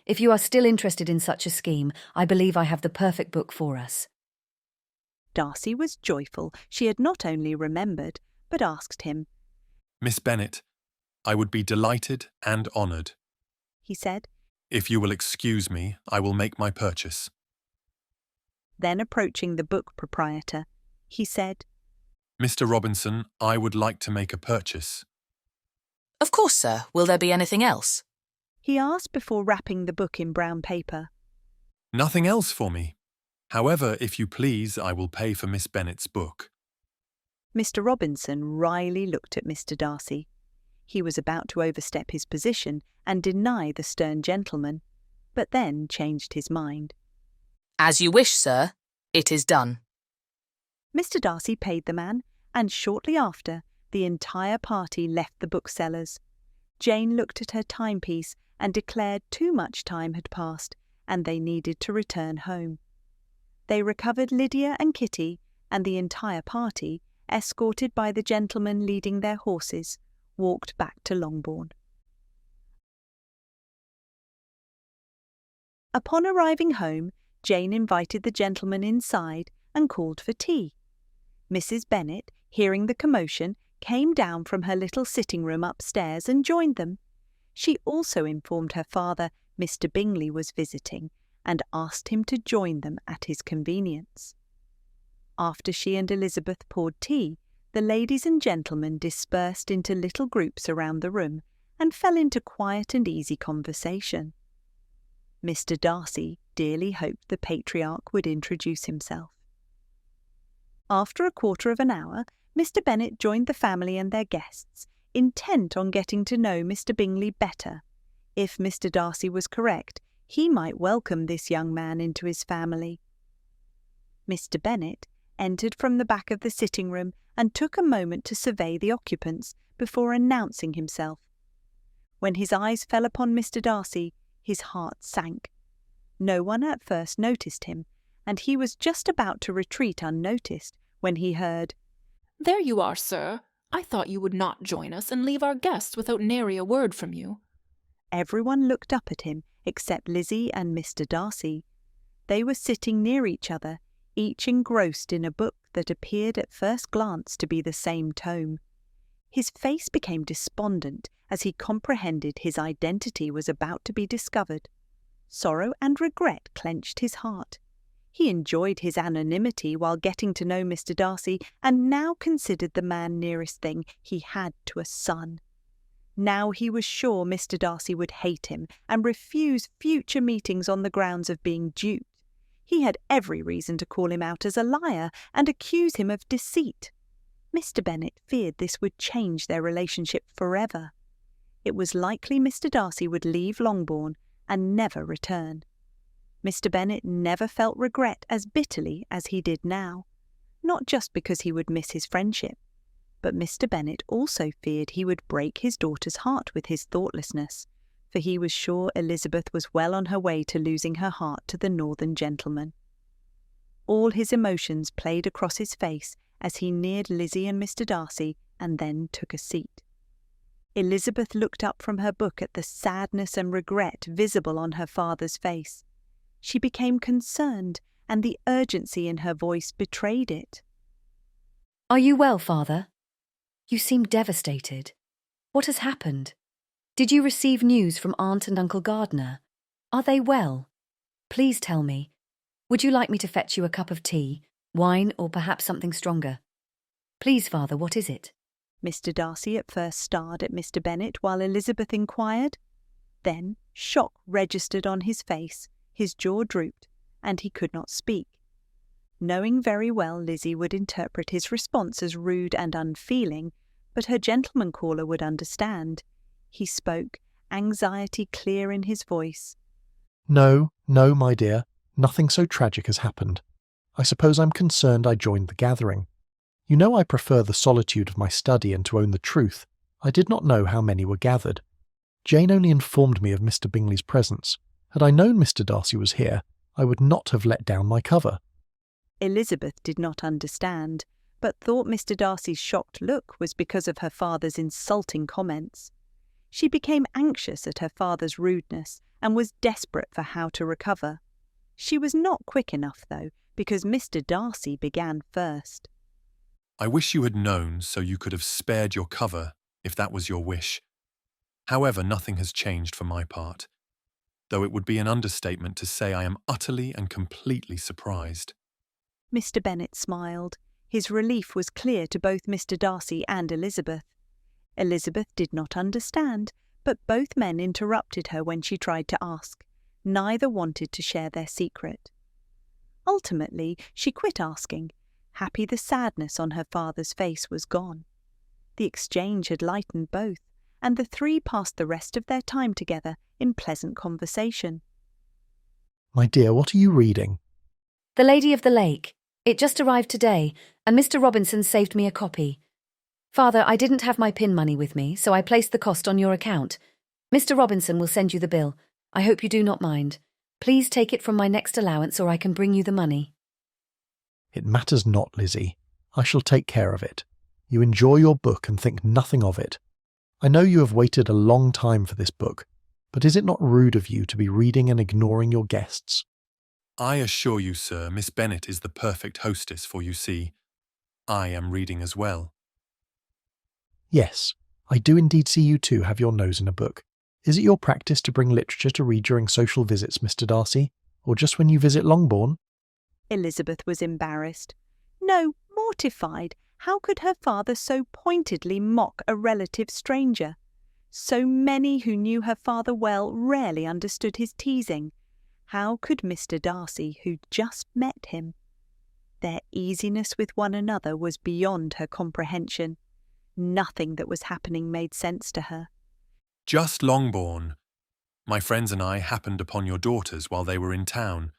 If you are still interested in such a scheme, I believe I have the perfect book for us. Darcy was joyful. She had not only remembered, but asked him. Miss Bennet, I would be delighted and honoured, he said. If you will excuse me, I will make my purchase. Then approaching the book proprietor, he said, Mr. Robinson, I would like to make a purchase. Of course, sir. Will there be anything else? He asked before wrapping the book in brown paper. Nothing else for me. However, if you please, I will pay for Miss Bennet's book. Mr. Robinson wryly looked at Mr. Darcy. He was about to overstep his position and deny the stern gentleman, but then changed his mind. As you wish, sir. It is done. Mr. Darcy paid the man, and shortly after, the entire party left the bookseller's. Jane looked at her timepiece and declared too much time had passed, and they needed to return home. They recovered Lydia and Kitty, and the entire party, escorted by the gentlemen leading their horses, walked back to Longbourn. Upon arriving home, Jane invited the gentlemen inside and called for tea. Mrs. Bennet, hearing the commotion, came down from her little sitting-room upstairs and joined them. She also informed her father Mr. Bingley was visiting and asked him to join them at his convenience. After she and Elizabeth poured tea, the ladies and gentlemen dispersed into little groups around the room and fell into quiet and easy conversation. Mr. Darcy dearly hoped the patriarch would introduce himself. After a quarter of an hour, Mr. Bennet joined the family and their guests, intent on getting to know Mr. Bingley better. If Mr. Darcy was correct, he might welcome this young man into his family. Mr. Bennet entered from the back of the sitting-room and took a moment to survey the occupants before announcing himself. When his eyes fell upon Mr. Darcy, his heart sank. No one at first noticed him, and he was just about to retreat unnoticed when he heard, There you are, sir. I thought you would not join us and leave our guests without nary a word from you. Everyone looked up at him except Lizzie and Mr. Darcy. They were sitting near each other, each engrossed in a book that appeared at first glance to be the same tome. His face became despondent as he comprehended his identity was about to be discovered. Sorrow and regret clenched his heart. He enjoyed his anonymity while getting to know Mr Darcy, and now considered the man nearest thing he had to a son. Now he was sure Mr Darcy would hate him and refuse future meetings on the grounds of being duped. He had every reason to call him out as a liar and accuse him of deceit. Mr Bennet feared this would change their relationship forever. It was likely Mr Darcy would leave Longbourn and never return. Mr Bennet never felt regret as bitterly as he did now, not just because he would miss his friendship, but Mr Bennet also feared he would break his daughter's heart with his thoughtlessness, for he was sure Elizabeth was well on her way to losing her heart to the northern gentleman. All his emotions played across his face as he neared Lizzie and Mr Darcy and then took a seat. Elizabeth looked up from her book at the sadness and regret visible on her father's face. She became concerned, and the urgency in her voice betrayed it. "Are you well, father? You seem devastated. What has happened? Did you receive news from Aunt and Uncle Gardner? Are they well? Please tell me. Would you like me to fetch you a cup of tea, wine, or perhaps something stronger? Please, father, what is it?" Mr Darcy at first stared at Mr Bennet while Elizabeth inquired. Then shock registered on his face, his jaw drooped, and he could not speak. Knowing very well Lizzie would interpret his response as rude and unfeeling, but her gentleman caller would understand. He spoke, anxiety clear in his voice. No, my dear, nothing so tragic has happened. I suppose I'm concerned I joined the gathering. You know I prefer the solitude of my study, and to own the truth, I did not know how many were gathered. Jane only informed me of Mr Bingley's presence. Had I known Mr Darcy was here, I would not have let down my cover. Elizabeth did not understand, but thought Mr Darcy's shocked look was because of her father's insulting comments. She became anxious at her father's rudeness and was desperate for how to recover. She was not quick enough, though, because Mr Darcy began first. "I wish you had known so you could have spared your cover, if that was your wish. However, nothing has changed for my part, though it would be an understatement to say I am utterly and completely surprised." Mr Bennet smiled. His relief was clear to both Mr Darcy and Elizabeth. Elizabeth did not understand, but both men interrupted her when she tried to ask. Neither wanted to share their secret. Ultimately, she quit asking. Happy the sadness on her father's face was gone. The exchange had lightened both, and the three passed the rest of their time together in pleasant conversation. My dear, what are you reading? "The Lady of the Lake. It just arrived today, and Mr Robinson saved me a copy. Father, I didn't have my pin money with me, so I placed the cost on your account. Mr Robinson will send you the bill. I hope you do not mind. Please take it from my next allowance, or I can bring you the money." It matters not, Lizzie. I shall take care of it. You enjoy your book and think nothing of it. I know you have waited a long time for this book, but is it not rude of you to be reading and ignoring your guests? "I assure you, sir, Miss Bennet is the perfect hostess, for you see, I am reading as well." Yes, I do indeed see you too have your nose in a book. Is it your practice to bring literature to read during social visits, Mr Darcy, or just when you visit Longbourn? Elizabeth was embarrassed. No, mortified. How could her father so pointedly mock a relative stranger? So many who knew her father well rarely understood his teasing. How could Mr Darcy, who'd just met him? Their easiness with one another was beyond her comprehension. Nothing that was happening made sense to her. "Just Longbourn. My friends and I happened upon your daughters while they were in town,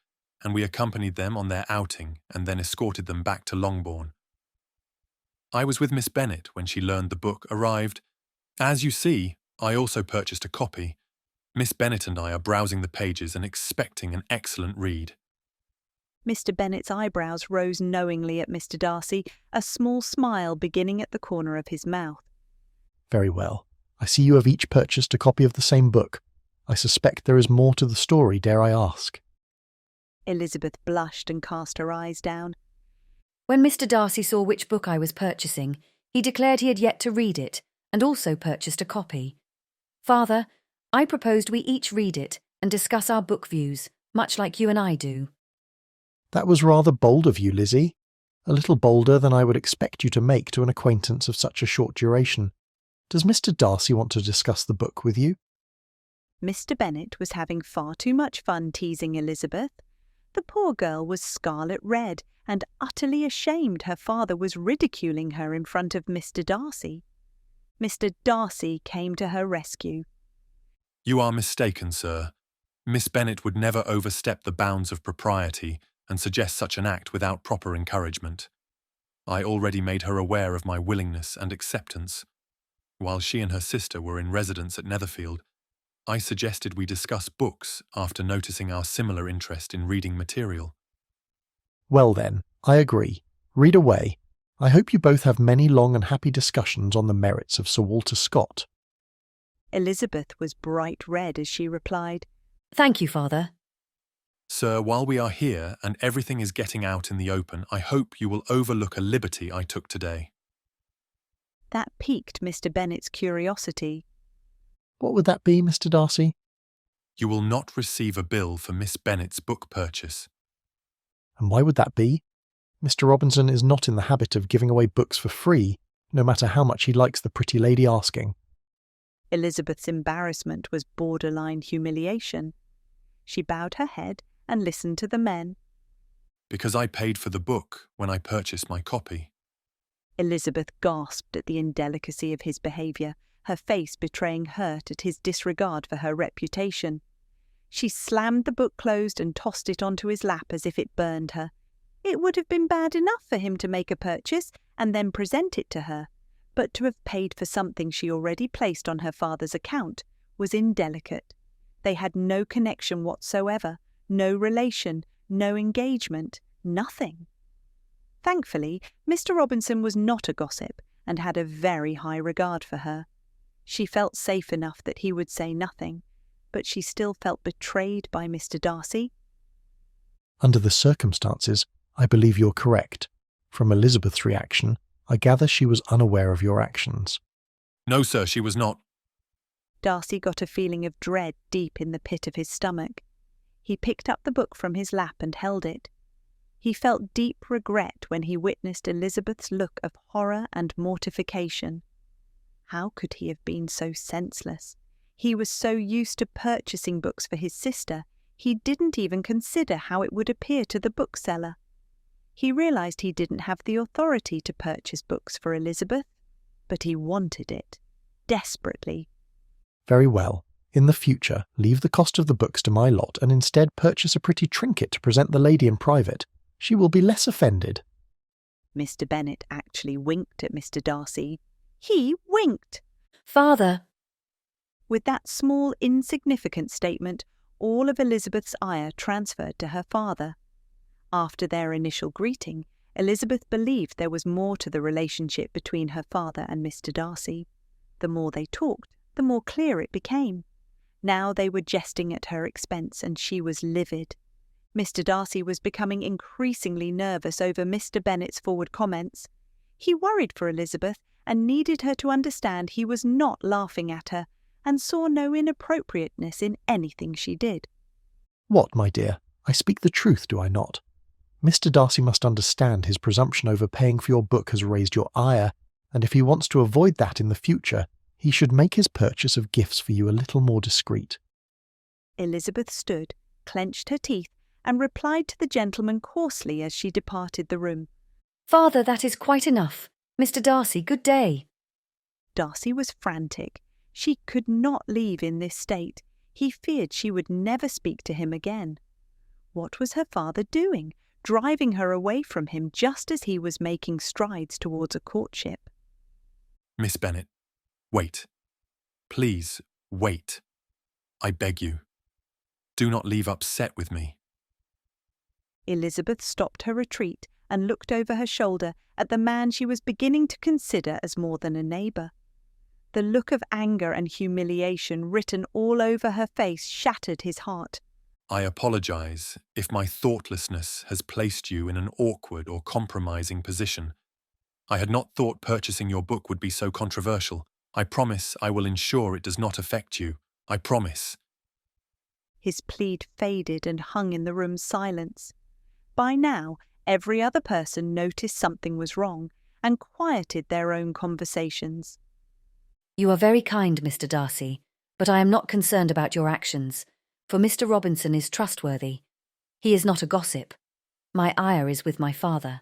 and we accompanied them on their outing and then escorted them back to Longbourn. I was with Miss Bennet when she learned the book arrived. As you see, I also purchased a copy. Miss Bennet and I are browsing the pages and expecting an excellent read." Mr Bennet's eyebrows rose knowingly at Mr Darcy, a small smile beginning at the corner of his mouth. Very well. I see you have each purchased a copy of the same book. I suspect there is more to the story, dare I ask? Elizabeth blushed and cast her eyes down. "When Mr Darcy saw which book I was purchasing, he declared he had yet to read it, and also purchased a copy. Father, I proposed we each read it and discuss our book views, much like you and I do." That was rather bold of you, Lizzie. A little bolder than I would expect you to make to an acquaintance of such a short duration. Does Mr Darcy want to discuss the book with you? Mr Bennet was having far too much fun teasing Elizabeth. The poor girl was scarlet red and utterly ashamed her father was ridiculing her in front of Mr Darcy. Mr Darcy came to her rescue. You are mistaken, sir. Miss Bennet would never overstep the bounds of propriety and suggest such an act without proper encouragement. I already made her aware of my willingness and acceptance. While she and her sister were in residence at Netherfield, I suggested we discuss books after noticing our similar interest in reading material. Well then, I agree. Read away. I hope you both have many long and happy discussions on the merits of Sir Walter Scott. Elizabeth was bright red as she replied, Thank you, Father. Sir, while we are here and everything is getting out in the open, I hope you will overlook a liberty I took today. That piqued Mr Bennet's curiosity. What would that be, Mr Darcy? You will not receive a bill for Miss Bennet's book purchase. And why would that be? Mr Robinson is not in the habit of giving away books for free, no matter how much he likes the pretty lady asking. Elizabeth's embarrassment was borderline humiliation. She bowed her head and listened to the men. Because I paid for the book when I purchased my copy. Elizabeth gasped at the indelicacy of his behaviour, her face betraying hurt at his disregard for her reputation. She slammed the book closed and tossed it onto his lap as if it burned her. It would have been bad enough for him to make a purchase and then present it to her, but to have paid for something she already placed on her father's account was indelicate. They had no connection whatsoever, no relation, no engagement, nothing. Thankfully, Mr Robinson was not a gossip and had a very high regard for her. She felt safe enough that he would say nothing, but she still felt betrayed by Mr Darcy. Under the circumstances, I believe you're correct. From Elizabeth's reaction, I gather she was unaware of your actions. No, sir, she was not. Darcy got a feeling of dread deep in the pit of his stomach. He picked up the book from his lap and held it. He felt deep regret when he witnessed Elizabeth's look of horror and mortification. How could he have been so senseless? He was so used to purchasing books for his sister, he didn't even consider how it would appear to the bookseller. He realised he didn't have the authority to purchase books for Elizabeth, but he wanted it, desperately. Very well. In the future, leave the cost of the books to my lot and instead purchase a pretty trinket to present the lady in private. She will be less offended. Mr Bennet actually winked at Mr Darcy. He winked! Father! With that small, insignificant statement, all of Elizabeth's ire transferred to her father. After their initial greeting, Elizabeth believed there was more to the relationship between her father and Mr Darcy. The more they talked, the more clear it became. Now they were jesting at her expense, and she was livid. Mr Darcy was becoming increasingly nervous over Mr Bennet's forward comments. He worried for Elizabeth and needed her to understand he was not laughing at her and saw no inappropriateness in anything she did. What, my dear? I speak the truth, do I not? Mr Darcy must understand his presumption over paying for your book has raised your ire, and if he wants to avoid that in the future, he should make his purchase of gifts for you a little more discreet. Elizabeth stood, clenched her teeth, and replied to the gentleman coarsely as she departed the room. Father, that is quite enough. Mr Darcy, good day. Darcy was frantic. She could not leave in this state. He feared she would never speak to him again. What was her father doing, driving her away from him just as he was making strides towards a courtship? Miss Bennet, wait. Please, wait. I beg you. Do not leave upset with me. Elizabeth stopped her retreat and looked over her shoulder at the man she was beginning to consider as more than a neighbour. The look of anger and humiliation written all over her face shattered his heart. I apologise if my thoughtlessness has placed you in an awkward or compromising position. I had not thought purchasing your book would be so controversial. I promise I will ensure it does not affect you. I promise. His plead faded and hung in the room's silence. by now every other person noticed something was wrong and quieted their own conversations. You are very kind, Mr Darcy, but I am not concerned about your actions, for Mr Robinson is trustworthy. He is not a gossip. My ire is with my father.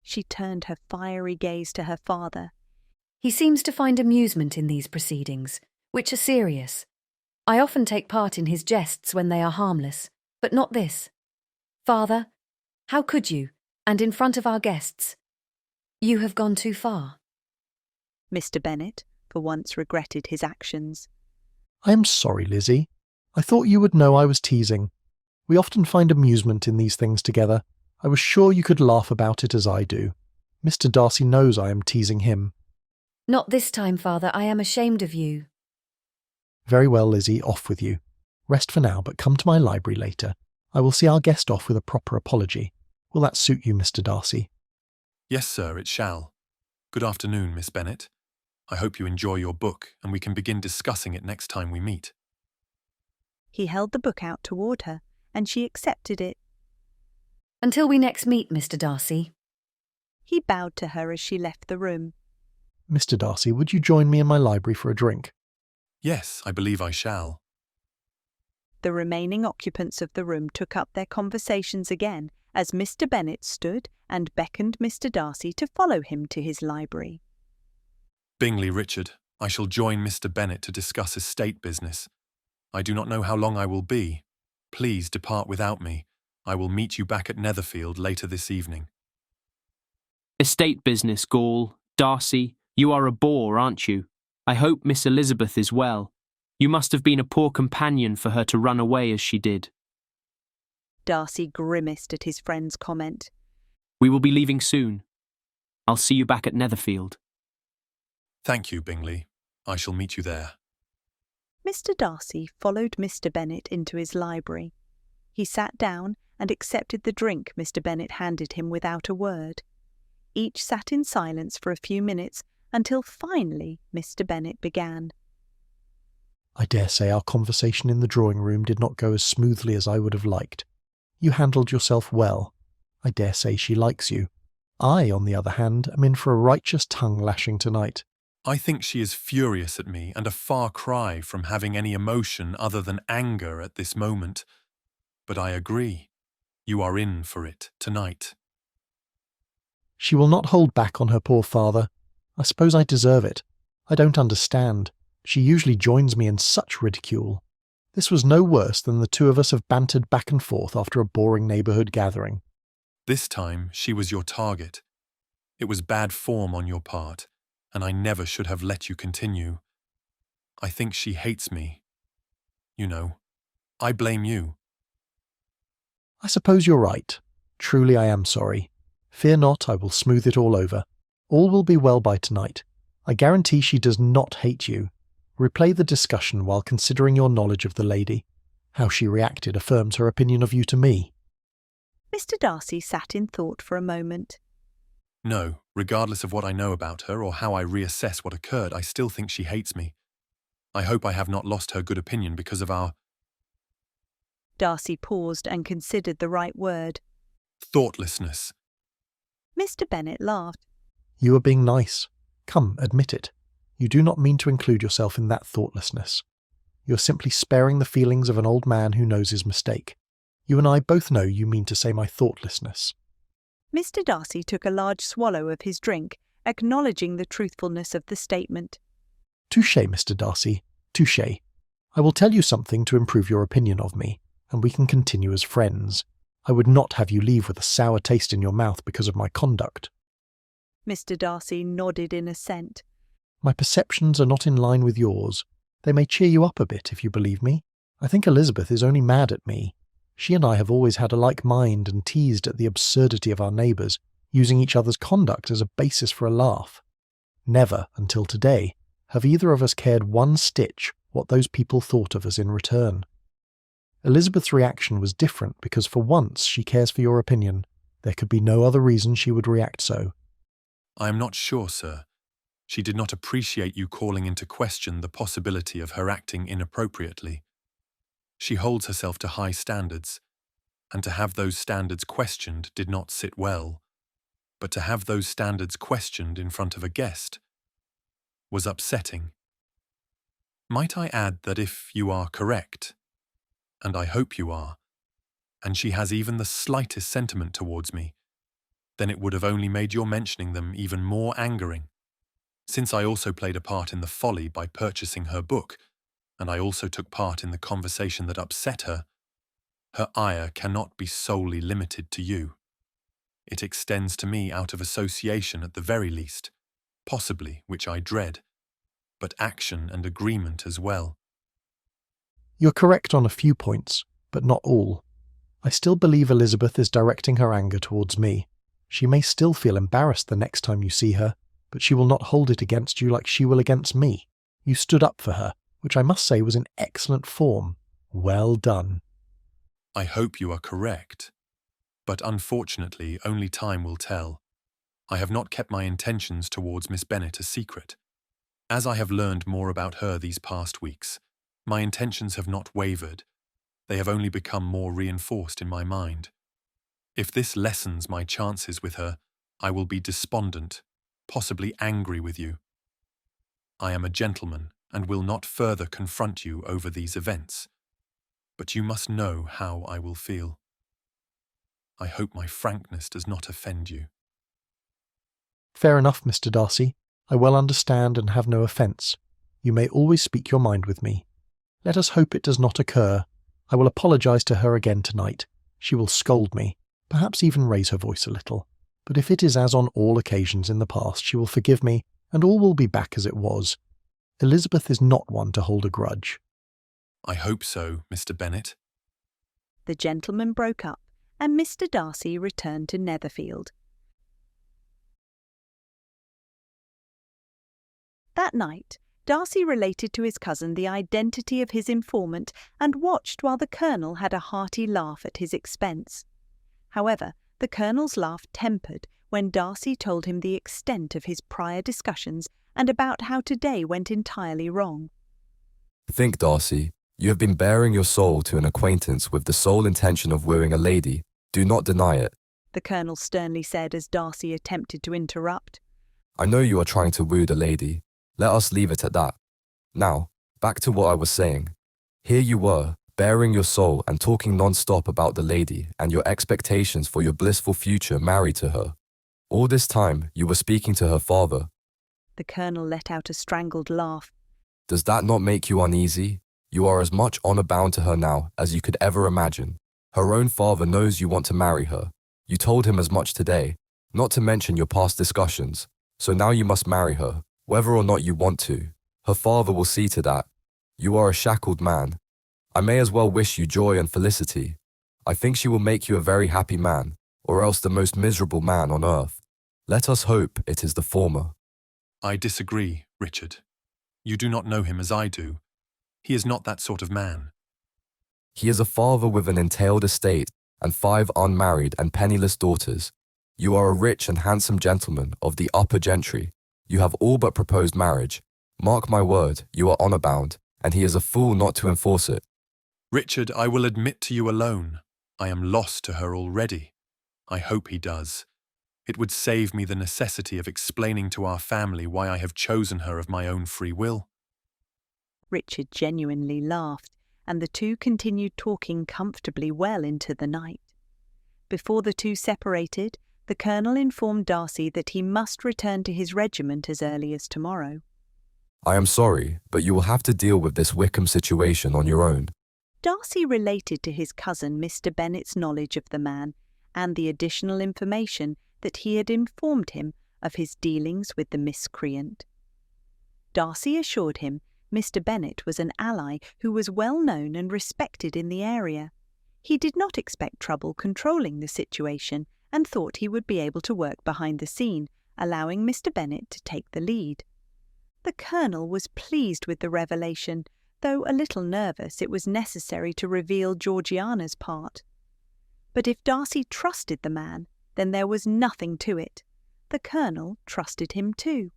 She turned her fiery gaze to her father. He seems to find amusement in these proceedings, which are serious. I often take part in his jests when they are harmless, but not this. Father, how could you, and in front of our guests? You have gone too far. Mr Bennet for once regretted his actions. I am sorry, Lizzie. I thought you would know I was teasing. We often find amusement in these things together. I was sure you could laugh about it as I do. Mr Darcy knows I am teasing him. Not this time, Father. I am ashamed of you. Very well, Lizzie, off with you. Rest for now, but come to my library later. I will see our guest off with a proper apology. Will that suit you, Mr Darcy? Yes, sir, it shall. Good afternoon, Miss Bennet. I hope you enjoy your book, and we can begin discussing it next time we meet. He held the book out toward her, and she accepted it. Until we next meet, Mr Darcy. He bowed to her as she left the room. Mr Darcy, would you join me in my library for a drink? Yes, I believe I shall. The remaining occupants of the room took up their conversations again as Mr Bennet stood and beckoned Mr Darcy to follow him to his library. Bingley, Richard, I shall join Mr Bennet to discuss estate business. I do not know how long I will be. Please depart without me. I will meet you back at Netherfield later this evening. Estate business, Gall. Darcy, you are a bore, aren't you? I hope Miss Elizabeth is well. You must have been a poor companion for her to run away as she did. Darcy grimaced at his friend's comment. We will be leaving soon. I'll see you back at Netherfield. Thank you, Bingley. I shall meet you there. Mr Darcy followed Mr Bennet into his library. He sat down and accepted the drink Mr Bennet handed him without a word. Each sat in silence for a few minutes until finally Mr Bennet began. I dare say our conversation in the drawing-room did not go as smoothly as I would have liked. You handled yourself well. I dare say she likes you. I, on the other hand, am in for a righteous tongue-lashing tonight. I think she is furious at me and a far cry from having any emotion other than anger at this moment. But I agree. You are in for it tonight. She will not hold back on her poor father. I suppose I deserve it. I don't understand. She usually joins me in such ridicule. This was no worse than the two of us have bantered back and forth after a boring neighbourhood gathering. This time she was your target. It was bad form on your part, and I never should have let you continue. I think she hates me. You know, I blame you. I suppose you're right. Truly I am sorry. Fear not, I will smooth it all over. All will be well by tonight. I guarantee she does not hate you. Replay the discussion while considering your knowledge of the lady. How she reacted affirms her opinion of you to me. Mr Darcy sat in thought for a moment. No, regardless of what I know about her or how I reassess what occurred, I still think she hates me. I hope I have not lost her good opinion because of our... Darcy paused and considered the right word. thoughtlessness. Mr Bennet laughed. You are being nice. Come, admit it. You do not mean to include yourself in that thoughtlessness. You are simply sparing the feelings of an old man who knows his mistake. You and I both know you mean to say my thoughtlessness. Mr Darcy took a large swallow of his drink, acknowledging the truthfulness of the statement. Touché, Mr Darcy, touché. I will tell you something to improve your opinion of me, and we can continue as friends. I would not have you leave with a sour taste in your mouth because of my conduct. Mr Darcy nodded in assent. My perceptions are not in line with yours. They may cheer you up a bit if you believe me. I think Elizabeth is only mad at me. She and I have always had a like mind and teased at the absurdity of our neighbours, using each other's conduct as a basis for a laugh. Never, until today, have either of us cared one stitch what those people thought of us in return. Elizabeth's reaction was different because for once she cares for your opinion. There could be no other reason she would react so. I am not sure, sir. She did not appreciate you calling into question the possibility of her acting inappropriately. She holds herself to high standards. and to have those standards questioned did not sit well, but to have those standards questioned in front of a guest was upsetting. Might I add that if you are correct, and I hope you are, and she has even the slightest sentiment towards me, then it would have only made your mentioning them even more angering. Since I also played a part in the folly by purchasing her book, and I also took part in the conversation that upset her, her ire cannot be solely limited to you. It extends to me out of association at the very least, possibly, which I dread, but action and agreement as well. You're correct on a few points, but not all. I still believe Elizabeth is directing her anger towards me. She may still feel embarrassed the next time you see her, but she will not hold it against you like she will against me. You stood up for her, which I must say was in excellent form. Well done. I hope you are correct, but unfortunately only time will tell. I have not kept my intentions towards Miss Bennet a secret. As I have learned more about her these past weeks, my intentions have not wavered. They have only become more reinforced in my mind. If this lessens my chances with her, I will be despondent, possibly angry with you. I am a gentleman and will not further confront you over these events, but you must know how I will feel. I hope my frankness does not offend you. Fair enough, Mr Darcy. I well understand and have no offence. You may always speak your mind with me. Let us hope it does not occur. I will apologise to her again tonight. She will scold me, perhaps even raise her voice a little. But if it is as on all occasions in the past, she will forgive me, and all will be back as it was. Elizabeth is not one to hold a grudge. I hope so, Mr Bennet. The gentlemen broke up, and Mr Darcy returned to Netherfield. That night, Darcy related to his cousin the identity of his informant and watched while the Colonel had a hearty laugh at his expense. However, the Colonel's laugh tempered when Darcy told him the extent of his prior discussions and about how today went entirely wrong. Think, Darcy, you have been bearing your soul to an acquaintance with the sole intention of wooing a lady. Do not deny it, the Colonel sternly said as Darcy attempted to interrupt. I know you are trying to woo the lady. Let us leave it at that. Now, back to what I was saying. Here you were, bearing your soul and talking non-stop about the lady and your expectations for your blissful future married to her. All this time, you were speaking to her father. The Colonel let out a strangled laugh. Does that not make you uneasy? You are as much honour bound to her now as you could ever imagine. Her own father knows you want to marry her. You told him as much today, not to mention your past discussions. So now you must marry her, whether or not you want to. Her father will see to that. You are a shackled man. I may as well wish you joy and felicity. I think she will make you a very happy man, or else the most miserable man on earth. Let us hope it is the former. I disagree, Richard. You do not know him as I do. He is not that sort of man. He is a father with an entailed estate and 5 unmarried and penniless daughters. You are a rich and handsome gentleman of the upper gentry. You have all but proposed marriage. Mark my word, you are honour-bound, and he is a fool not to enforce it. Richard, I will admit to you alone, I am lost to her already. I hope he does. It would save me the necessity of explaining to our family why I have chosen her of my own free will. Richard genuinely laughed, and the two continued talking comfortably well into the night. Before the two separated, the Colonel informed Darcy that he must return to his regiment as early as tomorrow. I am sorry, but you will have to deal with this Wickham situation on your own. Darcy related to his cousin Mr Bennet's knowledge of the man and the additional information that he had informed him of his dealings with the miscreant. Darcy assured him Mr Bennet was an ally who was well known and respected in the area. He did not expect trouble controlling the situation and thought he would be able to work behind the scene, allowing Mr Bennet to take the lead. The Colonel was pleased with the revelation, though a little nervous it was necessary to reveal Georgiana's part. But if Darcy trusted the man, then there was nothing to it. The Colonel trusted him too.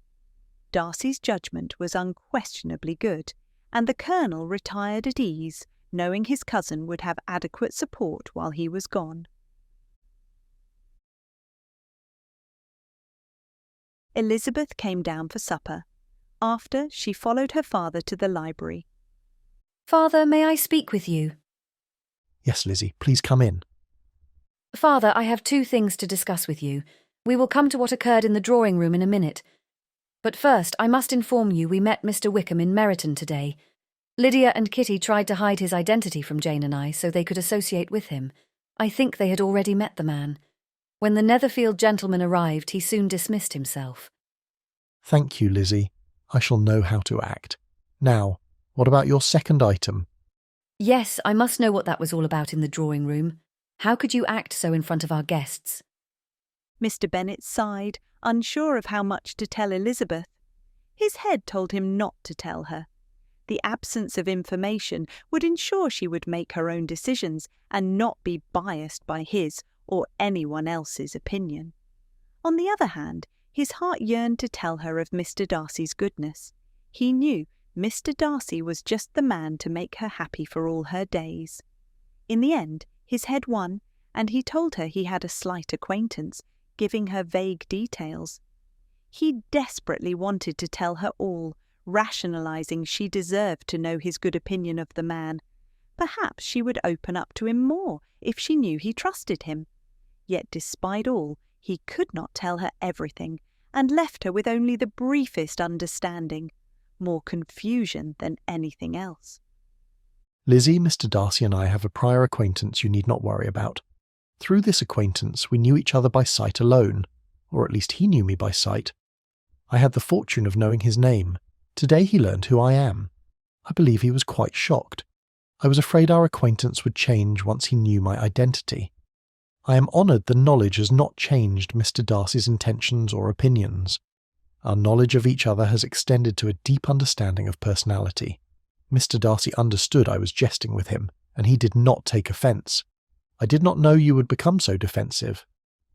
Darcy's judgment was unquestionably good, and the Colonel retired at ease, knowing his cousin would have adequate support while he was gone. Elizabeth came down for supper. After, she followed her father to the library. Father, may I speak with you? Yes, Lizzie, please come in. Father, I have 2 things to discuss with you. We will come to what occurred in the drawing room in a minute. But first, I must inform you we met Mr Wickham in Meryton today. Lydia and Kitty tried to hide his identity from Jane and I so they could associate with him. I think they had already met the man. When the Netherfield gentleman arrived, he soon dismissed himself. Thank you, Lizzie. I shall know how to act. Now, what about your second item? Yes, I must know what that was all about in the drawing room. How could you act so in front of our guests? Mr Bennet sighed, unsure of how much to tell Elizabeth. His head told him not to tell her. The absence of information would ensure she would make her own decisions and not be biased by his or anyone else's opinion. On the other hand, his heart yearned to tell her of Mr Darcy's goodness. He knew Mr Darcy was just the man to make her happy for all her days. In the end, his head won, and he told her he had a slight acquaintance, giving her vague details. He desperately wanted to tell her all, rationalizing she deserved to know his good opinion of the man. Perhaps she would open up to him more if she knew he trusted him. Yet despite all, he could not tell her everything, and left her with only the briefest understanding, more confusion than anything else. Lizzie, Mr Darcy and I have a prior acquaintance you need not worry about. Through this acquaintance we knew each other by sight alone, or at least he knew me by sight. I had the fortune of knowing his name. Today he learned who I am. I believe he was quite shocked. I was afraid our acquaintance would change once he knew my identity. I am honoured the knowledge has not changed Mr Darcy's intentions or opinions. Our knowledge of each other has extended to a deep understanding of personality. Mr Darcy understood I was jesting with him, and he did not take offence. I did not know you would become so defensive.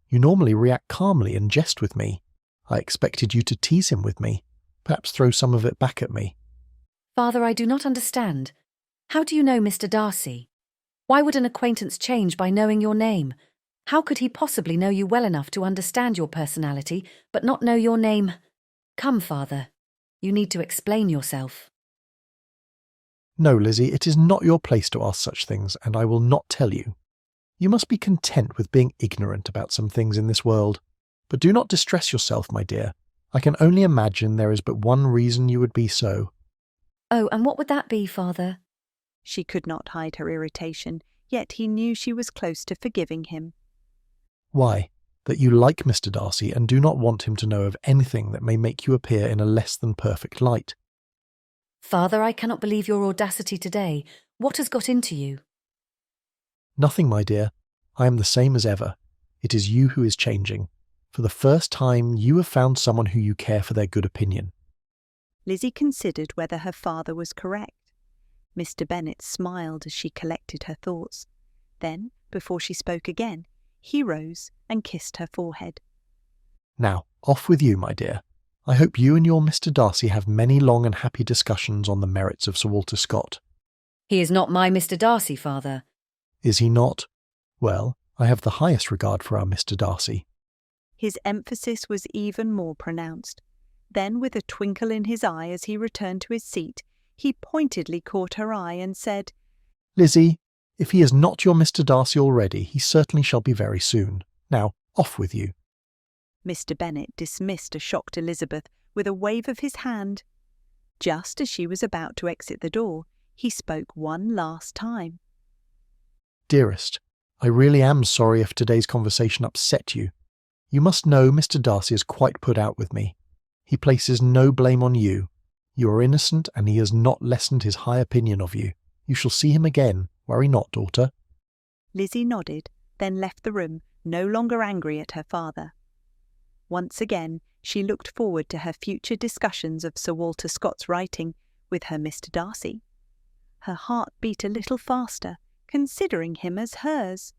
You normally react calmly and jest with me. I expected you to tease him with me, perhaps throw some of it back at me. Father, I do not understand. How do you know Mr Darcy? Why would an acquaintance change by knowing your name? How could he possibly know you well enough to understand your personality, but not know your name? Come, Father. You need to explain yourself. No, Lizzie, it is not your place to ask such things, and I will not tell you. You must be content with being ignorant about some things in this world. But do not distress yourself, my dear. I can only imagine there is but one reason you would be so. Oh, and what would that be, Father? She could not hide her irritation, yet he knew she was close to forgiving him. Why, that you like Mr Darcy and do not want him to know of anything that may make you appear in a less than perfect light. Father, I cannot believe your audacity today. What has got into you? Nothing, my dear. I am the same as ever. It is you who is changing. For the first time, you have found someone who you care for their good opinion. Lizzie considered whether her father was correct. Mr Bennet smiled as she collected her thoughts. Then, before she spoke again, he rose and kissed her forehead. Now, off with you, my dear. I hope you and your Mr Darcy have many long and happy discussions on the merits of Sir Walter Scott. He is not my Mr Darcy, Father. Is he not? Well, I have the highest regard for our Mr Darcy. His emphasis was even more pronounced. Then, with a twinkle in his eye as he returned to his seat, he pointedly caught her eye and said, Lizzie, if he is not your Mr Darcy already, he certainly shall be very soon. Now, off with you. Mr Bennet dismissed a shocked Elizabeth with a wave of his hand. Just as she was about to exit the door, he spoke one last time. Dearest, I really am sorry if today's conversation upset you. You must know Mr Darcy is quite put out with me. He places no blame on you. You are innocent, and he has not lessened his high opinion of you. You shall see him again. Worry not, daughter. Lizzie nodded, then left the room, no longer angry at her father. Once again, she looked forward to her future discussions of Sir Walter Scott's writing with her Mr Darcy. Her heart beat a little faster, considering him as hers.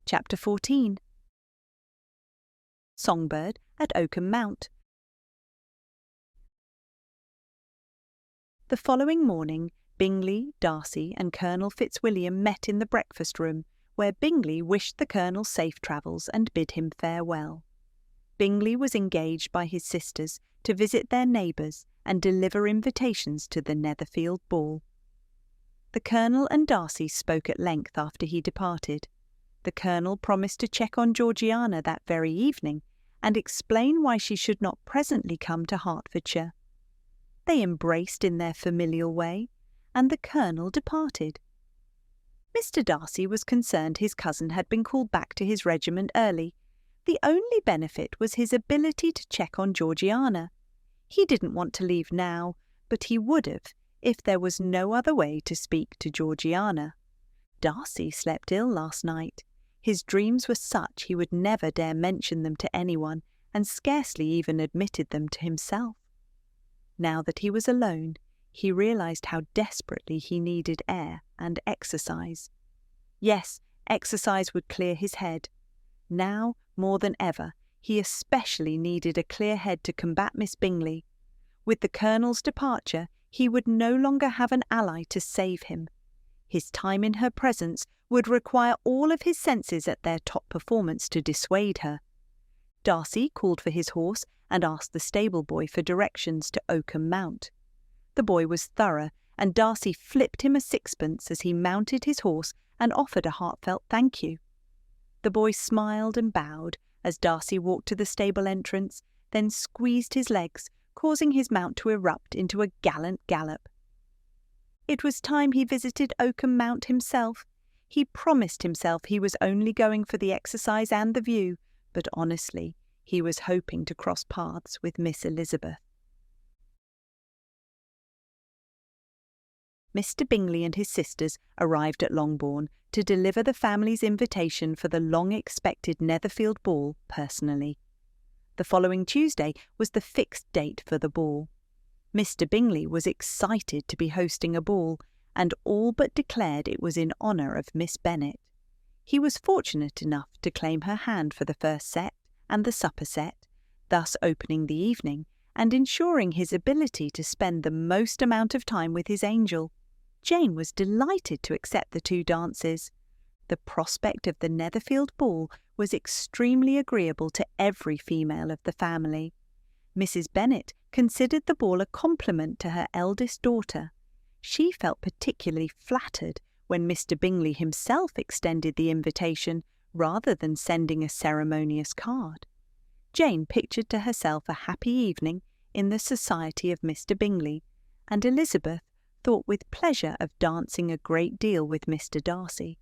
Chapter 14. Songbird at Oakham Mount. The following morning, Bingley, Darcy and Colonel Fitzwilliam met in the breakfast room, where Bingley wished the Colonel safe travels and bid him farewell. Bingley was engaged by his sisters to visit their neighbours and deliver invitations to the Netherfield ball. The Colonel and Darcy spoke at length after he departed. The Colonel promised to check on Georgiana that very evening and explain why she should not presently come to Hertfordshire. They embraced in their familial way, and the Colonel departed. Mr Darcy was concerned his cousin had been called back to his regiment early. The only benefit was his ability to check on Georgiana. He didn't want to leave now, but he would have if there was no other way to speak to Georgiana. Darcy slept ill last night. His dreams were such he would never dare mention them to anyone, and scarcely even admitted them to himself. Now that he was alone, he realized how desperately he needed air and exercise. Yes, exercise would clear his head. Now, more than ever, he especially needed a clear head to combat Miss Bingley. With the Colonel's departure, he would no longer have an ally to save him. His time in her presence would require all of his senses at their top performance to dissuade her. Darcy called for his horse and asked the stable boy for directions to Oakham Mount. The boy was thorough, and Darcy flipped him a sixpence as he mounted his horse and offered a heartfelt thank you. The boy smiled and bowed as Darcy walked to the stable entrance, then squeezed his legs, causing his mount to erupt into a gallant gallop. It was time he visited Oakham Mount himself. He promised himself he was only going for the exercise and the view, but honestly, he was hoping to cross paths with Miss Elizabeth. Mr Bingley and his sisters arrived at Longbourn to deliver the family's invitation for the long-expected Netherfield ball personally. The following Tuesday was the fixed date for the ball. Mr Bingley was excited to be hosting a ball, and all but declared it was in honour of Miss Bennet. He was fortunate enough to claim her hand for the first set and the supper set, thus opening the evening and ensuring his ability to spend the most amount of time with his angel. Jane was delighted to accept the two dances. The prospect of the Netherfield ball was extremely agreeable to every female of the family. Mrs Bennet considered the ball a compliment to her eldest daughter. She felt particularly flattered when Mr Bingley himself extended the invitation rather than sending a ceremonious card. Jane pictured to herself a happy evening in the society of Mr Bingley, and Elizabeth thought with pleasure of dancing a great deal with Mr Darcy.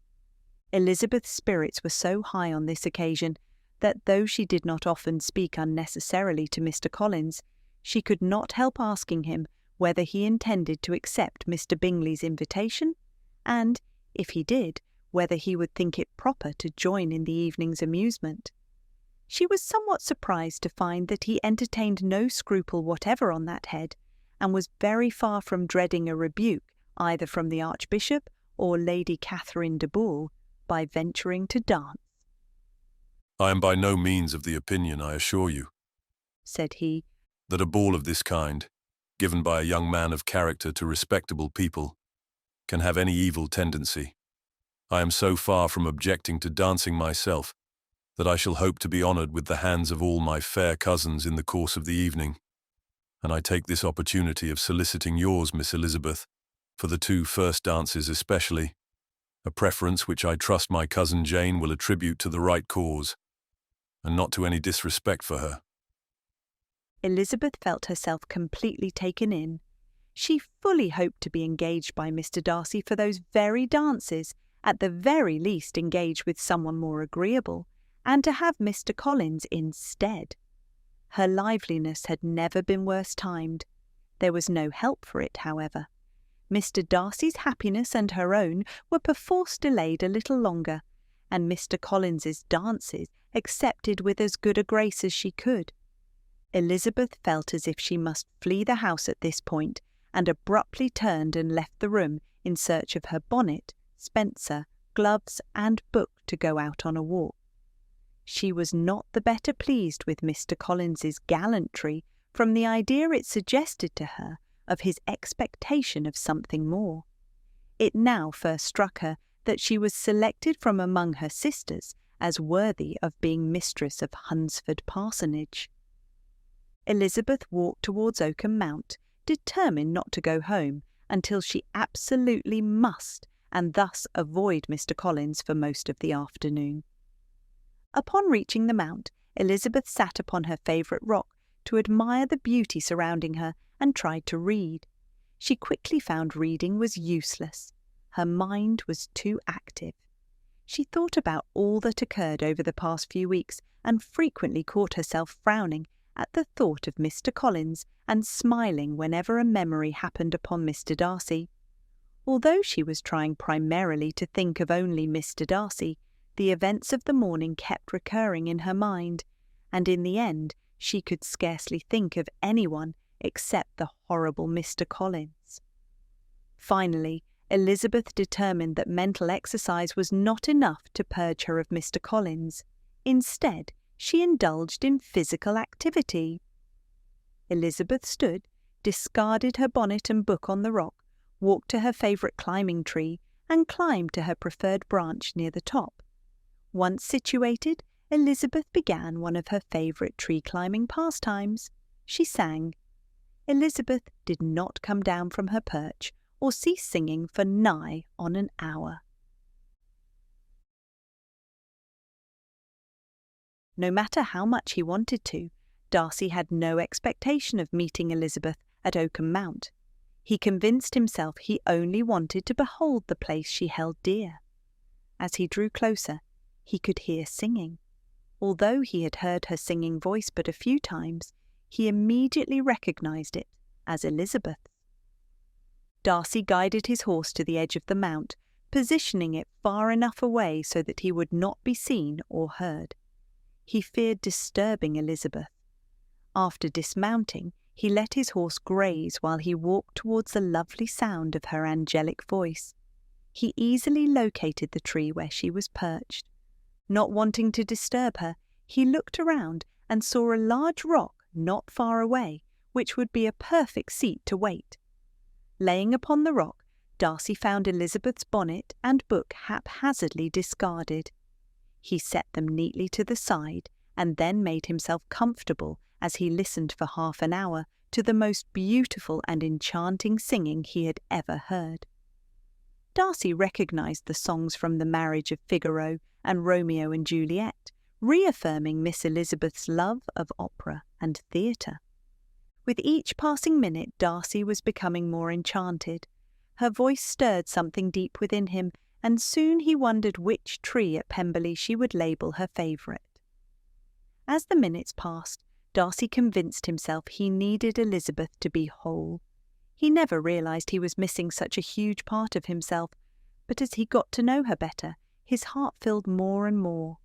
Elizabeth's spirits were so high on this occasion that though she did not often speak unnecessarily to Mr Collins, she could not help asking him whether he intended to accept Mr Bingley's invitation, and, if he did, whether he would think it proper to join in the evening's amusement. She was somewhat surprised to find that he entertained no scruple whatever on that head, and was very far from dreading a rebuke either from the Archbishop or Lady Catherine de Bourgh by venturing to dance. I am by no means of the opinion, I assure you, said he, that a ball of this kind, given by a young man of character to respectable people, can have any evil tendency. I am so far from objecting to dancing myself that I shall hope to be honoured with the hands of all my fair cousins in the course of the evening, and I take this opportunity of soliciting yours, Miss Elizabeth, for the two first dances especially, a preference which I trust my cousin Jane will attribute to the right cause, and not to any disrespect for her. Elizabeth felt herself completely taken in. She fully hoped to be engaged by Mr Darcy for those very dances, at the very least engaged with someone more agreeable, and to have Mr Collins instead. Her liveliness had never been worse timed. There was no help for it, however. Mr Darcy's happiness and her own were perforce delayed a little longer, and Mr Collins's dances accepted with as good a grace as she could. Elizabeth felt as if she must flee the house at this point, and abruptly turned and left the room in search of her bonnet, spencer, gloves, and book to go out on a walk. She was not the better pleased with Mr. Collins's gallantry from the idea it suggested to her of his expectation of something more. It now first struck her that she was selected from among her sisters as worthy of being mistress of Hunsford Parsonage. Elizabeth walked towards Oakham Mount, determined not to go home until she absolutely must, and thus avoid Mr. Collins for most of the afternoon. Upon reaching the Mount, Elizabeth sat upon her favourite rock to admire the beauty surrounding her and tried to read. She quickly found reading was useless. Her mind was too active. She thought about all that occurred over the past few weeks and frequently caught herself frowning at the thought of Mr. Collins and smiling whenever a memory happened upon Mr. Darcy. Although she was trying primarily to think of only Mr. Darcy, the events of the morning kept recurring in her mind, and in the end she could scarcely think of anyone except the horrible Mr. Collins. Finally, Elizabeth determined that mental exercise was not enough to purge her of Mr. Collins. Instead, she indulged in physical activity. Elizabeth stood, discarded her bonnet and book on the rock, walked to her favourite climbing tree, and climbed to her preferred branch near the top. Once situated, Elizabeth began one of her favourite tree-climbing pastimes. She sang. Elizabeth did not come down from her perch or cease singing for nigh on an hour. No matter how much he wanted to, Darcy had no expectation of meeting Elizabeth at Oakham Mount. He convinced himself he only wanted to behold the place she held dear. As he drew closer, he could hear singing. Although he had heard her singing voice but a few times, he immediately recognised it as Elizabeth. Darcy guided his horse to the edge of the mount, positioning it far enough away so that he would not be seen or heard. He feared disturbing Elizabeth. After dismounting, he let his horse graze while he walked towards the lovely sound of her angelic voice. He easily located the tree where she was perched. Not wanting to disturb her, he looked around and saw a large rock not far away, which would be a perfect seat to wait. Laying upon the rock, Darcy found Elizabeth's bonnet and book haphazardly discarded. He set them neatly to the side and then made himself comfortable as he listened for half an hour to the most beautiful and enchanting singing he had ever heard. Darcy recognised the songs from the marriage of Figaro and Romeo and Juliet, reaffirming Miss Elizabeth's love of opera and theatre. With each passing minute, Darcy was becoming more enchanted. Her voice stirred something deep within him, and soon he wondered which tree at Pemberley she would label her favourite. As the minutes passed, Darcy convinced himself he needed Elizabeth to be whole. He never realised he was missing such a huge part of himself, but as he got to know her better, his heart filled more and more.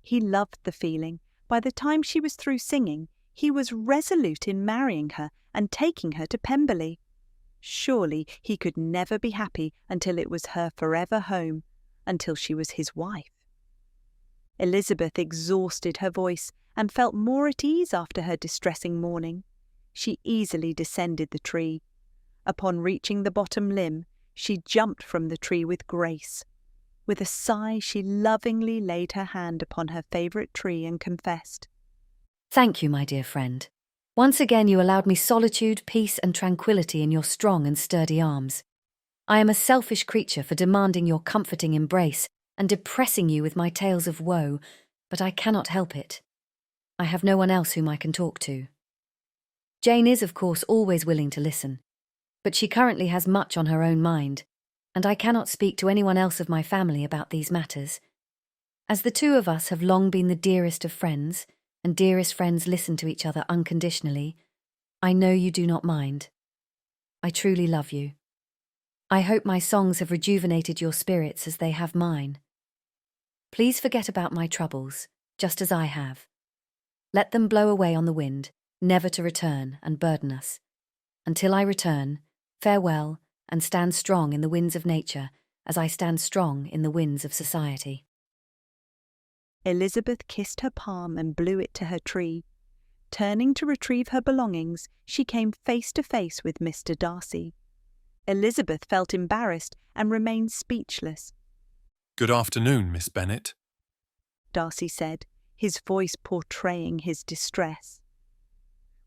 He loved the feeling. By the time she was through singing, he was resolute in marrying her and taking her to Pemberley. Surely he could never be happy until it was her forever home, until she was his wife. Elizabeth exhausted her voice and felt more at ease after her distressing morning. She easily descended the tree. Upon reaching the bottom limb, she jumped from the tree with grace. With a sigh, she lovingly laid her hand upon her favourite tree and confessed, "Thank you, my dear friend. Once again you allowed me solitude, peace and tranquillity in your strong and sturdy arms. I am a selfish creature for demanding your comforting embrace and depressing you with my tales of woe, but I cannot help it. I have no one else whom I can talk to. Jane is, of course, always willing to listen, but she currently has much on her own mind, and I cannot speak to anyone else of my family about these matters. As the two of us have long been the dearest of friends, and dearest friends listen to each other unconditionally, I know you do not mind. I truly love you. I hope my songs have rejuvenated your spirits as they have mine. Please forget about my troubles, just as I have. Let them blow away on the wind, never to return and burden us. Until I return, farewell, and stand strong in the winds of nature, as I stand strong in the winds of society." Elizabeth kissed her palm and blew it to her tree. Turning to retrieve her belongings, she came face to face with Mr Darcy. Elizabeth felt embarrassed and remained speechless. "Good afternoon, Miss Bennet," Darcy said, his voice portraying his distress.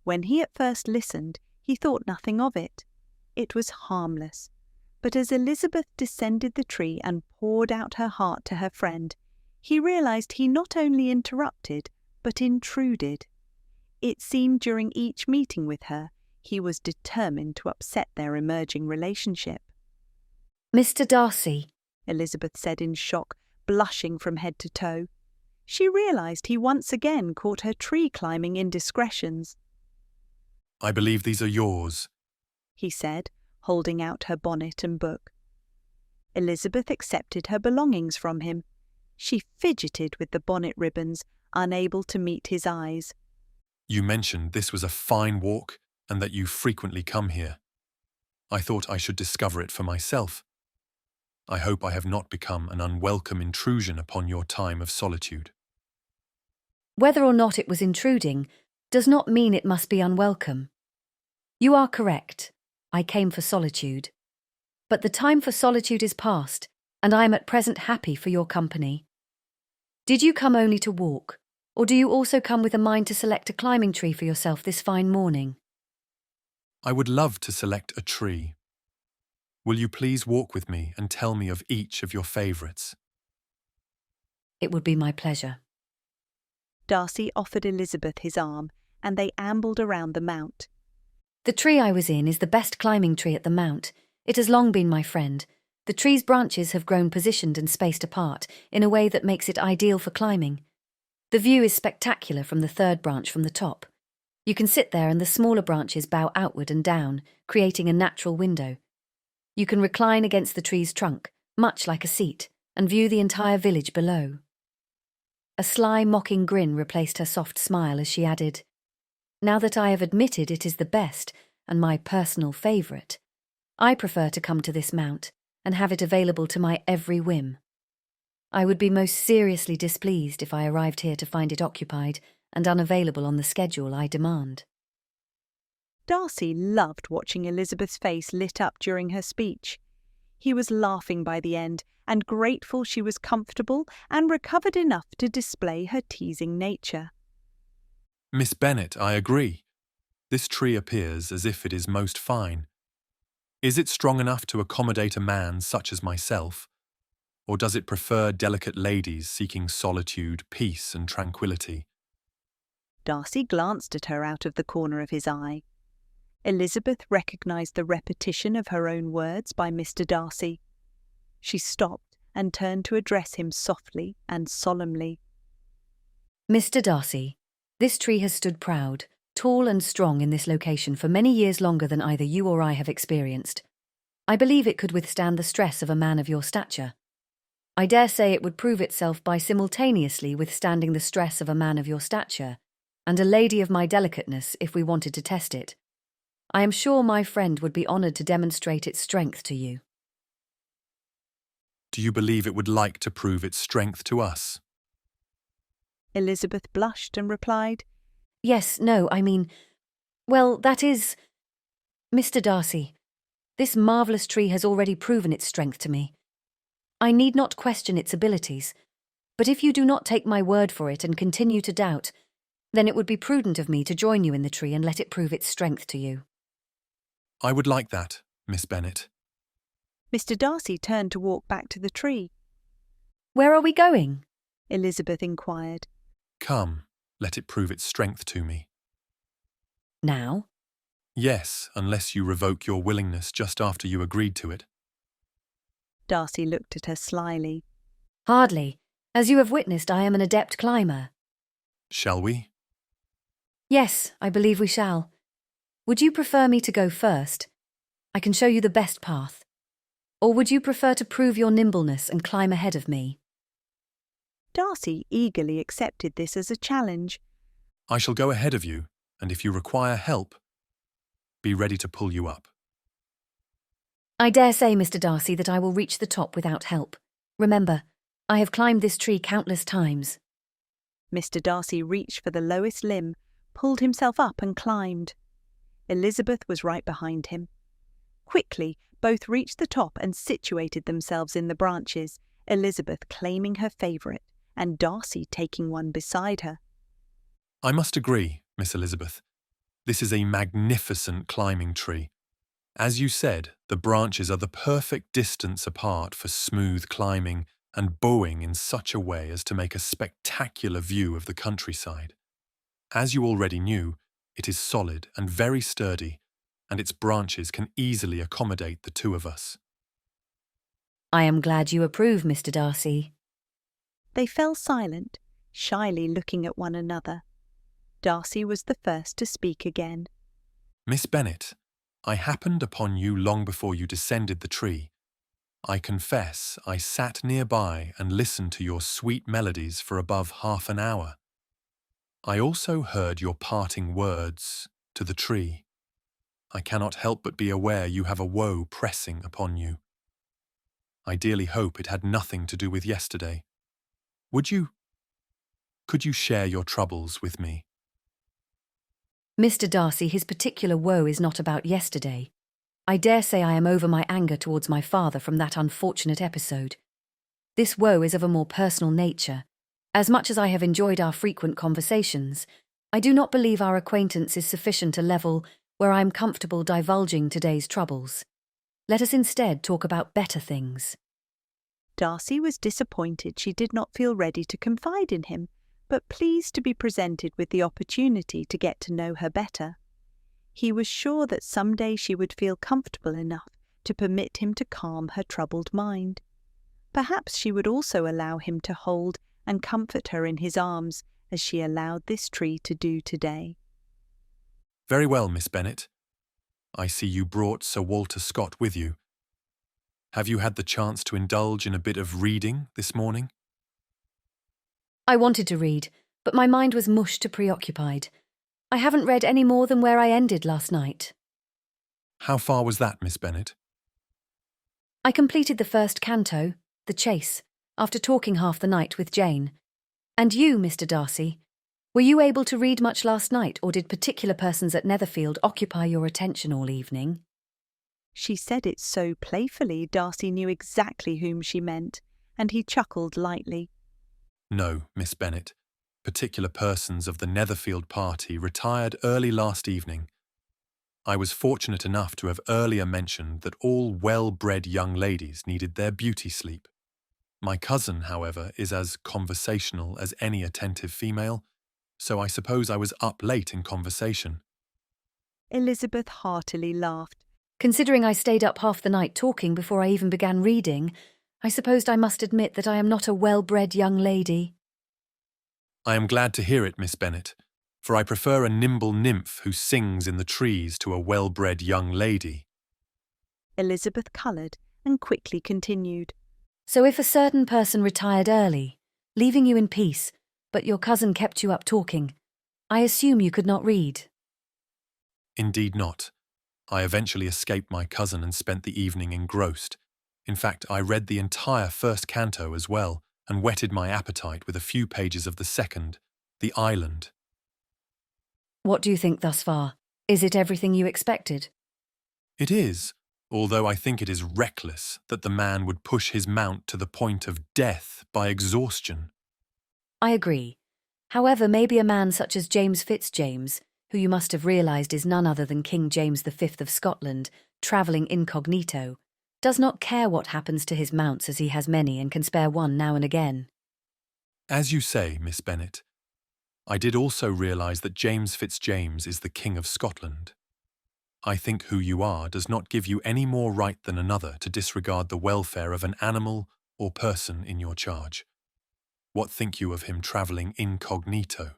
When he at first listened, he thought nothing of it. It was harmless. But as Elizabeth descended the tree and poured out her heart to her friend, he realised he not only interrupted, but intruded. It seemed during each meeting with her, he was determined to upset their emerging relationship. Mr Darcy, Elizabeth said in shock, blushing from head to toe. She realised he once again caught her tree-climbing indiscretions. "I believe these are yours," he said, holding out her bonnet and book. Elizabeth accepted her belongings from him. She fidgeted with the bonnet ribbons, unable to meet his eyes. "You mentioned this was a fine walk and that you frequently come here. I thought I should discover it for myself. I hope I have not become an unwelcome intrusion upon your time of solitude." Whether or not it was intruding does not mean it must be unwelcome. You are correct. I came for solitude. But the time for solitude is past, and I am at present happy for your company. Did you come only to walk, or do you also come with a mind to select a climbing tree for yourself this fine morning? "I would love to select a tree. Will you please walk with me and tell me of each of your favourites?" It would be my pleasure. Darcy offered Elizabeth his arm, and they ambled around the mount. The tree I was in is the best climbing tree at the mount. It has long been my friend. The tree's branches have grown positioned and spaced apart in a way that makes it ideal for climbing. The view is spectacular from the third branch from the top. You can sit there and the smaller branches bow outward and down, creating a natural window. You can recline against the tree's trunk, much like a seat, and view the entire village below. A sly, mocking grin replaced her soft smile as she added, "Now that I have admitted it is the best and my personal favourite, I prefer to come to this mount and have it available to my every whim. I would be most seriously displeased if I arrived here to find it occupied and unavailable on the schedule I demand." Darcy loved watching Elizabeth's face lit up during her speech. He was laughing by the end and grateful she was comfortable and recovered enough to display her teasing nature. "Miss Bennet, I agree. This tree appears as if it is most fine. Is it strong enough to accommodate a man such as myself, or does it prefer delicate ladies seeking solitude, peace and tranquillity?" Darcy glanced at her out of the corner of his eye. Elizabeth recognised the repetition of her own words by Mr Darcy. She stopped and turned to address him softly and solemnly. "Mr Darcy, this tree has stood proud, tall and strong in this location for many years longer than either you or I have experienced. I believe it could withstand the stress of a man of your stature. I dare say it would prove itself by simultaneously withstanding the stress of a man of your stature and a lady of my delicateness if we wanted to test it. I am sure my friend would be honoured to demonstrate its strength to you." "Do you believe it would like to prove its strength to us?" Elizabeth blushed and replied, "Yes, no, I mean, well, that is, Mr Darcy, this marvellous tree has already proven its strength to me. I need not question its abilities, but if you do not take my word for it and continue to doubt, then it would be prudent of me to join you in the tree and let it prove its strength to you." "I would like that, Miss Bennet." Mr Darcy turned to walk back to the tree. "Where are we going?" Elizabeth inquired. "Come, let it prove its strength to me." "Now?" "Yes, unless you revoke your willingness just after you agreed to it." Darcy looked at her slyly. "Hardly. As you have witnessed, I am an adept climber." "Shall we?" "Yes, I believe we shall. Would you prefer me to go first? I can show you the best path. Or would you prefer to prove your nimbleness and climb ahead of me?" Darcy eagerly accepted this as a challenge. "I shall go ahead of you, and if you require help, be ready to pull you up." "I dare say, Mr Darcy, that I will reach the top without help. Remember, I have climbed this tree countless times." Mr Darcy reached for the lowest limb, pulled himself up and climbed. Elizabeth was right behind him. Quickly, both reached the top and situated themselves in the branches, Elizabeth claiming her favourite, and Darcy taking one beside her. I must agree, Miss Elizabeth. This is a magnificent climbing tree. As you said, the branches are the perfect distance apart for smooth climbing and bowing in such a way as to make a spectacular view of the countryside. As you already knew, it is solid and very sturdy, and its branches can easily accommodate the two of us. I am glad you approve, Mr Darcy. They fell silent, shyly looking at one another. Darcy was the first to speak again. Miss Bennet, I happened upon you long before you descended the tree. I confess I sat nearby and listened to your sweet melodies for above half an hour. I also heard your parting words to the tree. I cannot help but be aware you have a woe pressing upon you. I dearly hope it had nothing to do with yesterday. Could you share your troubles with me? Mr Darcy, his particular woe is not about yesterday. I dare say I am over my anger towards my father from that unfortunate episode. This woe is of a more personal nature. As much as I have enjoyed our frequent conversations, I do not believe our acquaintance is sufficient a level where I am comfortable divulging today's troubles. Let us instead talk about better things. Darcy was disappointed she did not feel ready to confide in him, but pleased to be presented with the opportunity to get to know her better. He was sure that some day she would feel comfortable enough to permit him to calm her troubled mind. Perhaps she would also allow him to hold and comfort her in his arms as she allowed this tree to do today. Very well, Miss Bennet. I see you brought Sir Walter Scott with you. Have you had the chance to indulge in a bit of reading this morning? I wanted to read, but my mind was mush to preoccupied. I haven't read any more than where I ended last night. How far was that, Miss Bennet? I completed the first canto, The Chase, after talking half the night with Jane. And you, Mr Darcy, were you able to read much last night, or did particular persons at Netherfield occupy your attention all evening? She said it so playfully Darcy knew exactly whom she meant, and he chuckled lightly. No, Miss Bennet. Particular persons of the Netherfield party retired early last evening. I was fortunate enough to have earlier mentioned that all well-bred young ladies needed their beauty sleep. My cousin, however, is as conversational as any attentive female, so I suppose I was up late in conversation. Elizabeth heartily laughed. Considering I stayed up half the night talking before I even began reading, I supposed I must admit that I am not a well-bred young lady. I am glad to hear it, Miss Bennet, for I prefer a nimble nymph who sings in the trees to a well-bred young lady. Elizabeth coloured and quickly continued. So if a certain person retired early, leaving you in peace, but your cousin kept you up talking, I assume you could not read. Indeed not. I eventually escaped my cousin and spent the evening engrossed. In fact, I read the entire first canto as well, and whetted my appetite with a few pages of the second, The Island. What do you think thus far? Is it everything you expected? It is, although I think it is reckless that the man would push his mount to the point of death by exhaustion. I agree. However, maybe a man such as James Fitzjames, who you must have realised is none other than King James V of Scotland, travelling incognito, does not care what happens to his mounts as he has many and can spare one now and again. As you say, Miss Bennet, I did also realise that James Fitzjames is the King of Scotland. I think who you are does not give you any more right than another to disregard the welfare of an animal or person in your charge. What think you of him travelling incognito?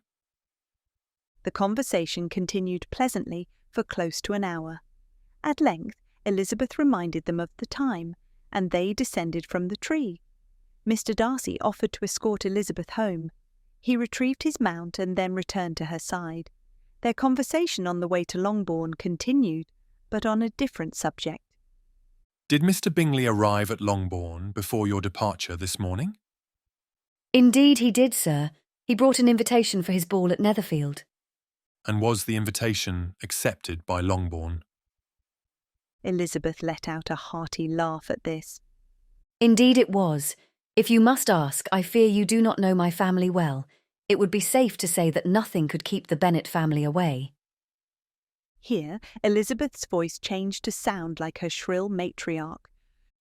The conversation continued pleasantly for close to an hour. At length, Elizabeth reminded them of the time, and they descended from the tree. Mr Darcy offered to escort Elizabeth home. He retrieved his mount and then returned to her side. Their conversation on the way to Longbourn continued, but on a different subject. Did Mr Bingley arrive at Longbourn before your departure this morning? Indeed he did, sir, He brought an invitation for his ball at Netherfield. And was the invitation accepted by Longbourn? Elizabeth let out a hearty laugh at this. Indeed it was. If you must ask, I fear you do not know my family well. It would be safe to say that nothing could keep the Bennet family away. Here, Elizabeth's voice changed to sound like her shrill matriarch.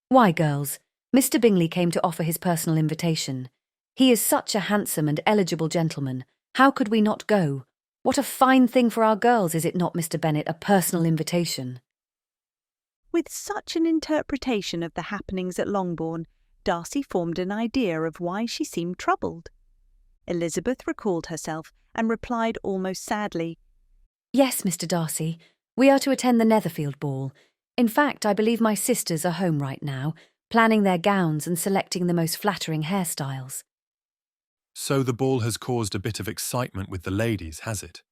Why, girls, Mr Bingley came to offer his personal invitation. He is such a handsome and eligible gentleman. How could we not go? What a fine thing for our girls, is it not, Mr Bennet, a personal invitation? With such an interpretation of the happenings at Longbourn, Darcy formed an idea of why she seemed troubled. Elizabeth recalled herself and replied almost sadly, Yes, Mr Darcy, we are to attend the Netherfield ball. In fact, I believe my sisters are home right now, planning their gowns and selecting the most flattering hairstyles. So the ball has caused a bit of excitement with the ladies, has it?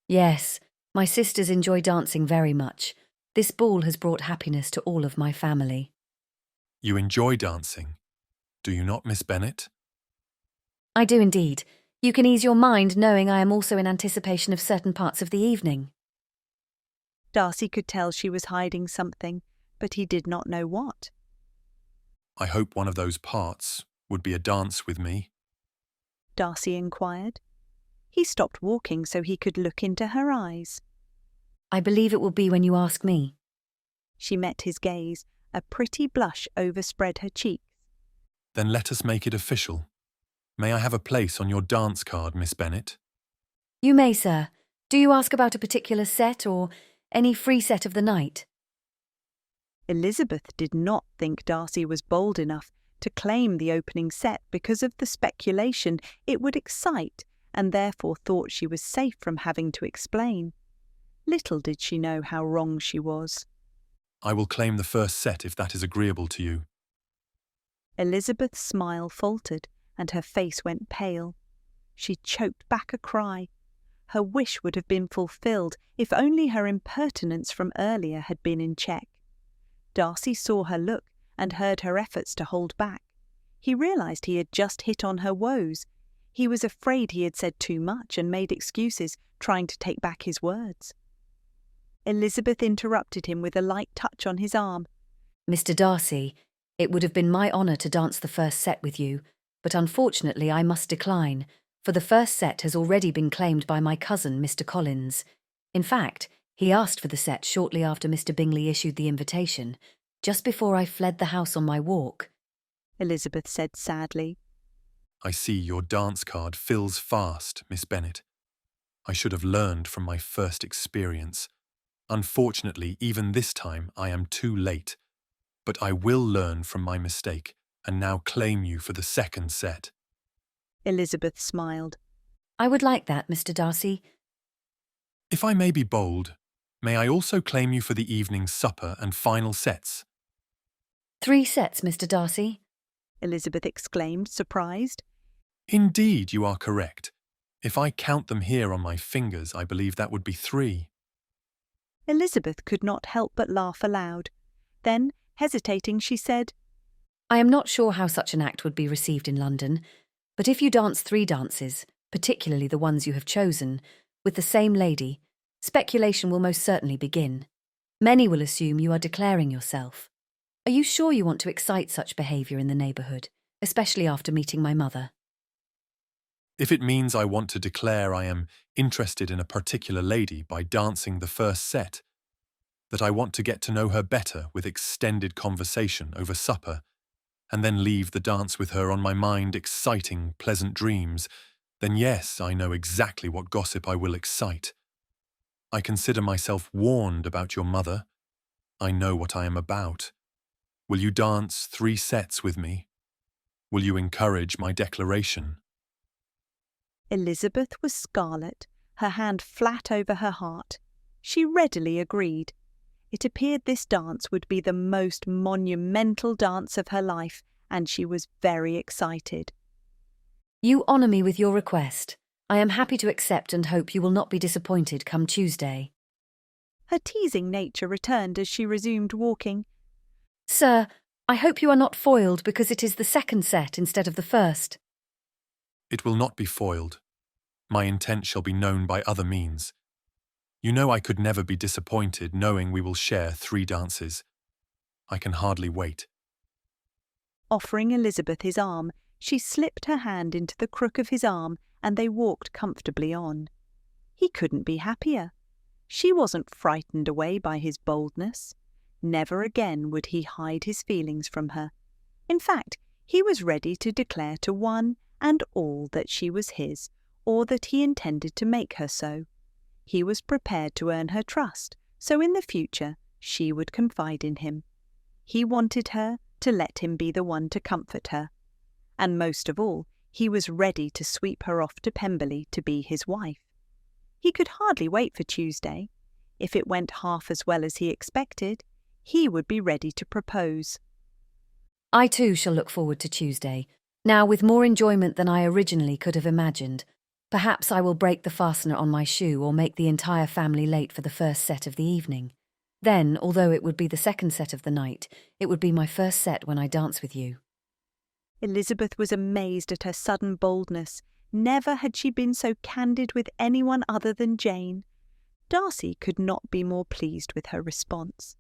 Yes, my sisters enjoy dancing very much. This ball has brought happiness to all of my family. You enjoy dancing, do you not, Miss Bennet? I do indeed. You can ease your mind knowing I am also in anticipation of certain parts of the evening. Darcy could tell she was hiding something, but he did not know what. I hope one of those parts would be a dance with me. Darcy inquired. He stopped walking so he could look into her eyes. I believe it will be when you ask me. She met his gaze. A pretty blush overspread her cheeks. Then let us make it official. May I have a place on your dance card, Miss Bennet? You may, sir. Do you ask about a particular set or any free set of the night? Elizabeth did not think Darcy was bold enough to claim the opening set because of the speculation it would excite, and therefore thought she was safe from having to explain. Little did she know how wrong she was. I will claim the first set if that is agreeable to you. Elizabeth's smile faltered, and her face went pale. She choked back a cry. Her wish would have been fulfilled if only her impertinence from earlier had been in check. Darcy saw her look and heard her efforts to hold back. He realised he had just hit on her woes. He was afraid he had said too much and made excuses, trying to take back his words. Elizabeth interrupted him with a light touch on his arm. Mr Darcy, it would have been my honour to dance the first set with you, but unfortunately I must decline, for the first set has already been claimed by my cousin, Mr Collins. In fact, he asked for the set shortly after Mr Bingley issued the invitation, just before I fled the house on my walk. Elizabeth said sadly. I see your dance card fills fast, Miss Bennet. I should have learned from my first experience. Unfortunately, even this time I am too late, but I will learn from my mistake and now claim you for the second set. Elizabeth smiled. I would like that, Mr Darcy. If I may be bold, may I also claim you for the evening's supper and final sets? 3 sets, Mr Darcy. Elizabeth exclaimed, surprised. Indeed, you are correct. If I count them here on my fingers, I believe that would be 3. Elizabeth could not help but laugh aloud. Then, hesitating, she said, I am not sure how such an act would be received in London, but if you dance 3 dances, particularly the ones you have chosen, with the same lady, speculation will most certainly begin. Many will assume you are declaring yourself. Are you sure you want to excite such behaviour in the neighbourhood, especially after meeting my mother? If it means I want to declare I am interested in a particular lady by dancing the first set, that I want to get to know her better with extended conversation over supper, and then leave the dance with her on my mind exciting pleasant dreams, then yes, I know exactly what gossip I will excite. I consider myself warned about your mother. I know what I am about. Will you dance 3 sets with me? Will you encourage my declaration? Elizabeth was scarlet, her hand flat over her heart. She readily agreed. It appeared this dance would be the most monumental dance of her life, and she was very excited. You honour me with your request. I am happy to accept and hope you will not be disappointed come Tuesday. Her teasing nature returned as she resumed walking. Sir, I hope you are not foiled because it is the second set instead of the first. It will not be foiled. My intent shall be known by other means. You know I could never be disappointed knowing we will share 3 dances. I can hardly wait. Offering Elizabeth his arm, she slipped her hand into the crook of his arm and they walked comfortably on. He couldn't be happier. She wasn't frightened away by his boldness. Never again would he hide his feelings from her. In fact, he was ready to declare to one and all that she was his, or that he intended to make her so. He was prepared to earn her trust, so in the future she would confide in him. He wanted her to let him be the one to comfort her. And most of all, he was ready to sweep her off to Pemberley to be his wife. He could hardly wait for Tuesday. If it went half as well as he expected, he would be ready to propose. I too shall look forward to Tuesday, now with more enjoyment than I originally could have imagined. Perhaps I will break the fastener on my shoe or make the entire family late for the first set of the evening. Then, although it would be the second set of the night, it would be my first set when I dance with you. Elizabeth was amazed at her sudden boldness. Never had she been so candid with anyone other than Jane. Darcy could not be more pleased with her response.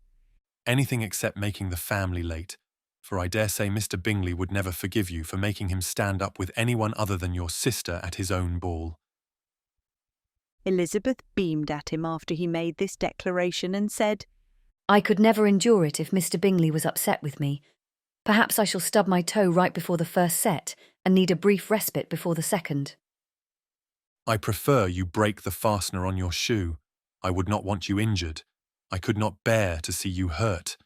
Anything except making the family late, for I dare say Mr. Bingley would never forgive you for making him stand up with anyone other than your sister at his own ball. Elizabeth beamed at him after he made this declaration and said, I could never endure it if Mr. Bingley was upset with me. Perhaps I shall stub my toe right before the first set and need a brief respite before the second. I prefer you break the fastener on your shoe. I would not want you injured. I could not bear to see you hurt.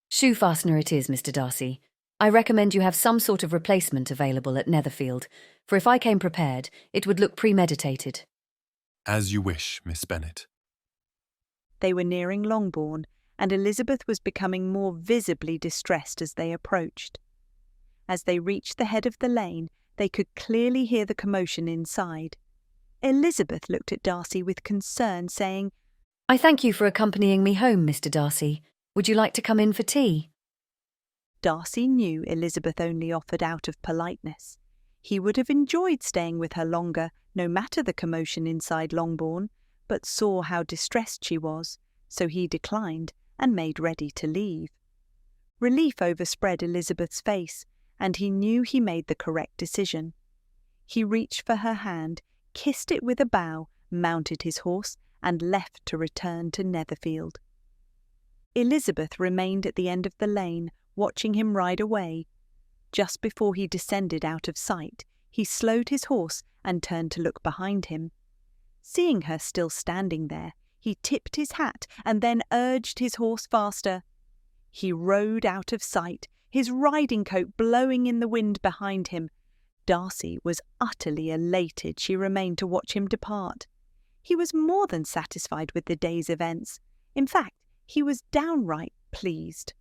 Shoe fastener it is, Mr. Darcy. I recommend you have some sort of replacement available at Netherfield, for if I came prepared, it would look premeditated. As you wish, Miss Bennet. They were nearing Longbourn, and Elizabeth was becoming more visibly distressed as they approached. As they reached the head of the lane, they could clearly hear the commotion inside. Elizabeth looked at Darcy with concern, saying, I thank you for accompanying me home, Mr. Darcy. Would you like to come in for tea? Darcy knew Elizabeth only offered out of politeness. He would have enjoyed staying with her longer, no matter the commotion inside Longbourn, but saw how distressed she was, so he declined and made ready to leave. Relief overspread Elizabeth's face, and he knew he made the correct decision. He reached for her hand, kissed it with a bow, mounted his horse, and left to return to Netherfield. Elizabeth remained at the end of the lane, watching him ride away. Just before he descended out of sight, he slowed his horse and turned to look behind him. Seeing her still standing there, he tipped his hat and then urged his horse faster. He rode out of sight, his riding coat blowing in the wind behind him. Darcy was utterly elated she remained to watch him depart. He was more than satisfied with the day's events. In fact, he was downright pleased.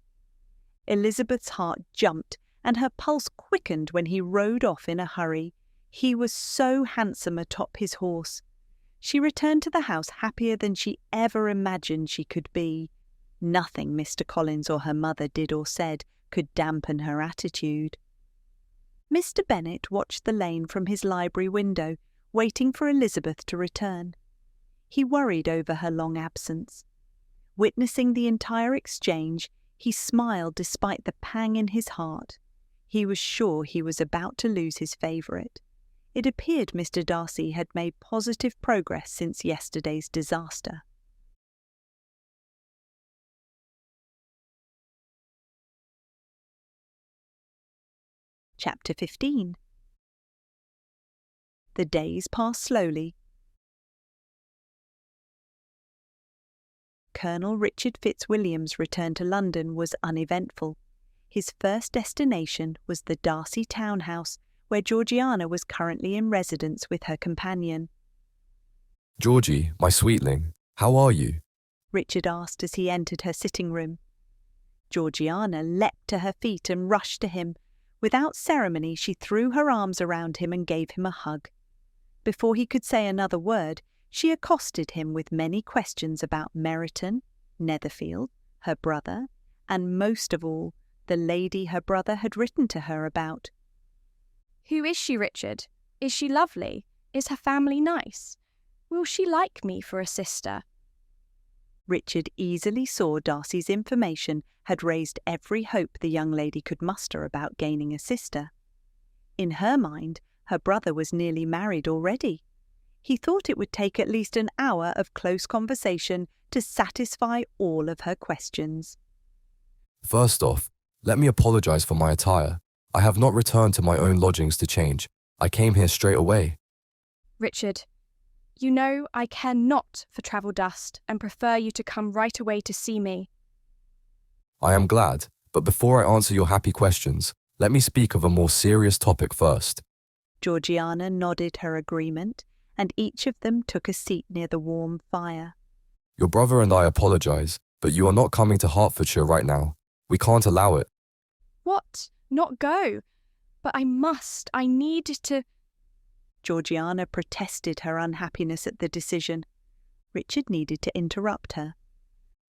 Elizabeth's heart jumped and her pulse quickened when he rode off in a hurry. He was so handsome atop his horse. She returned to the house happier than she ever imagined she could be. Nothing Mr. Collins or her mother did or said could dampen her attitude. Mr. Bennet watched the lane from his library window, waiting for Elizabeth to return. He worried over her long absence. Witnessing the entire exchange, he smiled despite the pang in his heart. He was sure he was about to lose his favourite. It appeared Mr. Darcy had made positive progress since yesterday's disaster. Chapter 15. The days passed slowly. Colonel Richard Fitzwilliam's return to London was uneventful. His first destination was the Darcy townhouse, where Georgiana was currently in residence with her companion. Georgie, my sweetling, how are you? Richard asked as he entered her sitting room. Georgiana leapt to her feet and rushed to him. Without ceremony, she threw her arms around him and gave him a hug. Before he could say another word, she accosted him with many questions about Meryton, Netherfield, her brother, and most of all, the lady her brother had written to her about. Who is she, Richard? Is she lovely? Is her family nice? Will she like me for a sister? Richard easily saw Darcy's information had raised every hope the young lady could muster about gaining a sister. In her mind, her brother was nearly married already. He thought it would take at least an hour of close conversation to satisfy all of her questions. First off, let me apologise for my attire. I have not returned to my own lodgings to change. I came here straight away. Richard, you know I care not for travel dust and prefer you to come right away to see me. I am glad, but before I answer your happy questions, let me speak of a more serious topic first. Georgiana nodded her agreement, and each of them took a seat near the warm fire. Your brother and I apologise, but you are not coming to Hertfordshire right now. We can't allow it. What? Not go? But I must. I need to... Georgiana protested her unhappiness at the decision. Richard needed to interrupt her.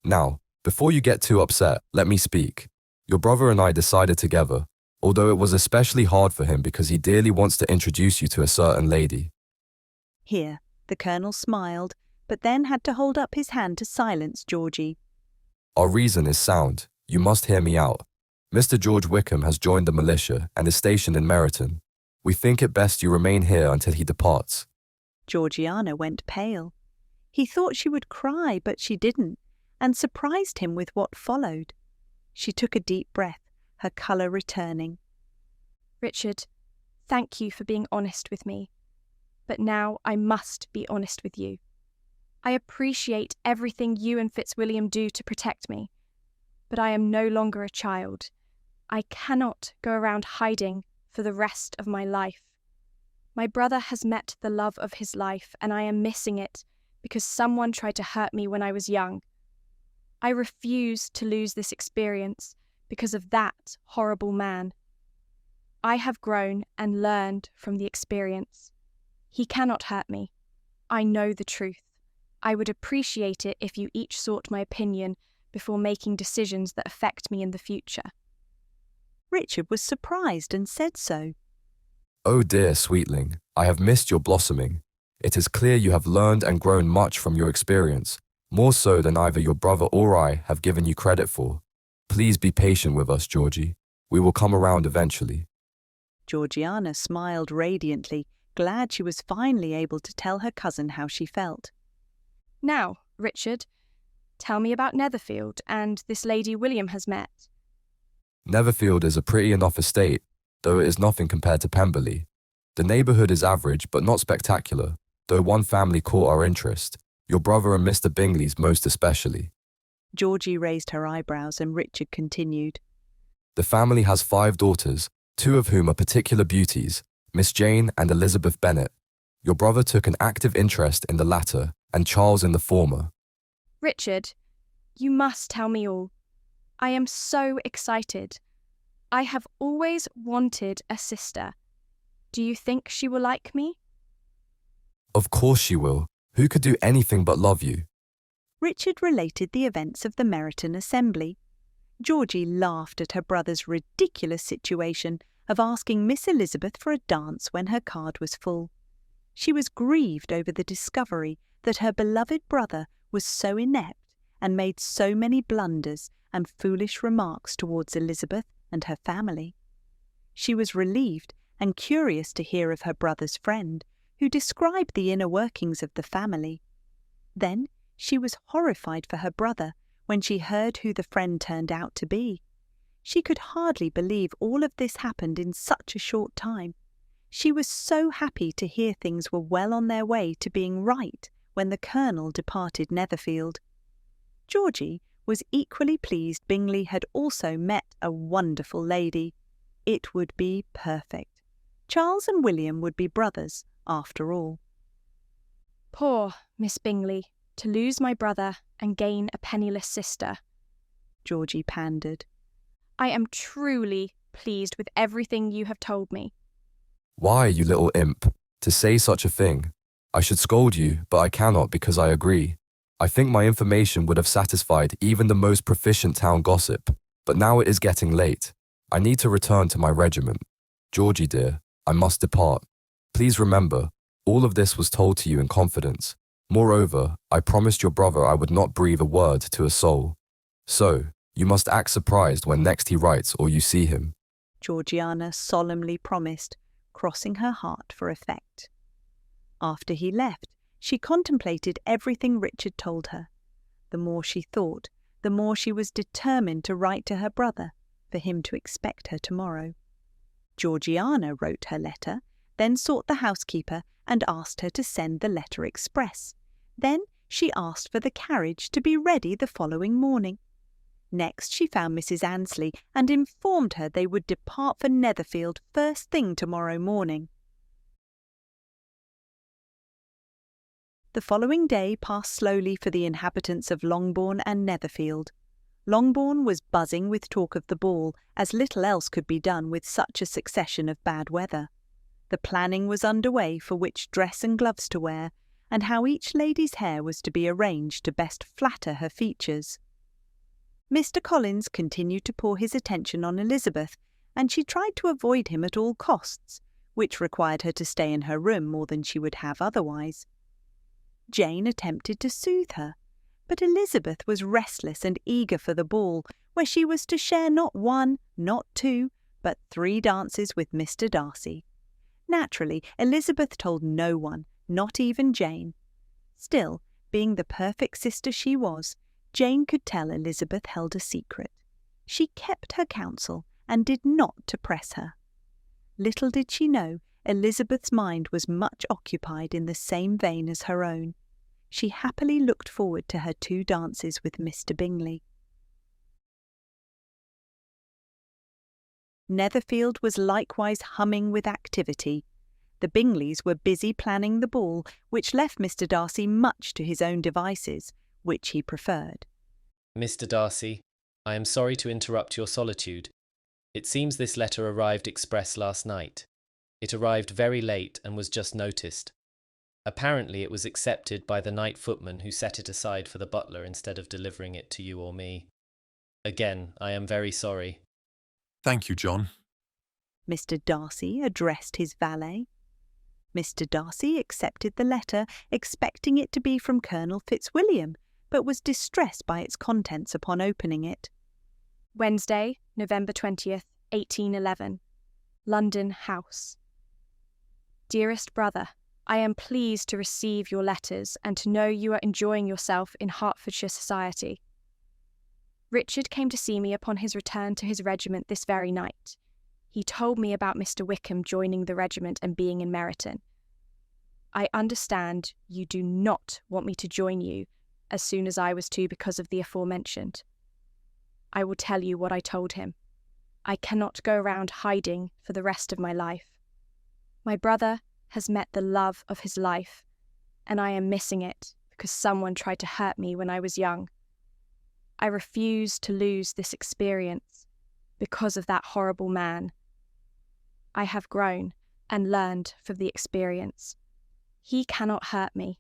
Now, before you get too upset, let me speak. Your brother and I decided together, although it was especially hard for him because he dearly wants to introduce you to a certain lady. Here, the Colonel smiled, but then had to hold up his hand to silence Georgie. Our reason is sound. You must hear me out. Mr. George Wickham has joined the militia and is stationed in Meryton. We think it best you remain here until he departs. Georgiana went pale. He thought she would cry, but she didn't, and surprised him with what followed. She took a deep breath, her colour returning. Richard, thank you for being honest with me. But now I must be honest with you. I appreciate everything you and Fitzwilliam do to protect me, but I am no longer a child. I cannot go around hiding for the rest of my life. My brother has met the love of his life, and I am missing it because someone tried to hurt me when I was young. I refuse to lose this experience because of that horrible man. I have grown and learned from the experience. He cannot hurt me. I know the truth. I would appreciate it if you each sought my opinion before making decisions that affect me in the future. Richard was surprised and said so. Oh dear, sweetling, I have missed your blossoming. It is clear you have learned and grown much from your experience, more so than either your brother or I have given you credit for. Please be patient with us, Georgie. We will come around eventually. Georgiana smiled radiantly, glad she was finally able to tell her cousin how she felt. Now, Richard, tell me about Netherfield and this lady William has met. Netherfield is a pretty enough estate, though it is nothing compared to Pemberley. The neighbourhood is average but not spectacular, though one family caught our interest, your brother and Mr Bingley's most especially. Georgie raised her eyebrows and Richard continued. The family has 5 daughters, 2 of whom are particular beauties, Miss Jane and Elizabeth Bennet. Your brother took an active interest in the latter, and Charles in the former. Richard, you must tell me all. I am so excited. I have always wanted a sister. Do you think she will like me? Of course she will. Who could do anything but love you? Richard related the events of the Meryton assembly. Georgie laughed at her brother's ridiculous situation of asking Miss Elizabeth for a dance when her card was full. She was grieved over the discovery that her beloved brother was so inept and made so many blunders and foolish remarks towards Elizabeth and her family. She was relieved and curious to hear of her brother's friend, who described the inner workings of the family. Then she was horrified for her brother when she heard who the friend turned out to be. She could hardly believe all of this happened in such a short time. She was so happy to hear things were well on their way to being right when the Colonel departed Netherfield. Georgie was equally pleased Bingley had also met a wonderful lady. It would be perfect. Charles and William would be brothers, after all. Poor Miss Bingley, to lose my brother and gain a penniless sister. Georgie pandered. I am truly pleased with everything you have told me. Why, you little imp, to say such a thing? I should scold you, but I cannot because I agree. I think my information would have satisfied even the most proficient town gossip, but now it is getting late. I need to return to my regiment. Georgie dear, I must depart. Please remember, all of this was told to you in confidence. Moreover, I promised your brother I would not breathe a word to a soul. So, you must act surprised when next he writes or you see him. Georgiana solemnly promised, crossing her heart for effect. After he left, she contemplated everything Richard told her. The more she thought, the more she was determined to write to her brother, for him to expect her tomorrow. Georgiana wrote her letter, then sought the housekeeper and asked her to send the letter express. Then she asked for the carriage to be ready the following morning. Next she found Mrs. Annesley and informed her they would depart for Netherfield first thing tomorrow morning. The following day passed slowly for the inhabitants of Longbourn and Netherfield. Longbourn was buzzing with talk of the ball, as little else could be done with such a succession of bad weather. The planning was underway for which dress and gloves to wear, and how each lady's hair was to be arranged to best flatter her features. Mr. Collins continued to pour his attention on Elizabeth, and she tried to avoid him at all costs, which required her to stay in her room more than she would have otherwise. Jane attempted to soothe her, but Elizabeth was restless and eager for the ball, where she was to share not one, not two, but 3 dances with Mr. Darcy. Naturally, Elizabeth told no one, not even Jane. Still, being the perfect sister she was, Jane could tell Elizabeth held a secret. She kept her counsel and did not to press her. Little did she know, Elizabeth's mind was much occupied in the same vein as her own. She happily looked forward to her 2 dances with Mr. Bingley. Netherfield was likewise humming with activity. The Bingleys were busy planning the ball, which left Mr. Darcy much to his own devices, which he preferred. Mr. Darcy, I am sorry to interrupt your solitude. It seems this letter arrived express last night. It arrived very late and was just noticed. Apparently it was accepted by the night footman who set it aside for the butler instead of delivering it to you or me. Again, I am very sorry. Thank you, John. Mr. Darcy addressed his valet. Mr. Darcy accepted the letter, expecting it to be from Colonel Fitzwilliam, but was distressed by its contents upon opening it. Wednesday, November 20th, 1811. London House. Dearest brother, I am pleased to receive your letters and to know you are enjoying yourself in Hertfordshire society. Richard came to see me upon his return to his regiment this very night. He told me about Mr. Wickham joining the regiment and being in Meryton. I understand you do not want me to join you as soon as I was to because of the aforementioned. I will tell you what I told him. I cannot go around hiding for the rest of my life. My brother has met the love of his life, and I am missing it because someone tried to hurt me when I was young. I refuse to lose this experience because of that horrible man. I have grown and learned from the experience. He cannot hurt me.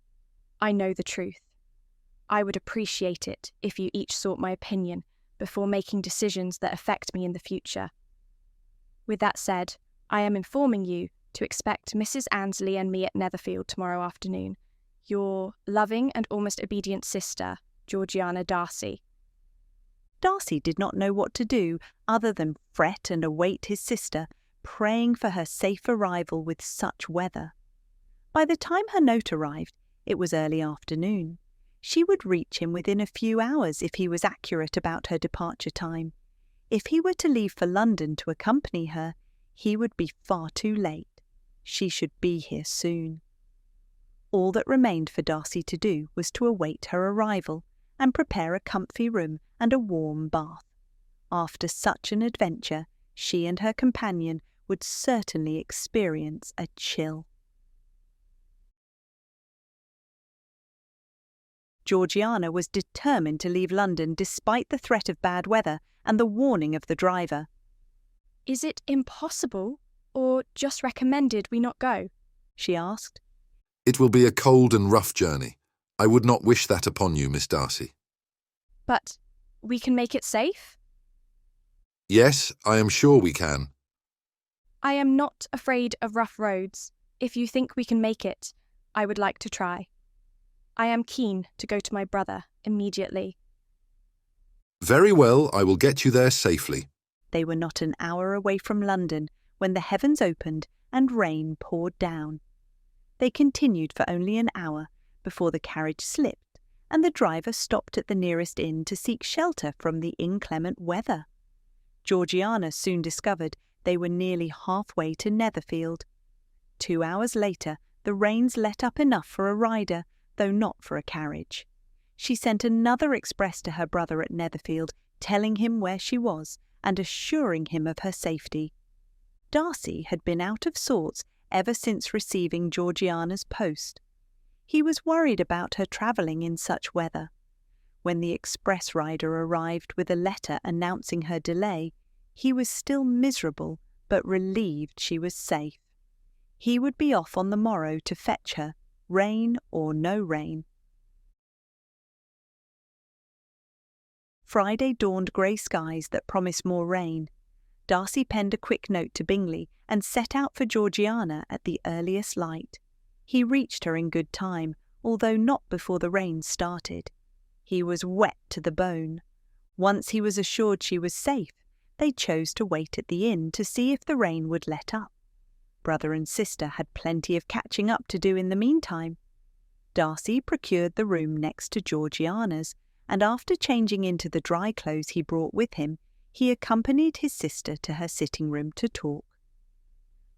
I know the truth. I would appreciate it if you each sought my opinion before making decisions that affect me in the future. With that said, I am informing you to expect Mrs. Annesley and me at Netherfield tomorrow afternoon. Your loving and almost obedient sister, Georgiana Darcy. Darcy did not know what to do other than fret and await his sister, praying for her safe arrival with such weather. By the time her note arrived, it was early afternoon. She would reach him within a few hours if he was accurate about her departure time. If he were to leave for London to accompany her, he would be far too late. She should be here soon. All that remained for Darcy to do was to await her arrival and prepare a comfy room and a warm bath. After such an adventure, she and her companion would certainly experience a chill. Georgiana was determined to leave London despite the threat of bad weather and the warning of the driver. Is it impossible, or just recommended we not go? She asked. It will be a cold and rough journey. I would not wish that upon you, Miss Darcy. But we can make it safe? Yes, I am sure we can. I am not afraid of rough roads. If you think we can make it, I would like to try. I am keen to go to my brother immediately. Very well, I will get you there safely. They were not an hour away from London when the heavens opened and rain poured down. They continued for only an hour before the carriage slipped and the driver stopped at the nearest inn to seek shelter from the inclement weather. Georgiana soon discovered they were nearly halfway to Netherfield. 2 hours later, the rains let up enough for a rider, though not for a carriage. She sent another express to her brother at Netherfield, telling him where she was and assuring him of her safety. Darcy had been out of sorts ever since receiving Georgiana's post. He was worried about her travelling in such weather. When the express rider arrived with a letter announcing her delay, he was still miserable, but relieved she was safe. He would be off on the morrow to fetch her, rain or no rain. Friday dawned grey skies that promised more rain. Darcy penned a quick note to Bingley and set out for Georgiana at the earliest light. He reached her in good time, although not before the rain started. He was wet to the bone. Once he was assured she was safe, they chose to wait at the inn to see if the rain would let up. Brother and sister had plenty of catching up to do in the meantime. Darcy procured the room next to Georgiana's, and after changing into the dry clothes he brought with him, he accompanied his sister to her sitting-room to talk.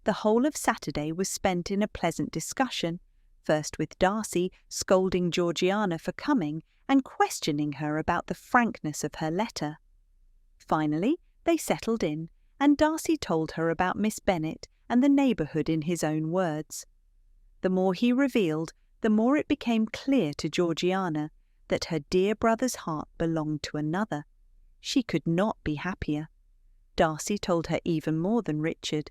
The whole of Saturday was spent in a pleasant discussion, first with Darcy scolding Georgiana for coming and questioning her about the frankness of her letter. Finally, they settled in, and Darcy told her about Miss Bennet and the neighbourhood in his own words. The more he revealed, the more it became clear to Georgiana that her dear brother's heart belonged to another. She could not be happier. Darcy told her even more than Richard.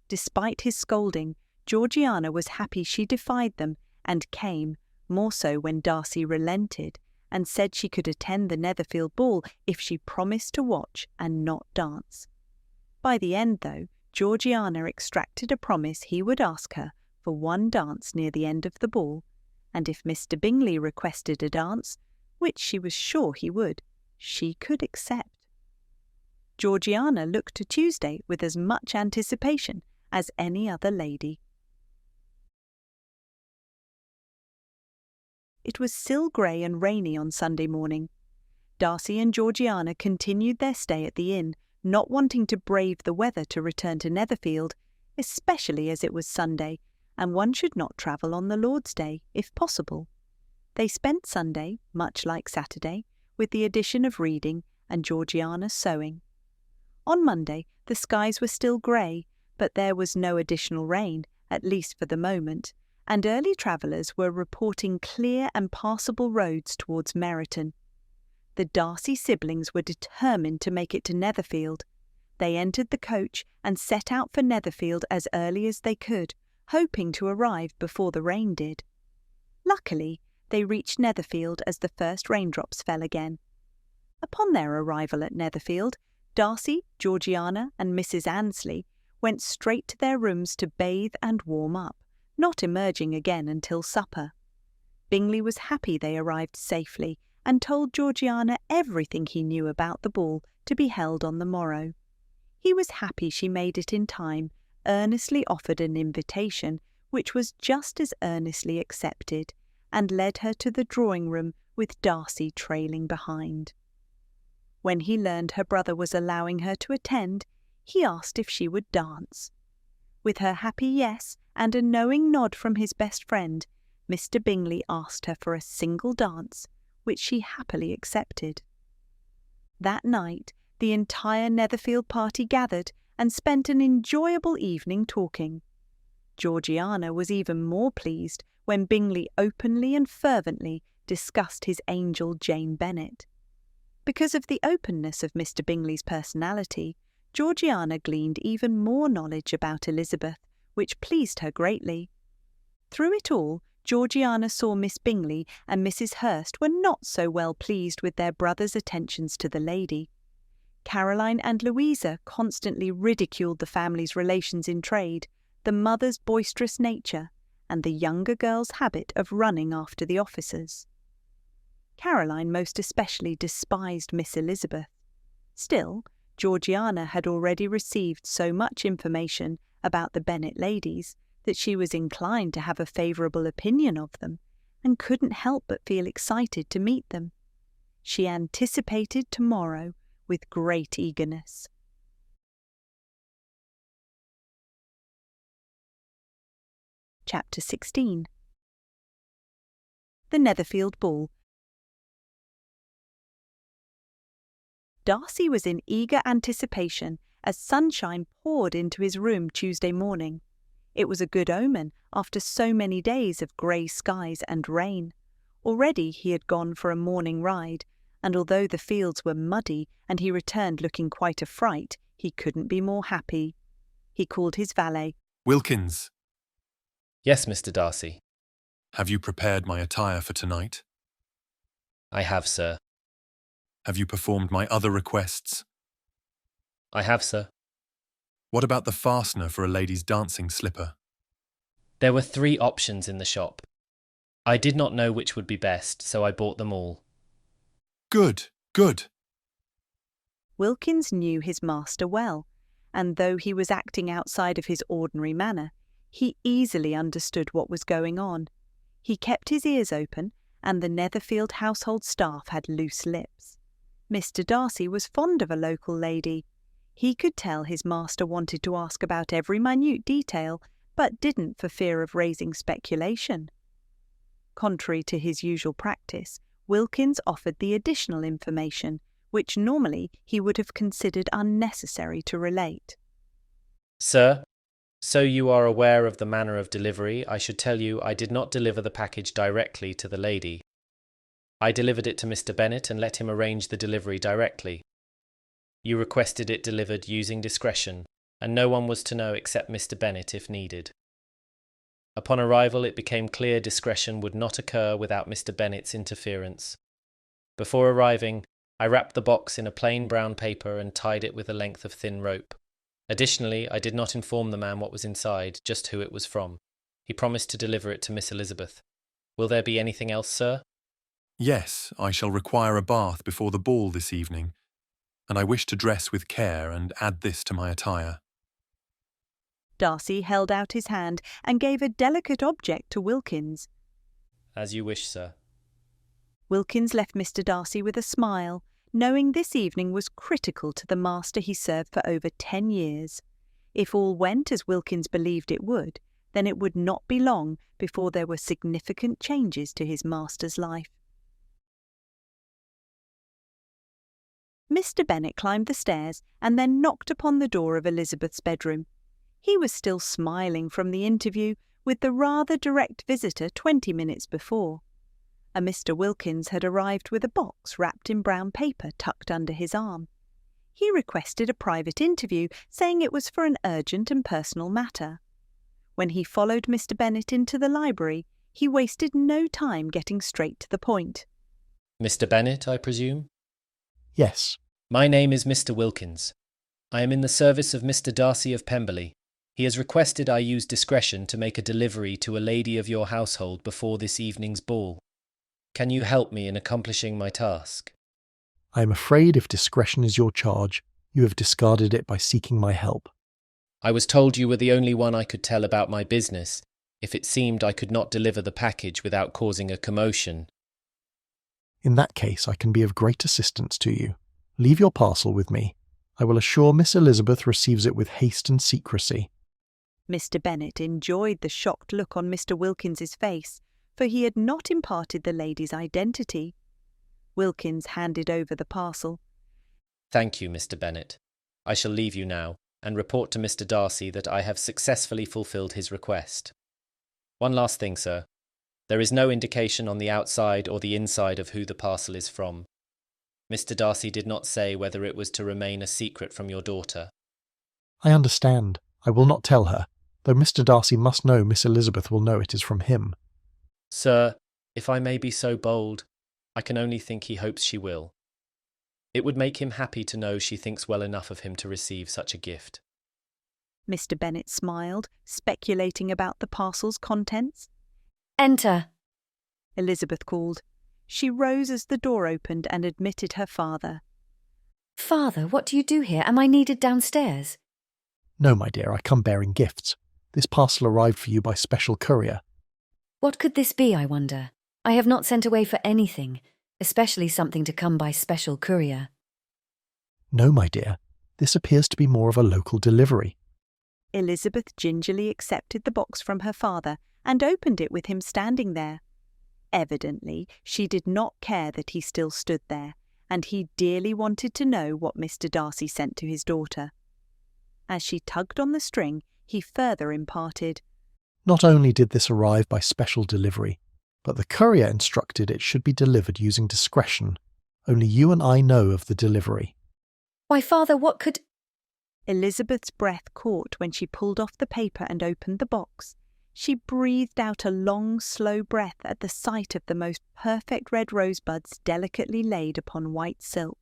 Despite his scolding, Georgiana was happy she defied them and came, more so when Darcy relented and said she could attend the Netherfield ball if she promised to watch and not dance. By the end, though, Georgiana extracted a promise he would ask her for one dance near the end of the ball, and if Mr Bingley requested a dance, which she was sure he would, she could accept. Georgiana looked to Tuesday with as much anticipation as any other lady. It was still grey and rainy on Sunday morning. Darcy and Georgiana continued their stay at the inn, not wanting to brave the weather to return to Netherfield, especially as it was Sunday, and one should not travel on the Lord's Day, if possible. They spent Sunday, much like Saturday, with the addition of reading and Georgiana sewing. On Monday, the skies were still grey, but there was no additional rain, at least for the moment, and early travellers were reporting clear and passable roads towards Meryton. The Darcy siblings were determined to make it to Netherfield. They entered the coach and set out for Netherfield as early as they could, hoping to arrive before the rain did. Luckily, they reached Netherfield as the first raindrops fell again. Upon their arrival at Netherfield, Darcy, Georgiana, and Mrs Annesley went straight to their rooms to bathe and warm up, not emerging again until supper. Bingley was happy they arrived safely and told Georgiana everything he knew about the ball to be held on the morrow. He was happy she made it in time, earnestly offered an invitation, which was just as earnestly accepted, and led her to the drawing-room with Darcy trailing behind. When he learned her brother was allowing her to attend, he asked if she would dance. With her happy yes and a knowing nod from his best friend, Mr Bingley asked her for a single dance, which she happily accepted. That night, the entire Netherfield party gathered and spent an enjoyable evening talking. Georgiana was even more pleased when Bingley openly and fervently discussed his angel Jane Bennet. Because of the openness of Mr Bingley's personality, Georgiana gleaned even more knowledge about Elizabeth, which pleased her greatly. Through it all, Georgiana saw Miss Bingley and Mrs Hurst were not so well pleased with their brother's attentions to the lady. Caroline and Louisa constantly ridiculed the family's relations in trade, the mother's boisterous nature, and the younger girl's habit of running after the officers. Caroline most especially despised Miss Elizabeth. Still, Georgiana had already received so much information about the Bennet ladies that she was inclined to have a favourable opinion of them, and couldn't help but feel excited to meet them. She anticipated tomorrow with great eagerness. Chapter 16. The Netherfield Ball. Darcy was in eager anticipation as sunshine poured into his room Tuesday morning. It was a good omen after so many days of grey skies and rain. Already he had gone for a morning ride, and although the fields were muddy and he returned looking quite a fright, he couldn't be more happy. He called his valet. Wilkins. Yes, Mr Darcy. Have you prepared my attire for tonight? I have, sir. Have you performed my other requests? I have, sir. What about the fastener for a lady's dancing slipper? There were 3 options in the shop. I did not know which would be best, so I bought them all. Good, good. Wilkins knew his master well, and though he was acting outside of his ordinary manner, he easily understood what was going on. He kept his ears open, and the Netherfield household staff had loose lips. Mr Darcy was fond of a local lady. He could tell his master wanted to ask about every minute detail, but didn't for fear of raising speculation. Contrary to his usual practice, Wilkins offered the additional information, which normally he would have considered unnecessary to relate. Sir, so you are aware of the manner of delivery, I should tell you I did not deliver the package directly to the lady. I delivered it to Mr Bennet and let him arrange the delivery directly. You requested it delivered using discretion, and no one was to know except Mr Bennet if needed. Upon arrival it became clear discretion would not occur without Mr Bennet's interference. Before arriving, I wrapped the box in a plain brown paper and tied it with a length of thin rope. Additionally, I did not inform the man what was inside, just who it was from. He promised to deliver it to Miss Elizabeth. Will there be anything else, sir? Yes, I shall require a bath before the ball this evening, and I wish to dress with care and add this to my attire. Darcy held out his hand and gave a delicate object to Wilkins. As you wish, sir. Wilkins left Mr Darcy with a smile, knowing this evening was critical to the master he served for over 10 years. If all went as Wilkins believed it would, then it would not be long before there were significant changes to his master's life. Mr Bennet climbed the stairs and then knocked upon the door of Elizabeth's bedroom. He was still smiling from the interview with the rather direct visitor 20 minutes before. A Mr Wilkins had arrived with a box wrapped in brown paper tucked under his arm. He requested a private interview, saying it was for an urgent and personal matter. When he followed Mr Bennet into the library, he wasted no time getting straight to the point. Mr Bennet, I presume? Yes. My name is Mr Wilkins. I am in the service of Mr Darcy of Pemberley. He has requested I use discretion to make a delivery to a lady of your household before this evening's ball. Can you help me in accomplishing my task? I am afraid if discretion is your charge, you have discarded it by seeking my help. I was told you were the only one I could tell about my business, if it seemed I could not deliver the package without causing a commotion. In that case, I can be of great assistance to you. Leave your parcel with me. I will assure Miss Elizabeth receives it with haste and secrecy. Mr Bennet enjoyed the shocked look on Mr Wilkins's face, for he had not imparted the lady's identity. Wilkins handed over the parcel. Thank you, Mr Bennet. I shall leave you now, and report to Mr Darcy that I have successfully fulfilled his request. One last thing, sir. There is no indication on the outside or the inside of who the parcel is from. Mr Darcy did not say whether it was to remain a secret from your daughter. I understand. I will not tell her, though Mr Darcy must know Miss Elizabeth will know it is from him. Sir, if I may be so bold, I can only think he hopes she will. It would make him happy to know she thinks well enough of him to receive such a gift. Mr. Bennet smiled, speculating about the parcel's contents. Enter, Elizabeth called. She rose as the door opened and admitted her father. Father, what do you do here? Am I needed downstairs? No, my dear, I come bearing gifts. This parcel arrived for you by special courier. What could this be, I wonder? I have not sent away for anything, especially something to come by special courier. No, my dear, this appears to be more of a local delivery. Elizabeth gingerly accepted the box from her father and opened it with him standing there. Evidently, she did not care that he still stood there, and he dearly wanted to know what Mr. Darcy sent to his daughter. As she tugged on the string, he further imparted, Not only did this arrive by special delivery, but the courier instructed it should be delivered using discretion. Only you and I know of the delivery. Why, Father, what could... Elizabeth's breath caught when she pulled off the paper and opened the box. She breathed out a long, slow breath at the sight of the most perfect red rosebuds delicately laid upon white silk.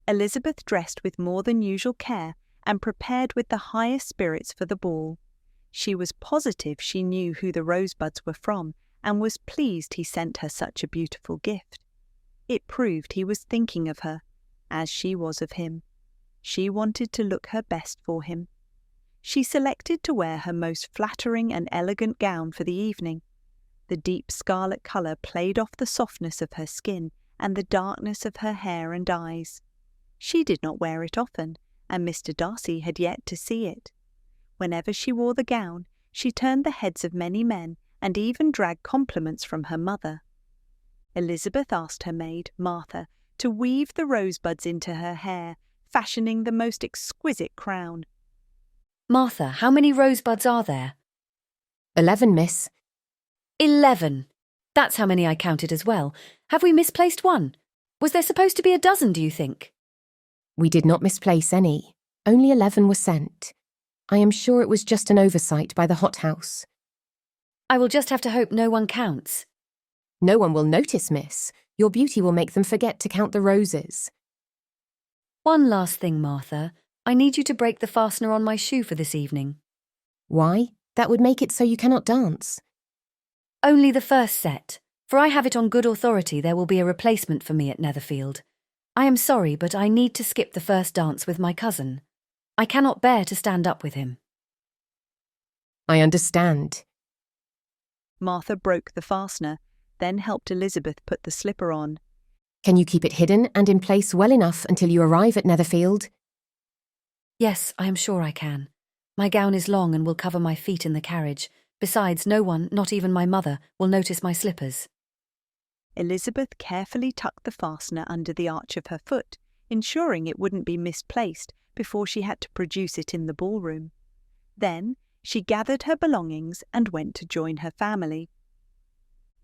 Elizabeth dressed with more than usual care and prepared with the highest spirits for the ball. She was positive she knew who the rosebuds were from and was pleased he sent her such a beautiful gift. It proved he was thinking of her, as she was of him. She wanted to look her best for him. She selected to wear her most flattering and elegant gown for the evening. The deep scarlet colour played off the softness of her skin and the darkness of her hair and eyes. She did not wear it often, and Mr. Darcy had yet to see it. Whenever she wore the gown, she turned the heads of many men and even dragged compliments from her mother. Elizabeth asked her maid, Martha, to weave the rosebuds into her hair, fashioning the most exquisite crown. Martha, how many rosebuds are there? 11, miss. 11. That's how many I counted as well. Have we misplaced one? Was there supposed to be a dozen, do you think? We did not misplace any. Only 11 were sent. I am sure it was just an oversight by the hothouse. I will just have to hope no one counts. No one will notice, miss. Your beauty will make them forget to count the roses. One last thing, Martha. I need you to break the fastener on my shoe for this evening. Why? That would make it so you cannot dance. Only the first set, for I have it on good authority there will be a replacement for me at Netherfield. I am sorry, but I need to skip the first dance with my cousin. I cannot bear to stand up with him. I understand. Martha broke the fastener, then helped Elizabeth put the slipper on. Can you keep it hidden and in place well enough until you arrive at Netherfield? Yes, I am sure I can. My gown is long and will cover my feet in the carriage. Besides, no one, not even my mother, will notice my slippers. Elizabeth carefully tucked the fastener under the arch of her foot, ensuring it wouldn't be misplaced before she had to produce it in the ballroom. Then she gathered her belongings and went to join her family.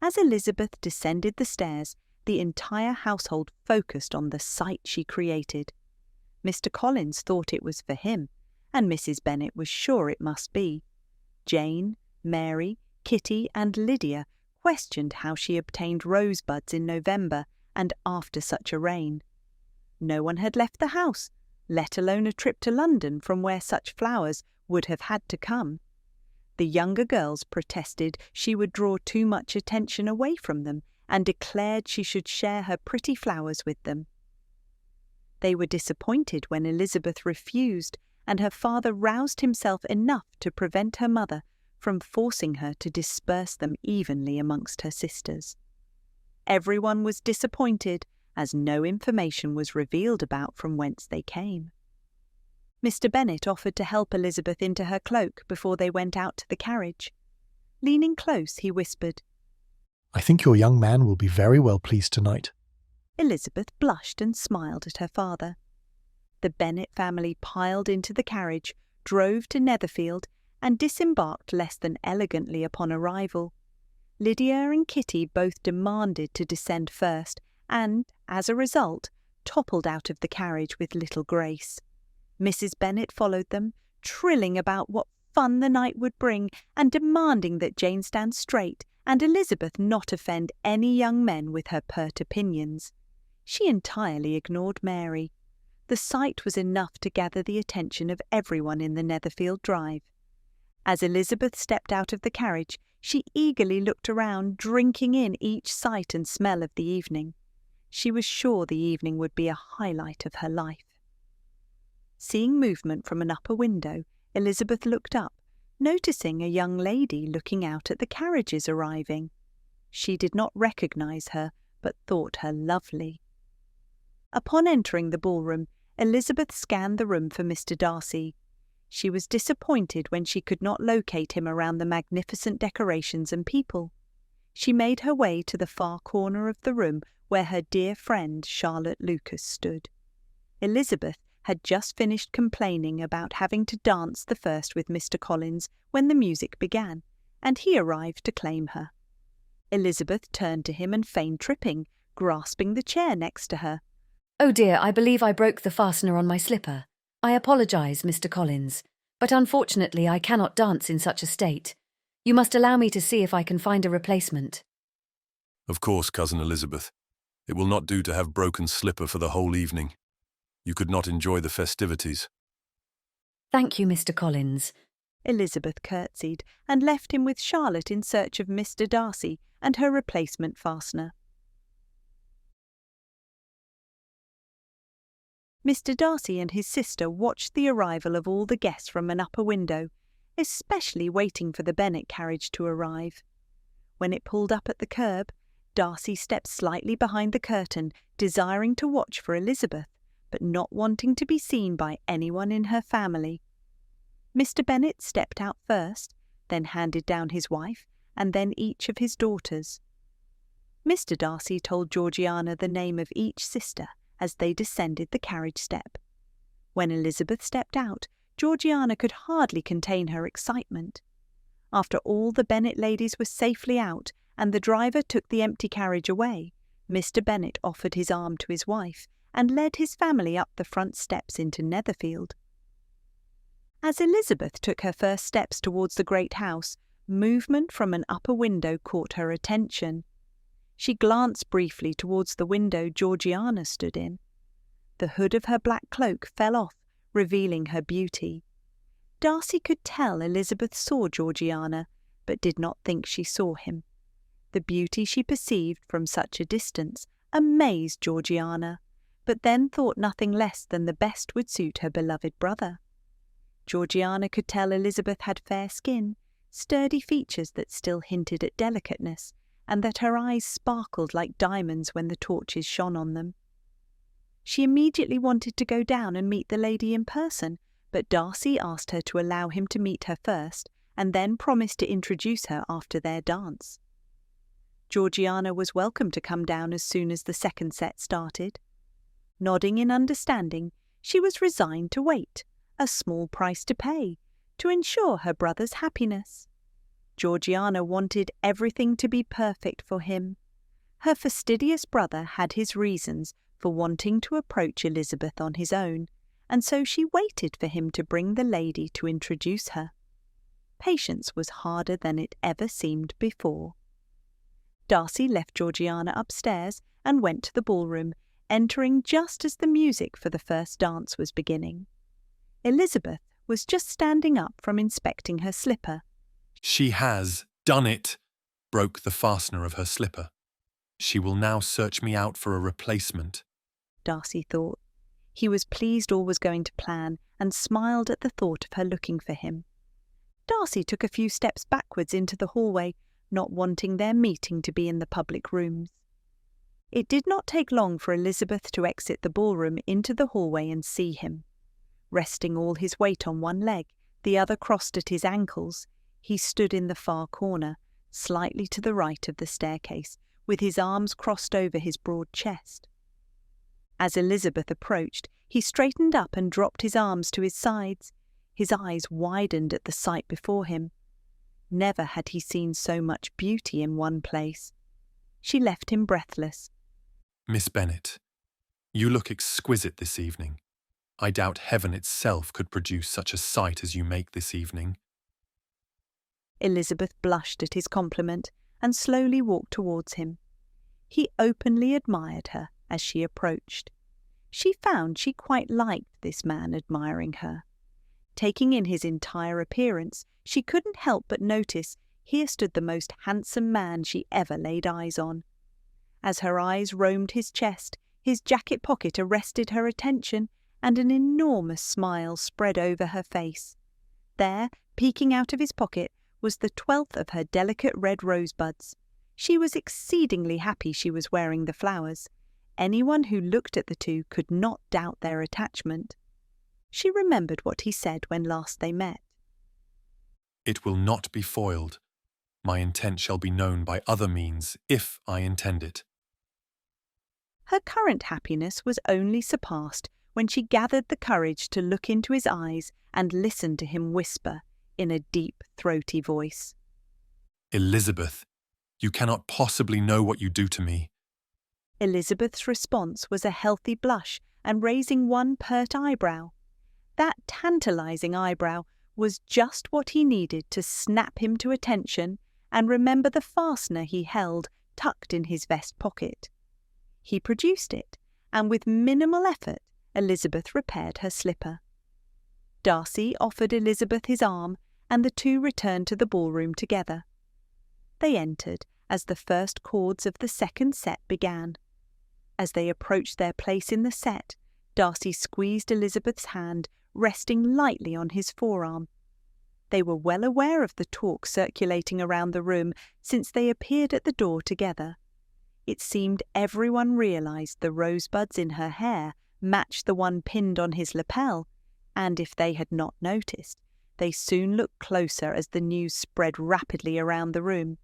As Elizabeth descended the stairs, the entire household focused on the sight she created. Mr. Collins thought it was for him, and Mrs. Bennet was sure it must be. Jane, Mary, Kitty, and Lydia questioned how she obtained rosebuds in November and after such a rain. No one had left the house, let alone a trip to London from where such flowers would have had to come. The younger girls protested she would draw too much attention away from them and declared she should share her pretty flowers with them. They were disappointed when Elizabeth refused, and her father roused himself enough to prevent her mother from forcing her to disperse them evenly amongst her sisters. Everyone was disappointed, as no information was revealed about from whence they came. Mr. Bennet offered to help Elizabeth into her cloak before they went out to the carriage. Leaning close, he whispered, I think your young man will be very well pleased tonight. Elizabeth blushed and smiled at her father. The Bennet family piled into the carriage, drove to Netherfield, and disembarked less than elegantly upon arrival. Lydia and Kitty both demanded to descend first, and, as a result, toppled out of the carriage with little grace. Mrs. Bennet followed them, trilling about what fun the night would bring, and demanding that Jane stand straight and Elizabeth not offend any young men with her pert opinions. She entirely ignored Mary. The sight was enough to gather the attention of everyone in the Netherfield drive. As Elizabeth stepped out of the carriage, she eagerly looked around, drinking in each sight and smell of the evening. She was sure the evening would be a highlight of her life. Seeing movement from an upper window, Elizabeth looked up, noticing a young lady looking out at the carriages arriving. She did not recognise her, but thought her lovely. Upon entering the ballroom, Elizabeth scanned the room for Mr Darcy. She was disappointed when she could not locate him around the magnificent decorations and people. She made her way to the far corner of the room where her dear friend Charlotte Lucas stood. Elizabeth had just finished complaining about having to dance the first with Mr Collins when the music began, and he arrived to claim her. Elizabeth turned to him and feigned tripping, grasping the chair next to her. "Oh dear, I believe I broke the fastener on my slipper. I apologise, Mr Collins, but unfortunately I cannot dance in such a state. You must allow me to see if I can find a replacement." Of course, Cousin Elizabeth. It will not do to have broken slipper for the whole evening. You could not enjoy the festivities. "Thank you, Mr Collins." Elizabeth curtsied and left him with Charlotte in search of Mr Darcy and her replacement fastener. Mr Darcy and his sister watched the arrival of all the guests from an upper window, especially waiting for the Bennet carriage to arrive. When it pulled up at the curb, Darcy stepped slightly behind the curtain, desiring to watch for Elizabeth, but not wanting to be seen by anyone in her family. Mr Bennet stepped out first, then handed down his wife, and then each of his daughters. Mr Darcy told Georgiana the name of each sister as they descended the carriage step. When Elizabeth stepped out, Georgiana could hardly contain her excitement. After all the Bennet ladies were safely out and the driver took the empty carriage away, Mr Bennet offered his arm to his wife and led his family up the front steps into Netherfield. As Elizabeth took her first steps towards the great house, movement from an upper window caught her attention. She glanced briefly towards the window Georgiana stood in. The hood of her black cloak fell off, revealing her beauty. Darcy could tell Elizabeth saw Georgiana, but did not think she saw him. The beauty she perceived from such a distance amazed Georgiana, but then thought nothing less than the best would suit her beloved brother. Georgiana could tell Elizabeth had fair skin, sturdy features that still hinted at delicateness, and that her eyes sparkled like diamonds when the torches shone on them. She immediately wanted to go down and meet the lady in person, but Darcy asked her to allow him to meet her first, and then promised to introduce her after their dance. Georgiana was welcome to come down as soon as the second set started. Nodding in understanding, she was resigned to wait, a small price to pay, to ensure her brother's happiness. Georgiana wanted everything to be perfect for him. Her fastidious brother had his reasons for wanting to approach Elizabeth on his own, and so she waited for him to bring the lady to introduce her. Patience was harder than it ever seemed before. Darcy left Georgiana upstairs and went to the ballroom, entering just as the music for the first dance was beginning. Elizabeth was just standing up from inspecting her slipper. She has done it, broke the fastener of her slipper. She will now search me out for a replacement, Darcy thought. He was pleased all was going to plan and smiled at the thought of her looking for him. Darcy took a few steps backwards into the hallway, not wanting their meeting to be in the public rooms. It did not take long for Elizabeth to exit the ballroom into the hallway and see him. Resting all his weight on one leg, the other crossed at his ankles, he stood in the far corner, slightly to the right of the staircase, with his arms crossed over his broad chest. As Elizabeth approached, he straightened up and dropped his arms to his sides. His eyes widened at the sight before him. Never had he seen so much beauty in one place. She left him breathless. Miss Bennet, you look exquisite this evening. I doubt heaven itself could produce such a sight as you make this evening. Elizabeth blushed at his compliment, and slowly walked towards him. He openly admired her as she approached. She found she quite liked this man admiring her. Taking in his entire appearance, she couldn't help but notice here stood the most handsome man she ever laid eyes on. As her eyes roamed his chest, his jacket pocket arrested her attention, and an enormous smile spread over her face. There, peeking out of his pocket, was the 12th of her delicate red rosebuds. She was exceedingly happy she was wearing the flowers. Anyone who looked at the two could not doubt their attachment. She remembered what he said when last they met. "It will not be foiled. My intent shall be known by other means, if I intend it." Her current happiness was only surpassed when she gathered the courage to look into his eyes and listen to him whisper in a deep, throaty voice, "Elizabeth, you cannot possibly know what you do to me." Elizabeth's response was a healthy blush and raising one pert eyebrow. That tantalizing eyebrow was just what he needed to snap him to attention and remember the fastener he held tucked in his vest pocket. He produced it, and with minimal effort, Elizabeth repaired her slipper. Darcy offered Elizabeth his arm, and the two returned to the ballroom together. They entered as the first chords of the second set began. As they approached their place in the set, Darcy squeezed Elizabeth's hand, resting lightly on his forearm. They were well aware of the talk circulating around the room since they appeared at the door together. It seemed everyone realized the rosebuds in her hair matched the one pinned on his lapel, and if they had not noticed, they soon looked closer as the news spread rapidly around the room.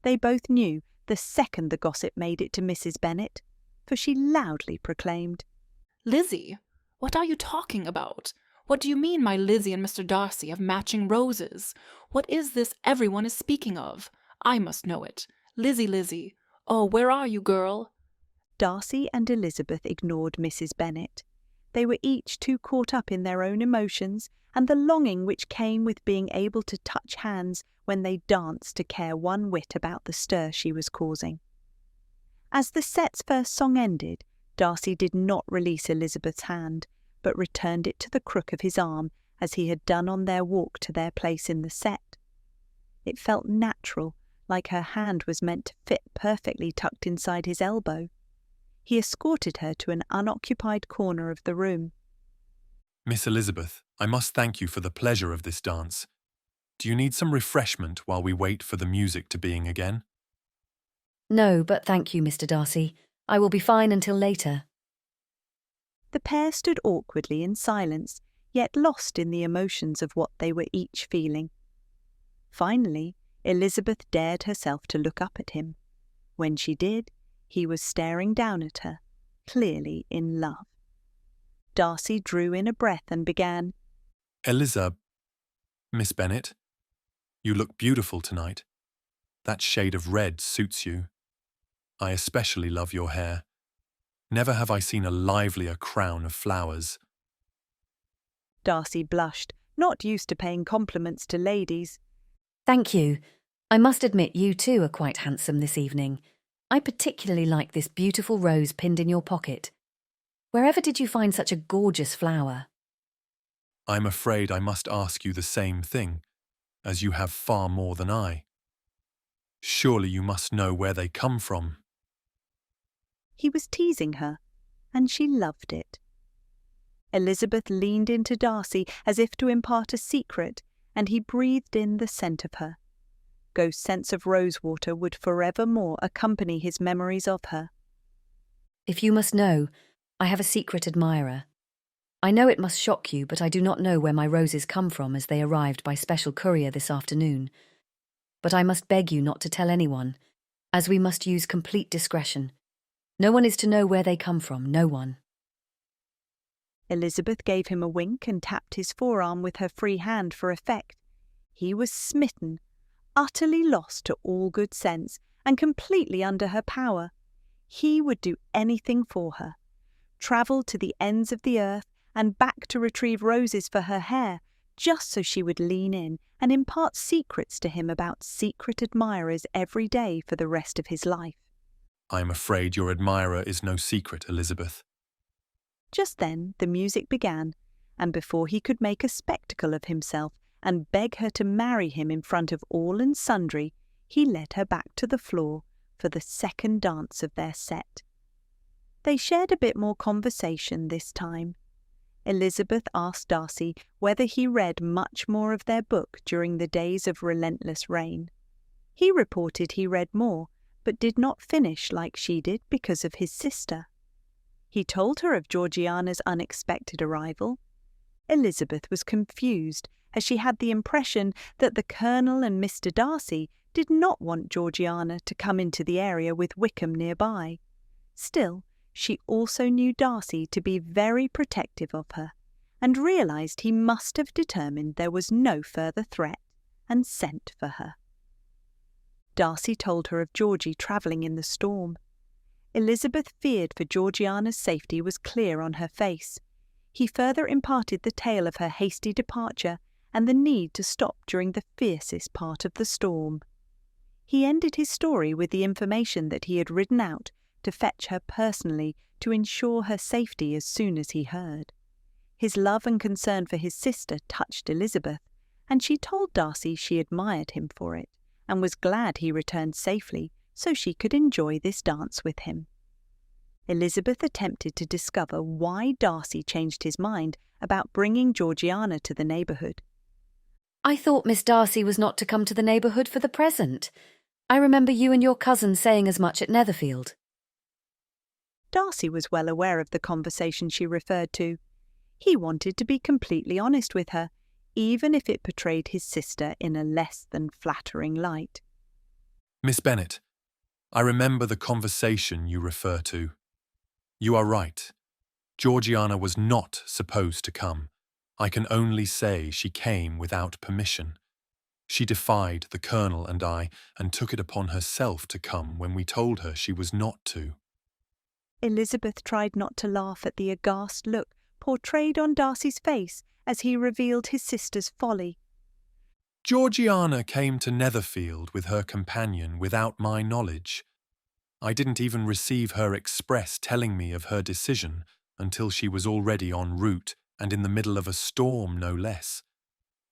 They both knew the second the gossip made it to Mrs. Bennet, for she loudly proclaimed, "Lizzie, what are you talking about? What do you mean my Lizzie and Mr. Darcy have matching roses? What is this everyone is speaking of? I must know it. Lizzie, Lizzie. Oh, where are you, girl?" Darcy and Elizabeth ignored Mrs. Bennet. They were each too caught up in their own emotions and the longing which came with being able to touch hands when they danced to care one whit about the stir she was causing. As the set's first song ended, Darcy did not release Elizabeth's hand, but returned it to the crook of his arm as he had done on their walk to their place in the set. It felt natural, like her hand was meant to fit perfectly tucked inside his elbow. He escorted her to an unoccupied corner of the room. "Miss Elizabeth, I must thank you for the pleasure of this dance. Do you need some refreshment while we wait for the music to begin again?" No, but thank you, Mr. Darcy. I will be fine until later. The pair stood awkwardly in silence, yet lost in the emotions of what they were each feeling. Finally, Elizabeth dared herself to look up at him. When she did, he was staring down at her, clearly in love. Darcy drew in a breath and began, Miss Bennet, you look beautiful tonight. That shade of red suits you. I especially love your hair. Never have I seen a livelier crown of flowers." Darcy blushed, not used to paying compliments to ladies. Thank you. I must admit you too are quite handsome this evening. I particularly like this beautiful rose pinned in your pocket. Wherever did you find such a gorgeous flower? "I'm afraid I must ask you the same thing, as you have far more than I. Surely you must know where they come from." He was teasing her, and she loved it. Elizabeth leaned into Darcy as if to impart a secret, and he breathed in the scent of her. Ghost's scents of rosewater would forevermore accompany his memories of her. If you must know, I have a secret admirer. I know it must shock you, but I do not know where my roses come from as they arrived by special courier this afternoon. But I must beg you not to tell anyone, as we must use complete discretion. No one is to know where they come from, no one. Elizabeth gave him a wink and tapped his forearm with her free hand for effect. He was smitten, utterly lost to all good sense, and completely under her power. He would do anything for her. Travel to the ends of the earth and back to retrieve roses for her hair, just so she would lean in and impart secrets to him about secret admirers every day for the rest of his life. I am afraid your admirer is no secret, Elizabeth. Just then the music began, and before he could make a spectacle of himself and beg her to marry him in front of all and sundry, he led her back to the floor for the second dance of their set. They shared a bit more conversation this time. Elizabeth asked Darcy whether he read much more of their book during the days of relentless rain. He reported he read more, but did not finish like she did because of his sister. He told her of Georgiana's unexpected arrival. Elizabeth was confused, as she had the impression that the Colonel and Mr Darcy did not want Georgiana to come into the area with Wickham nearby. Still, she also knew Darcy to be very protective of her, and realised he must have determined there was no further threat, and sent for her. Darcy told her of Georgie travelling in the storm. Elizabeth feared for Georgiana's safety was clear on her face. He further imparted the tale of her hasty departure and the need to stop during the fiercest part of the storm. He ended his story with the information that he had ridden out to fetch her personally to ensure her safety as soon as he heard. His love and concern for his sister touched Elizabeth, and she told Darcy she admired him for it, and was glad he returned safely so she could enjoy this dance with him. Elizabeth attempted to discover why Darcy changed his mind about bringing Georgiana to the neighbourhood. I thought Miss Darcy was not to come to the neighbourhood for the present. I remember you and your cousin saying as much at Netherfield. Darcy was well aware of the conversation she referred to. He wanted to be completely honest with her, even if it portrayed his sister in a less than flattering light. Miss Bennet, I remember the conversation you refer to. You are right. Georgiana was not supposed to come. I can only say she came without permission. She defied the Colonel and I, and took it upon herself to come when we told her she was not to. Elizabeth tried not to laugh at the aghast look portrayed on Darcy's face as he revealed his sister's folly. Georgiana came to Netherfield with her companion without my knowledge. I didn't even receive her express telling me of her decision until she was already en route and in the middle of a storm, no less.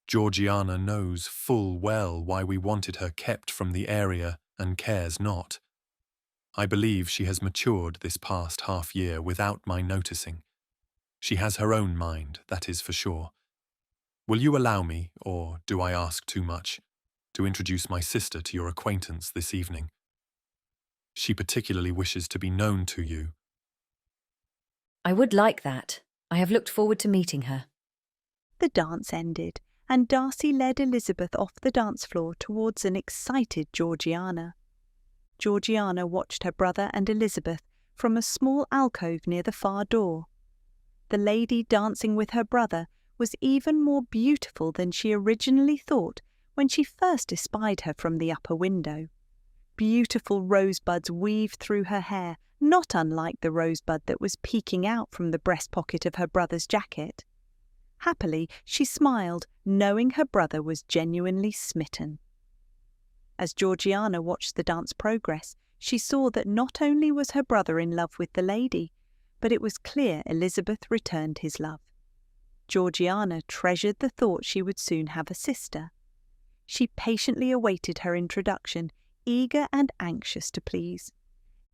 Georgiana knows full well why we wanted her kept from the area and cares not. I believe she has matured this past half-year without my noticing. She has her own mind, that is for sure. Will you allow me, or do I ask too much, to introduce my sister to your acquaintance this evening? She particularly wishes to be known to you. I would like that. I have looked forward to meeting her. The dance ended, and Darcy led Elizabeth off the dance floor towards an excited Georgiana. Georgiana watched her brother and Elizabeth from a small alcove near the far door. The lady dancing with her brother was even more beautiful than she originally thought when she first espied her from the upper window. Beautiful rosebuds weaved through her hair, not unlike the rosebud that was peeking out from the breast pocket of her brother's jacket. Happily, she smiled, knowing her brother was genuinely smitten. As Georgiana watched the dance progress, she saw that not only was her brother in love with the lady, but it was clear Elizabeth returned his love. Georgiana treasured the thought she would soon have a sister. She patiently awaited her introduction, eager and anxious to please.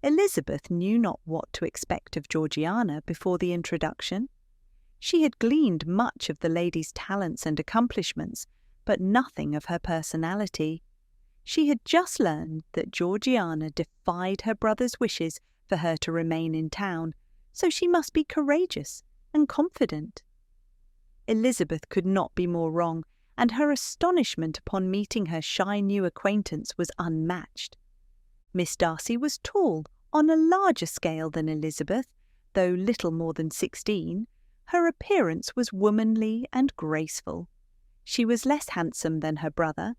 Elizabeth knew not what to expect of Georgiana before the introduction. She had gleaned much of the lady's talents and accomplishments, but nothing of her personality. She had just learned that Georgiana defied her brother's wishes for her to remain in town, so she must be courageous and confident. Elizabeth could not be more wrong, and her astonishment upon meeting her shy new acquaintance was unmatched. Miss Darcy was tall, on a larger scale than Elizabeth, though little more than 16. Her appearance was womanly and graceful. She was less handsome than her brother,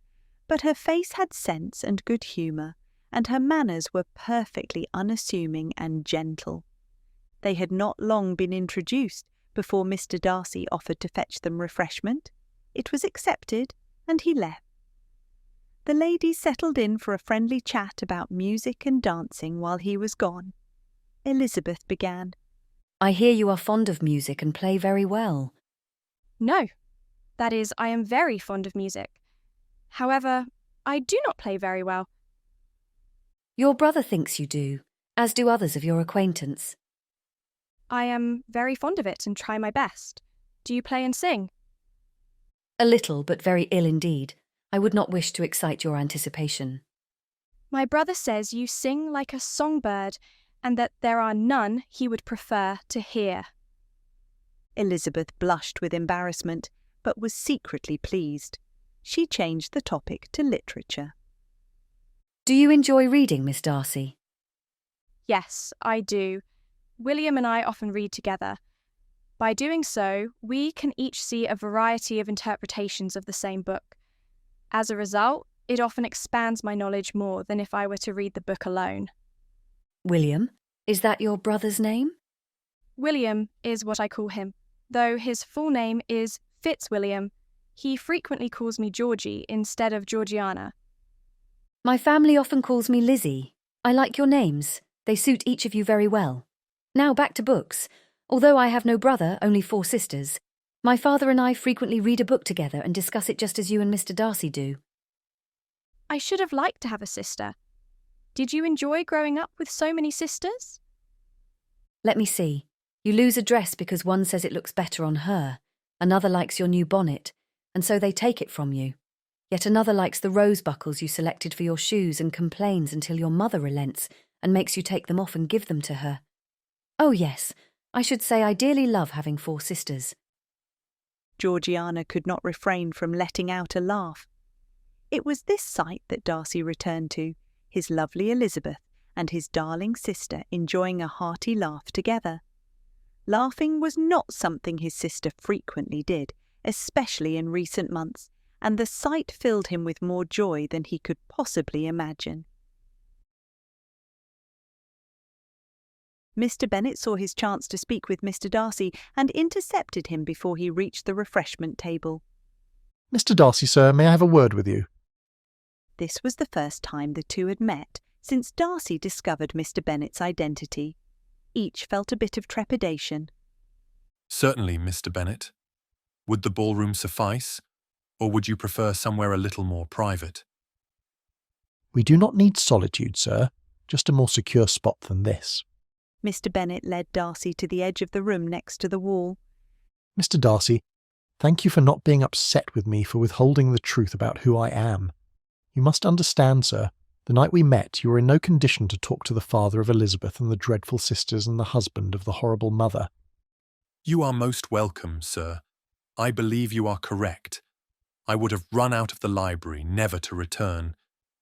but her face had sense and good humour, and her manners were perfectly unassuming and gentle. They had not long been introduced before Mr Darcy offered to fetch them refreshment. It was accepted, and he left. The ladies settled in for a friendly chat about music and dancing while he was gone. Elizabeth began. I hear you are fond of music and play very well. No. That is, I am very fond of music. However, I do not play very well. Your brother thinks you do, as do others of your acquaintance. I am very fond of it and try my best. Do you play and sing? A little, but very ill indeed. I would not wish to excite your anticipation. My brother says you sing like a songbird, and that there are none he would prefer to hear. Elizabeth blushed with embarrassment, but was secretly pleased. She changed the topic to literature. Do you enjoy reading, Miss Darcy? Yes, I do. William and I often read together. By doing so, we can each see a variety of interpretations of the same book. As a result, it often expands my knowledge more than if I were to read the book alone. William, is that your brother's name? William is what I call him, though his full name is Fitzwilliam. He frequently calls me Georgie instead of Georgiana. My family often calls me Lizzie. I like your names. They suit each of you very well. Now back to books. Although I have no brother, only 4 sisters, my father and I frequently read a book together and discuss it just as you and Mr Darcy do. I should have liked to have a sister. Did you enjoy growing up with so many sisters? Let me see. You lose a dress because one says it looks better on her, another likes your new bonnet, and so they take it from you. Yet another likes the rose buckles you selected for your shoes and complains until your mother relents and makes you take them off and give them to her. Oh yes, I should say I dearly love having 4 sisters. Georgiana could not refrain from letting out a laugh. It was this sight that Darcy returned to, his lovely Elizabeth and his darling sister enjoying a hearty laugh together. Laughing was not something his sister frequently did, especially in recent months, and the sight filled him with more joy than he could possibly imagine. Mr Bennet saw his chance to speak with Mr Darcy and intercepted him before he reached the refreshment table. Mr Darcy, sir, may I have a word with you? This was the first time the two had met since Darcy discovered Mr Bennet's identity. Each felt a bit of trepidation. Certainly, Mr Bennet. Would the ballroom suffice, or would you prefer somewhere a little more private? We do not need solitude, sir, just a more secure spot than this. Mr Bennet led Darcy to the edge of the room next to the wall. Mr Darcy, thank you for not being upset with me for withholding the truth about who I am. You must understand, sir, the night we met you were in no condition to talk to the father of Elizabeth and the dreadful sisters and the husband of the horrible mother. You are most welcome, sir. I believe you are correct. I would have run out of the library, never to return,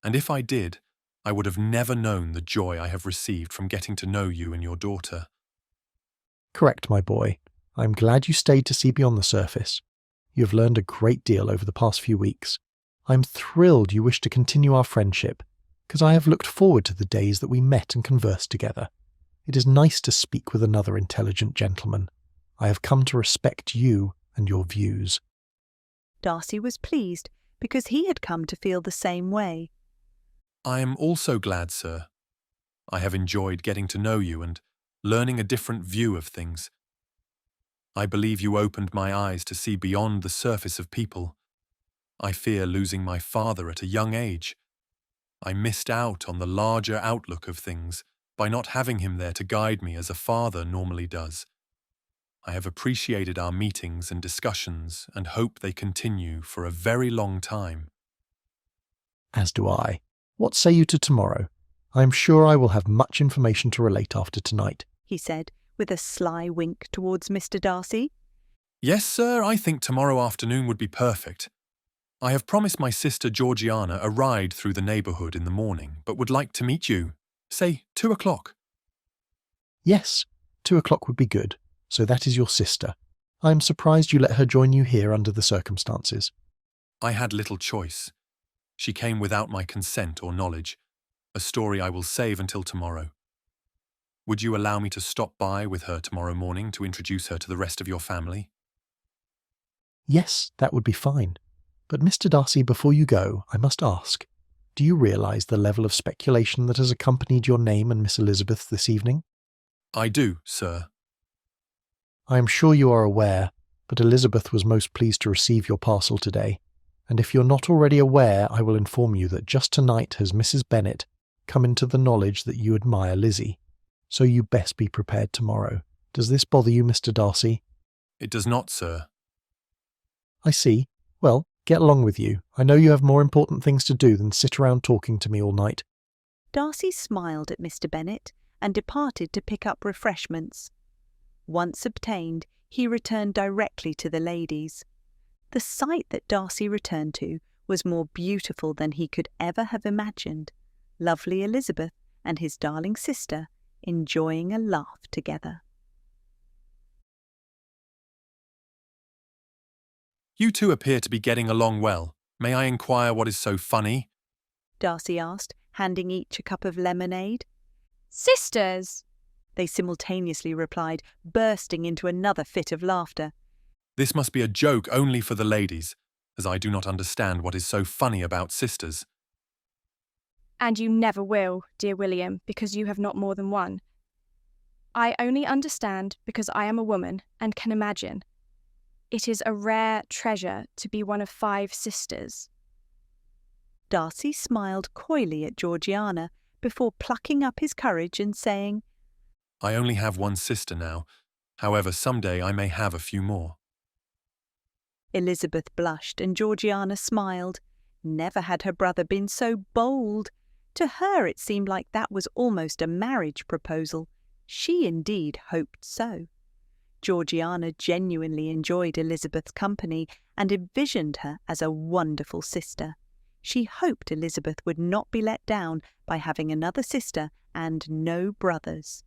and if I did, I would have never known the joy I have received from getting to know you and your daughter. Correct, my boy. I am glad you stayed to see beyond the surface. You have learned a great deal over the past few weeks. I am thrilled you wish to continue our friendship, because I have looked forward to the days that we met and conversed together. It is nice to speak with another intelligent gentleman. I have come to respect you and your views. Darcy was pleased, because he had come to feel the same way. I am also glad, sir. I have enjoyed getting to know you and learning a different view of things. I believe you opened my eyes to see beyond the surface of people. I fear losing my father at a young age. I missed out on the larger outlook of things by not having him there to guide me as a father normally does. I have appreciated our meetings and discussions and hope they continue for a very long time. As do I. What say you to tomorrow? I am sure I will have much information to relate after tonight, he said, with a sly wink towards Mr Darcy. Yes, sir, I think tomorrow afternoon would be perfect. I have promised my sister Georgiana a ride through the neighbourhood in the morning, but would like to meet you. Say 2 o'clock. Yes, 2 o'clock would be good. So that is your sister. I am surprised you let her join you here under the circumstances. I had little choice. She came without my consent or knowledge, a story I will save until tomorrow. Would you allow me to stop by with her tomorrow morning to introduce her to the rest of your family? Yes, that would be fine. But Mr. Darcy, before you go, I must ask, do you realise the level of speculation that has accompanied your name and Miss Elizabeth's this evening? I do, sir. I am sure you are aware, but Elizabeth was most pleased to receive your parcel today, and if you're not already aware, I will inform you that just tonight has Mrs. Bennet come into the knowledge that you admire Lizzie, so you best be prepared tomorrow. Does this bother you, Mr. Darcy? It does not, sir. I see. Well, get along with you. I know you have more important things to do than sit around talking to me all night. Darcy smiled at Mr. Bennet and departed to pick up refreshments. Once obtained, he returned directly to the ladies. The sight that Darcy returned to was more beautiful than he could ever have imagined. Lovely Elizabeth and his darling sister enjoying a laugh together. You two appear to be getting along well. May I inquire what is so funny? Darcy asked, handing each a cup of lemonade. Sisters! They simultaneously replied, bursting into another fit of laughter. This must be a joke only for the ladies, as I do not understand what is so funny about sisters. And you never will, dear William, because you have not more than one. I only understand because I am a woman and can imagine. It is a rare treasure to be one of 5 sisters. Darcy smiled coyly at Georgiana before plucking up his courage and saying, I only have one sister now. However, someday I may have a few more. Elizabeth blushed and Georgiana smiled. Never had her brother been so bold. To her it seemed like that was almost a marriage proposal. She indeed hoped so. Georgiana genuinely enjoyed Elizabeth's company and envisioned her as a wonderful sister. She hoped Elizabeth would not be let down by having another sister and no brothers.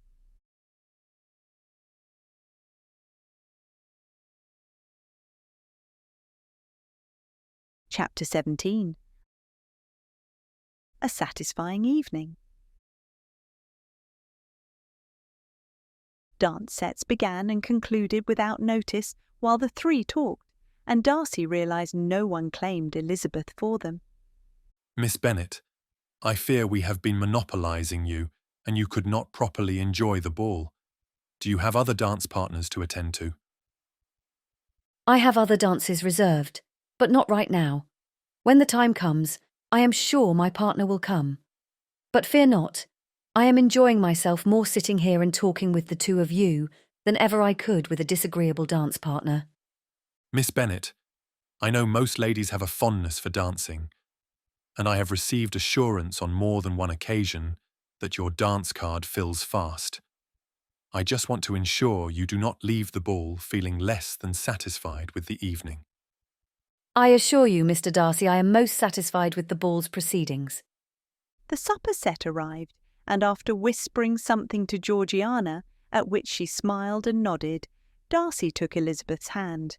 Chapter 17. A satisfying evening. Dance sets began and concluded without notice while the 3 talked, and Darcy realised no one claimed Elizabeth for them. Miss Bennet, I fear we have been monopolising you, and you could not properly enjoy the ball. Do you have other dance partners to attend to? I have other dances reserved, but not right now. When the time comes, I am sure my partner will come. But fear not, I am enjoying myself more sitting here and talking with the 2 of you than ever I could with a disagreeable dance partner. Miss Bennet, I know most ladies have a fondness for dancing, and I have received assurance on more than one occasion that your dance card fills fast. I just want to ensure you do not leave the ball feeling less than satisfied with the evening. I assure you, Mr. Darcy, I am most satisfied with the ball's proceedings. The supper set arrived, and after whispering something to Georgiana, at which she smiled and nodded, Darcy took Elizabeth's hand.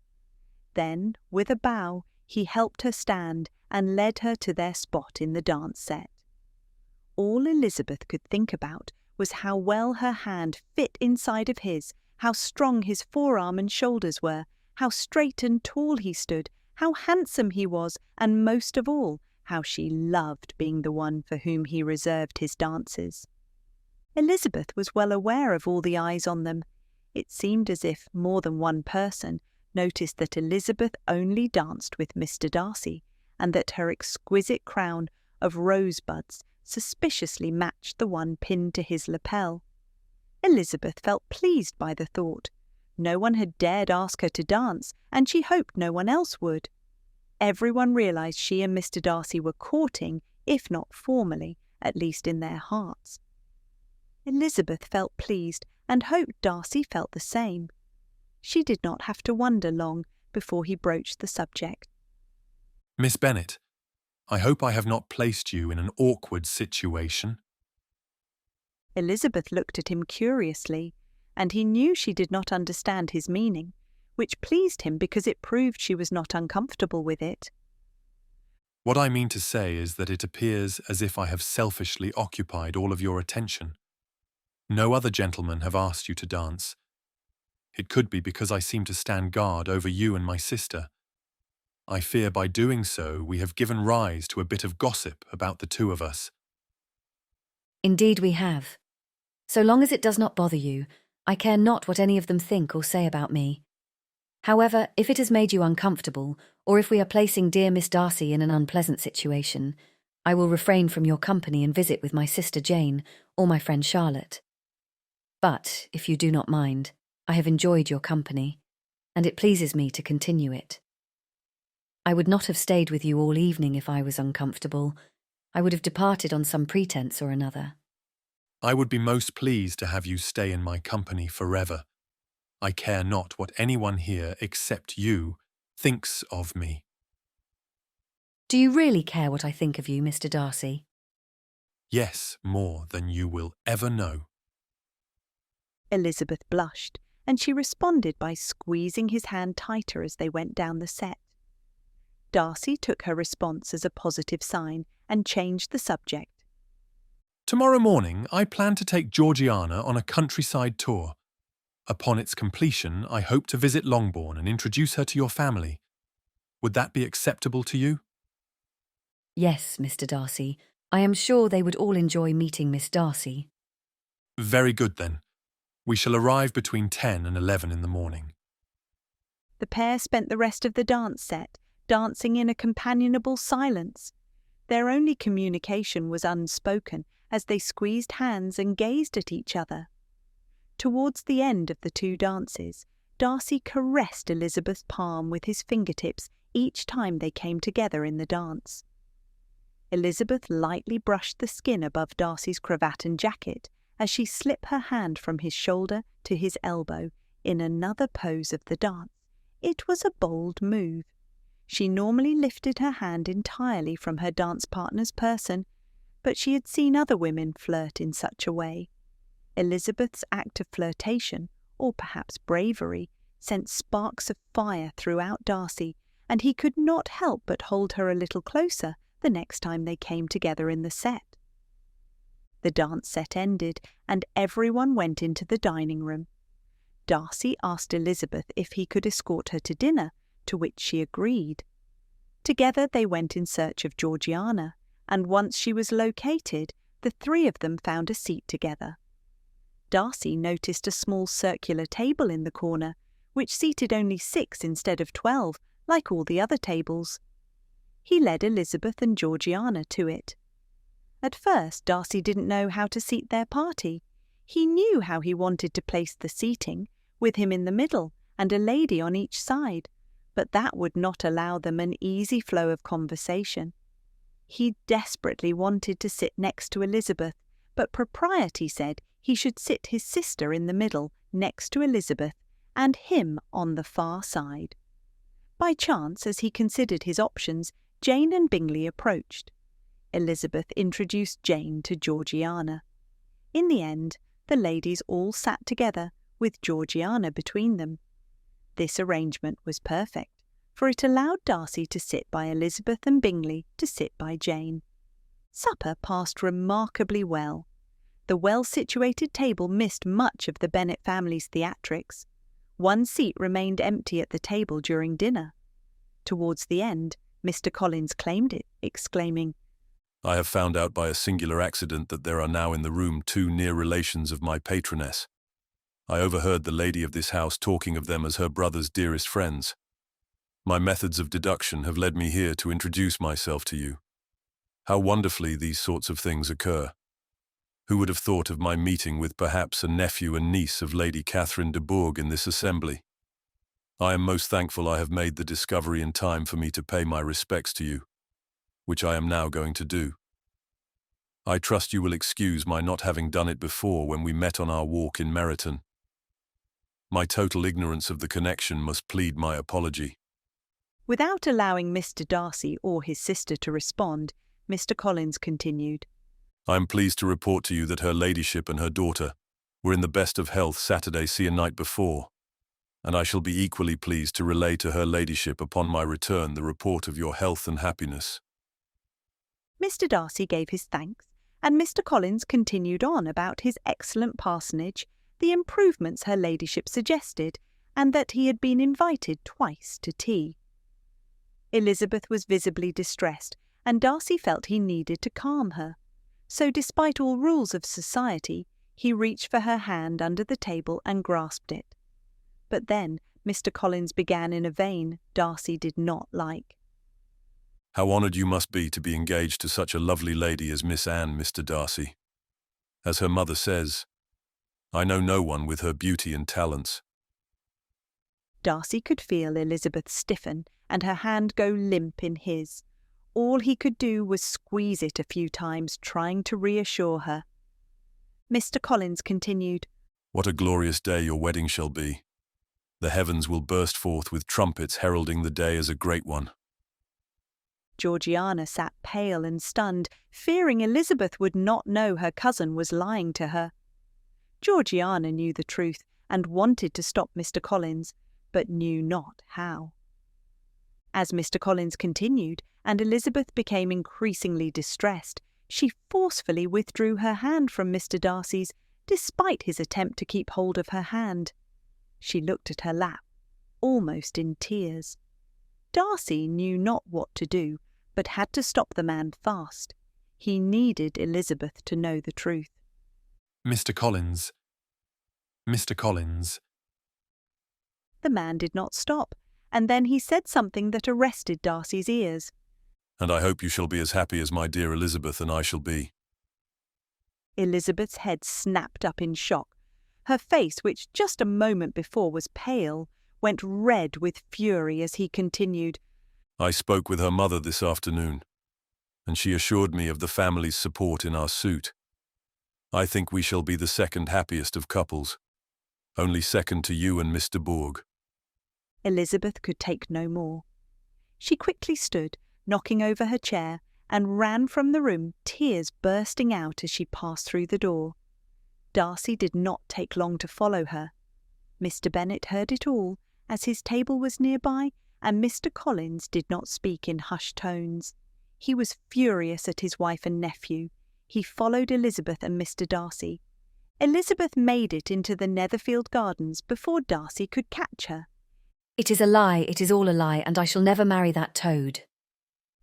Then, with a bow, he helped her stand and led her to their spot in the dance set. All Elizabeth could think about was how well her hand fit inside of his, how strong his forearm and shoulders were, how straight and tall he stood, how handsome he was, and most of all, how she loved being the one for whom he reserved his dances. Elizabeth was well aware of all the eyes on them. It seemed as if more than one person noticed that Elizabeth only danced with Mr. Darcy, and that her exquisite crown of rosebuds suspiciously matched the one pinned to his lapel. Elizabeth felt pleased by the thought. No one had dared ask her to dance, and she hoped no one else would. Everyone realised she and Mr. Darcy were courting, if not formally, at least in their hearts. Elizabeth felt pleased and hoped Darcy felt the same. She did not have to wonder long before he broached the subject. Miss Bennet, I hope I have not placed you in an awkward situation. Elizabeth looked at him curiously, and he knew she did not understand his meaning, which pleased him because it proved she was not uncomfortable with it. What I mean to say is that it appears as if I have selfishly occupied all of your attention. No other gentlemen have asked you to dance. It could be because I seem to stand guard over you and my sister, I fear by doing so we have given rise to a bit of gossip about the two of us. Indeed we have. So long as it does not bother you, I care not what any of them think or say about me. However, if it has made you uncomfortable, or if we are placing dear Miss Darcy in an unpleasant situation, I will refrain from your company and visit with my sister Jane or my friend Charlotte. But, if you do not mind, I have enjoyed your company, and it pleases me to continue it. I would not have stayed with you all evening if I was uncomfortable. I would have departed on some pretence or another. I would be most pleased to have you stay in my company forever. I care not what anyone here except you thinks of me. Do you really care what I think of you, Mr Darcy? Yes, more than you will ever know. Elizabeth blushed, and she responded by squeezing his hand tighter as they went down the set. Darcy took her response as a positive sign and changed the subject. Tomorrow morning, I plan to take Georgiana on a countryside tour. Upon its completion, I hope to visit Longbourn and introduce her to your family. Would that be acceptable to you? Yes, Mr Darcy. I am sure they would all enjoy meeting Miss Darcy. Very good, then. We shall arrive between 10 and 11 in the morning. The pair spent the rest of the dance set dancing in a companionable silence. Their only communication was unspoken as they squeezed hands and gazed at each other. Towards the end of the two dances, Darcy caressed Elizabeth's palm with his fingertips each time they came together in the dance. Elizabeth lightly brushed the skin above Darcy's cravat and jacket as she slipped her hand from his shoulder to his elbow in another pose of the dance. It was a bold move. She normally lifted her hand entirely from her dance partner's person, but she had seen other women flirt in such a way. Elizabeth's act of flirtation, or perhaps bravery, sent sparks of fire throughout Darcy, and he could not help but hold her a little closer the next time they came together in the set. The dance set ended, and everyone went into the dining room. Darcy asked Elizabeth if he could escort her to dinner, to which she agreed. Together they went in search of Georgiana, and once she was located, the three of them found a seat together. Darcy noticed a small circular table in the corner, which seated only 6 instead of 12, like all the other tables. He led Elizabeth and Georgiana to it. At first, Darcy didn't know how to seat their party. He knew how he wanted to place the seating, with him in the middle and a lady on each side, but that would not allow them an easy flow of conversation. He desperately wanted to sit next to Elizabeth, but propriety said he should sit his sister in the middle next to Elizabeth and him on the far side. By chance, as he considered his options, Jane and Bingley approached. Elizabeth introduced Jane to Georgiana. In the end, the ladies all sat together, with Georgiana between them. This arrangement was perfect, for it allowed Darcy to sit by Elizabeth and Bingley to sit by Jane. Supper passed remarkably well. The well-situated table missed much of the Bennet family's theatrics. One seat remained empty at the table during dinner. Towards the end, Mr Collins claimed it, exclaiming, "I have found out by a singular accident that there are now in the room 2 near relations of my patroness. I overheard the lady of this house talking of them as her brother's dearest friends. My methods of deduction have led me here to introduce myself to you. How wonderfully these sorts of things occur. Who would have thought of my meeting with perhaps a nephew and niece of Lady Catherine de Bourgh in this assembly? I am most thankful I have made the discovery in time for me to pay my respects to you, which I am now going to do. I trust you will excuse my not having done it before when we met on our walk in Meryton. My total ignorance of the connection must plead my apology." Without allowing Mr Darcy or his sister to respond, Mr Collins continued, "I am pleased to report to you that her ladyship and her daughter were in the best of health Saturday se'nnight before, and I shall be equally pleased to relay to her ladyship upon my return the report of your health and happiness." Mr Darcy gave his thanks, and Mr Collins continued on about his excellent parsonage, the improvements her ladyship suggested, and that he had been invited twice to tea. Elizabeth was visibly distressed, and Darcy felt he needed to calm her. So despite all rules of society, he reached for her hand under the table and grasped it. But then Mr. Collins began in a vein Darcy did not like. How honoured you must be to be engaged to such a lovely lady as Miss Anne, Mr. Darcy. As her mother says, I know no one with her beauty and talents. Darcy could feel Elizabeth stiffen and her hand go limp in his. All he could do was squeeze it a few times, trying to reassure her. Mr. Collins continued, What a glorious day your wedding shall be. The heavens will burst forth with trumpets heralding the day as a great one. Georgiana sat pale and stunned, fearing Elizabeth would not know her cousin was lying to her. Georgiana knew the truth and wanted to stop Mr. Collins, but knew not how. As Mr. Collins continued, and Elizabeth became increasingly distressed, she forcefully withdrew her hand from Mr. Darcy's, despite his attempt to keep hold of her hand. She looked at her lap, almost in tears. Darcy knew not what to do, but had to stop the man fast. He needed Elizabeth to know the truth. Mr. Collins. Mr. Collins. The man did not stop, and then he said something that arrested Darcy's ears. And I hope you shall be as happy as my dear Elizabeth and I shall be. Elizabeth's head snapped up in shock. Her face, which just a moment before was pale, went red with fury as he continued. I spoke with her mother this afternoon, and she assured me of the family's support in our suit. I think we shall be the second happiest of couples, only second to you and Mr. Bourg. Elizabeth could take no more. She quickly stood, knocking over her chair, and ran from the room, tears bursting out as she passed through the door. Darcy did not take long to follow her. Mr. Bennet heard it all, as his table was nearby, and Mr. Collins did not speak in hushed tones. He was furious at his wife and nephew. He followed Elizabeth and Mr. Darcy. Elizabeth made it into the Netherfield gardens before Darcy could catch her. It is a lie, it is all a lie, and I shall never marry that toad.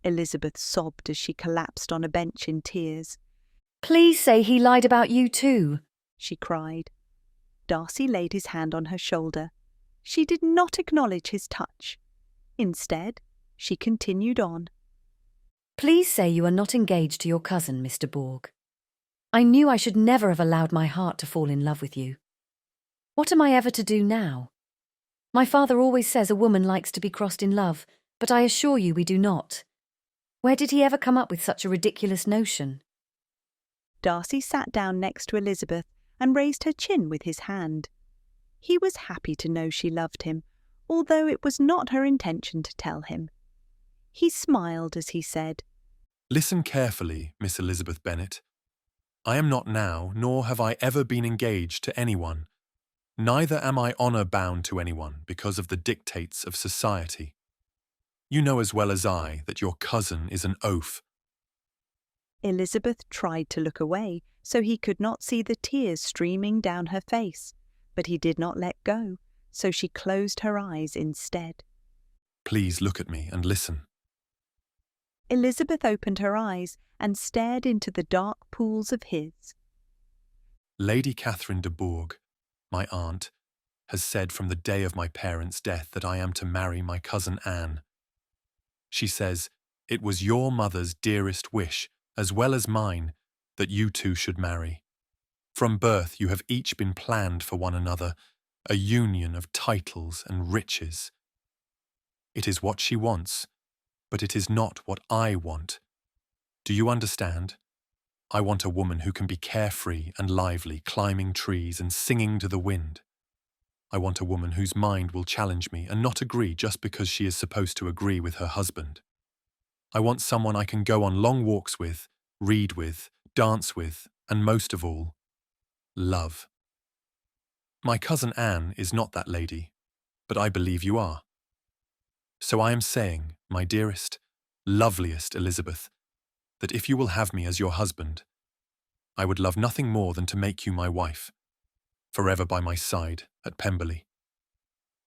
Elizabeth sobbed as she collapsed on a bench in tears. Please say he lied about you too, she cried. Darcy laid his hand on her shoulder. She did not acknowledge his touch. Instead, she continued on. Please say you are not engaged to your cousin, Mr. Bourg. I knew I should never have allowed my heart to fall in love with you. What am I ever to do now? My father always says a woman likes to be crossed in love, but I assure you we do not. Where did he ever come up with such a ridiculous notion? Darcy sat down next to Elizabeth and raised her chin with his hand. He was happy to know she loved him, although it was not her intention to tell him. He smiled as he said, Listen carefully, Miss Elizabeth Bennet. I am not now, nor have I ever been engaged to anyone. Neither am I honour-bound to anyone because of the dictates of society. You know as well as I that your cousin is an oaf. Elizabeth tried to look away so he could not see the tears streaming down her face, but he did not let go, so she closed her eyes instead. Please look at me and listen. Elizabeth opened her eyes and stared into the dark pools of his. Lady Catherine de Bourg, my aunt, has said from the day of my parents' death that I am to marry my cousin Anne. She says, it was your mother's dearest wish, as well as mine, that you two should marry. From birth you have each been planned for one another, a union of titles and riches. It is what she wants, but it is not what I want. Do you understand? I want a woman who can be carefree and lively, climbing trees and singing to the wind. I want a woman whose mind will challenge me and not agree just because she is supposed to agree with her husband. I want someone I can go on long walks with, read with, dance with, and most of all, love. My cousin Anne is not that lady, but I believe you are. So I am saying, my dearest, loveliest Elizabeth, that if you will have me as your husband, I would love nothing more than to make you my wife, forever by my side at Pemberley.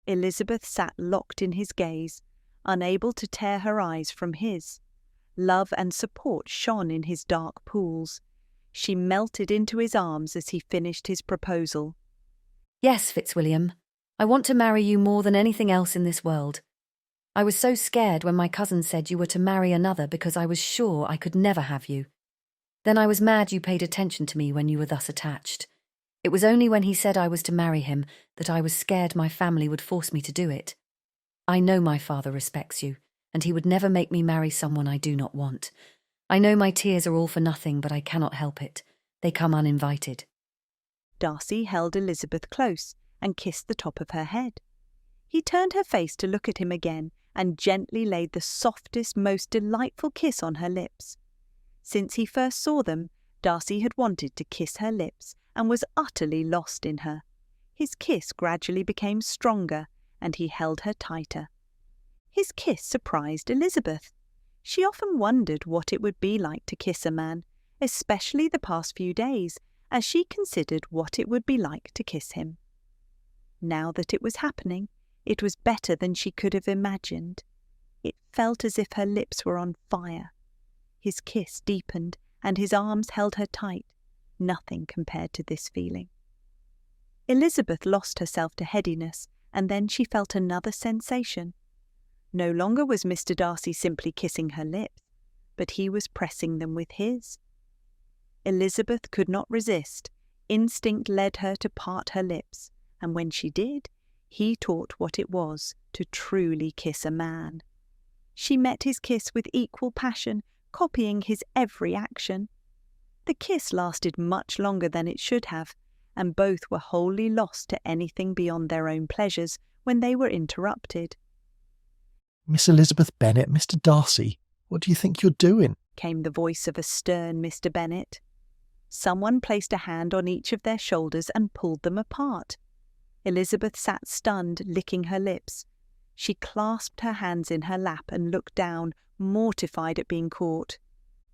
Elizabeth sat locked in his gaze, unable to tear her eyes from his. Love and support shone in his dark pools. She melted into his arms as he finished his proposal. Yes, Fitzwilliam, I want to marry you more than anything else in this world. I was so scared when my cousin said you were to marry another because I was sure I could never have you. Then I was mad you paid attention to me when you were thus attached. It was only when he said I was to marry him that I was scared my family would force me to do it. I know my father respects you, and he would never make me marry someone I do not want. I know my tears are all for nothing, but I cannot help it. They come uninvited. Darcy held Elizabeth close and kissed the top of her head. He turned her face to look at him again and gently laid the softest, most delightful kiss on her lips. Since he first saw them, Darcy had wanted to kiss her lips and was utterly lost in her. His kiss gradually became stronger, and he held her tighter. His kiss surprised Elizabeth. She often wondered what it would be like to kiss a man, especially the past few days, as she considered what it would be like to kiss him. Now that it was happening, it was better than she could have imagined. It felt as if her lips were on fire. His kiss deepened, and his arms held her tight. Nothing compared to this feeling. Elizabeth lost herself to headiness, and then she felt another sensation. No longer was Mr Darcy simply kissing her lips, but he was pressing them with his. Elizabeth could not resist. Instinct led her to part her lips, and when she did, he taught what it was to truly kiss a man. She met his kiss with equal passion, copying his every action. The kiss lasted much longer than it should have, and both were wholly lost to anything beyond their own pleasures when they were interrupted. Miss Elizabeth Bennet, Mr Darcy, what do you think you're doing? Came the voice of a stern Mr Bennet. Someone placed a hand on each of their shoulders and pulled them apart. Elizabeth sat stunned, licking her lips. She clasped her hands in her lap and looked down, mortified at being caught.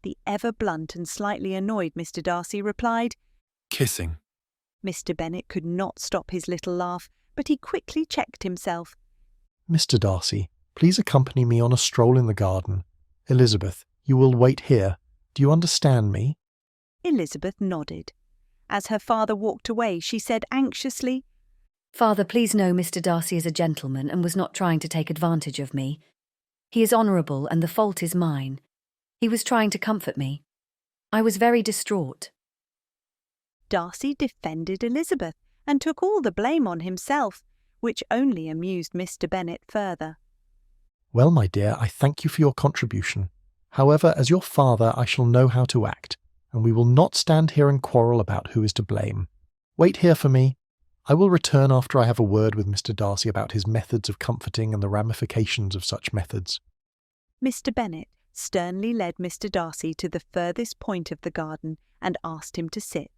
The ever-blunt and slightly annoyed Mr Darcy replied, "Kissing." Mr Bennet could not stop his little laugh, but he quickly checked himself. Mr Darcy, please accompany me on a stroll in the garden. Elizabeth, you will wait here. Do you understand me? Elizabeth nodded. As her father walked away, she said anxiously, Father, please know Mr Darcy is a gentleman and was not trying to take advantage of me. He is honourable and the fault is mine. He was trying to comfort me. I was very distraught. Darcy defended Elizabeth and took all the blame on himself, which only amused Mr Bennet further. Well, my dear, I thank you for your contribution. However, as your father, I shall know how to act, and we will not stand here and quarrel about who is to blame. Wait here for me. I will return after I have a word with Mr Darcy about his methods of comforting and the ramifications of such methods. Mr Bennet sternly led Mr Darcy to the furthest point of the garden and asked him to sit.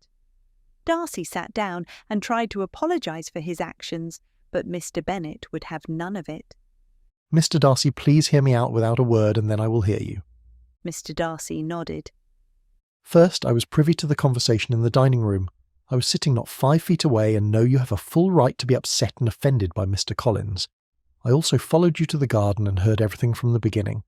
Darcy sat down and tried to apologise for his actions, but Mr Bennet would have none of it. Mr Darcy, please hear me out without a word, and then I will hear you. Mr Darcy nodded. First, I was privy to the conversation in the dining room. I was sitting not 5 feet away and know you have a full right to be upset and offended by Mr Collins. I also followed you to the garden and heard everything from the beginning.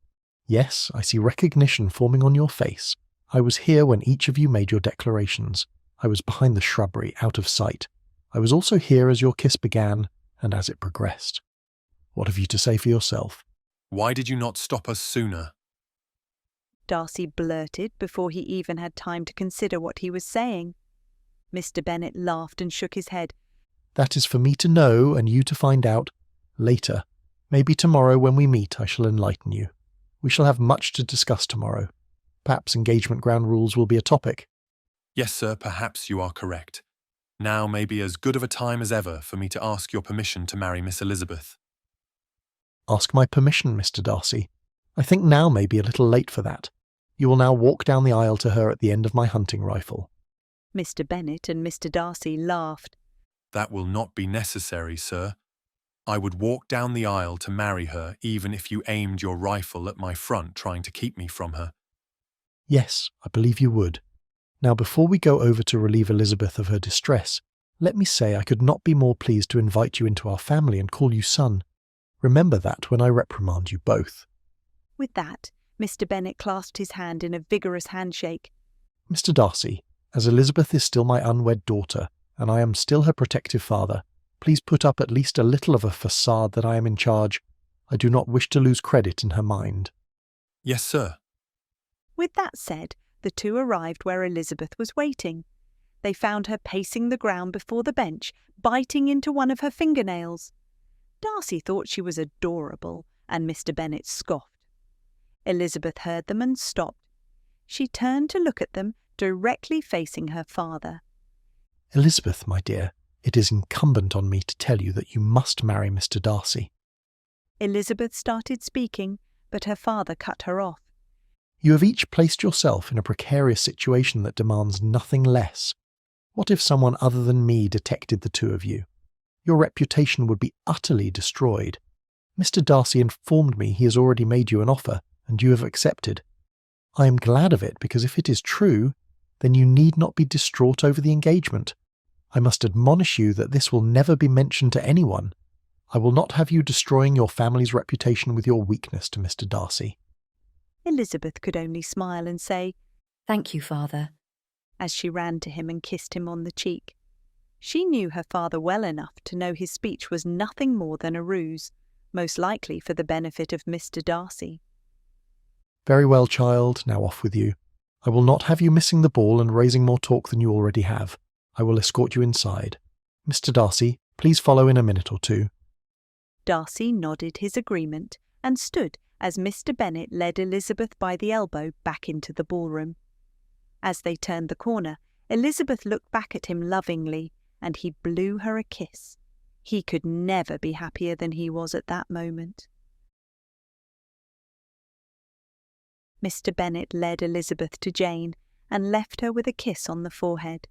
Yes, I see recognition forming on your face. I was here when each of you made your declarations. I was behind the shrubbery, out of sight. I was also here as your kiss began and as it progressed. What have you to say for yourself? Why did you not stop us sooner? Darcy blurted before he even had time to consider what he was saying. Mr Bennet laughed and shook his head. That is for me to know and you to find out later. Maybe tomorrow when we meet I shall enlighten you. We shall have much to discuss tomorrow. Perhaps engagement ground rules will be a topic. Yes, sir, perhaps you are correct. Now may be as good of a time as ever for me to ask your permission to marry Miss Elizabeth. Ask my permission, Mr Darcy. I think now may be a little late for that. You will now walk down the aisle to her at the end of my hunting rifle. Mr Bennet and Mr Darcy laughed. That will not be necessary, sir. I would walk down the aisle to marry her even if you aimed your rifle at my front trying to keep me from her. Yes, I believe you would. Now before we go over to relieve Elizabeth of her distress, let me say I could not be more pleased to invite you into our family and call you son. Remember that when I reprimand you both." With that, Mr. Bennet clasped his hand in a vigorous handshake. "Mr. Darcy, as Elizabeth is still my unwed daughter, and I am still her protective father, please put up at least a little of a facade that I am in charge. I do not wish to lose credit in her mind." "Yes, sir." With that said, the two arrived where Elizabeth was waiting. They found her pacing the ground before the bench, biting into one of her fingernails. Darcy thought she was adorable, and Mr. Bennet scoffed. Elizabeth heard them and stopped. She turned to look at them, directly facing her father. "Elizabeth, my dear, it is incumbent on me to tell you that you must marry Mr. Darcy." Elizabeth started speaking, but her father cut her off. "You have each placed yourself in a precarious situation that demands nothing less. What if someone other than me detected the two of you? Your reputation would be utterly destroyed. Mr. Darcy informed me he has already made you an offer, and you have accepted. I am glad of it, because if it is true, then you need not be distraught over the engagement. I must admonish you that this will never be mentioned to anyone. I will not have you destroying your family's reputation with your weakness to Mr. Darcy." Elizabeth could only smile and say, "Thank you, father," as she ran to him and kissed him on the cheek. She knew her father well enough to know his speech was nothing more than a ruse, most likely for the benefit of Mr. Darcy. "Very well, child, now off with you. I will not have you missing the ball and raising more talk than you already have. I will escort you inside. Mr. Darcy, please follow in a minute or two." Darcy nodded his agreement and stood as Mr. Bennet led Elizabeth by the elbow back into the ballroom. As they turned the corner, Elizabeth looked back at him lovingly, and he blew her a kiss. He could never be happier than he was at that moment. Mr. Bennet led Elizabeth to Jane and left her with a kiss on the forehead.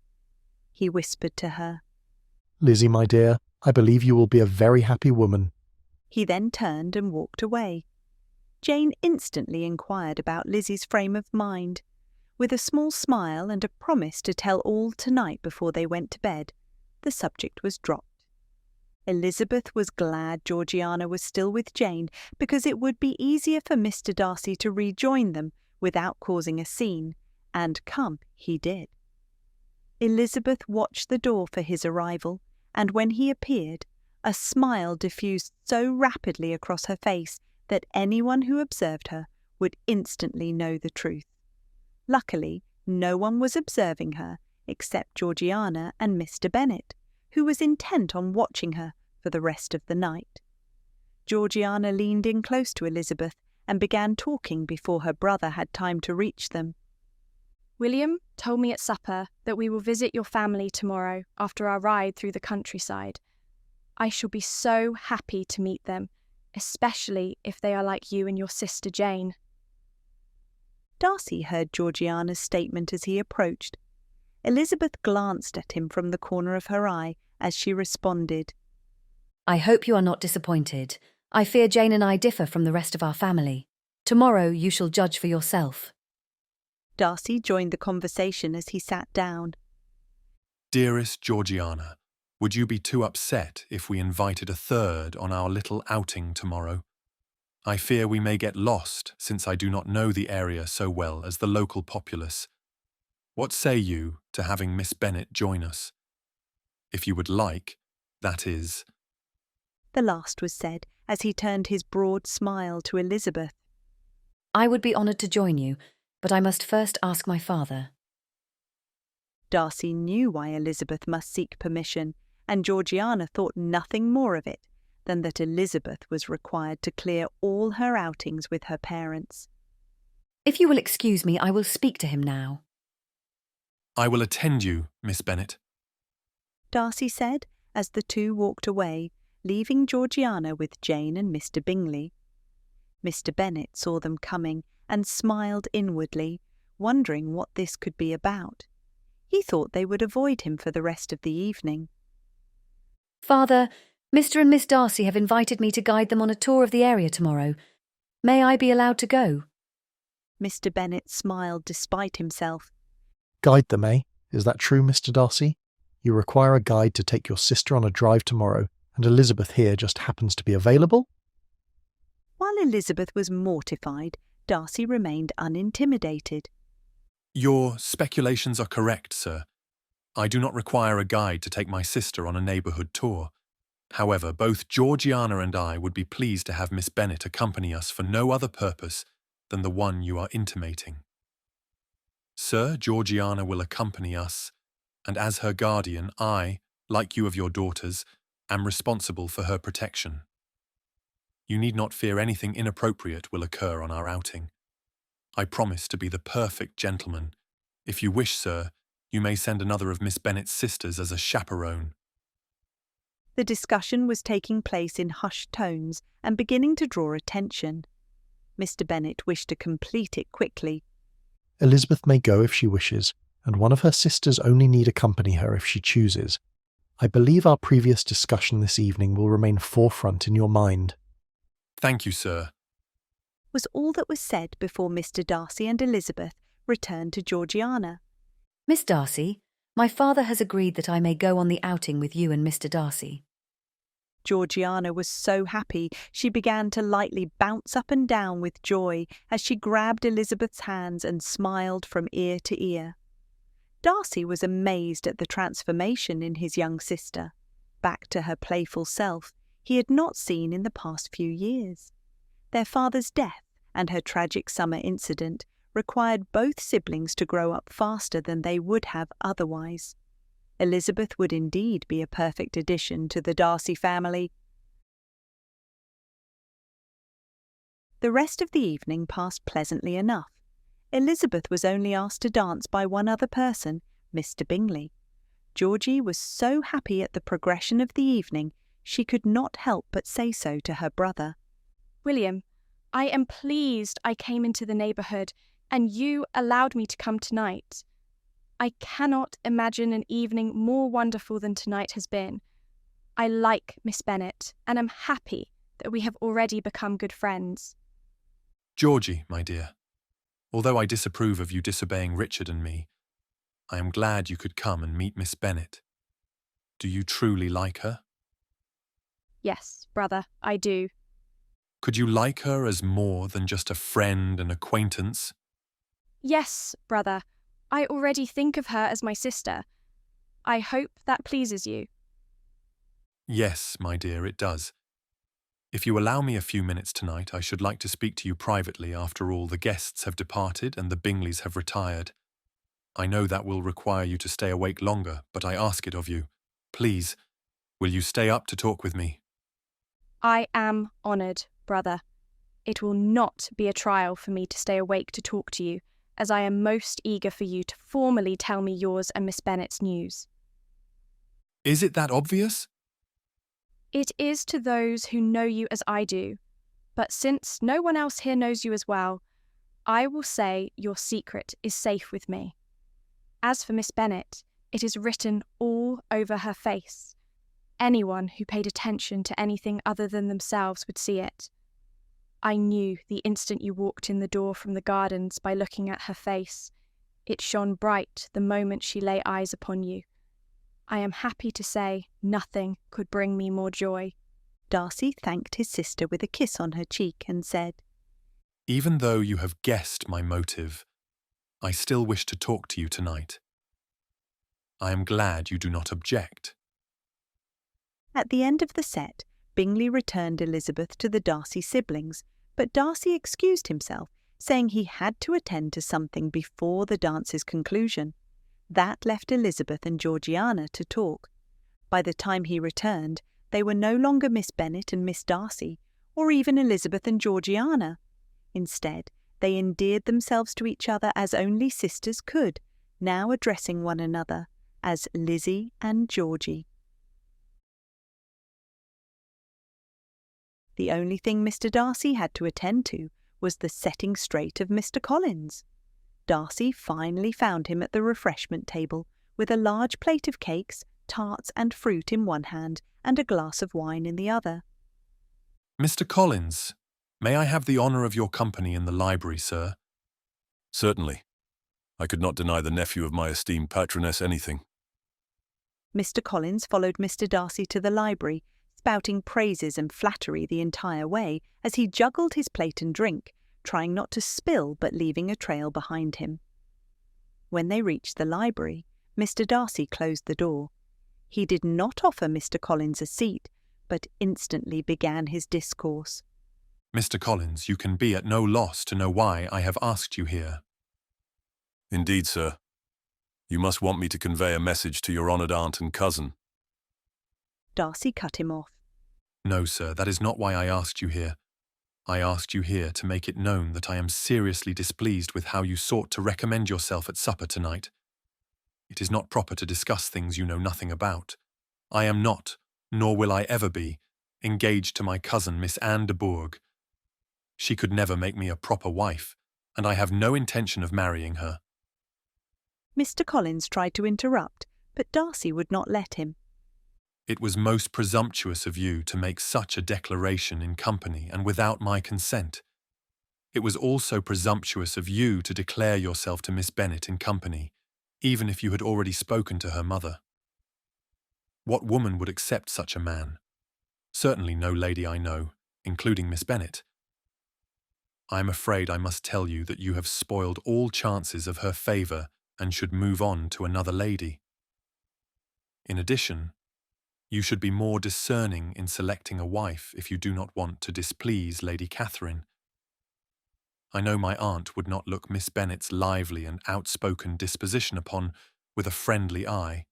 He whispered to her, "Lizzie, my dear, I believe you will be a very happy woman." He then turned and walked away. Jane instantly inquired about Lizzie's frame of mind. With a small smile and a promise to tell all tonight before they went to bed, the subject was dropped. Elizabeth was glad Georgiana was still with Jane, because it would be easier for Mr. Darcy to rejoin them without causing a scene, and come he did. Elizabeth watched the door for his arrival, and when he appeared, a smile diffused so rapidly across her face that anyone who observed her would instantly know the truth. Luckily, no one was observing her except Georgiana and Mr. Bennet, who was intent on watching her for the rest of the night. Georgiana leaned in close to Elizabeth and began talking before her brother had time to reach them. William told me at supper that we will visit your family tomorrow after our ride through the countryside. I shall be so happy to meet them, especially if they are like you and your sister Jane. Darcy heard Georgiana's statement as he approached. Elizabeth glanced at him from the corner of her eye as she responded, "I hope you are not disappointed. I fear Jane and I differ from the rest of our family. Tomorrow you shall judge for yourself." Darcy joined the conversation as he sat down. "Dearest Georgiana, would you be too upset if we invited a third on our little outing tomorrow? I fear we may get lost, since I do not know the area so well as the local populace. What say you to having Miss Bennet join us? If you would like, that is." The last was said as he turned his broad smile to Elizabeth. "I would be honoured to join you, but I must first ask my father." Darcy knew why Elizabeth must seek permission, and Georgiana thought nothing more of it than that Elizabeth was required to clear all her outings with her parents. "If you will excuse me, I will speak to him now." "I will attend you, Miss Bennet," Darcy said as the two walked away, leaving Georgiana with Jane and Mr. Bingley. Mr. Bennet saw them coming and smiled inwardly, wondering what this could be about. He thought they would avoid him for the rest of the evening. "Father, Mr. and Miss Darcy have invited me to guide them on a tour of the area tomorrow. May I be allowed to go?" Mr. Bennet smiled despite himself. "Guide them, eh? Is that true, Mr. Darcy? You require a guide to take your sister on a drive tomorrow, and Elizabeth here just happens to be available? While Elizabeth was mortified, Darcy remained unintimidated. Your speculations are correct, sir. I do not require a guide to take my sister on a neighbourhood tour. However, both Georgiana and I would be pleased to have Miss Bennet accompany us for no other purpose than the one you are intimating. Sir, Georgiana will accompany us, and as her guardian, I, like you of your daughters, am responsible for her protection. You need not fear anything inappropriate will occur on our outing. I promise to be the perfect gentleman. If you wish, sir, you may send another of Miss Bennet's sisters as a chaperone. The discussion was taking place in hushed tones and beginning to draw attention. Mr. Bennet wished to complete it quickly. Elizabeth may go if she wishes, and one of her sisters only need accompany her if she chooses. I believe our previous discussion this evening will remain forefront in your mind. Thank you, sir. Was all that was said before Mr. Darcy and Elizabeth returned to Georgiana. Miss Darcy, my father has agreed that I may go on the outing with you and Mr. Darcy. Georgiana was so happy she began to lightly bounce up and down with joy as she grabbed Elizabeth's hands and smiled from ear to ear. Darcy was amazed at the transformation in his young sister, back to her playful self he had not seen in the past few years. Their father's death and her tragic summer incident required both siblings to grow up faster than they would have otherwise. Elizabeth would indeed be a perfect addition to the Darcy family. The rest of the evening passed pleasantly enough. Elizabeth was only asked to dance by one other person, Mr. Bingley. Georgie was so happy at the progression of the evening she could not help but say so to her brother. William, I am pleased I came into the neighbourhood and you allowed me to come tonight. I cannot imagine an evening more wonderful than tonight has been. I like Miss Bennet and am happy that we have already become good friends. Georgie, my dear, although I disapprove of you disobeying Richard and me, I am glad you could come and meet Miss Bennet. Do you truly like her? Yes, brother, I do. Could you like her as more than just a friend and acquaintance? Yes, brother, I already think of her as my sister. I hope that pleases you. Yes, my dear, it does. If you allow me a few minutes tonight, I should like to speak to you privately after all the guests have departed and the Bingleys have retired. I know that will require you to stay awake longer, but I ask it of you. Please, will you stay up to talk with me? I am honoured, brother. It will not be a trial for me to stay awake to talk to you, as I am most eager for you to formally tell me yours and Miss Bennet's news. Is it that obvious? It is to those who know you as I do, but since no one else here knows you as well, I will say your secret is safe with me. As for Miss Bennet, it is written all over her face. Anyone who paid attention to anything other than themselves would see it. I knew the instant you walked in the door from the gardens by looking at her face. It shone bright the moment she lay eyes upon you. I am happy to say nothing could bring me more joy. Darcy thanked his sister with a kiss on her cheek and said, Even though you have guessed my motive, I still wish to talk to you tonight. I am glad you do not object. At the end of the set, Bingley returned Elizabeth to the Darcy siblings, but Darcy excused himself, saying he had to attend to something before the dance's conclusion. That left Elizabeth and Georgiana to talk. By the time he returned, they were no longer Miss Bennet and Miss Darcy, or even Elizabeth and Georgiana. Instead, they endeared themselves to each other as only sisters could, now addressing one another as Lizzie and Georgie. The only thing Mr. Darcy had to attend to was the setting straight of Mr. Collins. Darcy finally found him at the refreshment table with a large plate of cakes, tarts and fruit in one hand and a glass of wine in the other. Mr. Collins, may I have the honour of your company in the library, sir? Certainly. I could not deny the nephew of my esteemed patroness anything. Mr. Collins followed Mr. Darcy to the library, spouting praises and flattery the entire way as he juggled his plate and drink, trying not to spill but leaving a trail behind him. When they reached the library, Mr Darcy closed the door. He did not offer Mr Collins a seat, but instantly began his discourse. Mr. Collins, you can be at no loss to know why I have asked you here. Indeed, sir. You must want me to convey a message to your honoured aunt and cousin. Darcy cut him off. No, sir, that is not why I asked you here. I asked you here to make it known that I am seriously displeased with how you sought to recommend yourself at supper tonight. It is not proper to discuss things you know nothing about. I am not, nor will I ever be, engaged to my cousin Miss Anne de Bourgh. She could never make me a proper wife, and I have no intention of marrying her. Mr Collins tried to interrupt, but Darcy would not let him. It was most presumptuous of you to make such a declaration in company and without my consent. It was also presumptuous of you to declare yourself to Miss Bennet in company, even if you had already spoken to her mother. What woman would accept such a man? Certainly no lady I know, including Miss Bennet. I am afraid I must tell you that you have spoiled all chances of her favour and should move on to another lady. In addition, you should be more discerning in selecting a wife if you do not want to displease Lady Catherine. I know my aunt would not look Miss Bennet's lively and outspoken disposition upon with a friendly eye.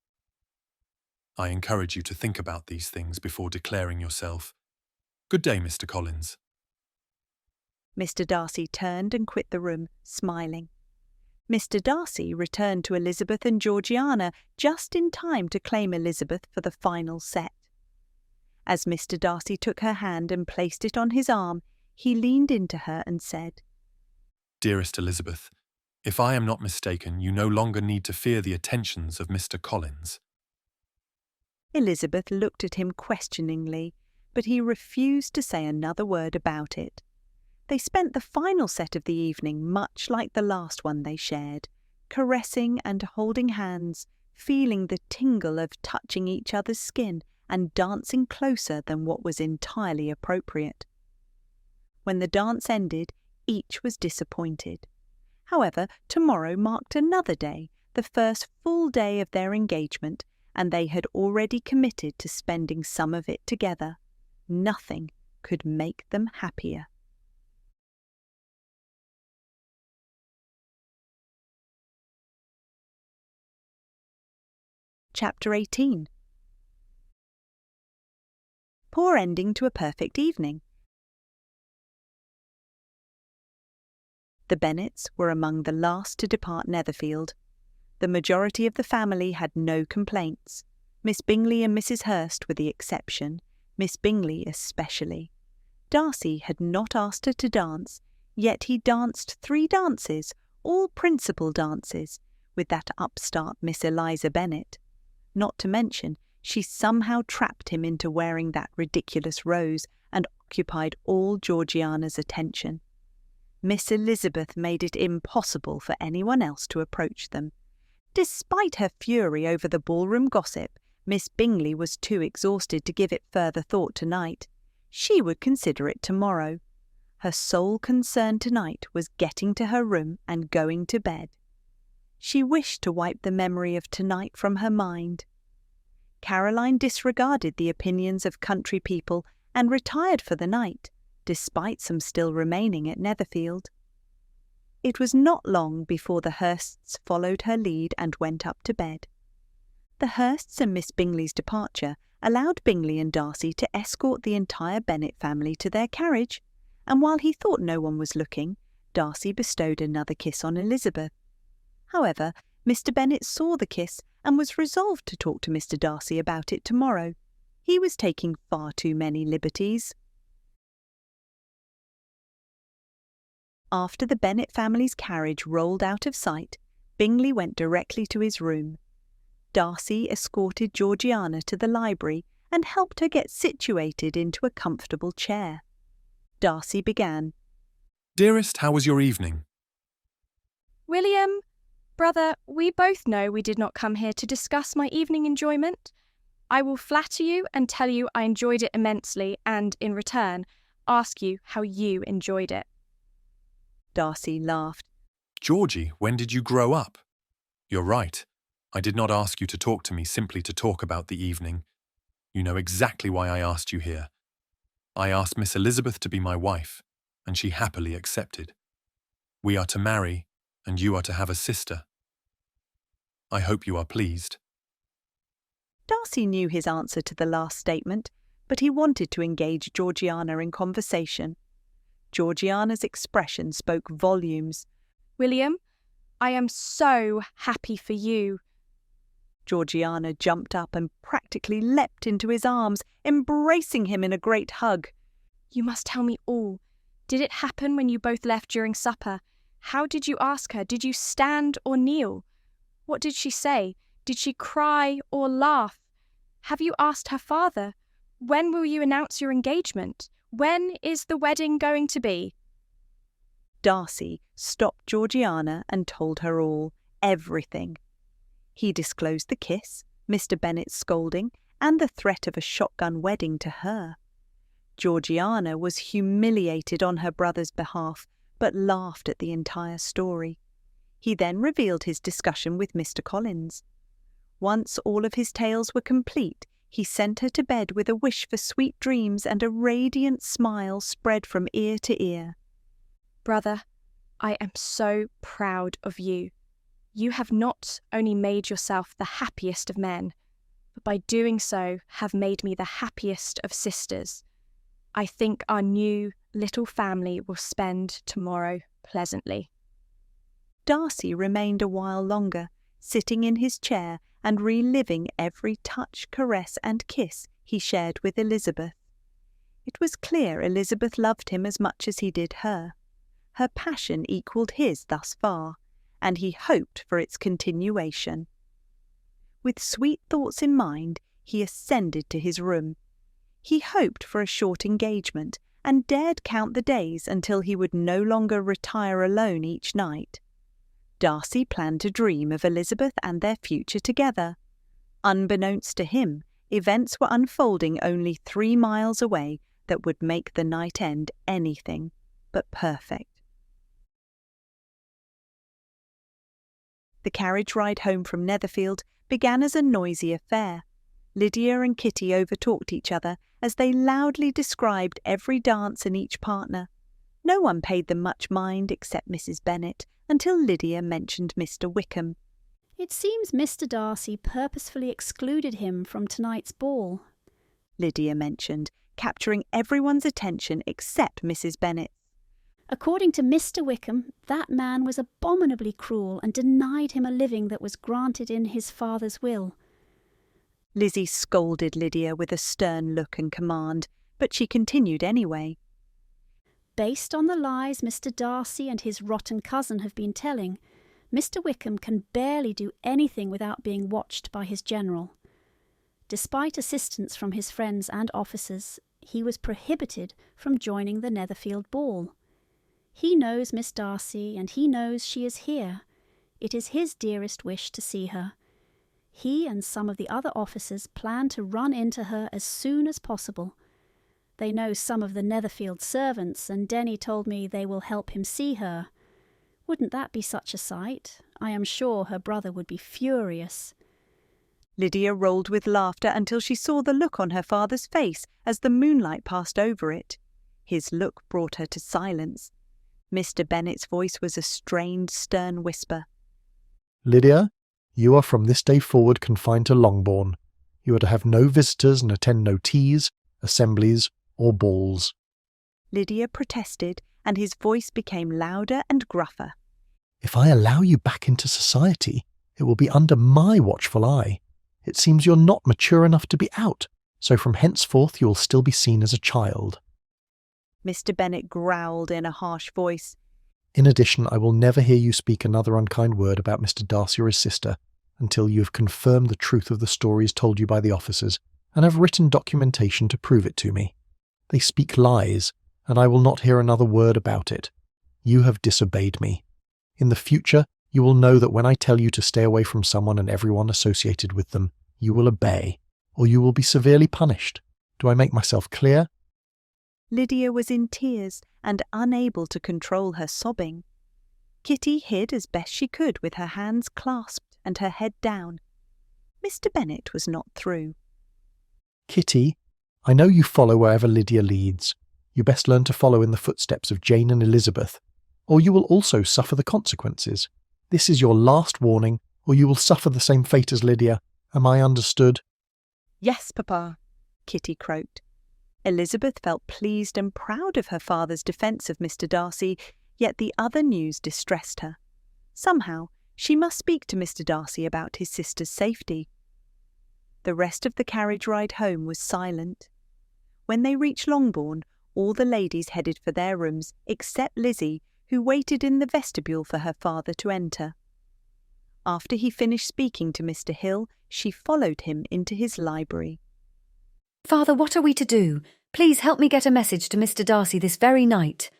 I encourage you to think about these things before declaring yourself. Good day, Mr. Collins. Mr Darcy turned and quit the room, smiling. Mr Darcy returned to Elizabeth and Georgiana just in time to claim Elizabeth for the final set. As Mr Darcy took her hand and placed it on his arm, he leaned into her and said, Dearest Elizabeth, if I am not mistaken, you no longer need to fear the attentions of Mr. Collins. Elizabeth looked at him questioningly, but he refused to say another word about it. They spent the final set of the evening much like the last one they shared, caressing and holding hands, feeling the tingle of touching each other's skin and dancing closer than what was entirely appropriate. When the dance ended, each was disappointed. However, tomorrow marked another day, the first full day of their engagement, and they had already committed to spending some of it together. Nothing could make them happier. Chapter 18. Poor ending to a perfect evening. The Bennets were among the last to depart Netherfield. The majority of the family had no complaints. Miss Bingley and Mrs Hurst were the exception, Miss Bingley especially. Darcy had not asked her to dance, yet he danced 3 dances, all principal dances, with that upstart Miss Eliza Bennet. Not to mention, she somehow trapped him into wearing that ridiculous rose and occupied all Georgiana's attention. Miss Elizabeth made it impossible for anyone else to approach them. Despite her fury over the ballroom gossip, Miss Bingley was too exhausted to give it further thought tonight. She would consider it tomorrow. Her sole concern tonight was getting to her room and going to bed. She wished to wipe the memory of tonight from her mind. Caroline disregarded the opinions of country people and retired for the night, despite some still remaining at Netherfield. It was not long before the Hursts followed her lead and went up to bed. The Hursts and Miss Bingley's departure allowed Bingley and Darcy to escort the entire Bennet family to their carriage, and while he thought no one was looking, Darcy bestowed another kiss on Elizabeth. However, Mr Bennet saw the kiss and was resolved to talk to Mr Darcy about it tomorrow. He was taking far too many liberties. After the Bennet family's carriage rolled out of sight, Bingley went directly to his room. Darcy escorted Georgiana to the library and helped her get situated into a comfortable chair. Darcy began. Dearest, how was your evening? William, brother, we both know we did not come here to discuss my evening enjoyment. I will flatter you and tell you I enjoyed it immensely and, in return, ask you how you enjoyed it. Darcy laughed. Georgie, when did you grow up? You're right. I did not ask you to talk to me simply to talk about the evening. You know exactly why I asked you here. I asked Miss Elizabeth to be my wife, and she happily accepted. We are to marry, and you are to have a sister. I hope you are pleased. Darcy knew his answer to the last statement, but he wanted to engage Georgiana in conversation. Georgiana's expression spoke volumes. William, I am so happy for you. Georgiana jumped up and practically leapt into his arms, embracing him in a great hug. You must tell me all. Did it happen when you both left during supper? How did you ask her? Did you stand or kneel? What did she say? Did she cry or laugh? Have you asked her father? When will you announce your engagement? When is the wedding going to be? Darcy stopped Georgiana and told her all, everything. He disclosed the kiss, Mr. Bennet's scolding, and the threat of a shotgun wedding to her. Georgiana was humiliated on her brother's behalf, but laughed at the entire story. He then revealed his discussion with Mr. Collins. Once all of his tales were complete, he sent her to bed with a wish for sweet dreams and a radiant smile spread from ear to ear. Brother, I am so proud of you. You have not only made yourself the happiest of men, but by doing so have made me the happiest of sisters. I think our new little family will spend tomorrow pleasantly. Darcy remained a while longer, sitting in his chair and reliving every touch, caress and kiss he shared with Elizabeth. It was clear Elizabeth loved him as much as he did her. Her passion equalled his thus far, and he hoped for its continuation. With sweet thoughts in mind, he ascended to his room. He hoped for a short engagement, and dared count the days until he would no longer retire alone each night. Darcy planned to dream of Elizabeth and their future together. Unbeknownst to him, events were unfolding only 3 miles away that would make the night end anything but perfect. The carriage ride home from Netherfield began as a noisy affair. Lydia and Kitty overtalked each other as they loudly described every dance and each partner. No one paid them much mind except Mrs. Bennet, until Lydia mentioned Mr. Wickham. It seems Mr. Darcy purposefully excluded him from tonight's ball, Lydia mentioned, capturing everyone's attention except Mrs. Bennet. According to Mr. Wickham, that man was abominably cruel and denied him a living that was granted in his father's will. Lizzie scolded Lydia with a stern look and command, but she continued anyway. Based on the lies Mr. Darcy and his rotten cousin have been telling, Mr. Wickham can barely do anything without being watched by his general. Despite assistance from his friends and officers, he was prohibited from joining the Netherfield ball. He knows Miss Darcy, and he knows she is here. It is his dearest wish to see her. He and some of the other officers plan to run into her as soon as possible. They know some of the Netherfield servants, and Denny told me they will help him see her. Wouldn't that be such a sight? I am sure her brother would be furious. Lydia rolled with laughter until she saw the look on her father's face as the moonlight passed over it. His look brought her to silence. Mr. Bennet's voice was a strained, stern whisper. Lydia, you are from this day forward confined to Longbourn. You are to have no visitors and attend no teas, assemblies, or balls. Lydia protested, and his voice became louder and gruffer. If I allow you back into society, it will be under my watchful eye. It seems you're not mature enough to be out, so from henceforth you will still be seen as a child. Mr. Bennet growled in a harsh voice. In addition, I will never hear you speak another unkind word about Mr. Darcy or his sister until you have confirmed the truth of the stories told you by the officers and have written documentation to prove it to me. They speak lies, and I will not hear another word about it. You have disobeyed me. In the future, you will know that when I tell you to stay away from someone and everyone associated with them, you will obey, or you will be severely punished. Do I make myself clear?" Lydia was in tears and unable to control her sobbing. Kitty hid as best she could with her hands clasped and her head down. Mr. Bennet was not through. "Kitty, I know you follow wherever Lydia leads. You best learn to follow in the footsteps of Jane and Elizabeth, or you will also suffer the consequences. This is your last warning, or you will suffer the same fate as Lydia. Am I understood?" "Yes, Papa," Kitty croaked. Elizabeth felt pleased and proud of her father's defence of Mr. Darcy, yet the other news distressed her. Somehow, she must speak to Mr. Darcy about his sister's safety. The rest of the carriage ride home was silent. When they reached Longbourn, all the ladies headed for their rooms, except Lizzie, who waited in the vestibule for her father to enter. After he finished speaking to Mr. Hill, she followed him into his library. "Father, what are we to do? Please help me get a message to Mr. Darcy this very night.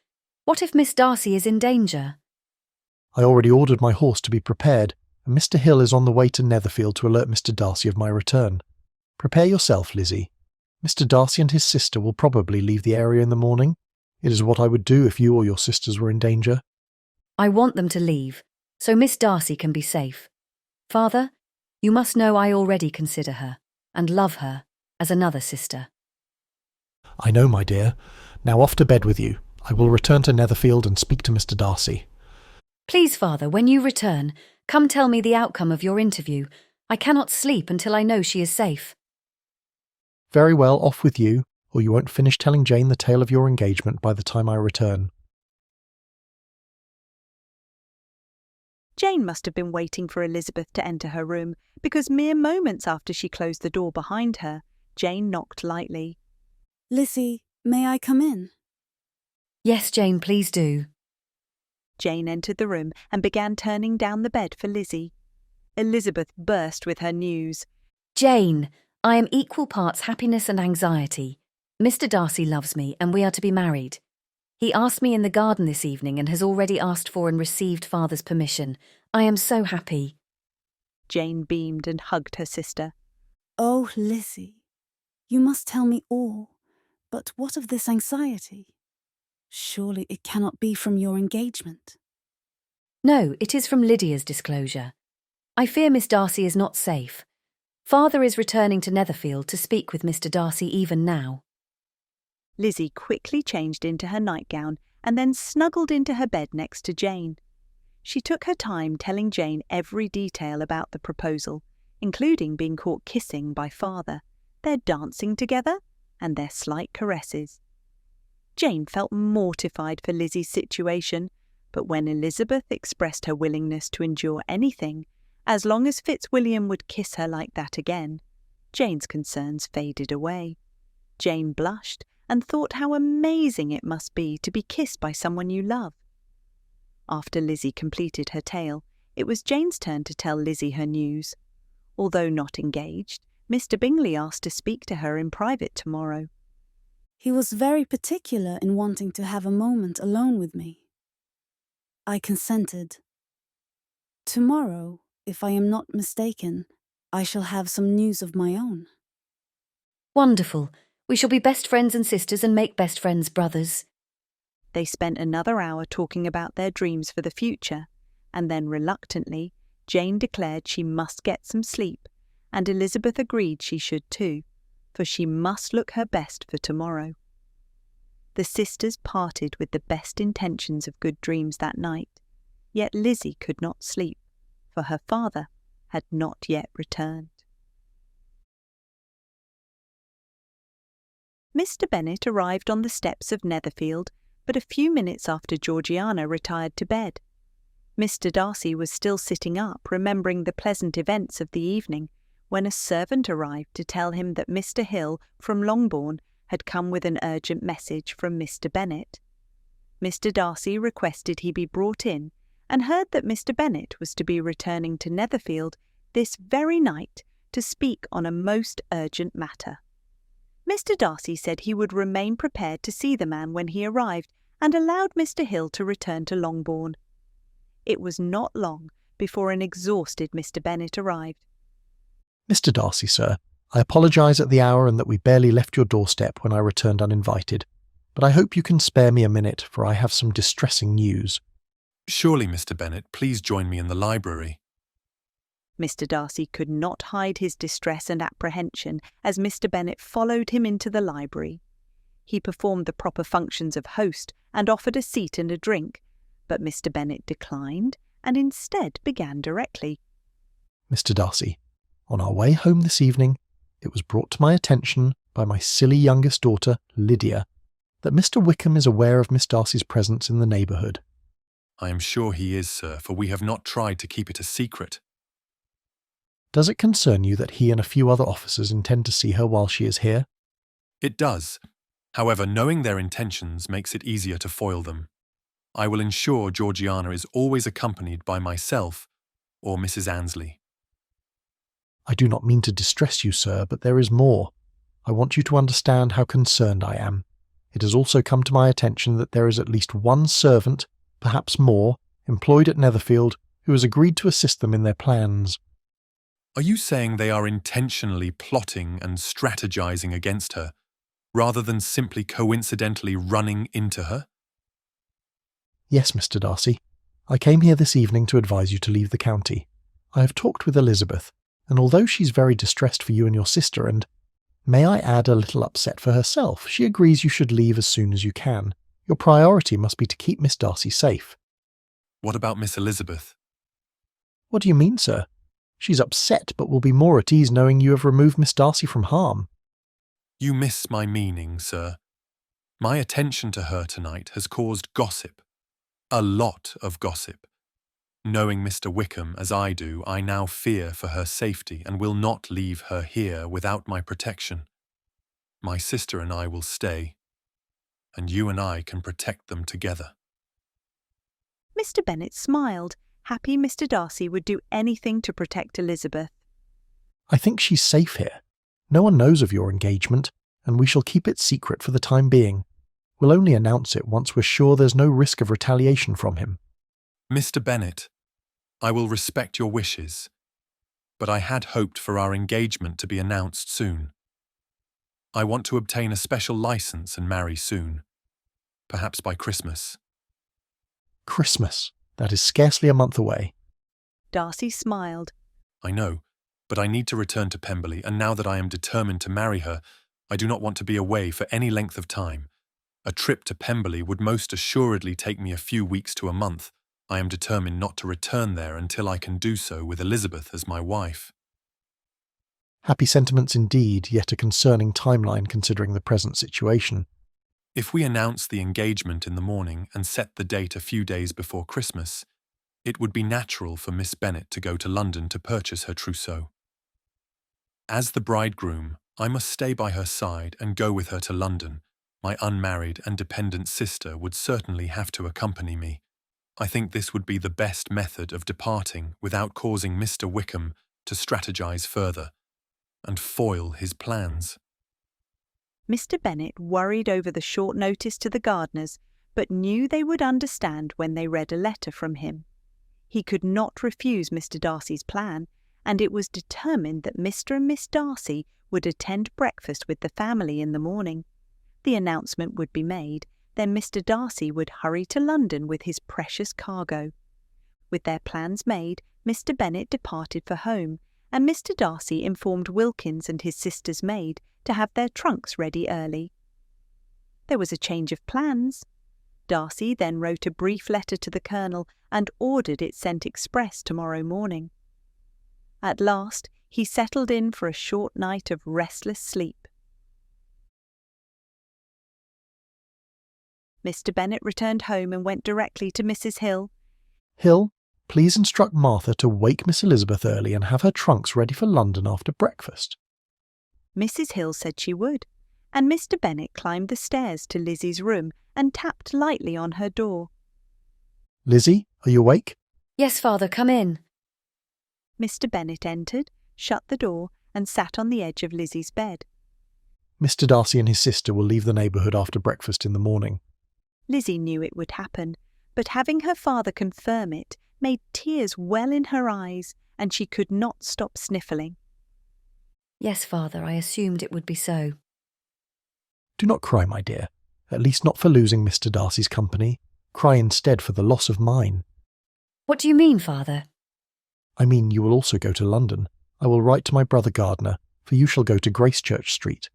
What if Miss Darcy is in danger?" "I already ordered my horse to be prepared, and Mr. Hill is on the way to Netherfield to alert Mr. Darcy of my return. Prepare yourself, Lizzie. Mr. Darcy and his sister will probably leave the area in the morning. It is what I would do if you or your sisters were in danger." "I want them to leave, so Miss Darcy can be safe. Father, you must know I already consider her, and love her, as another sister." "I know, my dear. Now off to bed with you. I will return to Netherfield and speak to Mr. Darcy." "Please, Father, when you return, come tell me the outcome of your interview. I cannot sleep until I know she is safe." "Very well, off with you, or you won't finish telling Jane the tale of your engagement by the time I return." Jane must have been waiting for Elizabeth to enter her room, because mere moments after she closed the door behind her, Jane knocked lightly. "Lizzie, may I come in?" "Yes, Jane, please do." Jane entered the room and began turning down the bed for Lizzie. Elizabeth burst with her news. "Jane, I am equal parts happiness and anxiety. Mr. Darcy loves me and we are to be married. He asked me in the garden this evening and has already asked for and received Father's permission. I am so happy." Jane beamed and hugged her sister. "Oh, Lizzie, you must tell me all. But what of this anxiety? Surely it cannot be from your engagement." "No, it is from Lydia's disclosure. I fear Miss Darcy is not safe. Father is returning to Netherfield to speak with Mr. Darcy even now." Lizzie quickly changed into her nightgown and then snuggled into her bed next to Jane. She took her time telling Jane every detail about the proposal, including being caught kissing by Father, their dancing together, and their slight caresses. Jane felt mortified for Lizzie's situation, but when Elizabeth expressed her willingness to endure anything, as long as Fitzwilliam would kiss her like that again, Jane's concerns faded away. Jane blushed and thought how amazing it must be to be kissed by someone you love. After Lizzie completed her tale, it was Jane's turn to tell Lizzie her news. Although not engaged, Mr. Bingley asked to speak to her in private tomorrow. "He was very particular in wanting to have a moment alone with me. I consented. Tomorrow, if I am not mistaken, I shall have some news of my own." "Wonderful. We shall be best friends and sisters and make best friends brothers." They spent another hour talking about their dreams for the future, and then reluctantly, Jane declared she must get some sleep, and Elizabeth agreed she should too, for she must look her best for tomorrow. The sisters parted with the best intentions of good dreams that night, yet Lizzie could not sleep, for her father had not yet returned. Mr. Bennet arrived on the steps of Netherfield but a few minutes after Georgiana retired to bed. Mr. Darcy was still sitting up, remembering the pleasant events of the evening, when a servant arrived to tell him that Mr. Hill from Longbourn had come with an urgent message from Mr. Bennet. Mr. Darcy requested he be brought in, and heard that Mr. Bennet was to be returning to Netherfield this very night to speak on a most urgent matter. Mr. Darcy said he would remain prepared to see the man when he arrived, and allowed Mr. Hill to return to Longbourn. It was not long before an exhausted Mr. Bennet arrived. "Mr. Darcy, sir, I apologise at the hour and that we barely left your doorstep when I returned uninvited, but I hope you can spare me a minute, for I have some distressing news. Surely, Mr. Bennet, please join me in the library. Mr. Darcy could not hide his distress and apprehension as Mr. Bennet followed him into the library. He performed the proper functions of host and offered a seat and a drink, but Mr. Bennet declined and instead began directly. Mr. Darcy, on our way home this evening, it was brought to my attention by my silly youngest daughter, Lydia, that Mr. Wickham is aware of Miss Darcy's presence in the neighbourhood. I am sure he is, sir, for we have not tried to keep it a secret. Does it concern you that he and a few other officers intend to see her while she is here? It does. However, knowing their intentions makes it easier to foil them. I will ensure Georgiana is always accompanied by myself or Mrs. Annesley. I do not mean to distress you, sir, but there is more. I want you to understand how concerned I am. It has also come to my attention that there is at least one servant, perhaps more, employed at Netherfield, who has agreed to assist them in their plans. Are you saying they are intentionally plotting and strategizing against her, rather than simply coincidentally running into her? Yes, Mr. Darcy. I came here this evening to advise you to leave the county. I have talked with Elizabeth, and although she's very distressed for you and your sister, and, may I add, a little upset for herself, she agrees you should leave as soon as you can. Your priority must be to keep Miss Darcy safe. What about Miss Elizabeth? What do you mean, sir? She's upset, but will be more at ease knowing you have removed Miss Darcy from harm. You miss my meaning, sir. My attention to her tonight has caused gossip. A lot of gossip. Knowing Mr. Wickham as I do, I now fear for her safety and will not leave her here without my protection. My sister and I will stay, and you and I can protect them together. Mr. Bennet smiled, happy Mr. Darcy would do anything to protect Elizabeth. I think she's safe here. No one knows of your engagement, and we shall keep it secret for the time being. We'll only announce it once we're sure there's no risk of retaliation from him. Mr. Bennet, I will respect your wishes, but I had hoped for our engagement to be announced soon. I want to obtain a special license and marry soon, perhaps by Christmas. Christmas? That is scarcely a month away. Darcy smiled. I know, but I need to return to Pemberley, and now that I am determined to marry her, I do not want to be away for any length of time. A trip to Pemberley would most assuredly take me a few weeks to a month. I am determined not to return there until I can do so with Elizabeth as my wife. Happy sentiments indeed, yet a concerning timeline considering the present situation. If we announce the engagement in the morning and set the date a few days before Christmas, it would be natural for Miss Bennet to go to London to purchase her trousseau. As the bridegroom, I must stay by her side and go with her to London. My unmarried and dependent sister would certainly have to accompany me. I think this would be the best method of departing without causing Mr. Wickham to strategize further and foil his plans. Mr. Bennet worried over the short notice to the Gardiners, but knew they would understand when they read a letter from him. He could not refuse Mr. Darcy's plan, and it was determined that Mr. and Miss Darcy would attend breakfast with the family in the morning. The announcement would be made, then Mr. Darcy would hurry to London with his precious cargo. With their plans made, Mr. Bennet departed for home, and Mr. Darcy informed Wilkins and his sister's maid to have their trunks ready early. There was a change of plans. Darcy then wrote a brief letter to the Colonel and ordered it sent express tomorrow morning. At last he settled in for a short night of restless sleep. Mr. Bennet returned home and went directly to Mrs. Hill. Hill, please instruct Martha to wake Miss Elizabeth early and have her trunks ready for London after breakfast. Mrs. Hill said she would, and Mr. Bennet climbed the stairs to Lizzie's room and tapped lightly on her door. Lizzie, are you awake? Yes, father, come in. Mr. Bennet entered, shut the door, and sat on the edge of Lizzie's bed. Mr. Darcy and his sister will leave the neighbourhood after breakfast in the morning. Lizzie knew it would happen, but having her father confirm it made tears well in her eyes, and she could not stop sniffling. Yes, father, I assumed it would be so. Do not cry, my dear, at least not for losing Mr Darcy's company. Cry instead for the loss of mine. What do you mean, father? I mean you will also go to London. I will write to my brother Gardiner, for you shall go to Gracechurch Street.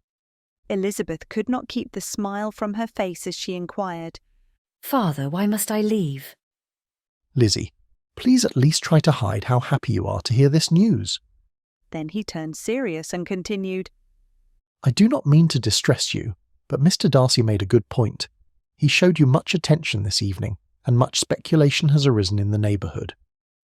Elizabeth could not keep the smile from her face as she inquired, Father, why must I leave? Lizzie, please at least try to hide how happy you are to hear this news. Then he turned serious and continued, I do not mean to distress you, but Mr Darcy made a good point. He showed you much attention this evening, and much speculation has arisen in the neighbourhood.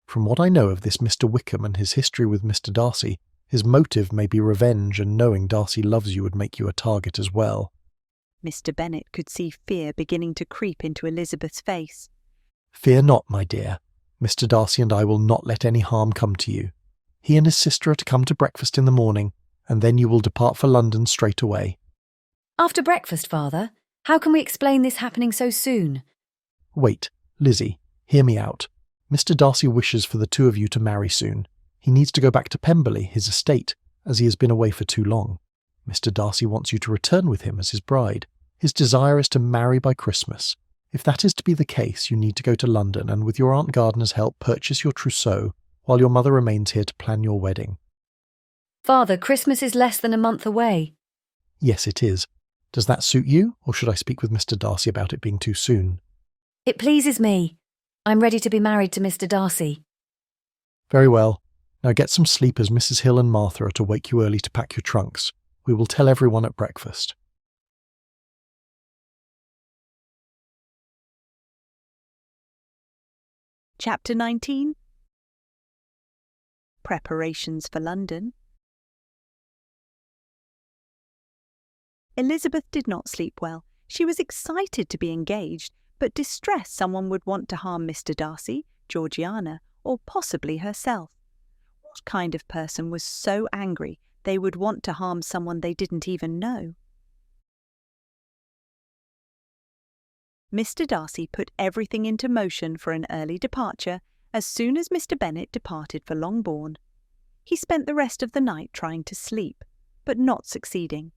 From what I know of this Mr Wickham and his history with Mr Darcy, his motive may be revenge, and knowing Darcy loves you would make you a target as well. Mr Bennet could see fear beginning to creep into Elizabeth's face. Fear not, my dear. Mr Darcy and I will not let any harm come to you. He and his sister are to come to breakfast in the morning, and then you will depart for London straight away. After breakfast, father? How can we explain this happening so soon? Wait, Lizzie, hear me out. Mr Darcy wishes for the two of you to marry soon. He needs to go back to Pemberley, his estate, as he has been away for too long. Mr Darcy wants you to return with him as his bride. His desire is to marry by Christmas. If that is to be the case, you need to go to London and with your Aunt Gardiner's help purchase your trousseau, while your mother remains here to plan your wedding. Father, Christmas is less than a month away. Yes, it is. Does that suit you, or should I speak with Mr Darcy about it being too soon? It pleases me. I'm ready to be married to Mr Darcy. Very well. Now get some sleep, as Mrs Hill and Martha are to wake you early to pack your trunks. We will tell everyone at breakfast. Chapter 19. Preparations for London. Elizabeth did not sleep well. She was excited to be engaged, but distressed someone would want to harm Mr Darcy, Georgiana, or possibly herself. What kind of person was so angry they would want to harm someone they didn't even know? Mr Darcy put everything into motion for an early departure as soon as Mr Bennet departed for Longbourn. He spent the rest of the night trying to sleep, but not succeeding.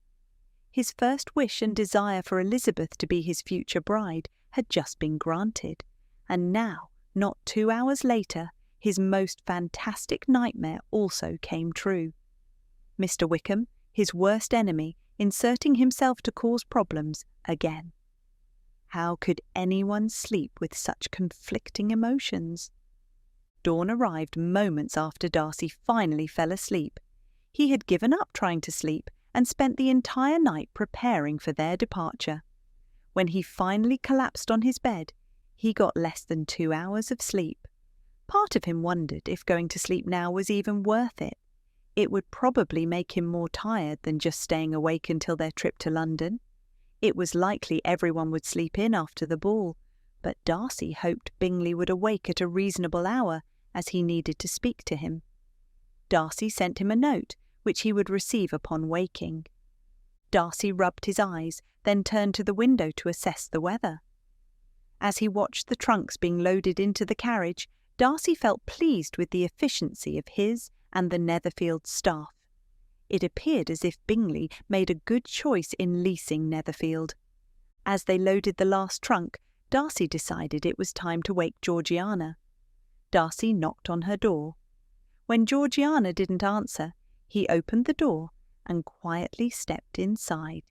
His first wish and desire for Elizabeth to be his future bride had just been granted, and now, not 2 hours later, his most fantastic nightmare also came true. Mr Wickham, his worst enemy, inserting himself to cause problems again. How could anyone sleep with such conflicting emotions? Dawn arrived moments after Darcy finally fell asleep. He had given up trying to sleep and spent the entire night preparing for their departure. When he finally collapsed on his bed, he got less than 2 hours of sleep. Part of him wondered if going to sleep now was even worth it. It would probably make him more tired than just staying awake until their trip to London. It was likely everyone would sleep in after the ball, but Darcy hoped Bingley would awake at a reasonable hour, as he needed to speak to him. Darcy sent him a note, which he would receive upon waking. Darcy rubbed his eyes, then turned to the window to assess the weather. As he watched the trunks being loaded into the carriage, Darcy felt pleased with the efficiency of his and the Netherfield staff. It appeared as if Bingley made a good choice in leasing Netherfield. As they loaded the last trunk, Darcy decided it was time to wake Georgiana. Darcy knocked on her door. When Georgiana didn't answer, he opened the door and quietly stepped inside.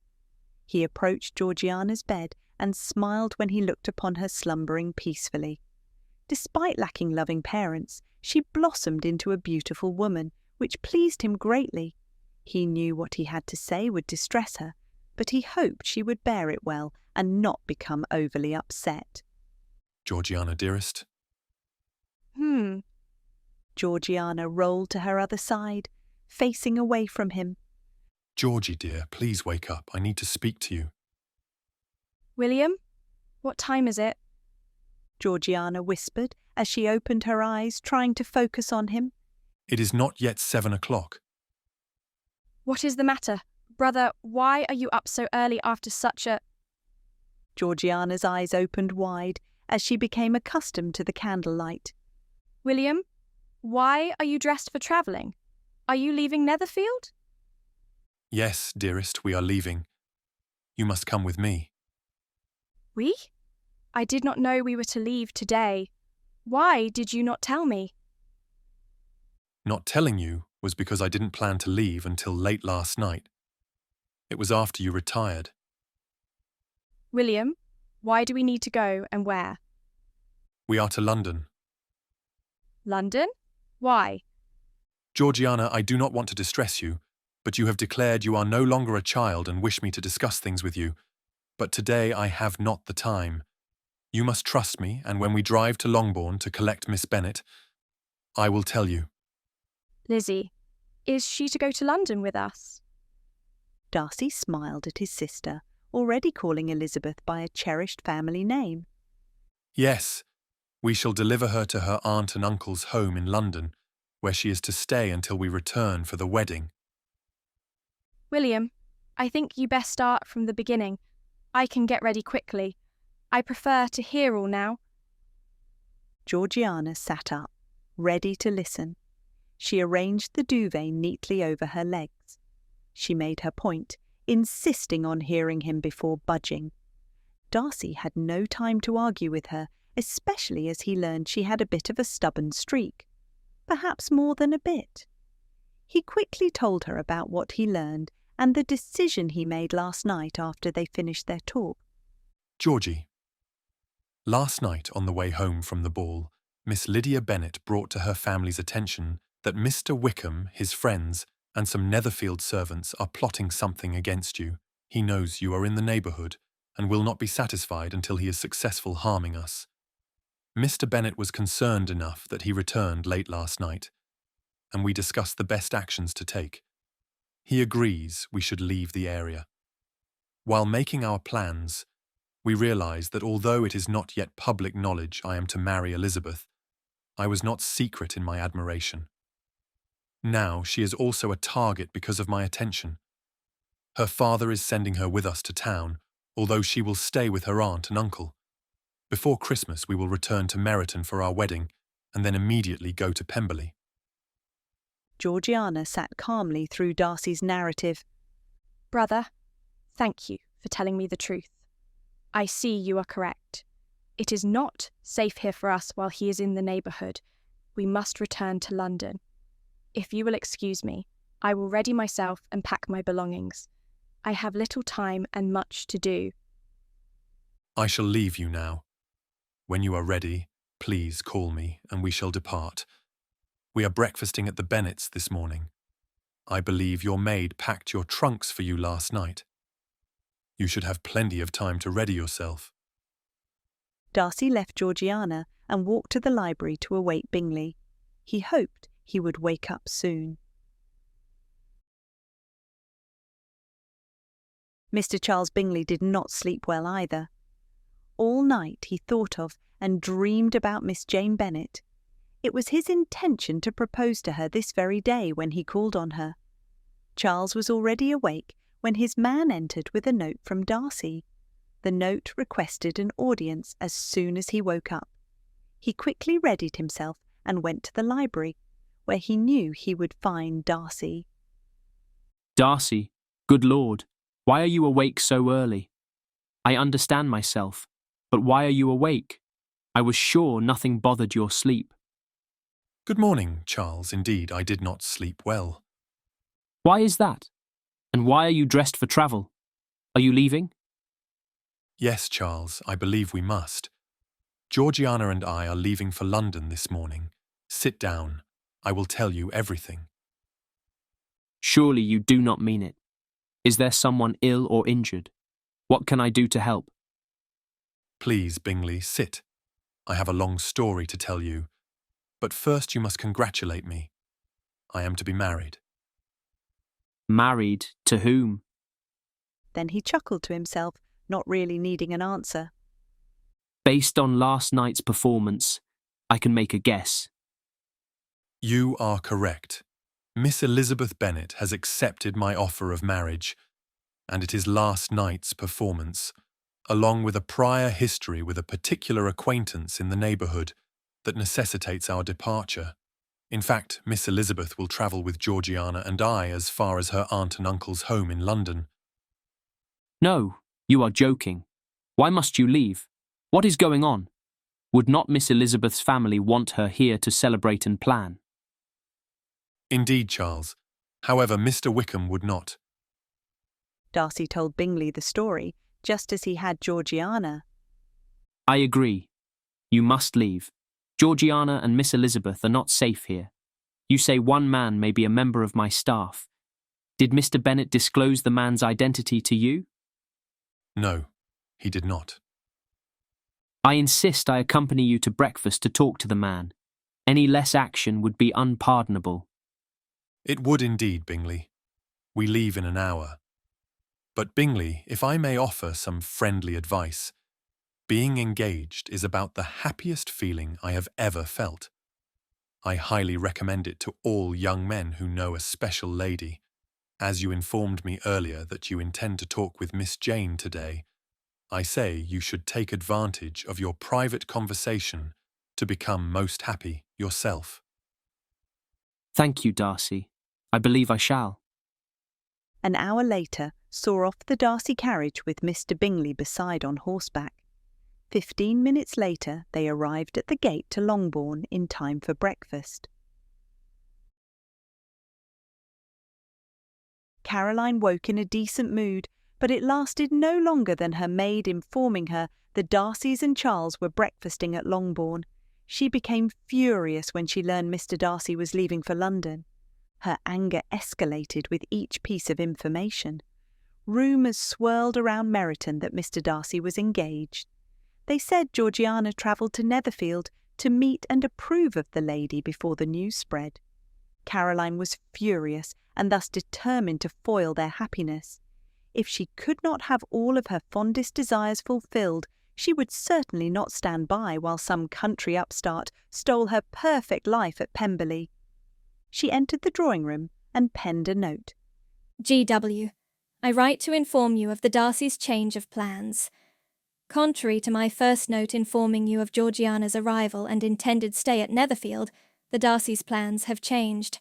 He approached Georgiana's bed and smiled when he looked upon her slumbering peacefully. Despite lacking loving parents, she blossomed into a beautiful woman, which pleased him greatly. He knew what he had to say would distress her, but he hoped she would bear it well and not become overly upset. Georgiana, dearest. Georgiana rolled to her other side, facing away from him. Georgie, dear, please wake up. I need to speak to you. William, what time is it? Georgiana whispered as she opened her eyes, trying to focus on him. It is not yet 7 o'clock. What is the matter? Brother, why are you up so early after such a... Georgiana's eyes opened wide as she became accustomed to the candlelight. William, why are you dressed for travelling? Are you leaving Netherfield? Yes, dearest, we are leaving. You must come with me. We? I did not know we were to leave today. Why did you not tell me? Not telling you was because I didn't plan to leave until late last night. It was after you retired. William, why do we need to go and where? We are to London. London? Why? Georgiana, I do not want to distress you, but you have declared you are no longer a child and wish me to discuss things with you. But today I have not the time. You must trust me, and when we drive to Longbourn to collect Miss Bennet, I will tell you. Lizzie, is she to go to London with us? Darcy smiled at his sister, already calling Elizabeth by a cherished family name. Yes, we shall deliver her to her aunt and uncle's home in London, where she is to stay until we return for the wedding. William, I think you best start from the beginning. I can get ready quickly. I prefer to hear all now. Georgiana sat up, ready to listen. She arranged the duvet neatly over her legs. She made her point, insisting on hearing him before budging. Darcy had no time to argue with her, especially as he learned she had a bit of a stubborn streak. Perhaps more than a bit. He quickly told her about what he learned and the decision he made last night after they finished their talk. Georgie, last night on the way home from the ball, Miss Lydia Bennet brought to her family's attention that Mr Wickham, his friends, and some Netherfield servants are plotting something against you. He knows you are in the neighbourhood and will not be satisfied until he is successful harming us. Mr Bennet was concerned enough that he returned late last night, and we discussed the best actions to take. He agrees we should leave the area. While making our plans, we realised that although it is not yet public knowledge I am to marry Elizabeth, I was not secret in my admiration. Now she is also a target because of my attention. Her father is sending her with us to town, although she will stay with her aunt and uncle. Before Christmas we will return to Meryton for our wedding, and then immediately go to Pemberley. Georgiana sat calmly through Darcy's narrative. Brother, thank you for telling me the truth. I see you are correct. It is not safe here for us while he is in the neighbourhood. We must return to London. If you will excuse me, I will ready myself and pack my belongings. I have little time and much to do. I shall leave you now. When you are ready, please call me and we shall depart. We are breakfasting at the Bennets this morning. I believe your maid packed your trunks for you last night. You should have plenty of time to ready yourself. Darcy left Georgiana and walked to the library to await Bingley. He hoped he would wake up soon. Mr. Charles Bingley did not sleep well either. All night he thought of and dreamed about Miss Jane Bennet. It was his intention to propose to her this very day when he called on her. Charles was already awake when his man entered with a note from Darcy. The note requested an audience as soon as he woke up. He quickly readied himself and went to the library, where he knew he would find Darcy. Darcy, good Lord, why are you awake so early? I understand myself, but why are you awake? I was sure nothing bothered your sleep. Good morning, Charles. Indeed, I did not sleep well. Why is that? And why are you dressed for travel? Are you leaving? Yes, Charles, I believe we must. Georgiana and I are leaving for London this morning. Sit down. I will tell you everything. Surely you do not mean it. Is there someone ill or injured? What can I do to help? Please, Bingley, sit. I have a long story to tell you. But first you must congratulate me. I am to be married. Married to whom? Then he chuckled to himself, not really needing an answer. Based on last night's performance, I can make a guess. You are correct. Miss Elizabeth Bennet has accepted my offer of marriage, and it is last night's performance, along with a prior history with a particular acquaintance in the neighbourhood, that necessitates our departure. In fact, Miss Elizabeth will travel with Georgiana and I as far as her aunt and uncle's home in London. No, you are joking. Why must you leave? What is going on? Would not Miss Elizabeth's family want her here to celebrate and plan? Indeed, Charles. However, Mr. Wickham would not. Darcy told Bingley the story, just as he had Georgiana. I agree. You must leave. Georgiana and Miss Elizabeth are not safe here. You say one man may be a member of my staff. Did Mr. Bennet disclose the man's identity to you? No, he did not. I insist I accompany you to breakfast to talk to the man. Any less action would be unpardonable. It would indeed, Bingley. We leave in an hour. But Bingley, if I may offer some friendly advice, being engaged is about the happiest feeling I have ever felt. I highly recommend it to all young men who know a special lady. As you informed me earlier that you intend to talk with Miss Jane today, I say you should take advantage of your private conversation to become most happy yourself. Thank you, Darcy. I believe I shall. An hour later saw off the Darcy carriage with Mr. Bingley beside on horseback. 15 minutes later they arrived at the gate to Longbourn in time for breakfast. Caroline woke in a decent mood, but it lasted no longer than her maid informing her the Darcys and Charles were breakfasting at Longbourn. She became furious when she learned Mr. Darcy was leaving for London. Her anger escalated with each piece of information. Rumours swirled around Meryton that Mr. Darcy was engaged. They said Georgiana travelled to Netherfield to meet and approve of the lady before the news spread. Caroline was furious and thus determined to foil their happiness. If she could not have all of her fondest desires fulfilled, she would certainly not stand by while some country upstart stole her perfect life at Pemberley. She entered the drawing-room and penned a note. G.W. I write to inform you of the Darcys' change of plans. Contrary to my first note informing you of Georgiana's arrival and intended stay at Netherfield, the Darcys' plans have changed.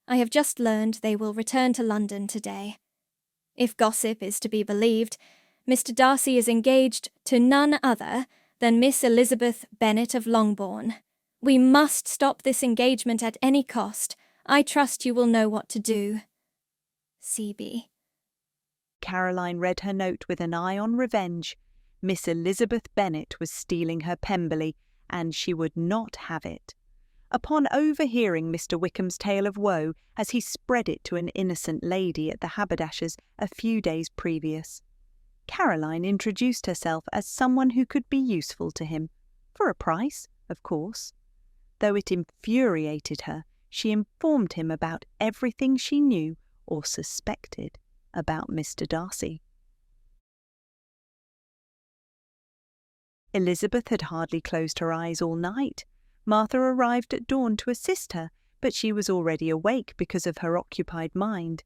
I have just learned they will return to London today. If gossip is to be believed, Mr. Darcy is engaged to none other than Miss Elizabeth Bennet of Longbourn. We must stop this engagement at any cost. I trust you will know what to do. C.B. Caroline read her note with an eye on revenge. Miss Elizabeth Bennet was stealing her Pemberley, and she would not have it. Upon overhearing Mr. Wickham's tale of woe as he spread it to an innocent lady at the haberdasher's a few days previous, Caroline introduced herself as someone who could be useful to him, for a price, of course. Though it infuriated her, she informed him about everything she knew or suspected about Mr. Darcy. Elizabeth had hardly closed her eyes all night. Martha arrived at dawn to assist her, but she was already awake because of her occupied mind.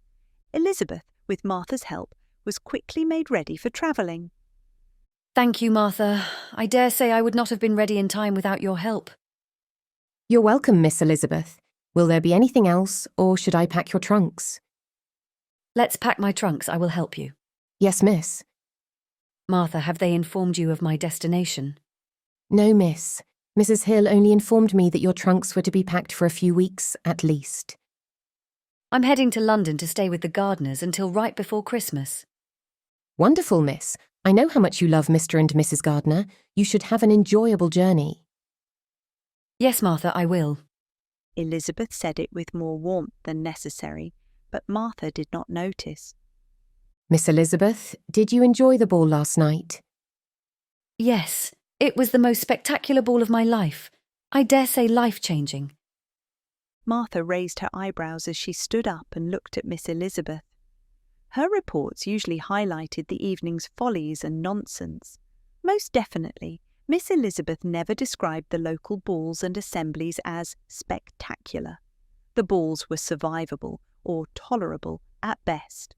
Elizabeth, with Martha's help, was quickly made ready for travelling. Thank you, Martha. I dare say I would not have been ready in time without your help. You're welcome, Miss Elizabeth. Will there be anything else, or should I pack your trunks? Let's pack my trunks. I will help you. Yes, miss. Martha, have they informed you of my destination? No, miss. Mrs. Hill only informed me that your trunks were to be packed for a few weeks, at least. I'm heading to London to stay with the Gardiners until right before Christmas. Wonderful, miss. I know how much you love Mr. and Mrs. Gardiner. You should have an enjoyable journey. Yes, Martha, I will. Elizabeth said it with more warmth than necessary, but Martha did not notice. Miss Elizabeth, did you enjoy the ball last night? Yes, it was the most spectacular ball of my life. I dare say life-changing. Martha raised her eyebrows as she stood up and looked at Miss Elizabeth. Her reports usually highlighted the evening's follies and nonsense. Most definitely, Miss Elizabeth never described the local balls and assemblies as spectacular. The balls were survivable or tolerable at best.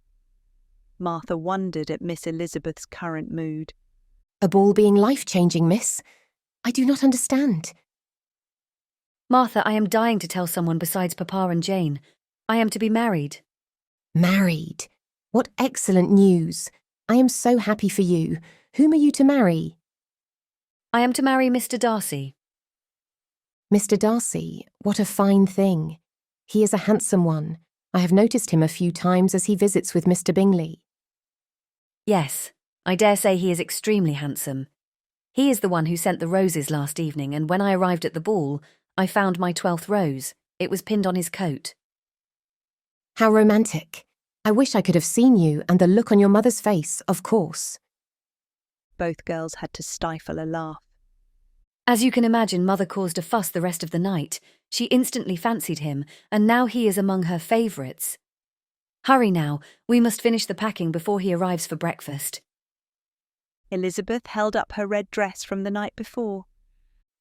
Martha wondered at Miss Elizabeth's current mood. A ball being life-changing, miss? I do not understand. Martha, I am dying to tell someone besides Papa and Jane. I am to be married. Married? What excellent news. I am so happy for you. Whom are you to marry? I am to marry Mr Darcy. Mr Darcy, what a fine thing. He is a handsome one. I have noticed him a few times as he visits with Mr Bingley. Yes, I dare say he is extremely handsome. He is the one who sent the roses last evening, and when I arrived at the ball, I found my 12th rose. It was pinned on his coat. How romantic. I wish I could have seen you and the look on your mother's face, of course. Both girls had to stifle a laugh. As you can imagine, Mother caused a fuss the rest of the night. She instantly fancied him, and now he is among her favourites. Hurry now, we must finish the packing before he arrives for breakfast. Elizabeth held up her red dress from the night before.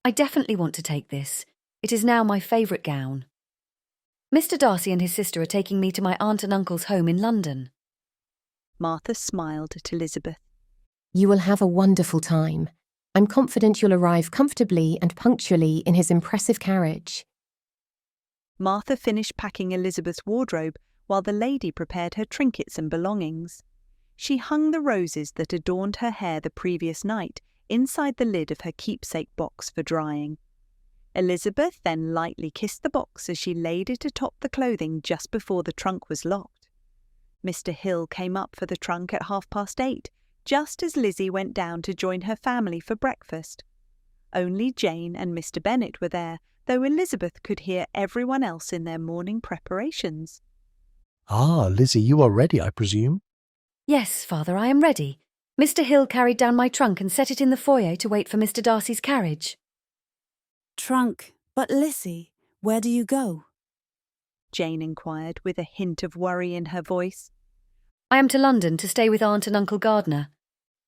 I definitely want to take this. It is now my favourite gown. Mr Darcy and his sister are taking me to my aunt and uncle's home in London. Martha smiled at Elizabeth. You will have a wonderful time. I'm confident you'll arrive comfortably and punctually in his impressive carriage. Martha finished packing Elizabeth's wardrobe while the lady prepared her trinkets and belongings. She hung the roses that adorned her hair the previous night inside the lid of her keepsake box for drying. Elizabeth then lightly kissed the box as she laid it atop the clothing just before the trunk was locked. Mr Hill came up for the trunk at 8:30, just as Lizzie went down to join her family for breakfast. Only Jane and Mr Bennet were there, though Elizabeth could hear everyone else in their morning preparations. Ah, Lizzie, you are ready, I presume? Yes, Father, I am ready. Mr Hill carried down my trunk and set it in the foyer to wait for Mr Darcy's carriage. Trunk, but Lizzie, where do you go? Jane inquired with a hint of worry in her voice. I am to London to stay with Aunt and Uncle Gardner.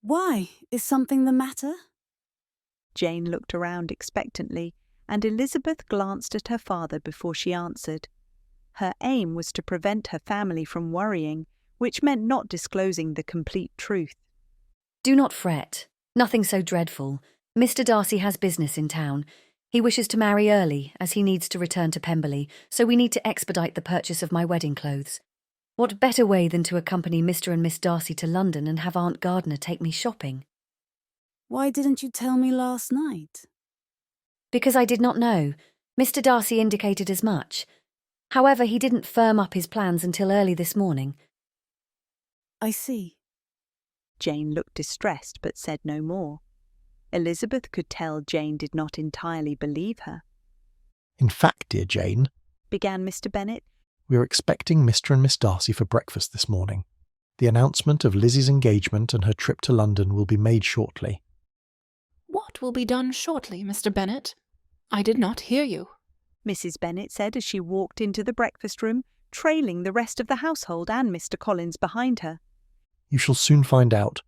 Why? Is something the matter? Jane looked around expectantly, and Elizabeth glanced at her father before she answered. Her aim was to prevent her family from worrying, which meant not disclosing the complete truth. Do not fret. Nothing so dreadful. Mr Darcy has business in town. He wishes to marry early, as he needs to return to Pemberley, so we need to expedite the purchase of my wedding clothes. What better way than to accompany Mr and Miss Darcy to London and have Aunt Gardner take me shopping? Why didn't you tell me last night? Because I did not know. Mr Darcy indicated as much. However, he didn't firm up his plans until early this morning. I see. Jane looked distressed but said no more. Elizabeth could tell Jane did not entirely believe her. In fact, dear Jane, began Mr Bennet, we are expecting Mr and Miss Darcy for breakfast this morning. The announcement of Lizzie's engagement and her trip to London will be made shortly. What will be done shortly, Mr Bennet? I did not hear you. Mrs Bennet said as she walked into the breakfast room, trailing the rest of the household and Mr Collins behind her. You shall soon find out.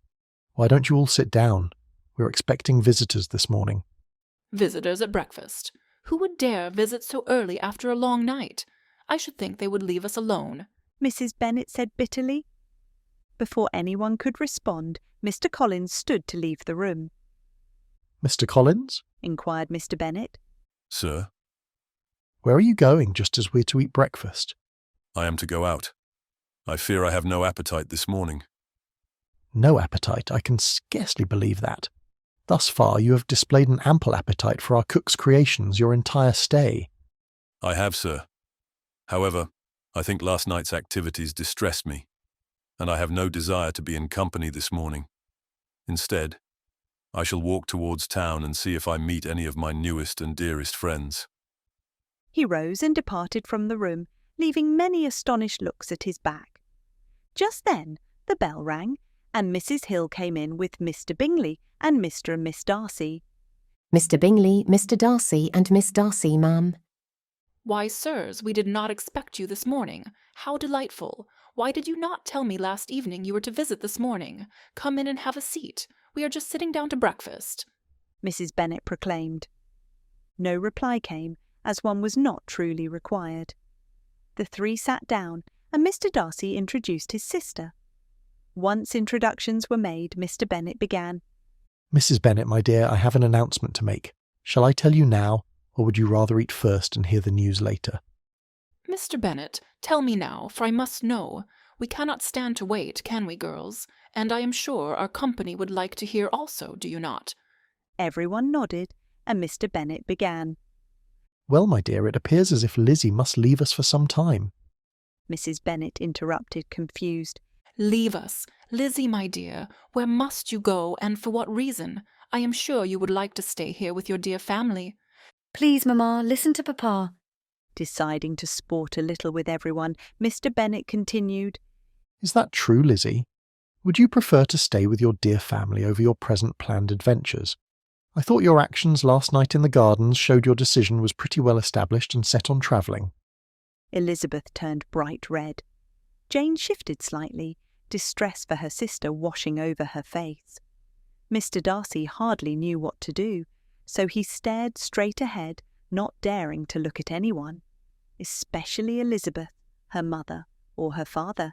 Why don't you all sit down? We are expecting visitors this morning. Visitors at breakfast. Who would dare visit so early after a long night? I should think they would leave us alone, Mrs Bennet said bitterly. Before anyone could respond, Mr Collins stood to leave the room. Mr Collins? Inquired Mr Bennet. Sir? Where are you going just as we're to eat breakfast? I am to go out. I fear I have no appetite this morning. No appetite? I can scarcely believe that. Thus far you have displayed an ample appetite for our cook's creations your entire stay. I have, sir. However, I think last night's activities distressed me, and I have no desire to be in company this morning. Instead, I shall walk towards town and see if I meet any of my newest and dearest friends. He rose and departed from the room, leaving many astonished looks at his back. Just then the bell rang, and Mrs Hill came in with Mr Bingley and Mr and Miss Darcy. Mr Bingley, Mr Darcy and Miss Darcy, ma'am. Why, sirs, we did not expect you this morning. How delightful. Why did you not tell me last evening you were to visit this morning? Come in and have a seat. We are just sitting down to breakfast, Mrs Bennet proclaimed. No reply came, as one was not truly required. The three sat down, and Mr Darcy introduced his sister. Once introductions were made, Mr Bennet began. Mrs Bennet, my dear, I have an announcement to make. Shall I tell you now, or would you rather eat first and hear the news later? Mr. Bennet, tell me now, for I must know. We cannot stand to wait, can we, girls? And I am sure our company would like to hear also, do you not? Everyone nodded, and Mr. Bennet began. Well, my dear, it appears as if Lizzie must leave us for some time. Mrs. Bennet interrupted, confused. Leave us. Lizzie, my dear, where must you go, and for what reason? I am sure you would like to stay here with your dear family. Please, Mamma, listen to Papa. Deciding to sport a little with everyone, Mr. Bennet continued. Is that true, Lizzie? Would you prefer to stay with your dear family over your present planned adventures? I thought your actions last night in the gardens showed your decision was pretty well established and set on travelling. Elizabeth turned bright red. Jane shifted slightly, distress for her sister washing over her face. Mr. Darcy hardly knew what to do, so he stared straight ahead, not daring to look at anyone, especially Elizabeth, her mother, or her father.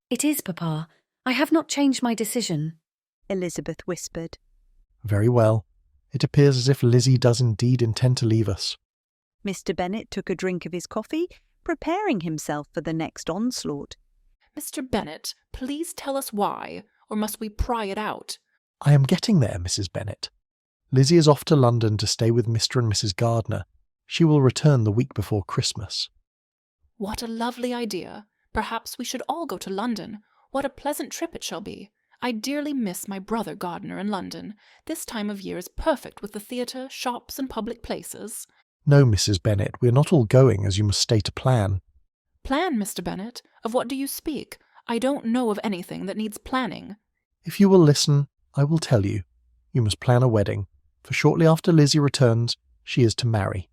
It is, Papa. I have not changed my decision, Elizabeth whispered. Very well. It appears as if Lizzie does indeed intend to leave us. Mr. Bennet took a drink of his coffee, preparing himself for the next onslaught. Mr. Bennet, please tell us why, or must we pry it out? I am getting there, Mrs. Bennet. Lizzie is off to London to stay with Mr. and Mrs. Gardiner. She will return the week before Christmas. What a lovely idea. Perhaps we should all go to London. What a pleasant trip it shall be. I dearly miss my brother Gardiner in London. This time of year is perfect with the theatre, shops, and public places. No, Mrs. Bennet, we are not all going, as you must stay to plan. Plan, Mr. Bennet? Of what do you speak? I don't know of anything that needs planning. If you will listen, I will tell you. You must plan a wedding, for shortly after Lizzie returns, she is to marry.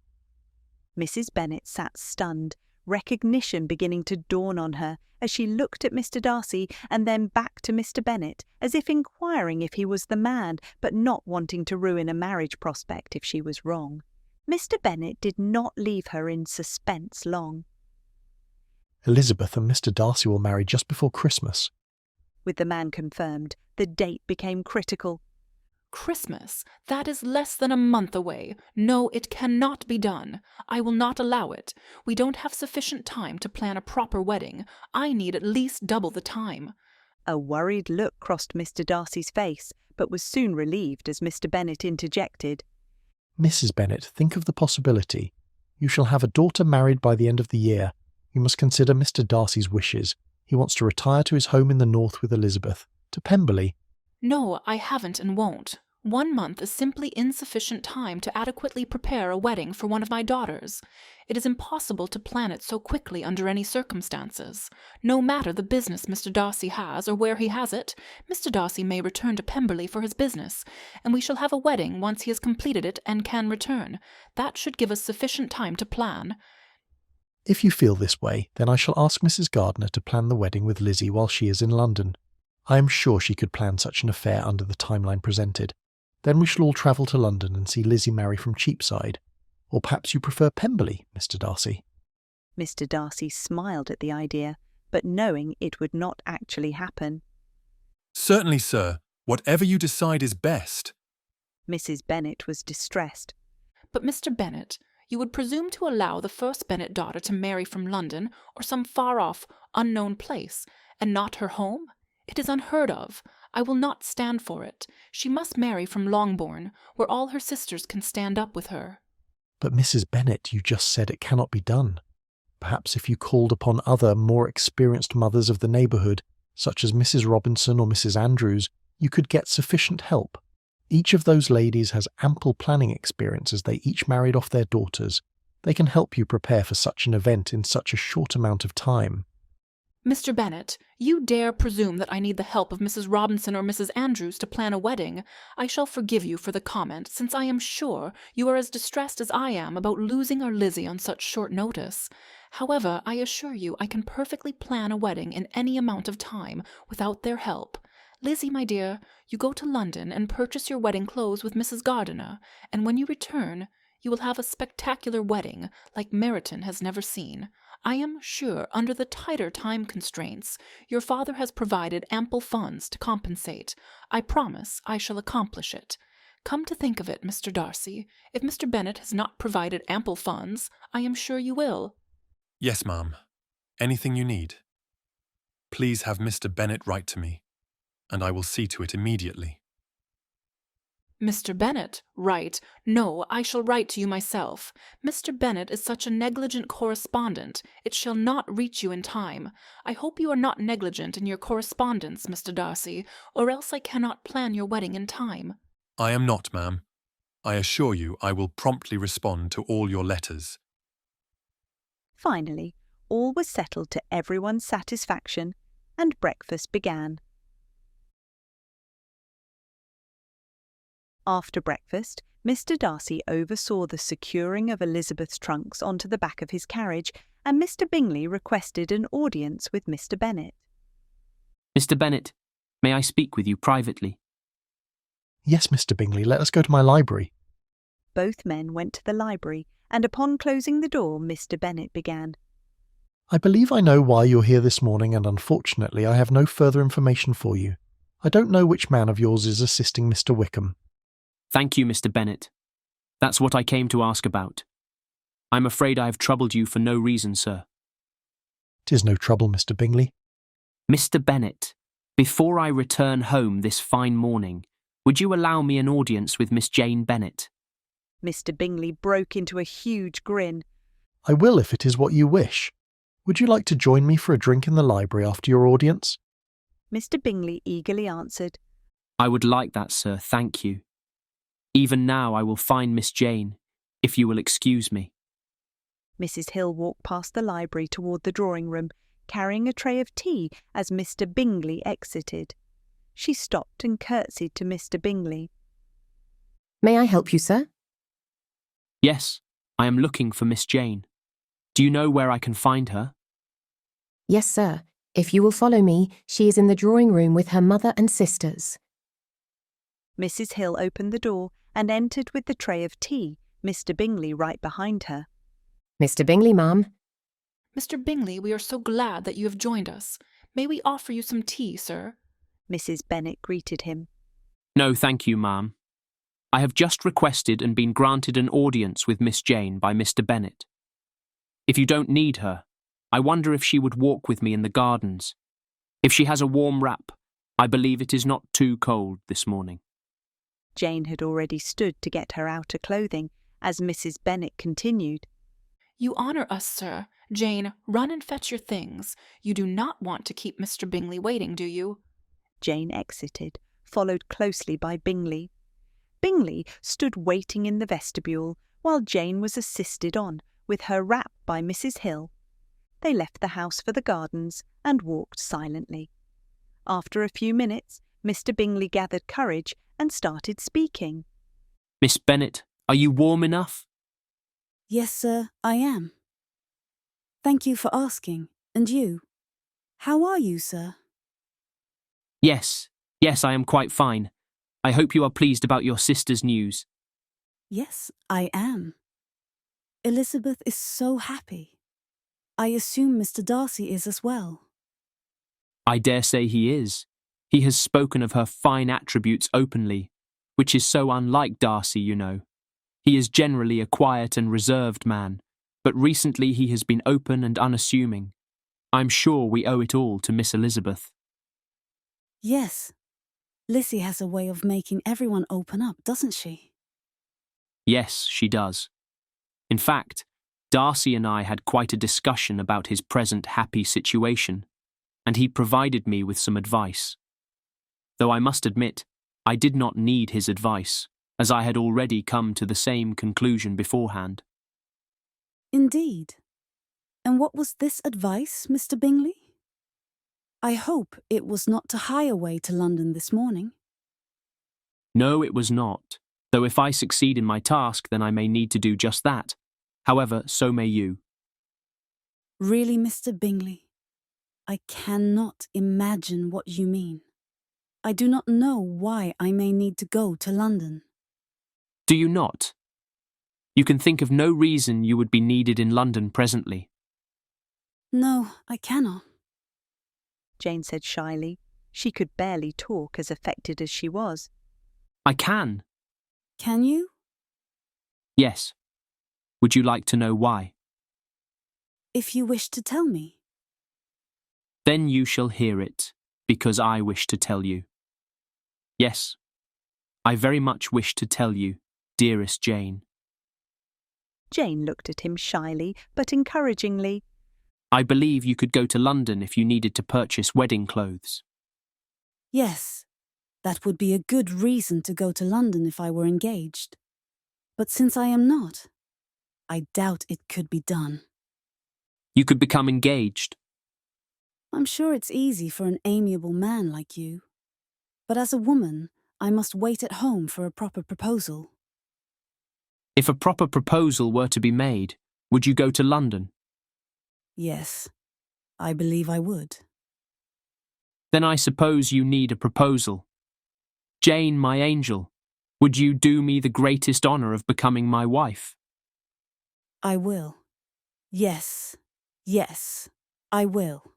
Mrs. Bennet sat stunned, recognition beginning to dawn on her as she looked at Mr. Darcy and then back to Mr. Bennet, as if inquiring if he was the man, but not wanting to ruin a marriage prospect if she was wrong. Mr. Bennet did not leave her in suspense long. Elizabeth and Mr. Darcy will marry just before Christmas. With the man confirmed, the date became critical. Christmas? That is less than a month away. No, it cannot be done. I will not allow it. We don't have sufficient time to plan a proper wedding. I need at least double the time. A worried look crossed Mr. Darcy's face, but was soon relieved as Mr. Bennet interjected. Mrs. Bennet, think of the possibility. You shall have a daughter married by the end of the year. You must consider Mr. Darcy's wishes. He wants to retire to his home in the north with Elizabeth, to Pemberley. No, I haven't and won't. 1 month is simply insufficient time to adequately prepare a wedding for one of my daughters. It is impossible to plan it so quickly under any circumstances. No matter the business Mr. Darcy has or where he has it, Mr. Darcy may return to Pemberley for his business, and we shall have a wedding once he has completed it and can return. That should give us sufficient time to plan. If you feel this way, then I shall ask Mrs. Gardiner to plan the wedding with Lizzie while she is in London. I am sure she could plan such an affair under the timeline presented. Then we shall all travel to London and see Lizzie marry from Cheapside. Or perhaps you prefer Pemberley, Mr. Darcy? Mr. Darcy smiled at the idea, but knowing it would not actually happen. Certainly, sir. Whatever you decide is best. Mrs. Bennet was distressed. But Mr. Bennet, you would presume to allow the first Bennet daughter to marry from London or some far-off, unknown place, and not her home? It is unheard of. I will not stand for it. She must marry from Longbourn, where all her sisters can stand up with her. But Mrs. Bennet, you just said it cannot be done. Perhaps if you called upon other, more experienced mothers of the neighbourhood, such as Mrs. Robinson or Mrs. Andrews, you could get sufficient help. Each of those ladies has ample planning experience as they each married off their daughters. They can help you prepare for such an event in such a short amount of time. Mr. Bennet, you dare presume that I need the help of Mrs. Robinson or Mrs. Andrews to plan a wedding. I shall forgive you for the comment, since I am sure you are as distressed as I am about losing our Lizzie on such short notice. However, I assure you I can perfectly plan a wedding in any amount of time without their help. Lizzie, my dear, you go to London and purchase your wedding clothes with Mrs. Gardiner, and when you return, you will have a spectacular wedding like Meryton has never seen. I am sure, under the tighter time constraints, your father has provided ample funds to compensate. I promise I shall accomplish it. Come to think of it, Mr. Darcy, if Mr. Bennet has not provided ample funds, I am sure you will. Yes, ma'am. Anything you need. Please have Mr. Bennet write to me, and I will see to it immediately. Mr. Bennet, write? No, I shall write to you myself. Mr. Bennet is such a negligent correspondent, it shall not reach you in time. I hope you are not negligent in your correspondence, Mr. Darcy, or else I cannot plan your wedding in time. I am not, ma'am. I assure you I will promptly respond to all your letters. Finally, all was settled to everyone's satisfaction, and breakfast began. After breakfast, Mr. Darcy oversaw the securing of Elizabeth's trunks onto the back of his carriage, and Mr. Bingley requested an audience with Mr. Bennet. Mr. Bennet, may I speak with you privately? Yes, Mr. Bingley, let us go to my library. Both men went to the library, and upon closing the door, Mr. Bennet began. I believe I know why you're here this morning, and unfortunately I have no further information for you. I don't know which man of yours is assisting Mr. Wickham. Thank you, Mr. Bennet. That's what I came to ask about. I'm afraid I have troubled you for no reason, sir. 'Tis no trouble, Mr. Bingley. Mr. Bennet, before I return home this fine morning, would you allow me an audience with Miss Jane Bennet? Mr. Bingley broke into a huge grin. I will if it is what you wish. Would you like to join me for a drink in the library after your audience? Mr. Bingley eagerly answered, I would like that, sir, thank you. Even now I will find Miss Jane, if you will excuse me. Mrs. Hill walked past the library toward the drawing-room, carrying a tray of tea as Mr. Bingley exited. She stopped and curtsied to Mr. Bingley. May I help you, sir? Yes, I am looking for Miss Jane. Do you know where I can find her? Yes, sir. If you will follow me, she is in the drawing room with her mother and sisters. Mrs. Hill opened the door and entered with the tray of tea, Mr. Bingley right behind her. Mr. Bingley, ma'am. Mr. Bingley, we are so glad that you have joined us. May we offer you some tea, sir? Mrs. Bennet greeted him. No, thank you, ma'am. I have just requested and been granted an audience with Miss Jane by Mr. Bennet. If you don't need her, I wonder if she would walk with me in the gardens. If she has a warm wrap, I believe it is not too cold this morning. Jane had already stood to get her outer clothing, as Mrs. Bennet continued. You honour us, sir. Jane, run and fetch your things. You do not want to keep Mr. Bingley waiting, do you? Jane exited, followed closely by Bingley. Bingley stood waiting in the vestibule, while Jane was assisted on, with her wrap by Mrs. Hill. They left the house for the gardens and walked silently. After a few minutes, Mr. Bingley gathered courage and started speaking. Miss Bennet, are you warm enough? Yes, sir, I am. Thank you for asking. And you? How are you, sir? Yes, I am quite fine. I hope you are pleased about your sister's news. Yes, I am. Elizabeth is so happy. I assume Mr. Darcy is as well. I dare say he is. He has spoken of her fine attributes openly, which is so unlike Darcy, you know. He is generally a quiet and reserved man, but recently he has been open and unassuming. I'm sure we owe it all to Miss Elizabeth. Yes. Lizzie has a way of making everyone open up, doesn't she? Yes, she does. In fact, Darcy and I had quite a discussion about his present happy situation, and he provided me with some advice. Though I must admit, I did not need his advice, as I had already come to the same conclusion beforehand. Indeed. And what was this advice, Mr. Bingley? I hope it was not to hie away to London this morning. No, it was not, though if I succeed in my task, then I may need to do just that. However, so may you. Really, Mr. Bingley, I cannot imagine what you mean. I do not know why I may need to go to London. Do you not? You can think of no reason you would be needed in London presently. No, I cannot. Jane said shyly. She could barely talk, as affected as she was. I can. Can you? Yes. Would you like to know why? If you wish to tell me. Then you shall hear it, because I wish to tell you. Yes, I very much wish to tell you, dearest Jane. Jane looked at him shyly, but encouragingly. I believe you could go to London if you needed to purchase wedding clothes. Yes, that would be a good reason to go to London if I were engaged. But since I am not, I doubt it could be done. You could become engaged. I'm sure it's easy for an amiable man like you. But as a woman, I must wait at home for a proper proposal. If a proper proposal were to be made, would you go to London? Yes, I believe I would. Then I suppose you need a proposal. Jane, my angel, would you do me the greatest honour of becoming my wife? I will. Yes, I will.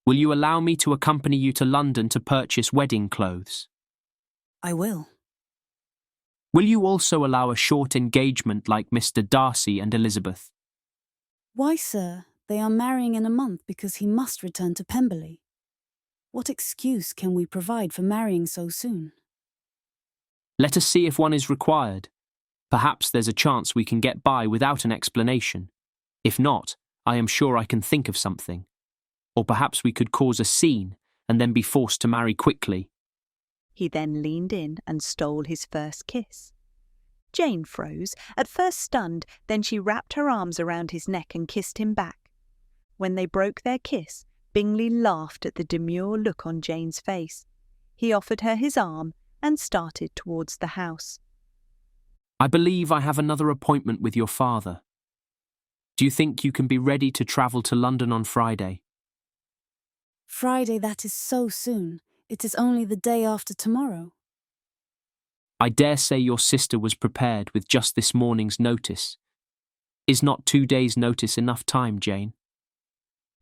Will you allow me to accompany you to London to purchase wedding clothes? I will. Will you also allow a short engagement like Mr Darcy and Elizabeth? Why, sir, they are marrying in a month because he must return to Pemberley. What excuse can we provide for marrying so soon? Let us see if one is required. Perhaps there's a chance we can get by without an explanation. If not, I am sure I can think of something. Or perhaps we could cause a scene and then be forced to marry quickly. He then leaned in and stole his first kiss. Jane froze, at first stunned, then she wrapped her arms around his neck and kissed him back. When they broke their kiss, Bingley laughed at the demure look on Jane's face. He offered her his arm and started towards the house. I believe I have another appointment with your father. Do you think you can be ready to travel to London on Friday? Friday, that is so soon. It is only the day after tomorrow. I dare say your sister was prepared with just this morning's notice. Is not 2 days' notice enough time, Jane?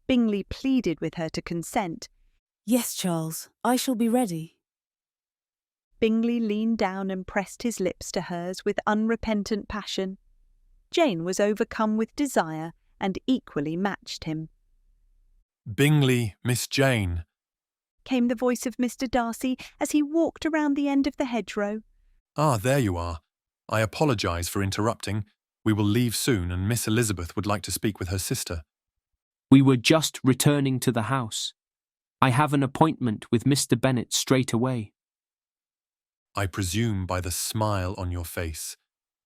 Bingley pleaded with her to consent. Yes, Charles, I shall be ready. Bingley leaned down and pressed his lips to hers with unrepentant passion. Jane was overcome with desire and equally matched him. Bingley, Miss Jane, came the voice of Mr Darcy as he walked around the end of the hedgerow. Ah, there you are. I apologise for interrupting. We will leave soon and Miss Elizabeth would like to speak with her sister. We were just returning to the house. I have an appointment with Mr Bennet straight away. I presume by the smile on your face,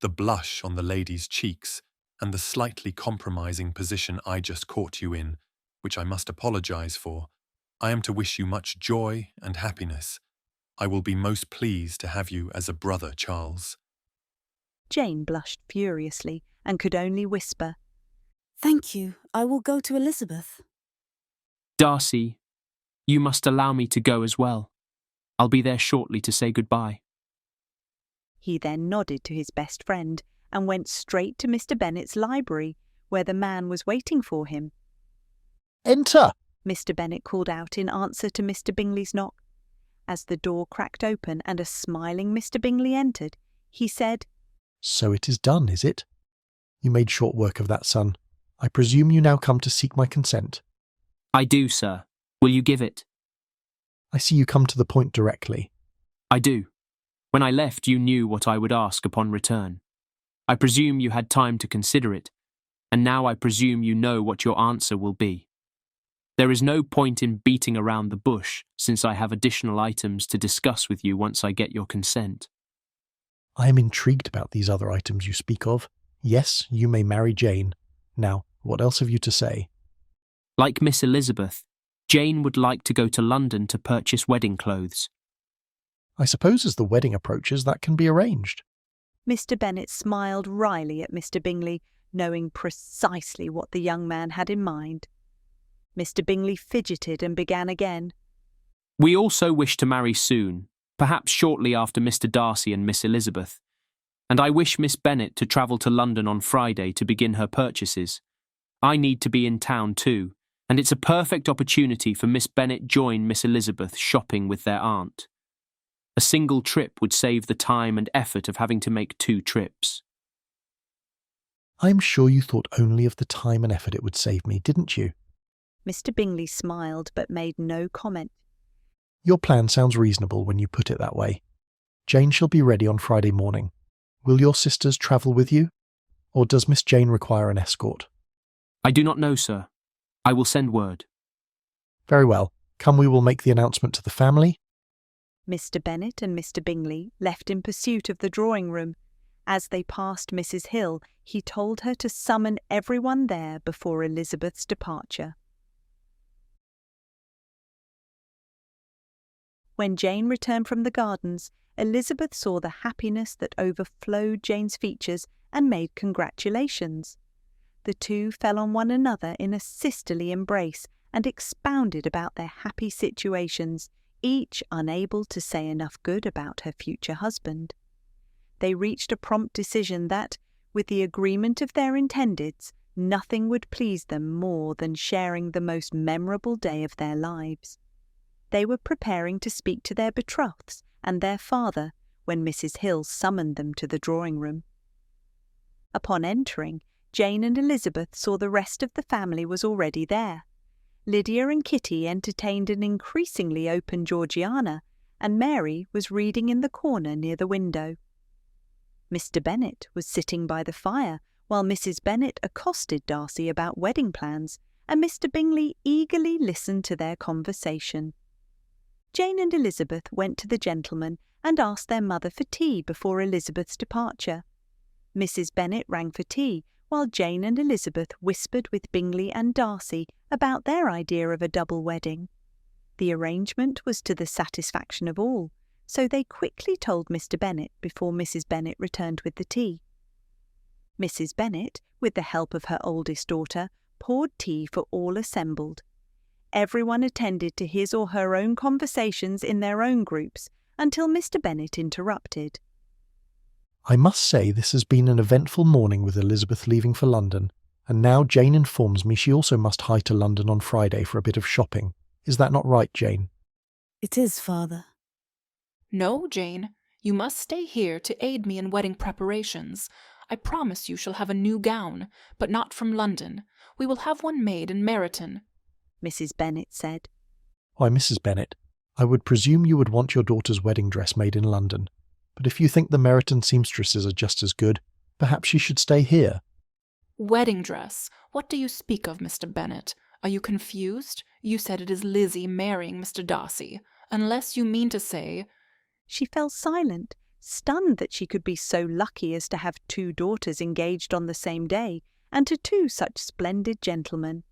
the blush on the lady's cheeks, and the slightly compromising position I just caught you in, which I must apologise for, I am to wish you much joy and happiness. I will be most pleased to have you as a brother, Charles. Jane blushed furiously and could only whisper, Thank you. I will go to Elizabeth. Darcy, you must allow me to go as well. I'll be there shortly to say goodbye. He then nodded to his best friend and went straight to Mr Bennet's library, where the man was waiting for him. Enter! Mr Bennet called out in answer to Mr Bingley's knock. As the door cracked open and a smiling Mr Bingley entered, he said, So it is done, is it? You made short work of that, son. I presume you now come to seek my consent. I do, sir. Will you give it? I see you come to the point directly. I do. When I left, you knew what I would ask upon return. I presume you had time to consider it, and now I presume you know what your answer will be. There is no point in beating around the bush, since I have additional items to discuss with you once I get your consent. I am intrigued about these other items you speak of. Yes, you may marry Jane. Now, what else have you to say? Like Miss Elizabeth, Jane would like to go to London to purchase wedding clothes. I suppose as the wedding approaches, that can be arranged. Mr Bennet smiled wryly at Mr Bingley, knowing precisely what the young man had in mind. Mr Bingley fidgeted and began again. We also wish to marry soon, perhaps shortly after Mr Darcy and Miss Elizabeth, and I wish Miss Bennet to travel to London on Friday to begin her purchases. I need to be in town too, and it's a perfect opportunity for Miss Bennet join Miss Elizabeth shopping with their aunt. A single trip would save the time and effort of having to make 2 trips. I am sure you thought only of the time and effort it would save me, didn't you? Mr. Bingley smiled but made no comment. Your plan sounds reasonable when you put it that way. Jane shall be ready on Friday morning. Will your sisters travel with you? Or does Miss Jane require an escort? I do not know, sir. I will send word. Very well. Come, we will make the announcement to the family. Mr. Bennet and Mr. Bingley left in pursuit of the drawing-room. As they passed Mrs. Hill, he told her to summon everyone there before Elizabeth's departure. When Jane returned from the gardens, Elizabeth saw the happiness that overflowed Jane's features and made congratulations. The two fell on one another in a sisterly embrace and expounded about their happy situations, each unable to say enough good about her future husband. They reached a prompt decision that, with the agreement of their intendeds, nothing would please them more than sharing the most memorable day of their lives. They were preparing to speak to their betrotheds and their father when Mrs. Hill summoned them to the drawing-room. Upon entering, Jane and Elizabeth saw the rest of the family was already there. Lydia and Kitty entertained an increasingly open Georgiana, and Mary was reading in the corner near the window. Mr. Bennet was sitting by the fire, while Mrs. Bennet accosted Darcy about wedding plans, and Mr. Bingley eagerly listened to their conversation. Jane and Elizabeth went to the gentlemen and asked their mother for tea before Elizabeth's departure. Mrs. Bennet rang for tea, while Jane and Elizabeth whispered with Bingley and Darcy about their idea of a double wedding. The arrangement was to the satisfaction of all, so they quickly told Mr. Bennet before Mrs. Bennet returned with the tea. Mrs. Bennet, with the help of her oldest daughter, poured tea for all assembled. Everyone attended to his or her own conversations in their own groups until Mr. Bennet interrupted. I must say this has been an eventful morning with Elizabeth leaving for London, and now Jane informs me she also must hie to London on Friday for a bit of shopping. Is that not right, Jane? It is, father. No, Jane. You must stay here to aid me in wedding preparations. I promise you shall have a new gown, but not from London. We will have one made in Meryton, Mrs. Bennet said. Why, Mrs. Bennet, I would presume you would want your daughter's wedding dress made in London. But if you think the Meryton seamstresses are just as good, perhaps she should stay here. Wedding dress? What do you speak of, Mr. Bennet? Are you confused? You said it is Lizzie marrying Mr. Darcy. Unless you mean to say— She fell silent, stunned that she could be so lucky as to have 2 daughters engaged on the same day, and to 2 such splendid gentlemen.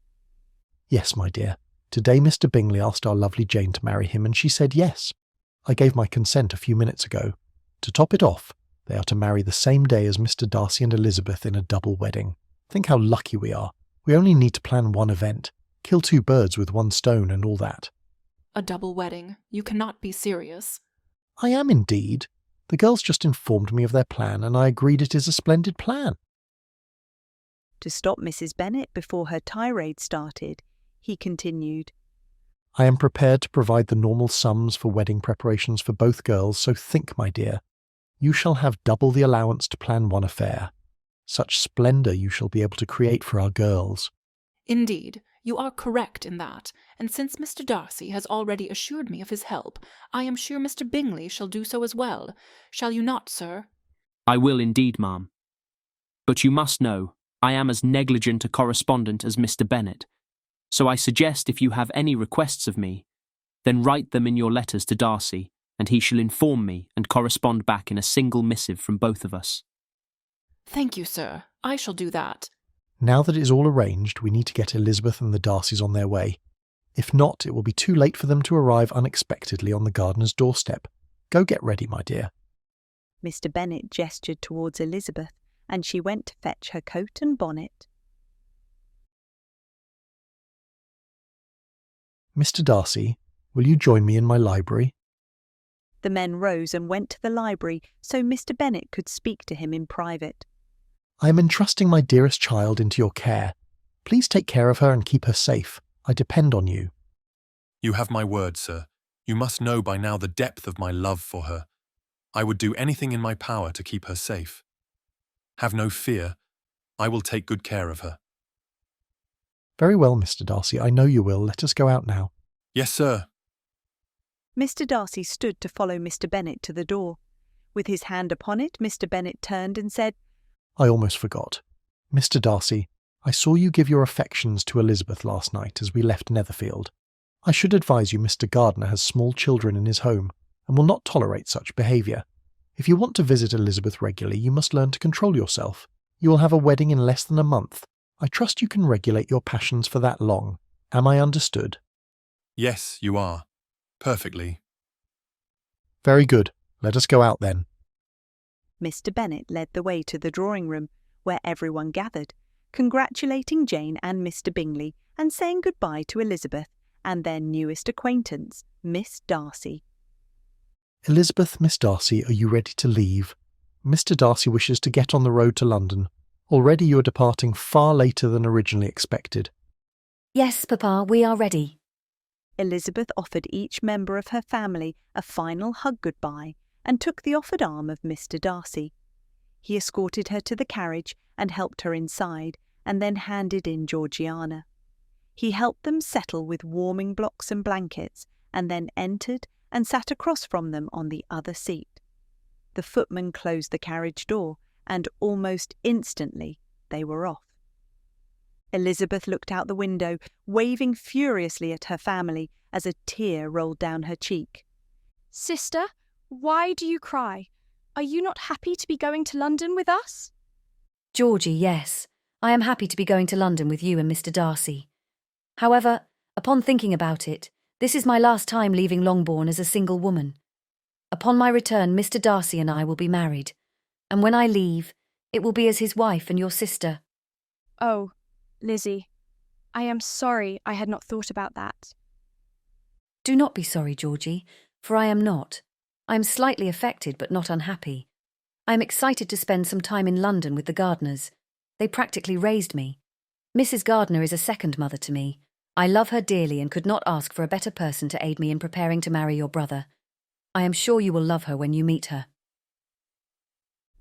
Yes, my dear. Today Mr. Bingley asked our lovely Jane to marry him, and she said yes. I gave my consent a few minutes ago. To top it off, they are to marry the same day as Mr. Darcy and Elizabeth in a double wedding. Think how lucky we are. We only need to plan one event, kill 2 birds with 1 stone and all that. A double wedding? You cannot be serious. I am indeed. The girls just informed me of their plan, and I agreed it is a splendid plan. To stop Mrs. Bennet before her tirade started, he continued, I am prepared to provide the normal sums for wedding preparations for both girls, so think, my dear. You shall have double the allowance to plan one affair. Such splendour you shall be able to create for our girls. Indeed, you are correct in that, and since Mr. Darcy has already assured me of his help, I am sure Mr. Bingley shall do so as well. Shall you not, sir? I will indeed, ma'am. But you must know, I am as negligent a correspondent as Mr. Bennet, so I suggest if you have any requests of me, then write them in your letters to Darcy, and he shall inform me and correspond back in a single missive from both of us. Thank you, sir. I shall do that. Now that it is all arranged, we need to get Elizabeth and the Darcys on their way. If not, it will be too late for them to arrive unexpectedly on the gardener's doorstep. Go get ready, my dear. Mr. Bennet gestured towards Elizabeth, and she went to fetch her coat and bonnet. Mr. Darcy, will you join me in my library? The men rose and went to the library so Mr. Bennet could speak to him in private. I am entrusting my dearest child into your care. Please take care of her and keep her safe. I depend on you. You have my word, sir. You must know by now the depth of my love for her. I would do anything in my power to keep her safe. Have no fear. I will take good care of her. Very well, Mr Darcy, I know you will. Let us go out now. Yes, sir. Mr Darcy stood to follow Mr Bennet to the door. With his hand upon it, Mr Bennet turned and said, I almost forgot. Mr Darcy, I saw you give your affections to Elizabeth last night as we left Netherfield. I should advise you Mr Gardiner has small children in his home, and will not tolerate such behaviour. If you want to visit Elizabeth regularly, you must learn to control yourself. You will have a wedding in less than a month. I trust you can regulate your passions for that long. Am I understood? Yes, you are. Perfectly. Very good. Let us go out then. Mr Bennet led the way to the drawing-room, where everyone gathered, congratulating Jane and Mr Bingley, and saying goodbye to Elizabeth and their newest acquaintance, Miss Darcy. Elizabeth, Miss Darcy, are you ready to leave? Mr Darcy wishes to get on the road to London. Already you are departing far later than originally expected. Yes, Papa, we are ready. Elizabeth offered each member of her family a final hug goodbye and took the offered arm of Mr Darcy. He escorted her to the carriage and helped her inside, and then handed in Georgiana. He helped them settle with warming blocks and blankets, and then entered and sat across from them on the other seat. The footman closed the carriage door, and almost instantly they were off. Elizabeth looked out the window, waving furiously at her family as a tear rolled down her cheek. Sister, why do you cry? Are you not happy to be going to London with us? Georgie, yes. I am happy to be going to London with you and Mr Darcy. However, upon thinking about it, this is my last time leaving Longbourn as a single woman. Upon my return, Mr Darcy and I will be married, and when I leave, it will be as his wife and your sister. Oh, Lizzie, I am sorry I had not thought about that. Do not be sorry, Georgie, for I am not. I am slightly affected but not unhappy. I am excited to spend some time in London with the Gardiners. They practically raised me. Mrs Gardiner is a second mother to me. I love her dearly and could not ask for a better person to aid me in preparing to marry your brother. I am sure you will love her when you meet her.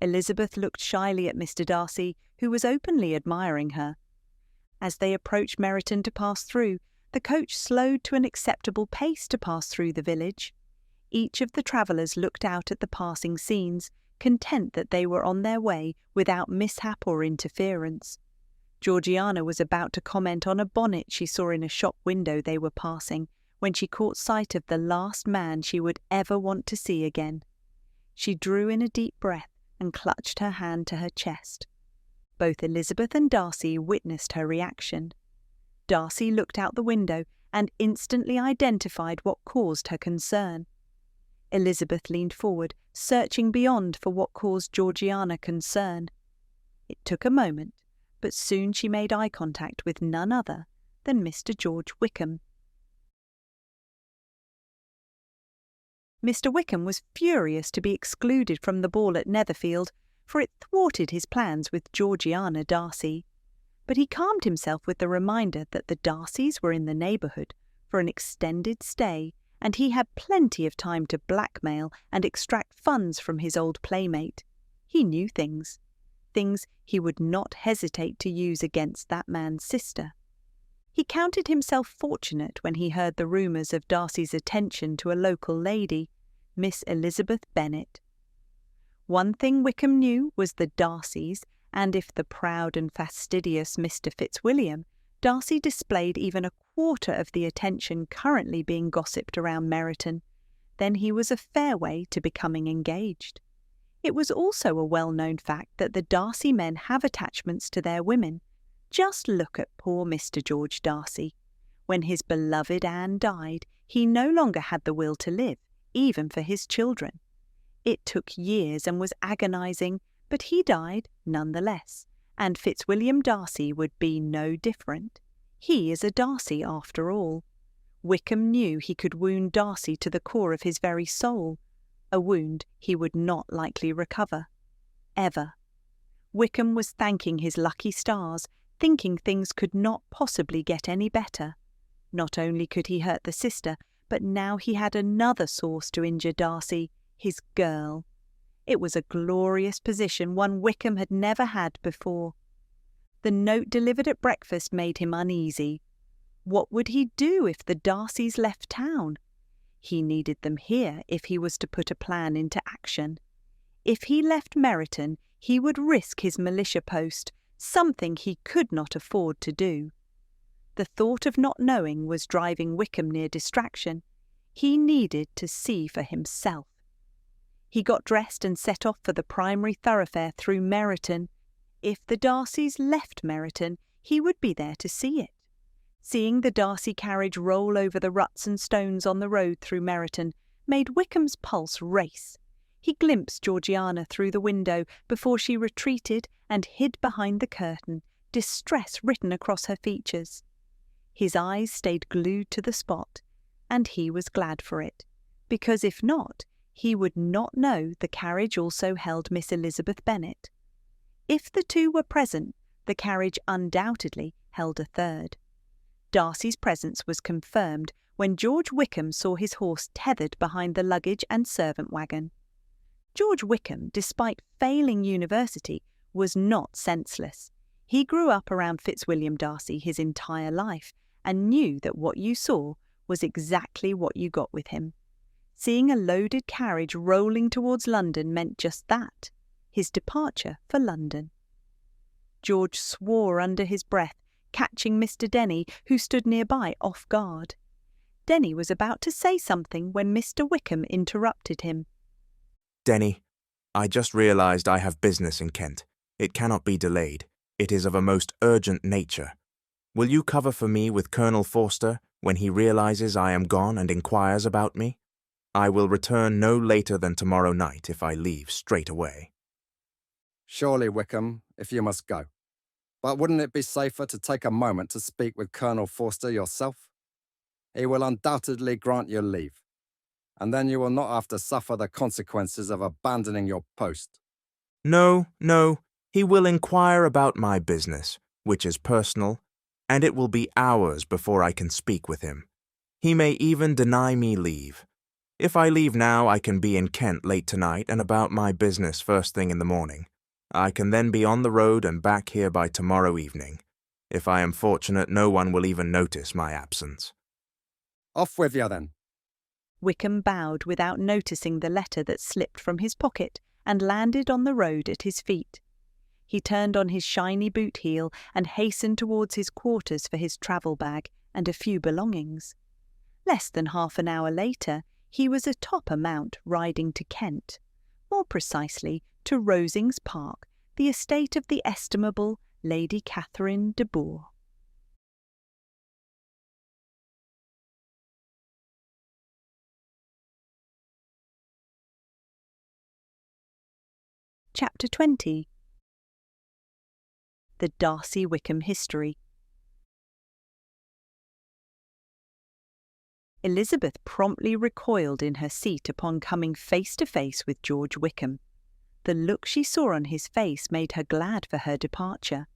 Elizabeth looked shyly at Mr Darcy, who was openly admiring her. As they approached Meryton to pass through, the coach slowed to an acceptable pace to pass through the village. Each of the travellers looked out at the passing scenes, content that they were on their way without mishap or interference. Georgiana was about to comment on a bonnet she saw in a shop window they were passing, when she caught sight of the last man she would ever want to see again. She drew in a deep breath and clutched her hand to her chest. Both Elizabeth and Darcy witnessed her reaction. Darcy looked out the window and instantly identified what caused her concern. Elizabeth leaned forward, searching beyond for what caused Georgiana concern. It took a moment, but soon she made eye contact with none other than Mr George Wickham. Mr Wickham was furious to be excluded from the ball at Netherfield, for it thwarted his plans with Georgiana Darcy. But he calmed himself with the reminder that the Darcys were in the neighbourhood for an extended stay, and he had plenty of time to blackmail and extract funds from his old playmate. He knew things he would not hesitate to use against that man's sister. He counted himself fortunate when he heard the rumours of Darcy's attention to a local lady, Miss Elizabeth Bennet. One thing Wickham knew was the Darcys, and if the proud and fastidious Mr Fitzwilliam, Darcy displayed even a quarter of the attention currently being gossiped around Meryton, then he was a fair way to becoming engaged. It was also a well-known fact that the Darcy men have attachments to their women. Just look at poor Mr George Darcy. When his beloved Anne died, he no longer had the will to live, even for his children. It took years and was agonising, but he died nonetheless, and Fitzwilliam Darcy would be no different. He is a Darcy after all. Wickham knew he could wound Darcy to the core of his very soul, a wound he would not likely recover. Ever. Wickham was thanking his lucky stars, thinking things could not possibly get any better. Not only could he hurt the sister, but now he had another source to injure Darcy, his girl. It was a glorious position, one Wickham had never had before. The note delivered at breakfast made him uneasy. What would he do if the Darcys left town? He needed them here if he was to put a plan into action. If he left Meryton, he would risk his militia post, something he could not afford to do. The thought of not knowing was driving Wickham near distraction. He needed to see for himself. He got dressed and set off for the primary thoroughfare through Meryton. If the Darcys left Meryton, he would be there to see it. Seeing the Darcy carriage roll over the ruts and stones on the road through Meryton made Wickham's pulse race. He glimpsed Georgiana through the window before she retreated and hid behind the curtain, distress written across her features. His eyes stayed glued to the spot, and he was glad for it, because if not, he would not know the carriage also held Miss Elizabeth Bennet. If the two were present, the carriage undoubtedly held a third. Darcy's presence was confirmed when George Wickham saw his horse tethered behind the luggage and servant wagon. George Wickham, despite failing university, was not senseless. He grew up around Fitzwilliam Darcy his entire life and knew that what you saw was exactly what you got with him. Seeing a loaded carriage rolling towards London meant just that, his departure for London. George swore under his breath, catching Mr Denny, who stood nearby, off guard. Denny was about to say something when Mr Wickham interrupted him. Denny, I just realised I have business in Kent. It cannot be delayed. It is of a most urgent nature. Will you cover for me with Colonel Forster when he realises I am gone and inquires about me? I will return no later than tomorrow night if I leave straight away. Surely, Wickham, if you must go. But wouldn't it be safer to take a moment to speak with Colonel Forster yourself? He will undoubtedly grant you leave, and then you will not have to suffer the consequences of abandoning your post. No, he will inquire about my business, which is personal, and it will be hours before I can speak with him. He may even deny me leave. If I leave now, I can be in Kent late tonight and about my business first thing in the morning. I can then be on the road and back here by tomorrow evening. If I am fortunate, no one will even notice my absence. Off with you, then. Wickham bowed without noticing the letter that slipped from his pocket and landed on the road at his feet. He turned on his shiny boot heel and hastened towards his quarters for his travel bag and a few belongings. Less than half an hour later, he was atop a mount riding to Kent, more precisely to Rosings Park, the estate of the estimable Lady Catherine de Bourgh. Chapter 20. The Darcy-Wickham History. Elizabeth promptly recoiled in her seat upon coming face to face with George Wickham. The look she saw on his face made her glad for her departure.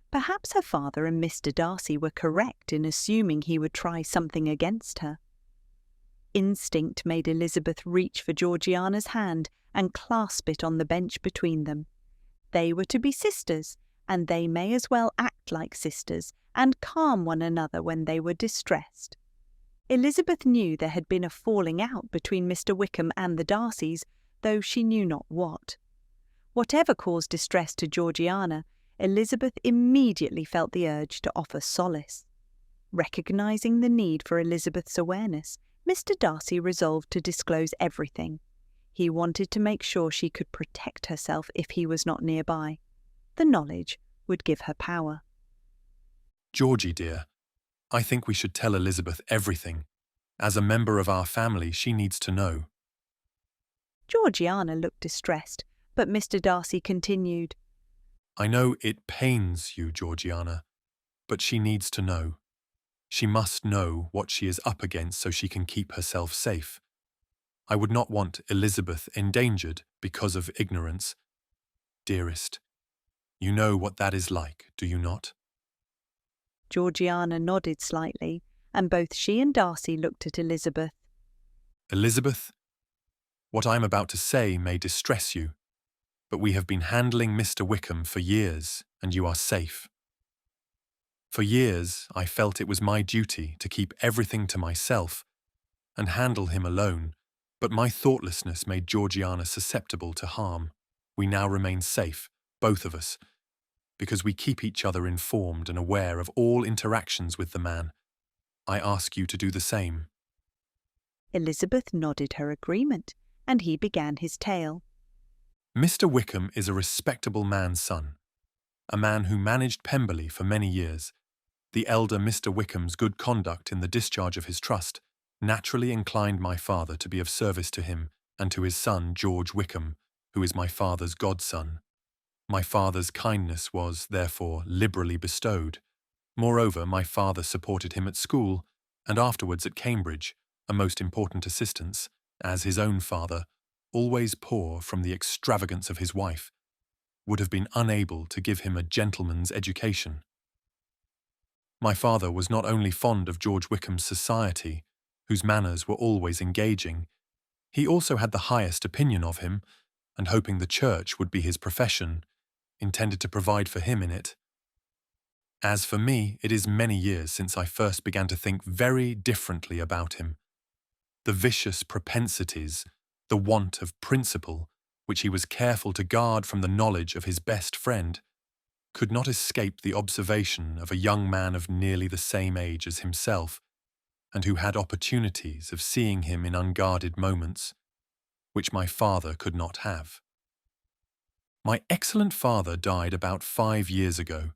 Perhaps her father and Mr Darcy were correct in assuming he would try something against her. Instinct made Elizabeth reach for Georgiana's hand and clasp it on the bench between them. They were to be sisters, and they may as well act like sisters and calm one another when they were distressed. Elizabeth knew there had been a falling out between Mr Wickham and the Darcys, though she knew not what. Whatever caused distress to Georgiana, Elizabeth immediately felt the urge to offer solace. Recognising the need for Elizabeth's awareness, Mr Darcy resolved to disclose everything. He wanted to make sure she could protect herself if he was not nearby. The knowledge would give her power. Georgie, dear, I think we should tell Elizabeth everything. As a member of our family, she needs to know. Georgiana looked distressed, but Mr Darcy continued. I know it pains you, Georgiana, but she needs to know. She must know what she is up against so she can keep herself safe. I would not want Elizabeth endangered because of ignorance. Dearest, you know what that is like, do you not? Georgiana nodded slightly, and both she and Darcy looked at Elizabeth. Elizabeth, what I am about to say may distress you, but we have been handling Mr. Wickham for years, and you are safe. For years, I felt it was my duty to keep everything to myself and handle him alone, but my thoughtlessness made Georgiana susceptible to harm. We now remain safe, both of us, because we keep each other informed and aware of all interactions with the man. I ask you to do the same. Elizabeth nodded her agreement, and he began his tale. Mr. Wickham is a respectable man's son, a man who managed Pemberley for many years. The elder Mr. Wickham's good conduct in the discharge of his trust naturally inclined my father to be of service to him and to his son George Wickham, who is my father's godson. My father's kindness was, therefore, liberally bestowed. Moreover, my father supported him at school and afterwards at Cambridge, a most important assistance, as his own father, always poor from the extravagance of his wife, would have been unable to give him a gentleman's education. My father was not only fond of George Wickham's society, whose manners were always engaging, he also had the highest opinion of him, and hoping the church would be his profession, intended to provide for him in it. As for me, it is many years since I first began to think very differently about him. The vicious propensities, the want of principle, which he was careful to guard from the knowledge of his best friend, could not escape the observation of a young man of nearly the same age as himself, and who had opportunities of seeing him in unguarded moments, which my father could not have. My excellent father died about 5 years ago.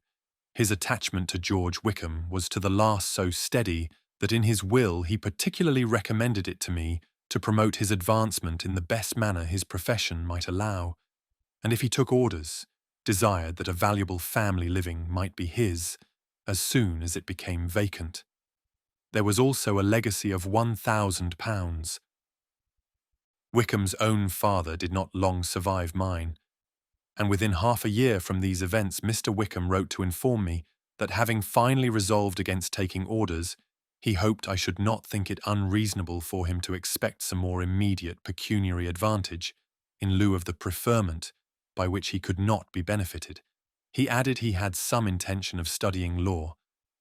His attachment to George Wickham was to the last so steady that in his will he particularly recommended it to me to promote his advancement in the best manner his profession might allow, and if he took orders, desired that a valuable family living might be his as soon as it became vacant. There was also a legacy of £1,000. Wickham's own father did not long survive mine, and within half a year from these events Mr. Wickham wrote to inform me that having finally resolved against taking orders, he hoped I should not think it unreasonable for him to expect some more immediate pecuniary advantage in lieu of the preferment by which he could not be benefited. He added he had some intention of studying law,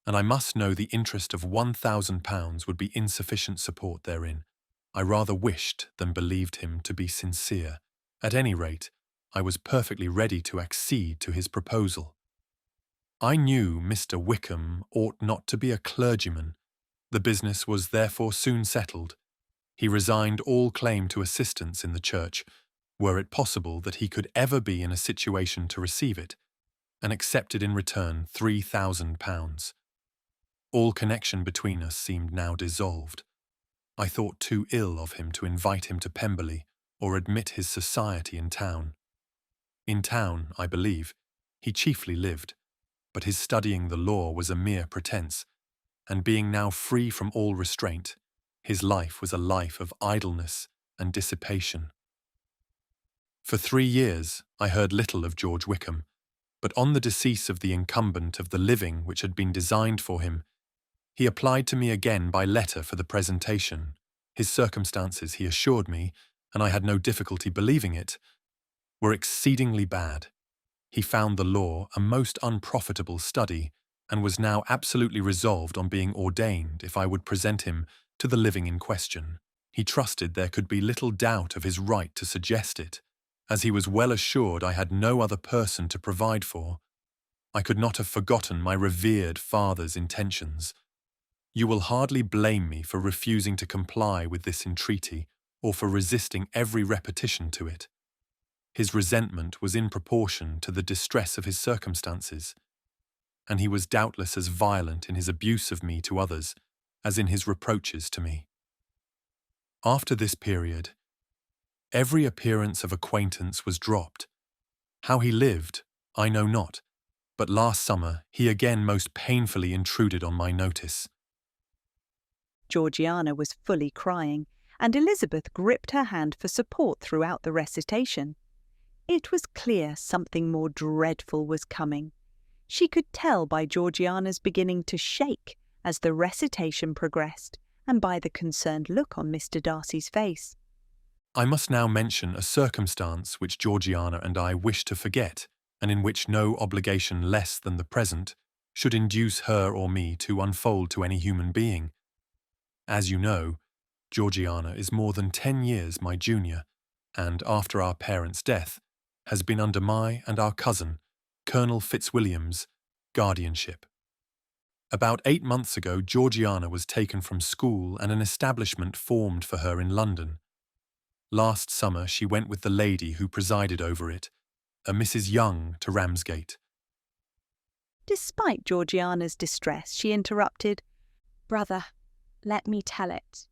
and I must know the interest of £1,000 would be insufficient support therein. I rather wished than believed him to be sincere. At any rate, I was perfectly ready to accede to his proposal. I knew Mr. Wickham ought not to be a clergyman. The business was therefore soon settled. He resigned all claim to assistance in the church, were it possible that he could ever be in a situation to receive it, and accepted in return £3,000. All connection between us seemed now dissolved. I thought too ill of him to invite him to Pemberley or admit his society in town. In town, I believe, he chiefly lived, but his studying the law was a mere pretence, and being now free from all restraint, his life was a life of idleness and dissipation. For 3 years I heard little of George Wickham, but on the decease of the incumbent of the living which had been designed for him, he applied to me again by letter for the presentation. His circumstances, he assured me, and I had no difficulty believing it, were exceedingly bad. He found the law a most unprofitable study, and was now absolutely resolved on being ordained if I would present him to the living in question. He trusted there could be little doubt of his right to suggest it, as he was well assured I had no other person to provide for. I could not have forgotten my revered father's intentions. You will hardly blame me for refusing to comply with this entreaty, or for resisting every repetition to it. His resentment was in proportion to the distress of his circumstances, and he was doubtless as violent in his abuse of me to others as in his reproaches to me. After this period, every appearance of acquaintance was dropped. How he lived, I know not, but last summer he again most painfully intruded on my notice. Georgiana was fully crying, and Elizabeth gripped her hand for support throughout the recitation. It was clear something more dreadful was coming. She could tell by Georgiana's beginning to shake as the recitation progressed, and by the concerned look on Mr Darcy's face. I must now mention a circumstance which Georgiana and I wish to forget, and in which no obligation less than the present should induce her or me to unfold to any human being. As you know, Georgiana is more than 10 years my junior, and after our parents' death, has been under my and our cousin, Colonel Fitzwilliam's, guardianship. About 8 months ago, Georgiana was taken from school and an establishment formed for her in London. Last summer she went with the lady who presided over it, a Mrs Young, to Ramsgate. Despite Georgiana's distress, she interrupted, "Brother, let me tell it.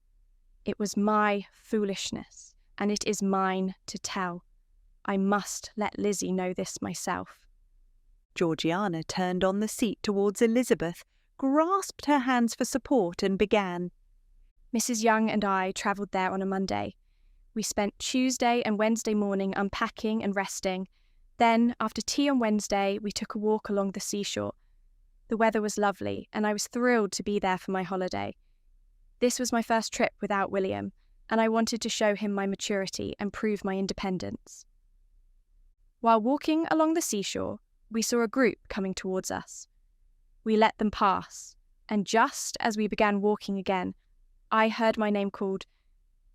It was my foolishness, and it is mine to tell. I must let Lizzie know this myself." Georgiana turned on the seat towards Elizabeth, grasped her hands for support, and began. "Mrs Young and I travelled there on a Monday. We spent Tuesday and Wednesday morning unpacking and resting. Then, after tea on Wednesday, we took a walk along the seashore. The weather was lovely, and I was thrilled to be there for my holiday. This was my first trip without William, and I wanted to show him my maturity and prove my independence. While walking along the seashore, we saw a group coming towards us. We let them pass, and just as we began walking again, I heard my name called,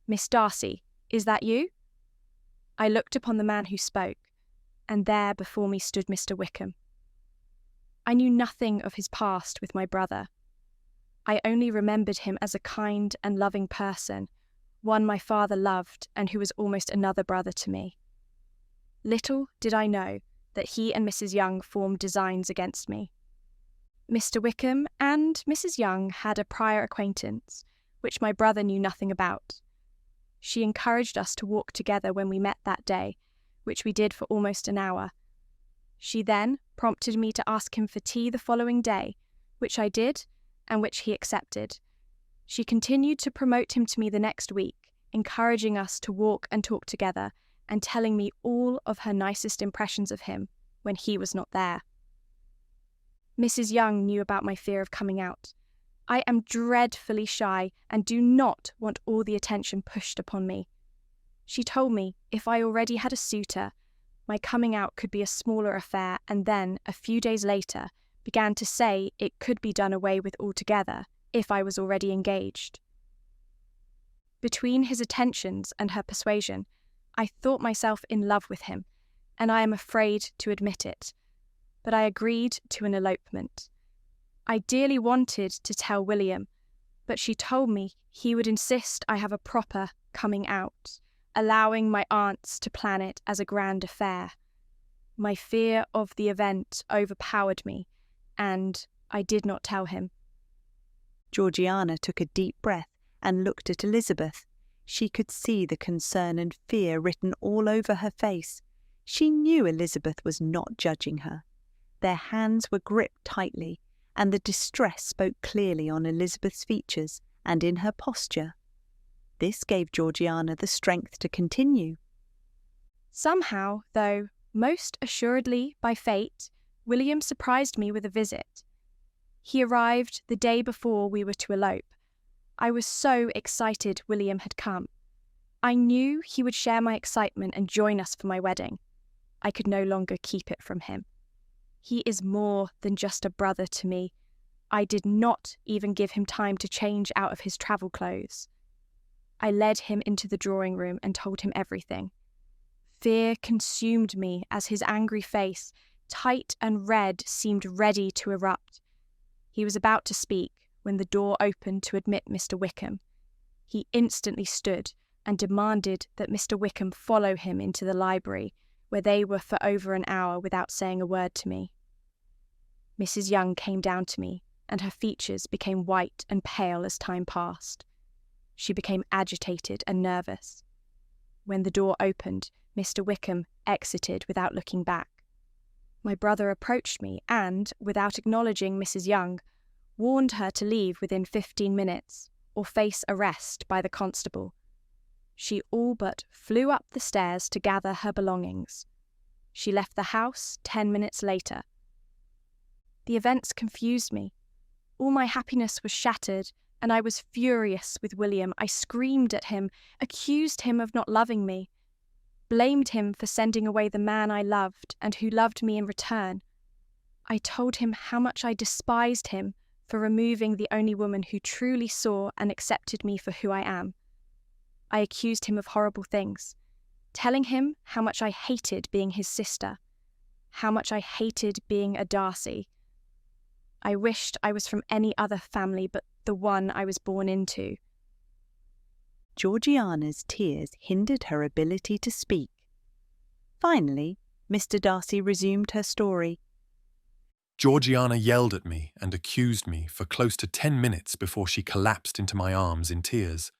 'Miss Darcy, is that you?' I looked upon the man who spoke, and there before me stood Mr Wickham. I knew nothing of his past with my brother. I only remembered him as a kind and loving person, one my father loved and who was almost another brother to me. Little did I know that he and Mrs Young formed designs against me. Mr Wickham and Mrs Young had a prior acquaintance, which my brother knew nothing about. She encouraged us to walk together when we met that day, which we did for almost an hour. She then prompted me to ask him for tea the following day, which I did, and which he accepted. She continued to promote him to me the next week, encouraging us to walk and talk together, and telling me all of her nicest impressions of him when he was not there. Mrs Young knew about my fear of coming out. I am dreadfully shy and do not want all the attention pushed upon me. She told me if I already had a suitor, my coming out could be a smaller affair, and then, a few days later, began to say it could be done away with altogether if I was already engaged. Between his attentions and her persuasion, I thought myself in love with him, and I am afraid to admit it, but I agreed to an elopement. I dearly wanted to tell William, but she told me he would insist I have a proper coming out, allowing my aunts to plan it as a grand affair. My fear of the event overpowered me, and I did not tell him. Georgiana took a deep breath and looked at Elizabeth. She could see the concern and fear written all over her face. She knew Elizabeth was not judging her. Their hands were gripped tightly, and the distress spoke clearly on Elizabeth's features and in her posture. This gave Georgiana the strength to continue. Somehow, though most assuredly by fate, William surprised me with a visit. He arrived the day before we were to elope. I was so excited William had come. I knew he would share my excitement and join us for my wedding. I could no longer keep it from him. He is more than just a brother to me. I did not even give him time to change out of his travel clothes. I led him into the drawing room and told him everything. Fear consumed me as his angry face, tight and red, seemed ready to erupt. He was about to speak when the door opened to admit Mr Wickham. He instantly stood and demanded that Mr Wickham follow him into the library, where they were for over an hour without saying a word to me. Mrs Young came down to me, and her features became white and pale as time passed. She became agitated and nervous. When the door opened, Mr Wickham exited without looking back. My brother approached me and, without acknowledging Mrs Young, warned her to leave within 15 minutes or face arrest by the constable. She all but flew up the stairs to gather her belongings. She left the house 10 minutes later. The events confused me. All my happiness was shattered, and I was furious with William. I screamed at him, accused him of not loving me, blamed him for sending away the man I loved and who loved me in return. I told him how much I despised him for removing the only woman who truly saw and accepted me for who I am. I accused him of horrible things, telling him how much I hated being his sister, how much I hated being a Darcy. I wished I was from any other family but the one I was born into. Georgiana's tears hindered her ability to speak. Finally, Mr Darcy resumed her story. Georgiana yelled at me and accused me for close to 10 minutes before she collapsed into my arms in tears.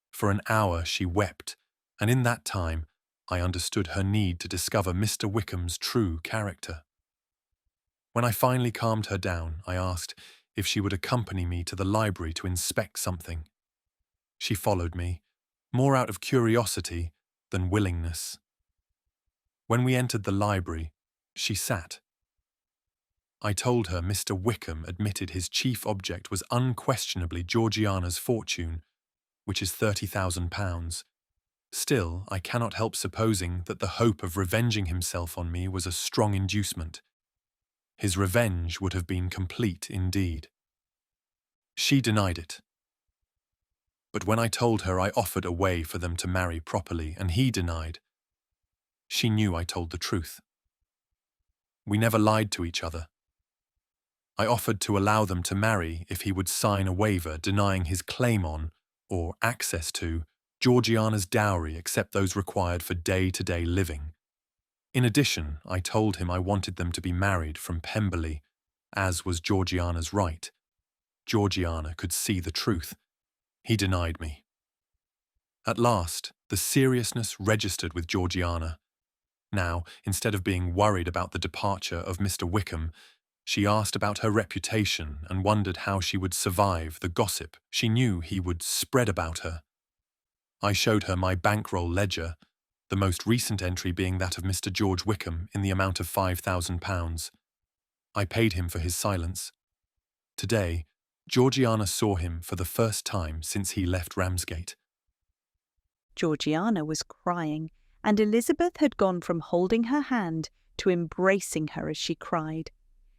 For an hour she wept, and in that time I understood her need to discover Mr Wickham's true character. When I finally calmed her down, I asked if she would accompany me to the library to inspect something. She followed me, more out of curiosity than willingness. When we entered the library, she sat. I told her Mr Wickham admitted his chief object was unquestionably Georgiana's fortune, which is £30,000. Still, I cannot help supposing that the hope of revenging himself on me was a strong inducement. His revenge would have been complete indeed. She denied it. But when I told her I offered a way for them to marry properly, and he denied, she knew I told the truth. We never lied to each other. I offered to allow them to marry if he would sign a waiver denying his claim on, or access to, Georgiana's dowry except those required for day-to-day living. In addition, I told him I wanted them to be married from Pemberley, as was Georgiana's right. Georgiana could see the truth. He denied me. At last, the seriousness registered with Georgiana. Now, instead of being worried about the departure of Mr Wickham, she asked about her reputation and wondered how she would survive the gossip she knew he would spread about her. I showed her my bankroll ledger, the most recent entry being that of Mr George Wickham in the amount of £5,000. I paid him for his silence. Today, Georgiana saw him for the first time since he left Ramsgate. Georgiana was crying, and Elizabeth had gone from holding her hand to embracing her as she cried.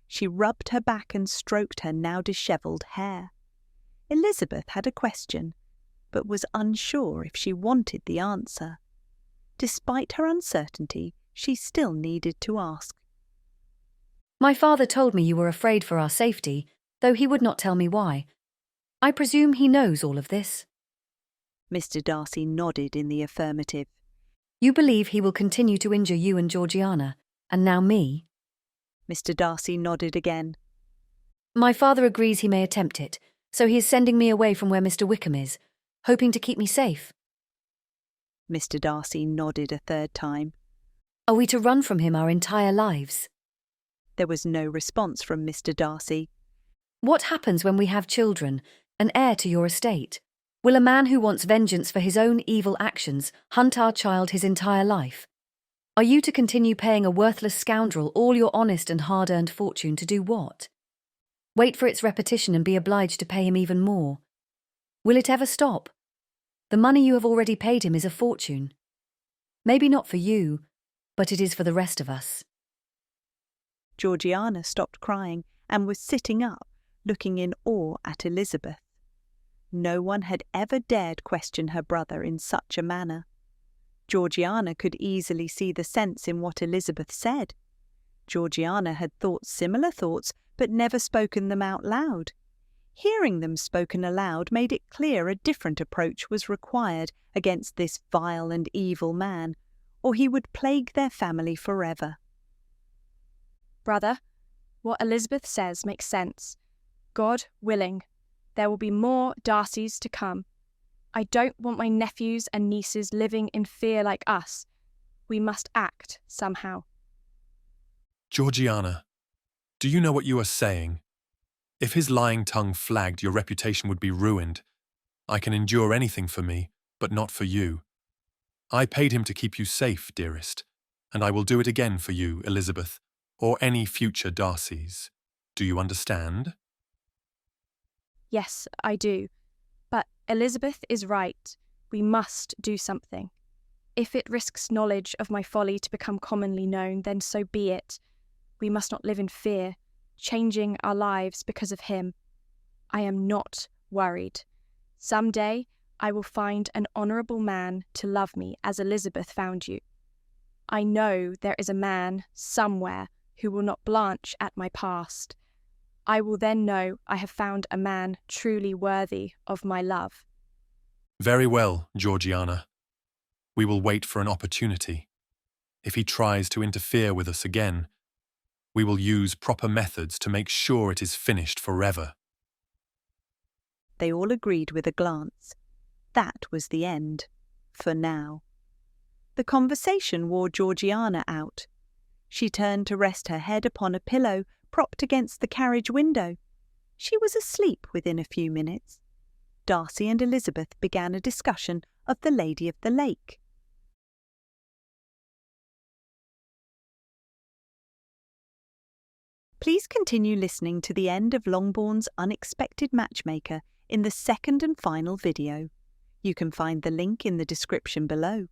She rubbed her back and stroked her now dishevelled hair. Elizabeth had a question, but was unsure if she wanted the answer. Despite her uncertainty, she still needed to ask. My father told me you were afraid for our safety, though he would not tell me why. I presume he knows all of this. Mr Darcy nodded in the affirmative. You believe he will continue to injure you and Georgiana, and now me? Mr Darcy nodded again. My father agrees he may attempt it, so he is sending me away from where Mr Wickham is, hoping to keep me safe. Mr Darcy nodded a third time. Are we to run from him our entire lives? There was no response from Mr Darcy. What happens when we have children, an heir to your estate? Will a man who wants vengeance for his own evil actions hunt our child his entire life? Are you to continue paying a worthless scoundrel all your honest and hard-earned fortune to do what? Wait for its repetition and be obliged to pay him even more. Will it ever stop? The money you have already paid him is a fortune. Maybe not for you, but it is for the rest of us. Georgiana stopped crying and was sitting up, looking in awe at Elizabeth. No one had ever dared question her brother in such a manner. Georgiana could easily see the sense in what Elizabeth said. Georgiana had thought similar thoughts, but never spoken them out loud. Hearing them spoken aloud made it clear a different approach was required against this vile and evil man, or he would plague their family forever. Brother, what Elizabeth says makes sense. God willing, there will be more Darcys to come. I don't want my nephews and nieces living in fear like us. We must act somehow. Georgiana, do you know what you are saying? If his lying tongue flagged, your reputation would be ruined. I can endure anything for me, but not for you. I paid him to keep you safe, dearest, and I will do it again for you, Elizabeth, or any future Darcys. Do you understand? Yes, I do. Elizabeth is right. We must do something. If it risks knowledge of my folly to become commonly known, then so be it. We must not live in fear, changing our lives because of him. I am not worried. Some day I will find an honourable man to love me as Elizabeth found you. I know there is a man somewhere who will not blanch at my past. I will then know I have found a man truly worthy of my love. Very well, Georgiana. We will wait for an opportunity. If he tries to interfere with us again, we will use proper methods to make sure it is finished forever. They all agreed with a glance. That was the end, for now. The conversation wore Georgiana out. She turned to rest her head upon a pillow propped against the carriage window. She was asleep within a few minutes. Darcy and Elizabeth began a discussion of the Lady of the Lake. Please continue listening to the end of Longbourn's Unexpected Matchmaker in the second and final video. You can find the link in the description below.